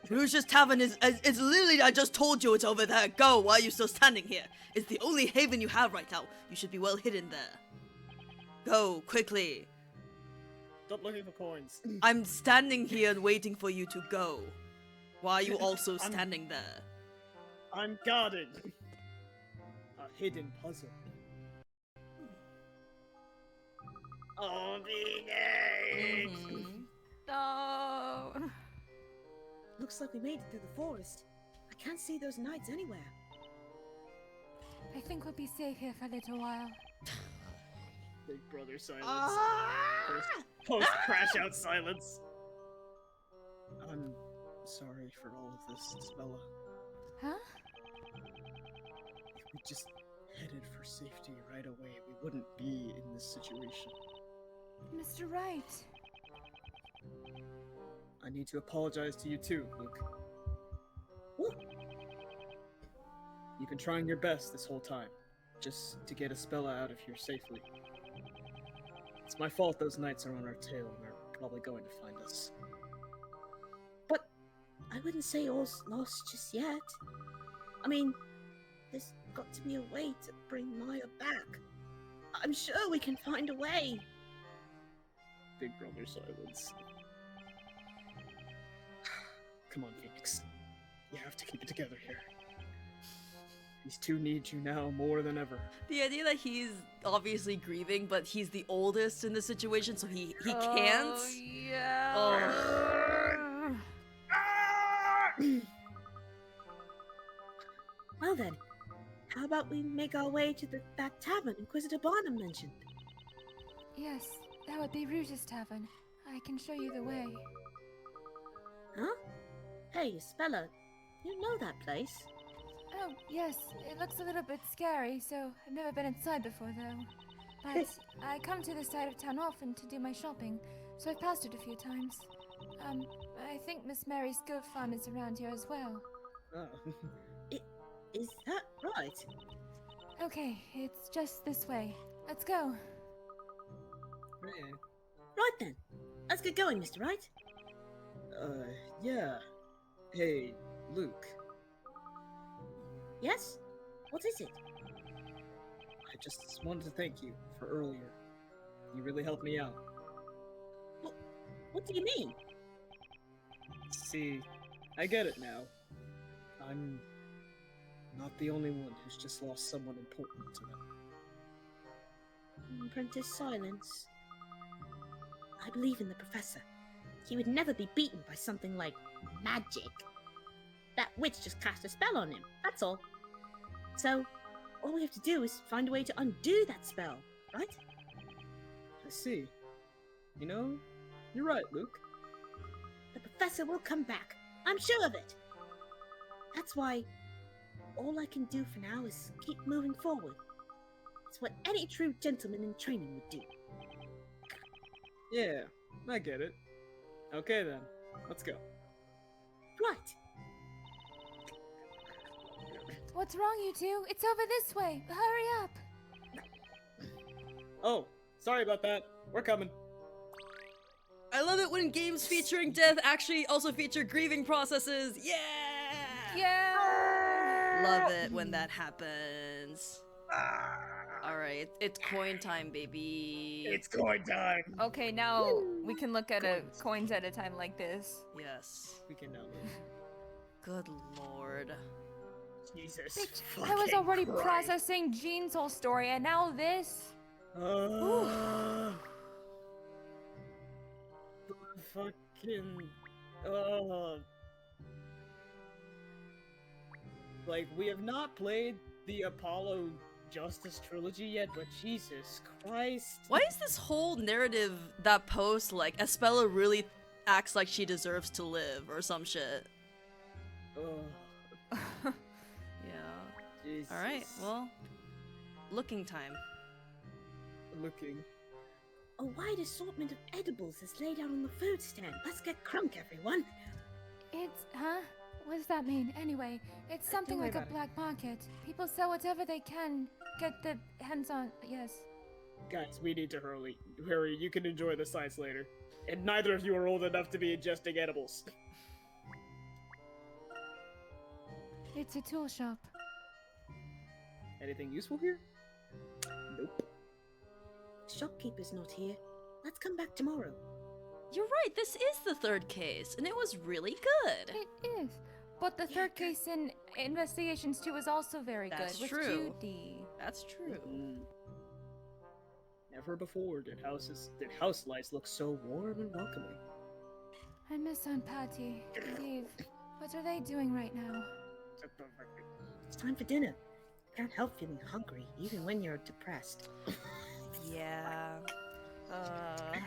Rouge's Tavern is it's literally, I just told you it's over there. Go, why are you still standing here? It's the only haven you have right now. You should be well hidden there. Go, quickly. Stop looking for coins. I'm standing here and waiting for you to go. Why are you also standing there? I'm guarded. A hidden puzzle. Oh, Phoenix! No. Looks like we made it through the forest. I can't see those knights anywhere. I think we'll be safe here for a little while. Big brother silence. Post crash out silence. I'm sorry for all of this, Bella. Huh? If we just headed for safety right away, we wouldn't be in this situation. Mr. Wright. I need to apologize to you too, Luke. You've been trying your best this whole time, just to get Espella out of here safely. It's my fault those knights are on our tail and they're probably going to find us. But I wouldn't say all's lost just yet. I mean, there's got to be a way to bring Maya back. I'm sure we can find a way. Big brother silence. Come on, Phoenix. You have to keep it together here. These two need you now more than ever. The idea that he's obviously grieving, but he's the oldest in the situation, so he can't. Yeah. Oh. Well then, how about we make our way to that tavern Inquisitor Barnum mentioned? Yes, that would be Rouge's Tavern. I can show you the way. Huh? Hey, Spella, you know that place? Oh, yes. It looks a little bit scary, so I've never been inside before, though. But I come to this side of town often to do my shopping, so I've passed it a few times. I think Miss Mary's goat farm is around here as well. Oh. Is that right? Okay, it's just this way. Let's go. Right then. Let's get going, Mr. Wright. Yeah. Hey, Luke. Yes? What is it? I just wanted to thank you for earlier. You really helped me out. What do you mean? See, I get it now. I'm not the only one who's just lost someone important to them. Apprentice Silence. I believe in the professor. He would never be beaten by something like magic. That witch just cast a spell on him, that's all. So, all we have to do is find a way to undo that spell, right? I see. You know, you're right, Luke. The professor will come back. I'm sure of it. That's why all I can do for now is keep moving forward. It's what any true gentleman in training would do. Yeah, I get it. Okay then, let's go. Right. What's wrong, you two? It's over this way. Hurry up. Oh, sorry about that. We're coming. I love it when games featuring death actually also feature grieving processes. Yeah! Yeah! Love it when that happens. Alright, it's coin time, baby. It's coin time. Okay, now we can look at coins at a time like this. Yes. We can now live. Good lord. Jesus. I was already Christ. processing Jean's whole story, and now this. Fucking. Like, we have not played the Apollo Justice trilogy yet, but Jesus Christ. Why is this whole narrative that post like Espella really acts like she deserves to live or some shit? Yeah. Jesus. Alright, well, looking time. Looking. A wide assortment of edibles is laid out on the food stand. Let's get crunk, everyone. It's, huh? What does that mean? Anyway, it's something worry like a about it. black market. People sell whatever they can get their hands on. Yes. Guys, we need to hurry. Hurry, you can enjoy the sights later. And neither of you are old enough to be ingesting edibles. It's a tool shop. Anything useful here? Nope. Shopkeeper's not here. Let's come back tomorrow. You're right, this is the third case, and it was really good. It is. But the third case in Investigations 2 is also very That's good. true. With Judy. That's true. Never before did house lights look so warm and welcoming. I miss Aunt Patty. Dave, what are they doing right now? It's time for dinner. You can't help feeling hungry, even when you're depressed. Yeah. Alright.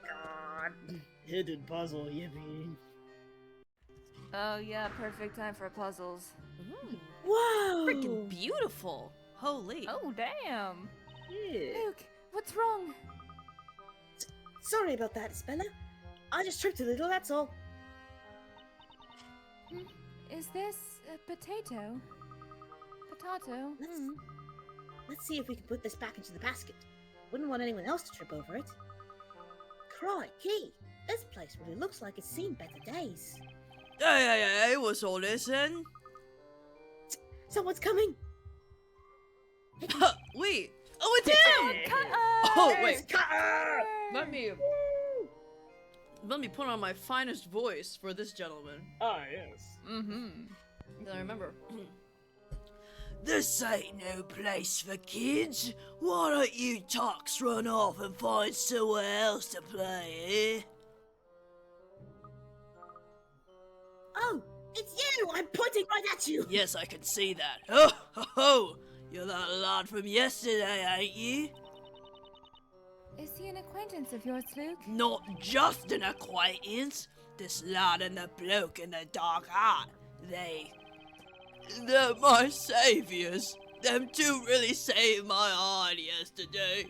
God. Hidden puzzle, yippee. Oh yeah, perfect time for puzzles. Whoa! Freaking beautiful. Holy. Oh damn. Yeah. Luke, what's wrong? Sorry about that, Espella. I just tripped a little, that's all. Is this a potato? Potato? Let's see if we can put this back into the basket. Wouldn't want anyone else to trip over it. Crikey! This place really looks like it's seen better days. Hey, what's all this then? Someone's coming! Wait. Oh, it's him! Oh, wait. Let me put on my finest voice for this gentleman. Ah, yes. Then I remember. This ain't no place for kids. Why don't you tucks run off and find somewhere else to play, eh? Oh, it's you! I'm pointing right at you! Yes, I can see that. Oh, ho, ho! You're that lad from yesterday, ain't you? Is he an acquaintance of yours, Luke? Not just an acquaintance. This lad and the bloke in the dark hat. They're my saviors. Them two really saved my hide yesterday.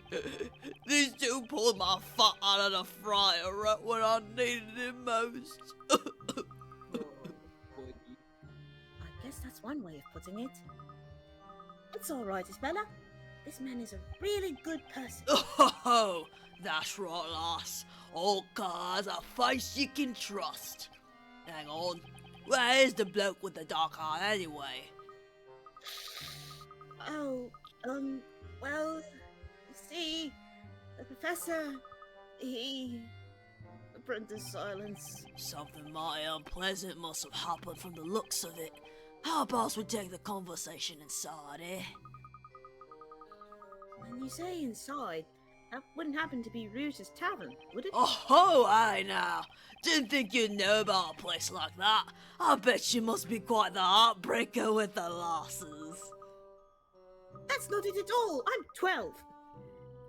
These two pulled my foot out of the fryer right when I needed it most. I guess that's one way of putting it. It's alright, Isabella. This man is a really good person. Oh, that's right, lass. All cars a face you can trust. Hang on. Where is the bloke with the dark eye anyway? Oh, well, you see, the professor, he... Apprentice silence. Something mighty unpleasant must have happened from the looks of it. How about we take the conversation inside, eh? When you say inside, that wouldn't happen to be Rouge's tavern, would it? Oh, aye now. Didn't think you'd know about a place like that. I bet you must be quite the heartbreaker with the lasses. That's not it at all. I'm 12.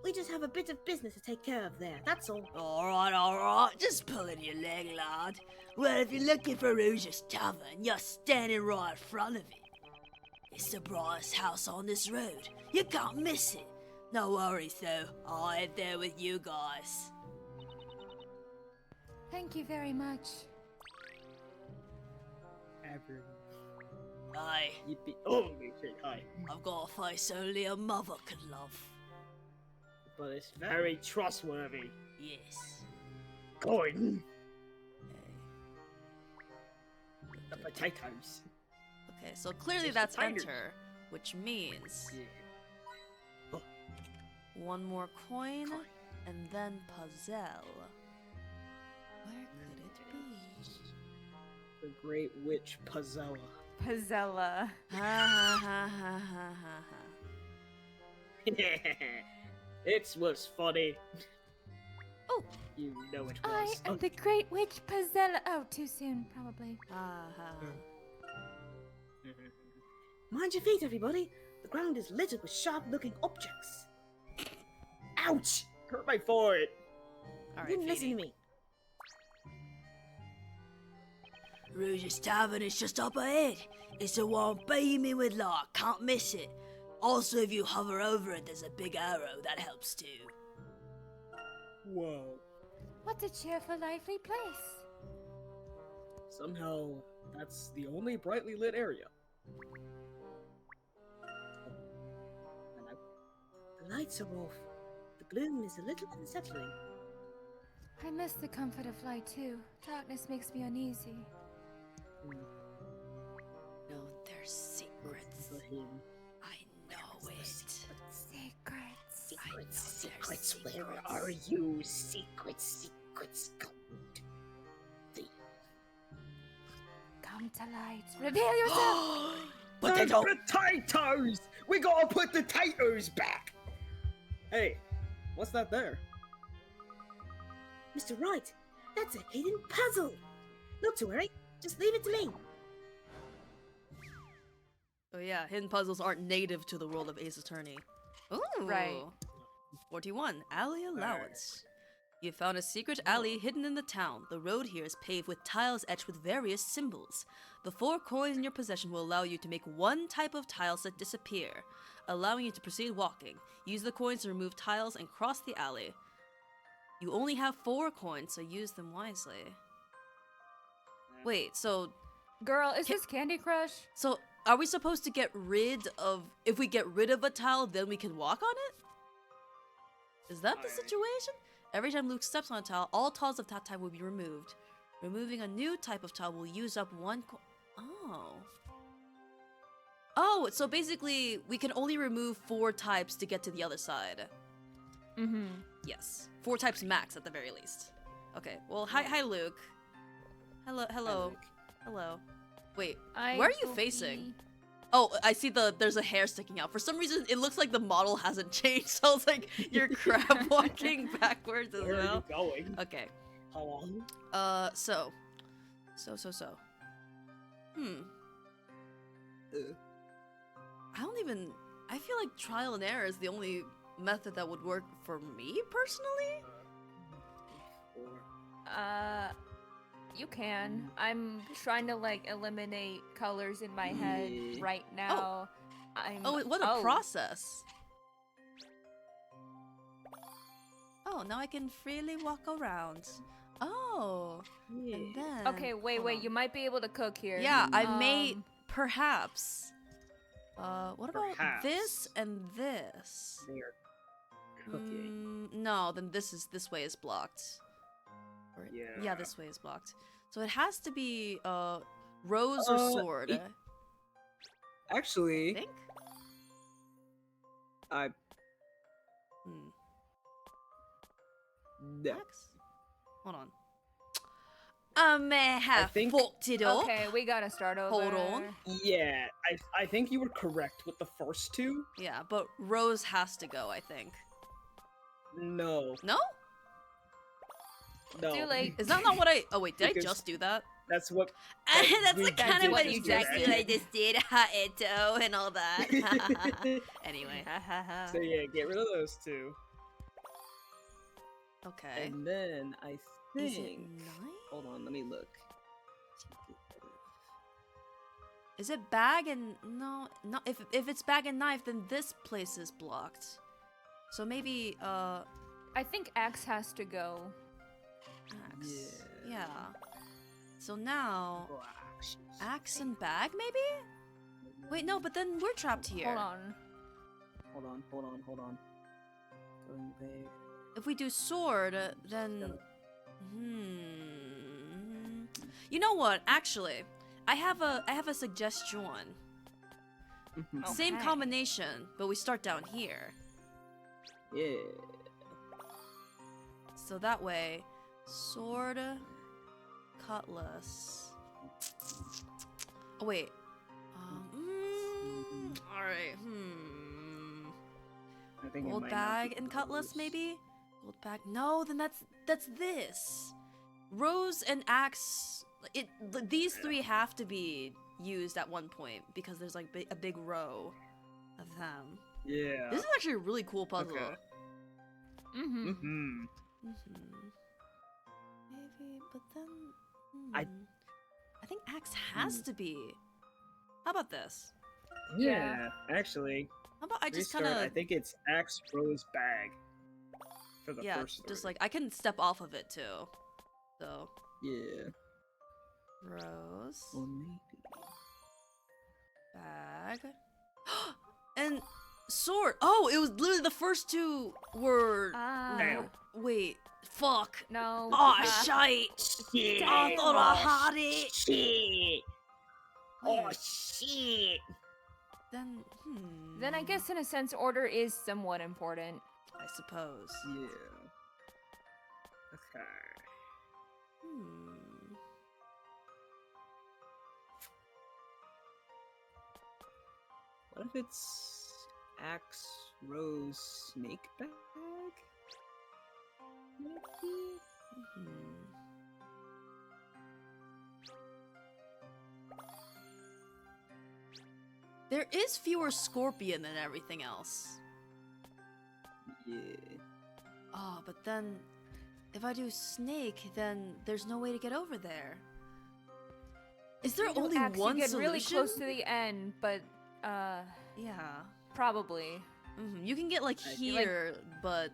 We just have a bit of business to take care of there, that's all. Alright. Just pulling your leg, lad. Well, if you're looking for Rouge's tavern, you're standing right in front of it. It's the brightest house on this road. You can't miss it. No worries, though. I'll head there with you guys. Thank you very much. Aye. Oh, shit, hi. I've got a face only a mother could love. But it's very trustworthy. Yes. Gordon. The potatoes. Okay, so clearly It's that's tiger. enter, which means Yeah. one more coin, and then puzzle. Where could it be? The Great Witch Pazella. Pazella. Ha ha ha ha ha ha ha. It was funny. Oh, you know it I was. am the Great Witch Pazella. Oh, too soon, probably. Ha ha. Mind your feet, everybody. The ground is littered with sharp-looking objects. Ouch! Hurt my foot. All You didn't right, listen to me. Rouge's Tavern is just up ahead. It's the one beaming with light. Can't miss it. Also, if you hover over it, there's a big arrow that helps too. Whoa. What a cheerful, lively place. Somehow, that's the only brightly lit area. Hello? The lights are off. The gloom is a little unsettling. I miss the comfort of light too. Darkness makes me uneasy. No, there's secrets. For him. I know it. Secrets, where are you? Secrets, come. Come to light. Reveal yourself! Potato! Potatoes! We gotta put the potatoes back! Hey, what's that there? Mr. Wright, that's a hidden puzzle. Not to worry, just leave it to me. Oh yeah, hidden puzzles aren't native to the world of Ace Attorney. Ooh. Right. 41. Alley allowance. You found a secret alley hidden in the town. The road here is paved with tiles etched with various symbols. The 4 coins in your possession will allow you to make one type of tiles that disappear, allowing you to proceed walking. Use the coins to remove tiles and cross the alley. You only have 4 coins, so use them wisely. Wait, so... Girl, is this Candy Crush? So, are we supposed to get rid of... If we get rid of a tile, then we can walk on it? Is that the situation? Every time Luke steps on a tile, all tiles of that type will be removed. Removing a new type of tile will use up 1 Oh. Oh, so basically, we can only remove 4 types to get to the other side. Mm-hmm. Yes. 4 types max, at the very least. Okay, well, hi Luke. Hello. Wait, where are you facing? Oh, I see there's a hair sticking out. For some reason, it looks like the model hasn't changed, so it's like you're crab walking backwards as Where well. are you going? Okay. How long? So. I feel like trial and error is the only method that would work for me, personally? You can. I'm trying to, like, eliminate colors in my head right now. What a process. Oh, now I can freely walk around. Oh. And then... Okay, wait, you might be able to cook here. Yeah, I may... Perhaps. What about this and this? No, then this way is blocked. Yeah, this way is blocked. So it has to be Rose or sword? Actually, Think? I. No. Axe? Hold on. I may have fucked it up. Okay, we gotta start over. Hold on. Yeah, I think you were correct with the first two. Yeah, but Rose has to go, I think. No. No? No. Too late. Is that not what I... Oh, wait, did I Because just do that? That's what... That's we like kind of did what just do exactly that. what I just did. Eto and all that. Anyway. So yeah, get rid of those two. Okay. And then I Is it think... 9? Hold on, let me look. Is it bag and... No, if it's bag and knife, then this place is blocked. So maybe, I think Axe has to go. Axe. Yeah. So now... Axe and bag, maybe? Wait, no, but then we're trapped here. Hold on. Hold on. Going back. If we do sword, then... You know what? Actually, I have a suggestion. Same Okay. combination, but we start down here. Yeah. So that way, sword, cutlass. Oh wait. All right. I think it Gold might not bag be and cutlass, Rose. maybe. Gold bag. No, then that's this. Rose and axe. These three have to be used at one point because there's like a big row of them. Yeah. This is actually a really cool puzzle. Okay. Maybe, but then I think axe has to be. How about this? Yeah, actually. How about I just restart, kind of? I think it's Axe Rose Bag for the first just three. like I can step off of it too. So Yeah. Rose. Or maybe. Bag. And sword. Oh, it was literally the first two were. Damn. Wait. Fuck. No. Oh, shite. I thought I had it. Shit. Oh, Wait. shit. Then. Then I guess in a sense order is somewhat important. I suppose. Yeah. Okay. What if it's Axe Rose Snake Bag? Maybe? There is fewer scorpion than everything else. Yeah. Oh, but then if I do snake, then there's no way to get over there. Is there only Axe, one you get solution? really close to the end, but yeah. probably. You can get like I feel here, but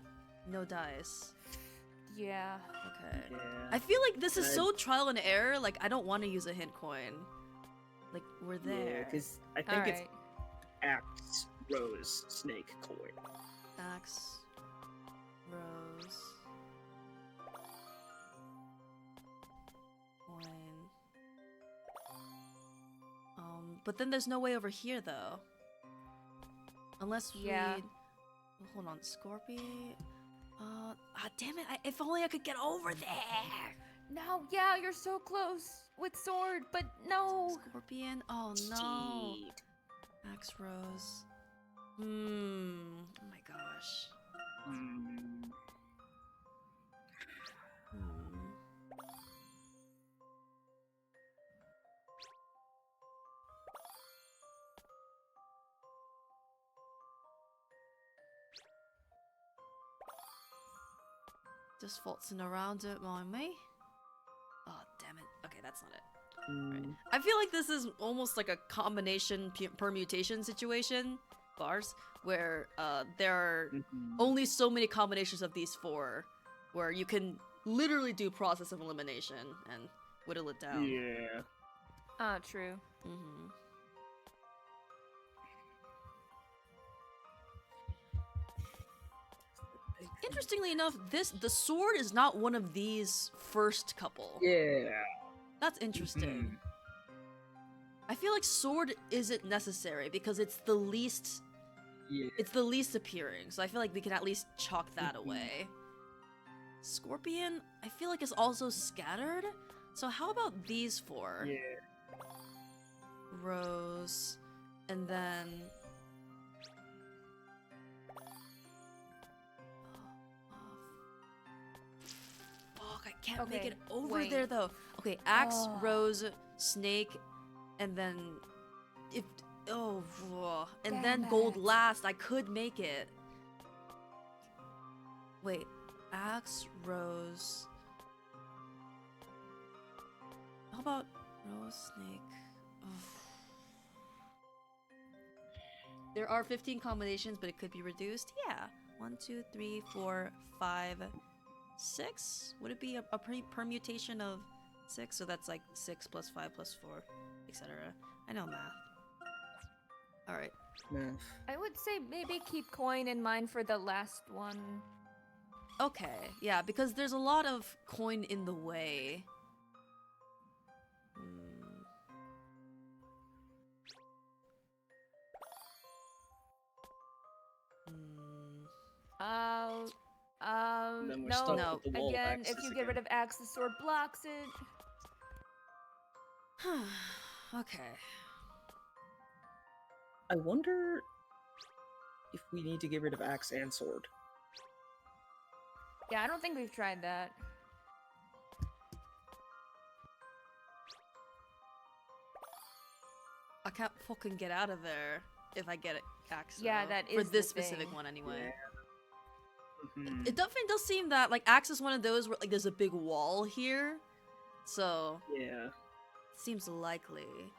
no dice. Yeah. Okay. Yeah. I feel like this is so trial and error. Like I don't want to use a hint coin. Like we're there. Yeah, because I think it's Alright. Axe Rose Snake Coin. Axe, rose, coin. But then there's no way over here though. Unless we. Yeah. Hold on, Scorpion. Damn it! If only I could get over there. No, yeah, you're so close with sword, but no. Scorpion. Oh no. Axe rose. Oh my gosh. Just waltzing around it, mind me. Oh damn it. Okay, that's not it. Right. I feel like this is almost like a combination permutation situation, bars, where there are only so many combinations of these four, where you can literally do process of elimination and whittle it down. Yeah. True. Interestingly enough, the sword is not one of these first couple. Yeah. That's interesting. feel like sword isn't necessary because it's the least. Yeah. It's the least appearing, so I feel like we can at least chalk that away. Scorpion, I feel like is also scattered. So how about these four? Yeah. Rose, and then. Fuck, I can't make Okay, it over wait. there though. Okay, Axe, Oh. Rose, Snake, and then if and Damn then Gold it. last. I could make it. Wait, Axe, Rose. How about Rose, Snake? Ugh. There are 15 combinations, but it could be reduced. Yeah. 1, 2, 3, 4, 5, 6? Would it be a permutation of 6? So that's like 6 plus 5 plus 4, etc. I know math. Alright. I would say maybe keep coin in mind for the last one. Okay, yeah, because there's a lot of coin in the way. Then we're No. stuck with the wall of Again, if axes you get rid of axe, the sword blocks it. Okay. I wonder if we need to get rid of axe and sword. Yeah, I don't think we've tried that. I can't fucking get out of there if I get it axe. Yeah, though. that for is this the specific thing. one anyway. Mhm. It definitely does seem that like axe is one of those where like there's a big wall here, so Yeah. seems likely.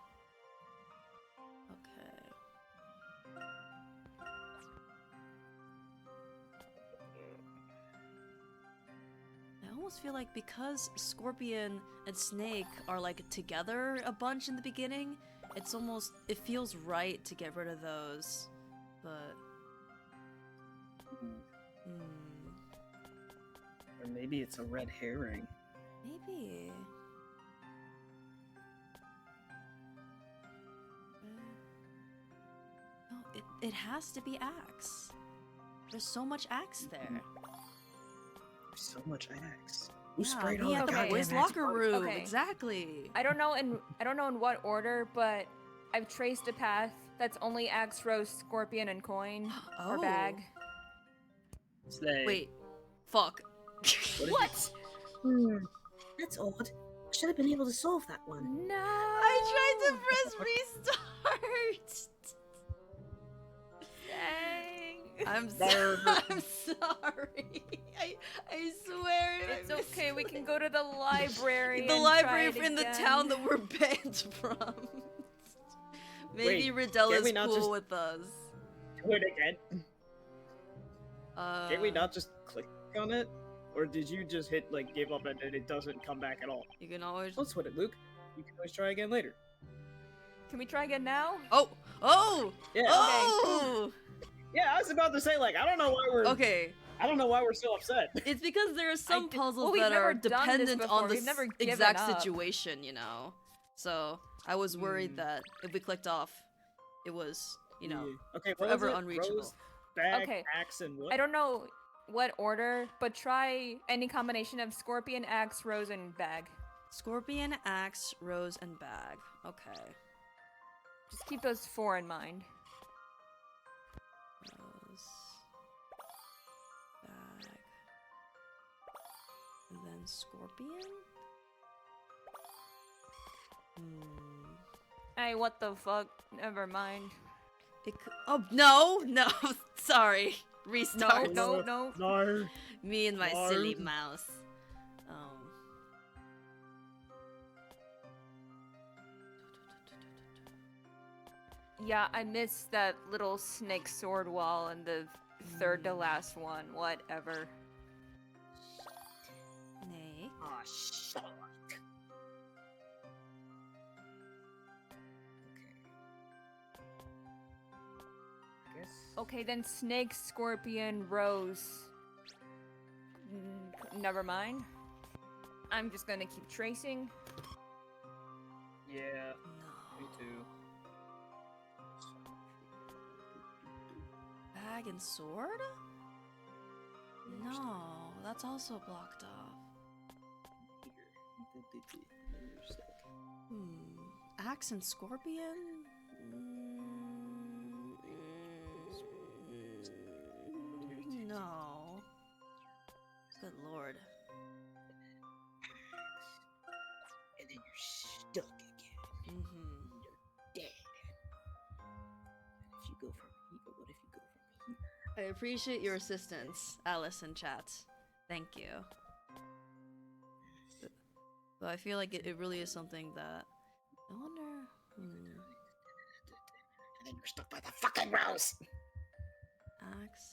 Okay. I almost feel like because Scorpion and Snake are like together a bunch in the beginning, it's almost it feels right to get rid of those, but. Or maybe it's a red herring. Maybe. No, it has to be axe. There's so much axe there. There's so much axe. Who Yeah, sprayed me all at the the goddamn boys' axe locker bodies? room. Okay. Exactly. I don't know in what order, but I've traced a path that's only axe, rose, scorpion, and coin or bag. Slay. Wait. Fuck. What? That's odd. I should have been able to solve that one. No. I tried to press restart. Dang. I'm I'm sorry. I swear. It's okay. We can go to the library. The and library try it in the again. town that we're banned from. Maybe Wait, Riddell can is we not cool just- with us. Do it again. Can we not just click on it? Or did you just hit like give up and it doesn't come back at all? You can always. Don't sweat it, Luke. You can always try again later. Can we try again now? Oh! Oh! Yeah. Oh! Yeah, I was about to say like I don't know why we're Okay. I don't know why we're so upset. It's because there are some puzzles well, we've that never are done this dependent before. on the We've never given exact up. situation, you know? So, I was worried that if we clicked off, it was, you know, Yeah. Okay, what was forever it? unreachable. Rose, bag, Okay. axe, and what? I don't know what order, but try any combination of scorpion, axe, rose, and bag. Scorpion, axe, rose, and bag. Okay. Just keep those 4 in mind. Rose, bag, and then scorpion? Hey, what the fuck? Never mind. Oh, no! No! Sorry. Restart. No. Me and my No. silly mouse. Yeah, I missed that little snake sword wall in the third to last one. Whatever. Nay. Ah, shit. Okay, then snake, scorpion, rose. Never mind. I'm just gonna keep tracing. Yeah. Me too. bag and sword? No, that's also blocked off. Axe and scorpion? No. Good lord. And then you're stuck again. You're dead. If you go from here, what if you go from here? I appreciate your assistance, Alice in chat. Thank you. But I feel like it really is something that I wonder. And then you're stuck by the fucking rose. Axe.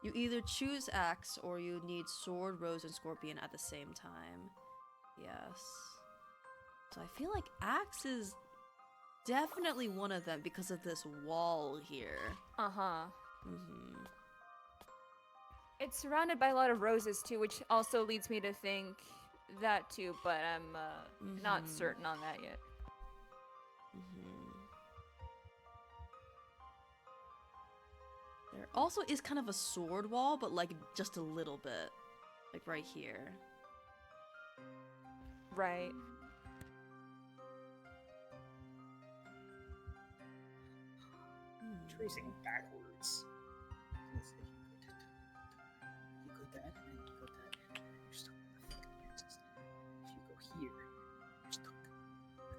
You either choose axe or you need sword, rose, and scorpion at the same time. Yes. So I feel like axe is definitely one of them because of this wall here. Uh-huh. Mm-hmm. It's surrounded by a lot of roses too, which also leads me to think that too, but I'm not certain on that yet. There also is kind of a sword wall, but like just a little bit. Like right here. Right. Tracing backwards. You go that, and then you go that, and then you're stuck with the fucking axes. If you go here, you're stuck with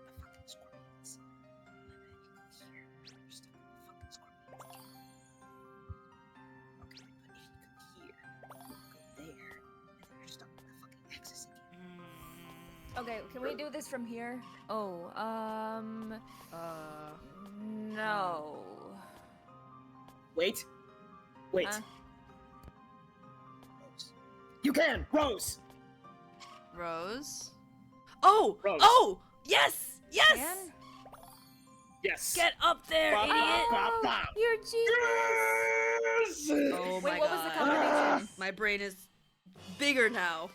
the fucking scorpions. And then you go here, you're stuck with the fucking scorpions. Okay, but if you go here, you go there, and then you're stuck with the fucking axes again. Okay, can we do this from here? Oh, no. Wait. Wait. Huh? Rose. You can! Rose! Rose? Oh! Rose. Oh! Yes! Yes! Can? Yes! Get up there, Bop, idiot! bop, bop. You're genius! Yes! Oh Wait, my what was the god. combination? My brain is bigger now.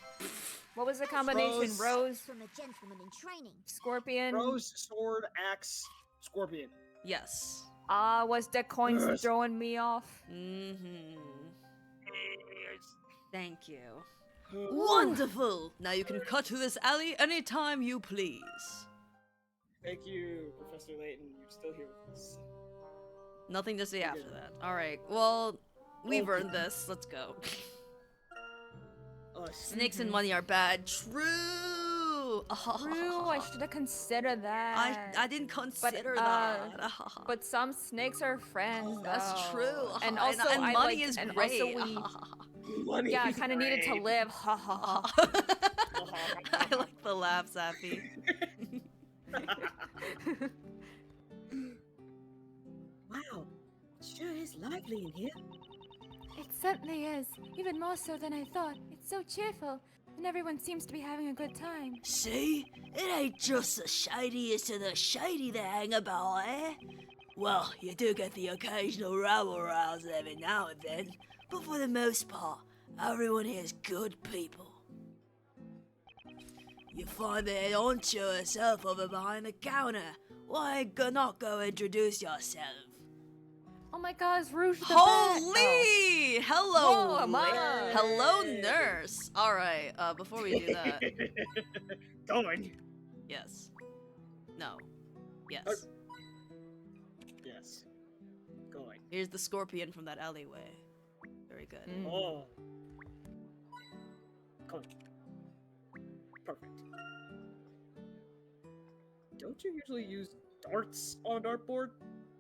What was the combination? Rose, From a gentleman in training. scorpion. Rose, sword, axe, scorpion. Yes. Was the coins Yes. throwing me off? Mm-hmm. Thank you. Wonderful! Now you can cut through this alley anytime you please. Thank you, Professor Layton. You're still here with us. Nothing to say after that. Alright, well, we've earned this. Let's go. Snakes and money are bad. True! True, I should have considered that. I didn't consider that. that. But some snakes are friends. That's though. true. And also, and I money like, is and great. Also we, I kind of needed to live. Ha ha ha. I like the laugh, Zappy. Wow, it sure is lively in here. It certainly is. Even more so than I thought. It's so cheerful, and everyone seems to be having a good time. See? It ain't just the shadiest of the shady that hang about, eh? Well, you do get the occasional rabble rouse every now and then, but for the most part, everyone here's good people. You find the head honcho herself over behind the counter. Why not go introduce yourself? Oh my god, Rouge the Holy! Hello! Whoa, Mama. Hello, nurse! Alright, before we do that. Going. Yes. No. Yes. Yes. Going. Here's the scorpion from that alleyway. Very good. Oh. Going. Perfect. Don't you usually use darts on a dartboard?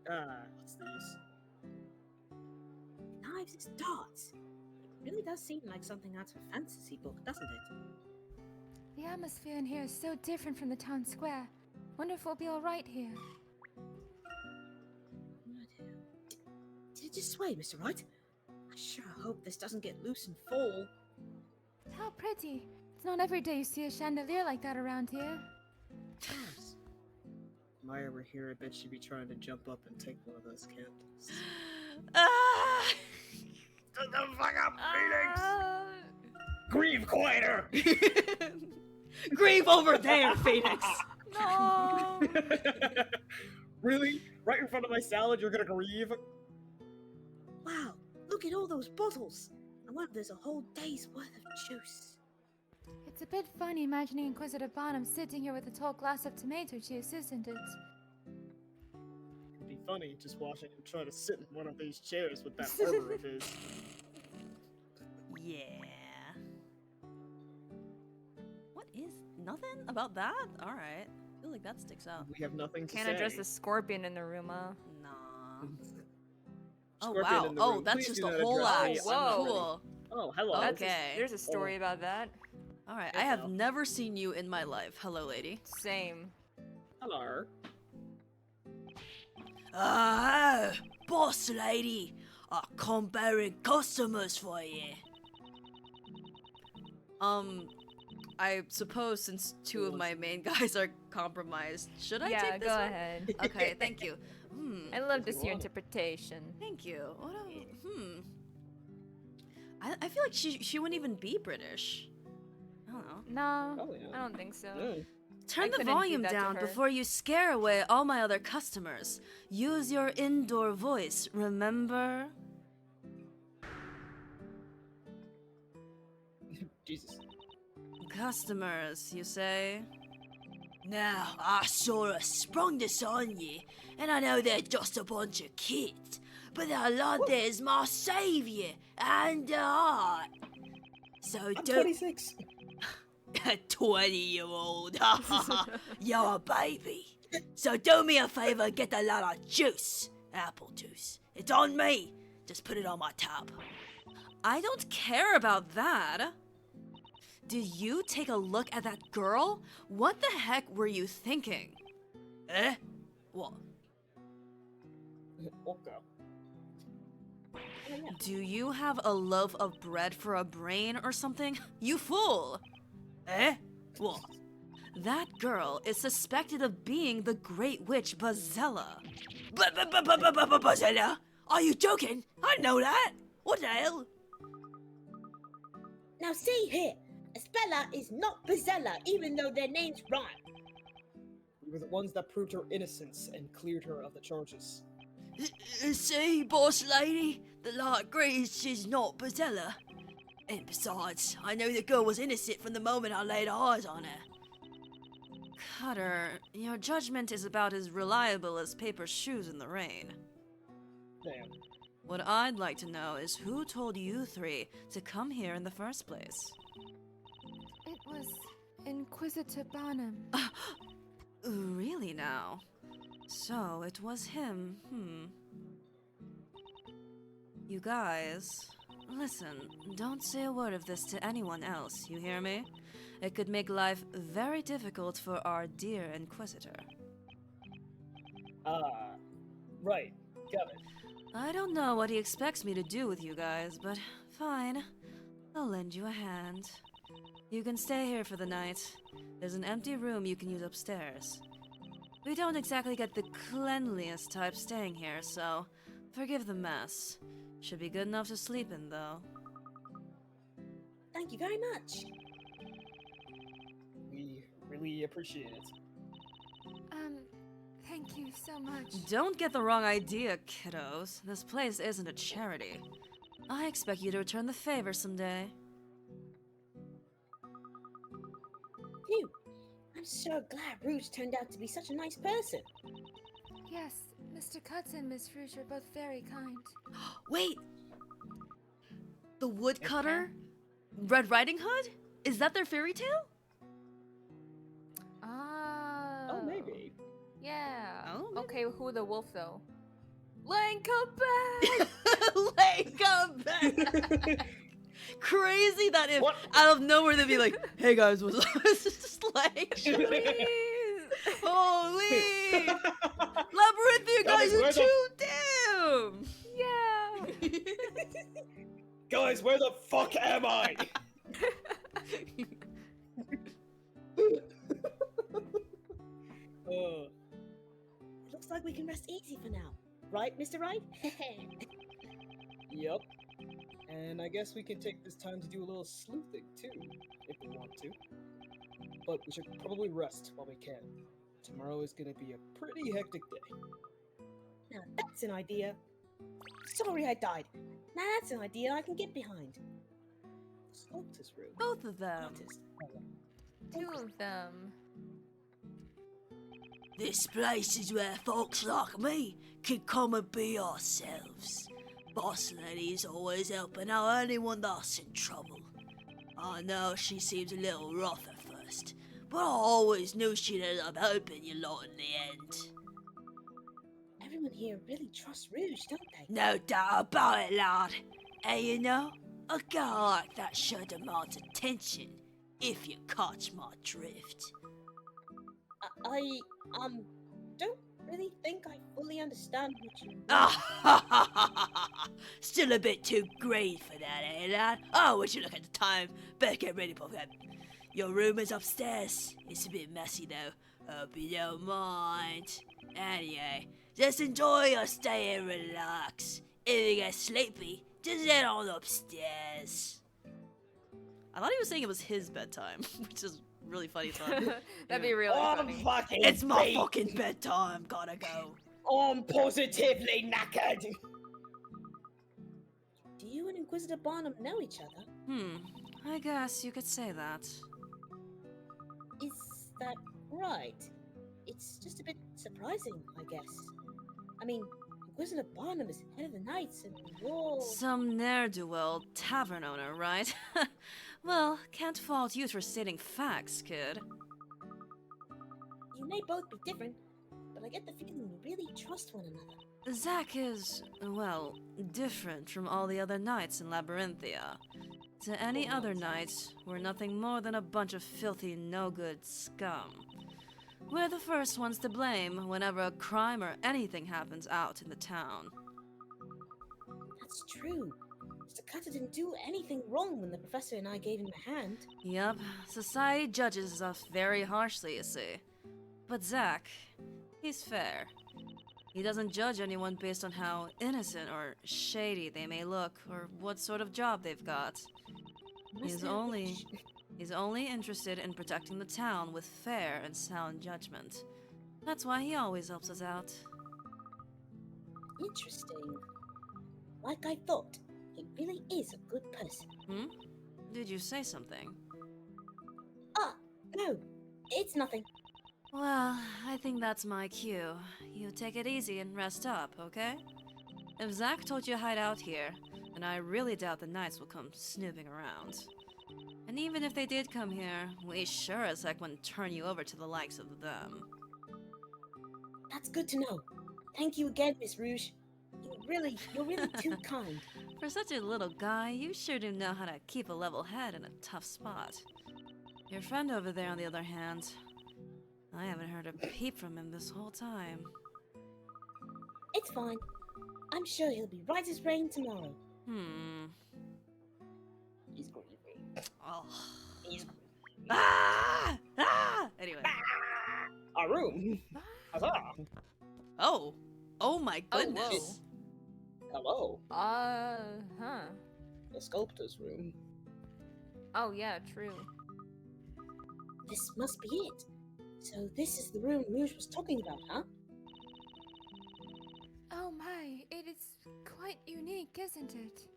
What's this? Knives is darts. It really does seem like something out of a fantasy book, doesn't it? The atmosphere in here is so different from the town square. Wonder if we'll be alright here. Did it just sway, Mr. Wright? I sure hope this doesn't get loose and fall. How pretty. It's not every day you see a chandelier like that around here. Yes. If Maya were here, I bet she'd be trying to jump up and take one of those candles. Ah! Shut the fuck up, Phoenix! Grieve quieter! Grieve over there, Phoenix! No! Really? Right in front of my salad, you're gonna grieve? Wow, look at all those bottles. I wonder if there's a whole day's worth of juice. It's a bit funny imagining Inquisitor Barnum sitting here with a tall glass of tomato juice, isn't it? It'd be funny just watching him try to sit in one of these chairs with that armor of his. Yeah. What is nothing about that? All right. I feel like that sticks out. We have nothing to Can't say. address the scorpion in the room, huh? Nah. Oh Scorpion wow. in the Oh, room. that's Please just do a not whole address lot. me. Whoa. Cool. Oh, hello. Okay. There's a story about that. All right. Yes, I have no. never seen you in my life. Hello, lady. Same. Hello. Ah, boss lady, I come bearing customers for you. I suppose since two of my main guys are compromised, should I Yeah, take this go one? ahead. Okay, thank you. I love to see your interpretation. Thank you. I feel like she wouldn't even be British. I don't know. No, Probably not. I don't think so. Turn I the couldn't do volume that to down her. before you scare away all my other customers. Use your indoor voice, remember? Jesus. Customers, you say? Now, I sort of sprung this on you, and I know they're just a bunch of kids, but the lad there's my savior and the heart. So I'm don't. 26. A 20-year-old. You're a baby. So do me a favor, get a lot of juice. Apple juice. It's on me. Just put it on my tab. I don't care about that. Did you take a look at that girl? What the heck were you thinking? Eh? What? Okay. Do you have a loaf of bread for a brain or something? You fool! Eh? What? That girl is suspected of being the Great Witch Bazella. Bazella? Are you joking? I know that. What the hell? Now see here, Espella is not Bazella, even though their names rhyme. We were the ones that proved her innocence and cleared her of the charges. See, boss lady, the light agrees she's not Bazella. And besides, I knew the girl was innocent from the moment I laid eyes on her. Cutter, your judgment is about as reliable as paper shoes in the rain. Damn. What I'd like to know is who told you three to come here in the first place? It was Inquisitor Barnum. Really now? So it was him, You guys, listen, don't say a word of this to anyone else, you hear me? It could make life very difficult for our dear Inquisitor. Right. Got it. I don't know what he expects me to do with you guys, but fine. I'll lend you a hand. You can stay here for the night. There's an empty room you can use upstairs. We don't exactly get the cleanliest type staying here, so forgive the mess. Should be good enough to sleep in, though. Thank you very much. We really appreciate it. Thank you so much. Don't get the wrong idea, kiddos. This place isn't a charity. I expect you to return the favor someday. Phew. I'm so glad Rouge turned out to be such a nice person. Yes, Mr. Cuts and Miss Rouge are both very kind. Wait! The woodcutter? Red Riding Hood? Is that their fairy tale? Oh, maybe. Yeah. Oh, okay, who the wolf though? Lane, come back! Lane, come back! Crazy that if out of nowhere they'd be like, "Hey guys, what's up?" It's just like, holy Labyrinthia guys are too damn. Yeah. Guys, where the fuck am I? It looks like we can rest easy for now. Right, Mr. Wright? Yep. And I guess we can take this time to do a little sleuthing too, if we want to. But we should probably rest while we can. Tomorrow is gonna be a pretty hectic day. Now that's an idea. Sorry I died. Now that's an idea I can get behind. Sculptor's room. Both of them. Artist. Two of them. This place is where folks like me can come and be ourselves. Boss lady's always helping out anyone that's in trouble. I know she seems a little rough at first, but I always knew she'd end up helping you lot in the end. Everyone here really trusts Rouge, don't they? No doubt about it, lad. And you know, a guy like that sure demands attention, if you catch my drift. I don't really think I fully understand what you mean. Still a bit too green for that, eh, lad? Oh, would you look at the time? Better get ready for that. Your room is upstairs. It's a bit messy, though. Hope you don't mind. Anyway, just enjoy your stay and relax. If you get sleepy, just head on upstairs. I thought he was saying it was his bedtime, which is really funny. That'd be really funny. It's my fucking bedtime. Gotta go. I'm positively knackered. Do you and Inquisitor Barnum know each other? I guess you could say that. Is that right? It's just a bit surprising, I guess. I mean, Inquisitor Barnum is head of the Knights, and you're... Some ne'er-do-well tavern owner, right? Well, can't fault you for stating facts, kid. You may both be different, but I get the feeling you really trust one another. Zack is, well, different from all the other knights in Labyrinthia. To any other knight, we're nothing more than a bunch of filthy, no-good scum. We're the first ones to blame whenever a crime or anything happens out in the town. That's true. Mr. Cutter didn't do anything wrong when the professor and I gave him a hand. Yup, society judges us very harshly, you see. But Zack, he's fair. He doesn't judge anyone based on how innocent or shady they may look, or what sort of job they've got. He's only interested in protecting the town with fair and sound judgment. That's why he always helps us out. Interesting. Like I thought, he really is a good person. Did you say something? No, it's nothing. Well, I think that's my cue. You take it easy and rest up, okay? If Zack told you to hide out here, then I really doubt the knights will come snooping around. And even if they did come here, we sure as heck wouldn't turn you over to the likes of them. That's good to know. Thank you again, Miss Rouge. You're really too kind. For such a little guy, you sure do know how to keep a level head in a tough spot. Your friend over there, on the other hand, I haven't heard a peep from him this whole time. It's fine. I'm sure he'll be right as rain tomorrow. He's grieving. Oh. He's grieving. Anyway. Our room. Huzzah. Oh my goodness. Hello. Huh. The sculptor's room. Oh yeah, true. This must be it. So this is the room Rouge was talking about, huh? Oh my, it is quite unique, isn't it?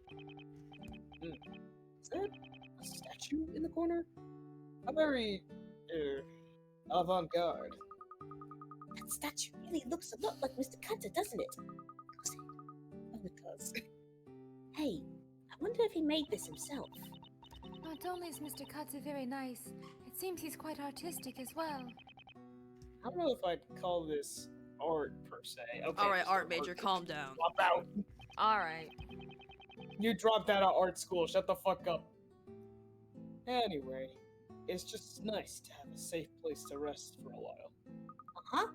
Is there a statue in the corner? How very, avant-garde. That statue really looks a lot like Mr. Cutter, doesn't it? Oh, it does. Hey, I wonder if he made this himself. Not only is Mr. Cutter very nice, it seems he's quite artistic as well. I don't know if I'd call this art, per se. Okay, Alright, Mr. art major, calm down. Drop out. Alright. You dropped out of art school, shut the fuck up. Anyway, it's just nice to have a safe place to rest for a while. Uh-huh.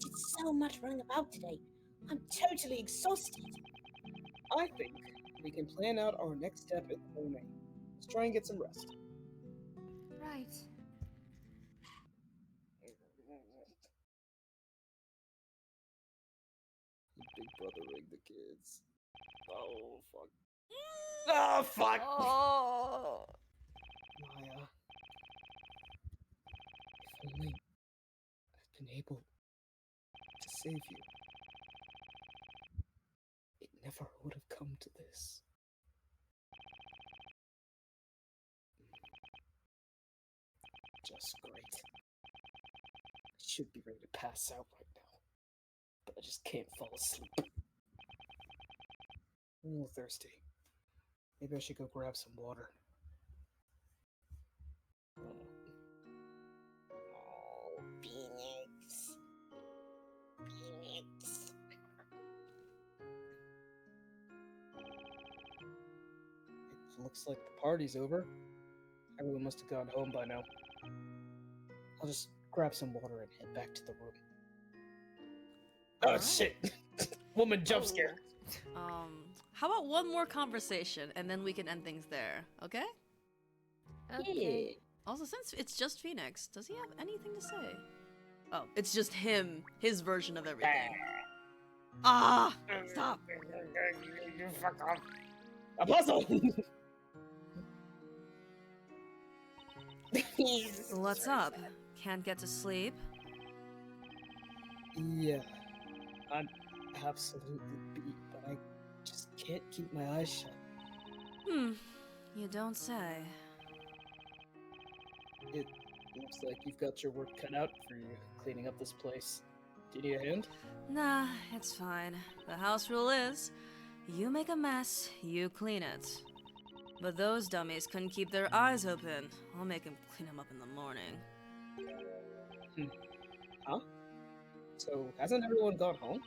We did so much running about today. I'm totally exhausted. I think we can plan out our next step in the morning. Let's try and get some rest. Right. Big brother rigged the kids. Oh, fuck. Oh, fuck! Oh. Maya. If only able to save you. It never would have come to this. Just great. I should be ready to pass out right now, but I just can't fall asleep. I'm a little thirsty. Maybe I should go grab some water. Oh, Phoenix. Phoenix. It looks like the party's over. Everyone must have gone home by now. I'll just grab some water and head back to the room. Oh, Alright. shit! Woman jump scare. How about one more conversation and then we can end things there, okay? Okay. Also, since it's just Phoenix, does he have anything to say? Oh, it's just him, his version of everything. Ah! Stop! You fuck off. A puzzle! What's up? Can't get to sleep? Yeah. I'm absolutely beat, but I just can't keep my eyes shut. You don't say. It looks like you've got your work cut out for you cleaning up this place. Do you need a hand? Nah, it's fine. The house rule is, you make a mess, you clean it. But those dummies couldn't keep their eyes open. I'll make them clean them up in the morning. Huh? So, hasn't everyone gone home?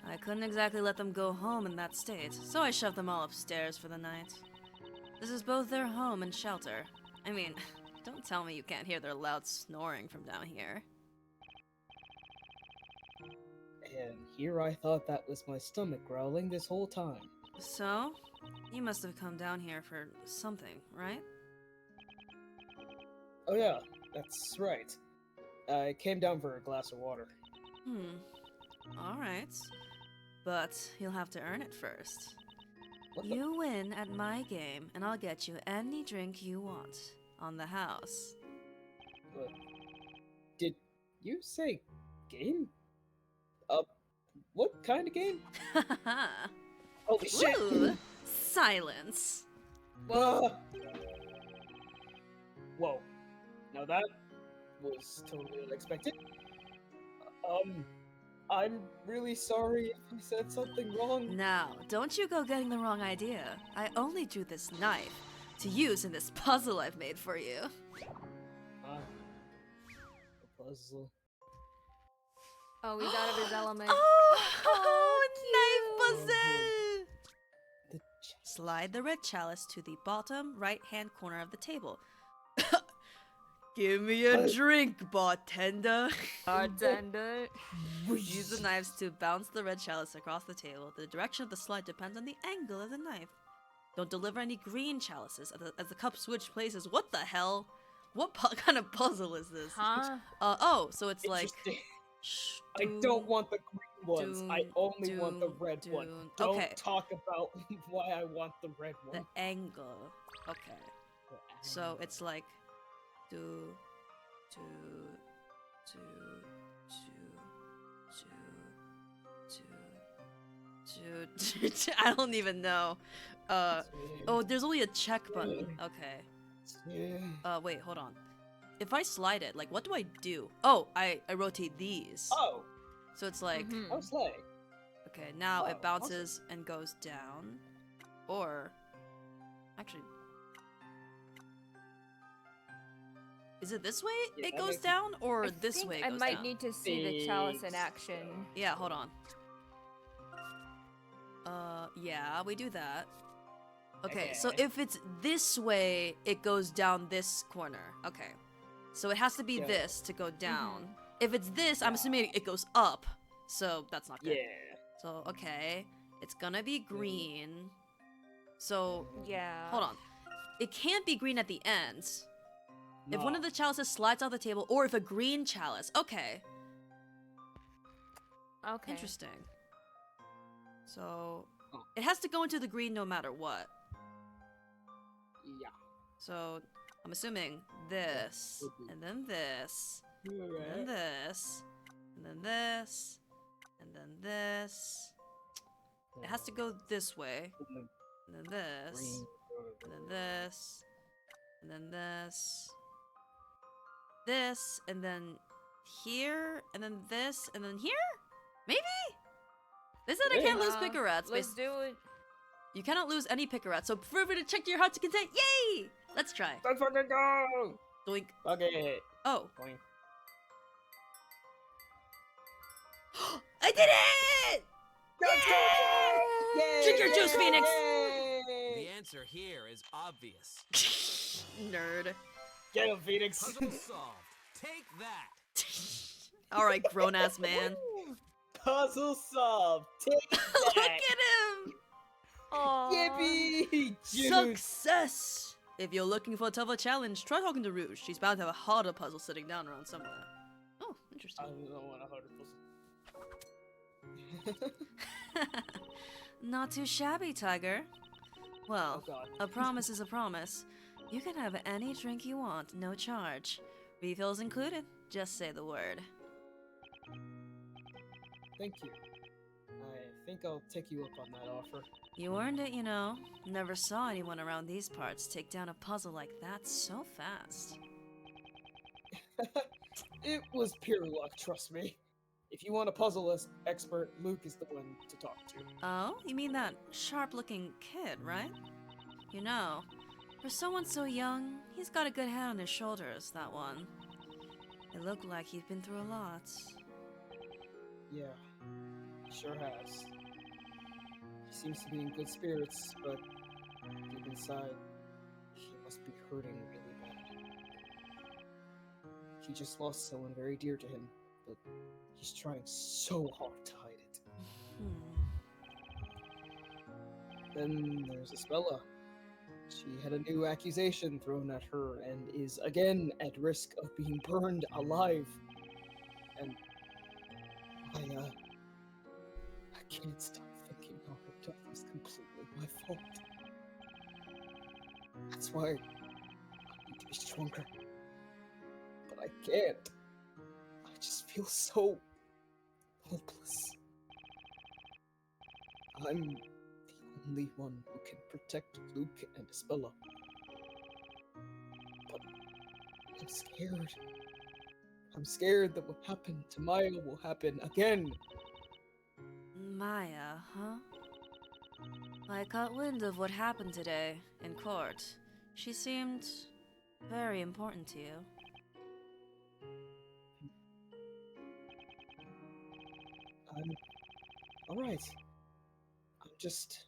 I couldn't exactly let them go home in that state, so I shoved them all upstairs for the night. This is both their home and shelter. I mean, don't tell me you can't hear their loud snoring from down here. And here I thought that was my stomach growling this whole time. So? You must have come down here for something, right? Oh yeah, that's right. I came down for a glass of water. Alright. But you'll have to earn it first. What the- You win at my game, and I'll get you any drink you want. On the house. Did you say game? What kind of game? Holy shit! Ooh, silence. Whoa! Now that was totally unexpected. I'm really sorry if we said something wrong. Now, don't you go getting the wrong idea. I only drew this knife to use in this puzzle I've made for you. A puzzle. Oh, he's out of his element. Oh, knife puzzle! Slide the red chalice to the bottom right-hand corner of the table. Give me a drink, bartender. Bartender. Use the knives to bounce the red chalice across the table. The direction of the slide depends on the angle of the knife. Don't deliver any green chalices as the cup switch places. What the hell? What kind of puzzle is this? Huh? Oh, so it's like... I don't want the green ones. I only want the red one. Don't Okay. talk about why I want the red one. The angle. Okay. So it's like... I don't even know. Oh, there's only a check button. Okay. Wait, hold on. If I slide it, like, what do I do? Oh, I rotate these. Oh. So it's like... Oh, slay. Okay, now Oh, it bounces and goes down. Or... Actually... Is it this way it goes down, or this way it I goes might down? need to see the chalice in action. Yeah, hold on. Yeah, we do that. Okay, so if it's this way, it goes down this corner. Okay. So it has to be Yeah. this to go down. If it's this, I'm assuming it goes up. So that's not good. Yeah. So, okay. It's gonna be green. So, Yeah. hold on. It can't be green at the end. If one of the chalices slides off the table, or if a green chalice. Okay. Okay. Interesting. So, it has to go into the green no matter what. Yeah. So, I'm assuming this, and then this, and then this, and then this, and then this. It has to go this way, and then this, and then this, and then this, this, and then here, and then this, and then here? Maybe? They said I can't lose Pickerats. Let's do it. You cannot lose any Pickerats, so feel free to check your heart's content. Yay! Let's try. Let's fucking go! Doink. Okay. Oh. Boing. I did it! Let's go! Yay! Drink your juice, Phoenix! The answer here is obvious. Nerd. Get him, Phoenix. Puzzle solved. Take that. Alright, grown-ass man. Puzzle solved. Take that. Look at him! Aww. Yippee! Juice. Success! If you're looking for a tougher challenge, try talking to Rouge. She's bound to have a harder puzzle sitting down around somewhere. Oh, interesting. I don't want a harder puzzle. Not too shabby, Tiger. Well, Oh, God. a promise is a promise. You can have any drink you want, no charge. Refills included. Just say the word. Thank you. I think I'll take you up on that offer. You earned it, you know. Never saw anyone around these parts take down a puzzle like that so fast. It was pure luck, trust me. If you want a puzzle expert, Luke is the one to talk to. Oh, you mean that sharp-looking kid, right? You know, for someone so young, he's got a good head on his shoulders, that one. It looked like he'd been through a lot. Yeah, he sure has. He seems to be in good spirits, but deep inside, he must be hurting really bad. He just lost someone very dear to him, but he's trying so hard to hide it. Then there's Isabella. She had a new accusation thrown at her and is again at risk of being burned alive. And I can't stop thinking how her death was completely my fault. That's why I need to be stronger. But I can't. I just feel so hopeless. I'm the only one who can protect Luke and Isabella. But I'm scared. I'm scared that what happened to Maya will happen again. Maya, huh? I caught wind of what happened today in court. She seemed very important to you. I'm alright. I'm just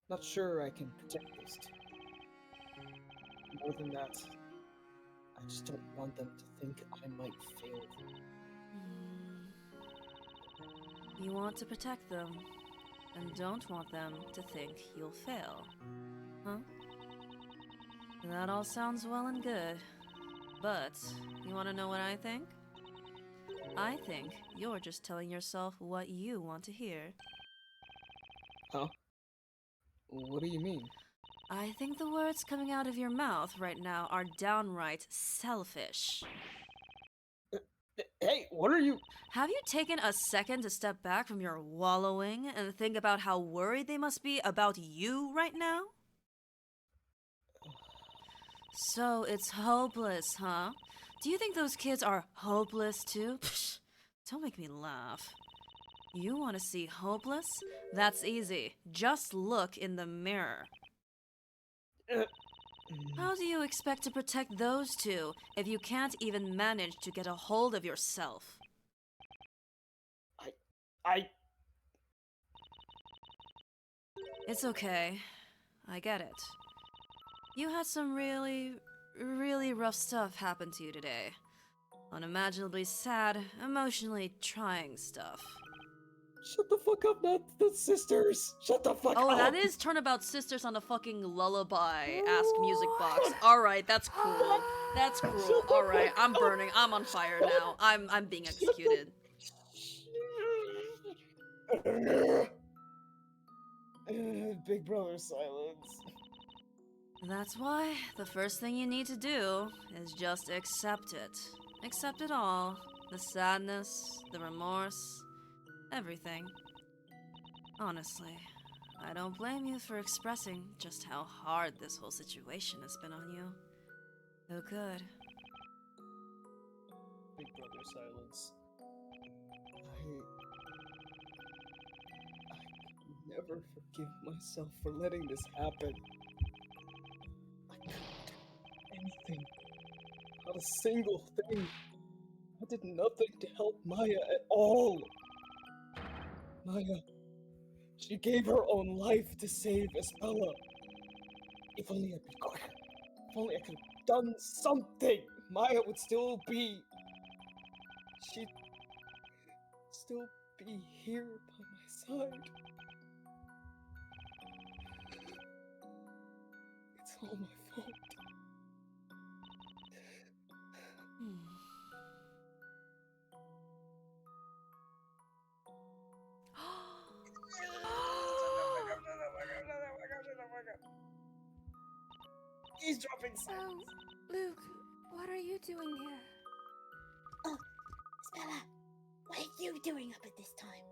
not sure I can protect these two. More than that, I just don't want them to think I might fail them. You want to protect them, and don't want them to think you'll fail, huh? That all sounds well and good, but you want to know what I think? I think you're just telling yourself what you want to hear. Huh? What do you mean? I think the words coming out of your mouth right now are downright selfish. Hey, what are you? Have you taken a second to step back from your wallowing and think about how worried they must be about you right now? So it's hopeless, huh? Do you think those kids are hopeless too? Psh, don't make me laugh. You want to see hopeless? That's easy. Just look in the mirror. How do you expect to protect those two if you can't even manage to get a hold of yourself? It's okay. I get it. You had some really rough stuff happen to you today. Unimaginably sad, emotionally trying stuff. Shut the fuck up, not the sisters! Shut the fuck up! Oh, that is Turnabout Sisters on a fucking lullaby ask music box. Alright, that's cool. That's cool. Alright, I'm burning. I'm on fire now. I'm being executed. Big brother silence. That's why the first thing you need to do is just accept it. Accept it all. The sadness, the remorse, everything. Honestly, I don't blame you for expressing just how hard this whole situation has been on you. Who could? Big brother silence. I never forgive myself for letting this happen. I couldn't do anything. Not a single thing. I did nothing to help Maya at all. Maya, she gave her own life to save Espella. If only I'd been quicker. If only I could have done something, Maya would still be... She'd still be here by my side. It's all my fault. He's dropping So, Luke, what are you doing here? Oh, Stella, what are you doing up at this time?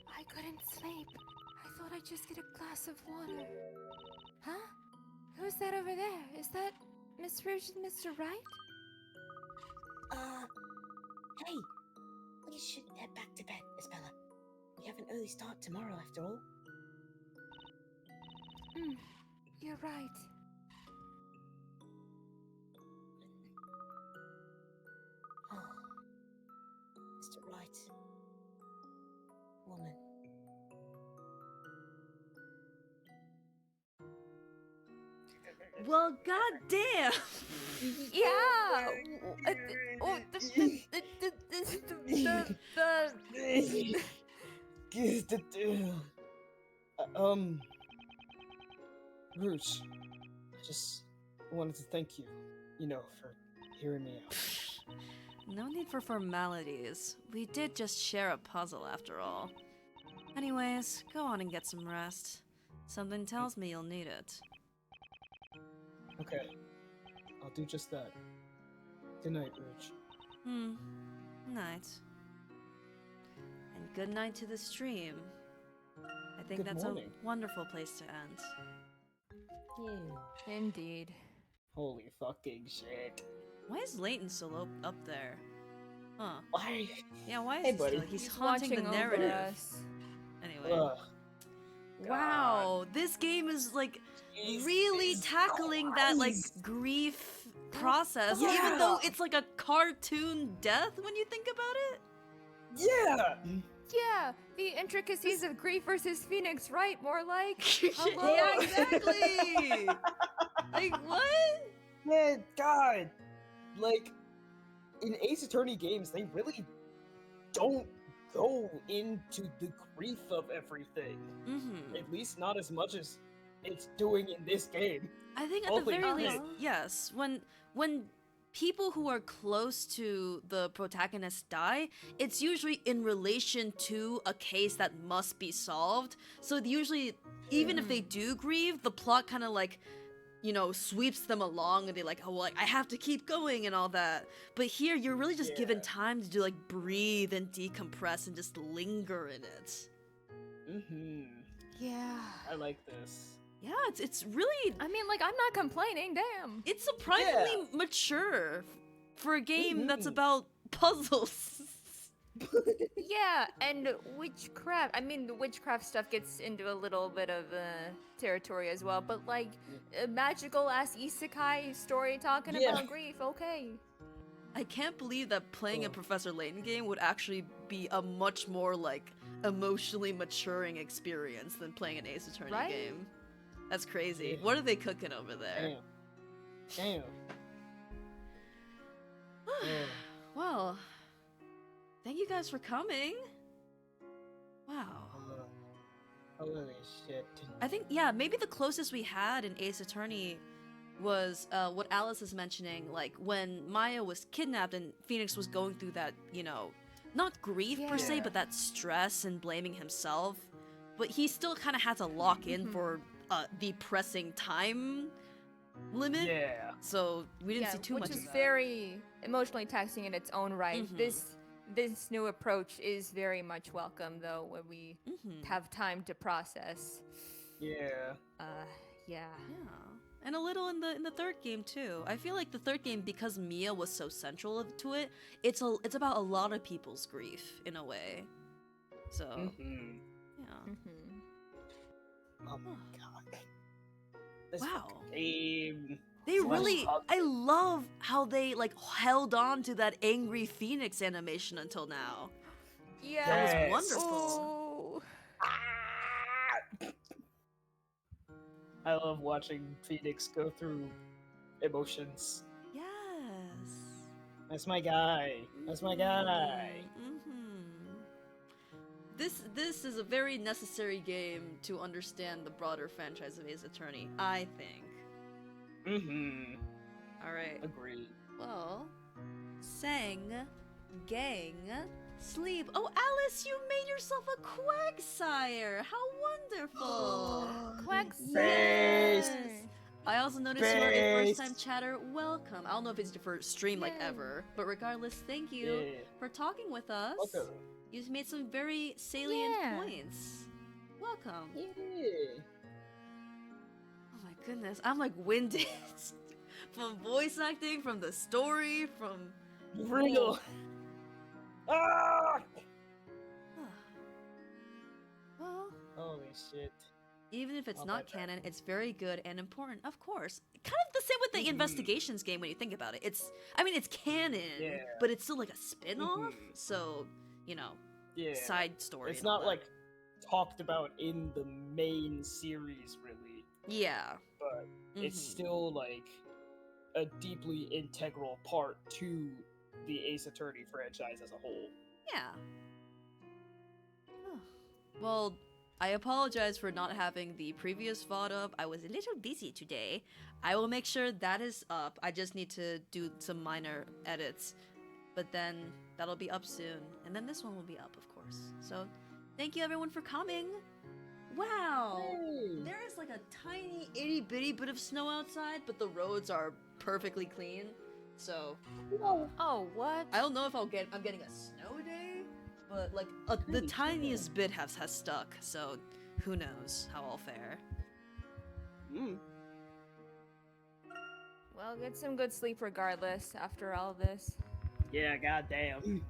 I couldn't sleep. I thought I'd just get a glass of water. Huh? Who's that over there? Is that Miss Rouge and Mr. Wright? Hey, we should head back to bed, Isabella. We have an early start tomorrow, after all. You're right. Oh, Mr. Wright. Woman. Well, goddamn! Yeah! Rouge, I just wanted to thank you, for hearing me out. No need for formalities. We did just share a puzzle after all. Anyways, go on and get some rest. Something tells me you'll need it. Okay, I'll do just that. Good night, Rouge. Night. And good night to the stream. I think Good that's morning. a wonderful place to end. Indeed. Holy fucking shit. Why is Layton still up there? Huh. Why? Yeah, why is Hey, he buddy. still? He's He's haunting the watching over narrative. us. Anyway. Ugh. Wow, this game is like really tackling that like grief process, even though it's like a cartoon death when you think about it. Yeah! Yeah, the intricacies of grief versus Phoenix, right? More like. Hello? Yeah, exactly. Like what? Man, God! Like, in Ace Attorney games, they really don't go into the grief of everything. At least not as much as it's doing in this game. I think at the very least, yes. When people who are close to the protagonist die, it's usually in relation to a case that must be solved. So usually, even if they do grieve, the plot kind of like, sweeps them along, and they're like, oh, well, like, I have to keep going and all that. But here, you're really just given time to like breathe and decompress and just linger in it. Yeah. I like this. Yeah, it's really. I mean, like, I'm not complaining, damn. It's surprisingly mature for a game that's about puzzles. Yeah, and witchcraft. I mean, the witchcraft stuff gets into a little bit of territory as well, but like a magical ass isekai story talking about grief, okay. I can't believe that playing a Professor Layton game would actually be a much more like emotionally maturing experience than playing an Ace Attorney game. That's crazy. What are they cooking over there? Damn. Well, thank you guys for coming. Wow. Holy shit. I think, maybe the closest we had in Ace Attorney was what Alice is mentioning, like when Maya was kidnapped and Phoenix was going through that, not grief per se, but that stress and blaming himself. But he still kind of had to lock in for the pressing time limit. Yeah. So we didn't see too much which of is that. very emotionally taxing in its own right. Mhm. This new approach is very much welcome, though, where we have time to process. Yeah. Yeah. And a little in the third game too. I feel like the third game, because Mia was so central to it, it's about a lot of people's grief in a way. So yeah. Oh my god. This Wow. game. They really, I love how they like held on to that angry phoenix animation until now. Yeah. That was wonderful. I love watching Phoenix go through emotions. Yes. That's my guy. That's my guy. This is a very necessary game to understand the broader franchise of Ace Attorney, I think. Alright. Agreed. Well, sang, gang, sleep. Oh, Alice, you made yourself a Quagsire! How wonderful! Quagsire! I also noticed you are a first-time chatter. Welcome. I don't know if it's your first stream like ever, but regardless, thank you for talking with us. Welcome. You've made some very salient points. Welcome. Oh my goodness, I'm like winded. From voice acting, from the story, from... Real. Ah! Well... Holy shit. Even if it's not canon, it's very good and important, of course. Kind of the same with the investigations game when you think about it. It's canon, but it's still like a spin-off, so, you know, side story. It's not like talked about in the main series, really. Yeah. But it's still like a deeply integral part to the Ace Attorney franchise as a whole. Yeah. Well, I apologize for not having the previous VOD up. I was a little busy today. I will make sure that is up. I just need to do some minor edits. But then that'll be up soon. And then this one will be up, of course. So thank you everyone for coming. Wow. There is like a tiny itty bitty bit of snow outside, but the roads are perfectly clean. So oh, what? I don't know if I'm getting a snow day, but like the tiniest bit has stuck. So who knows how I'll fare. Well, get some good sleep regardless after all this. Yeah, goddamn.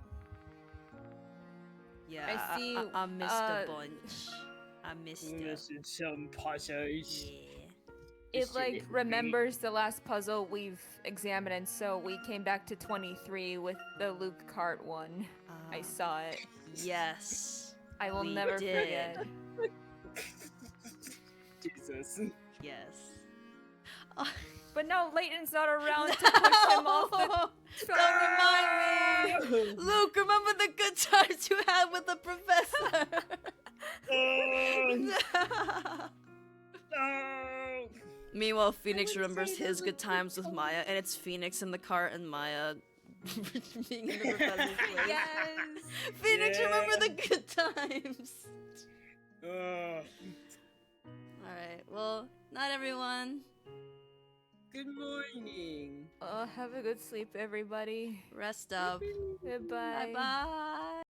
Yeah, I see. I missed a bunch. I missed Missing some puzzles. It like remembers the last puzzle we've examined, and so we came back to 23 with the Luke Cart one. I saw it. Yes. I will we never did. forget. Jesus. Yes. But no, Layton's not around to push him off the. Don't remind me! Luke, remember the good times you had with the professor? No. Meanwhile, Phoenix remembers his good times with Maya, and it's Phoenix in the cart and Maya being in the professor's place. Yes! Phoenix, remember the good times! Alright, well, night everyone. Good morning. Have a good sleep, everybody. Rest up. Goodbye. Bye-bye.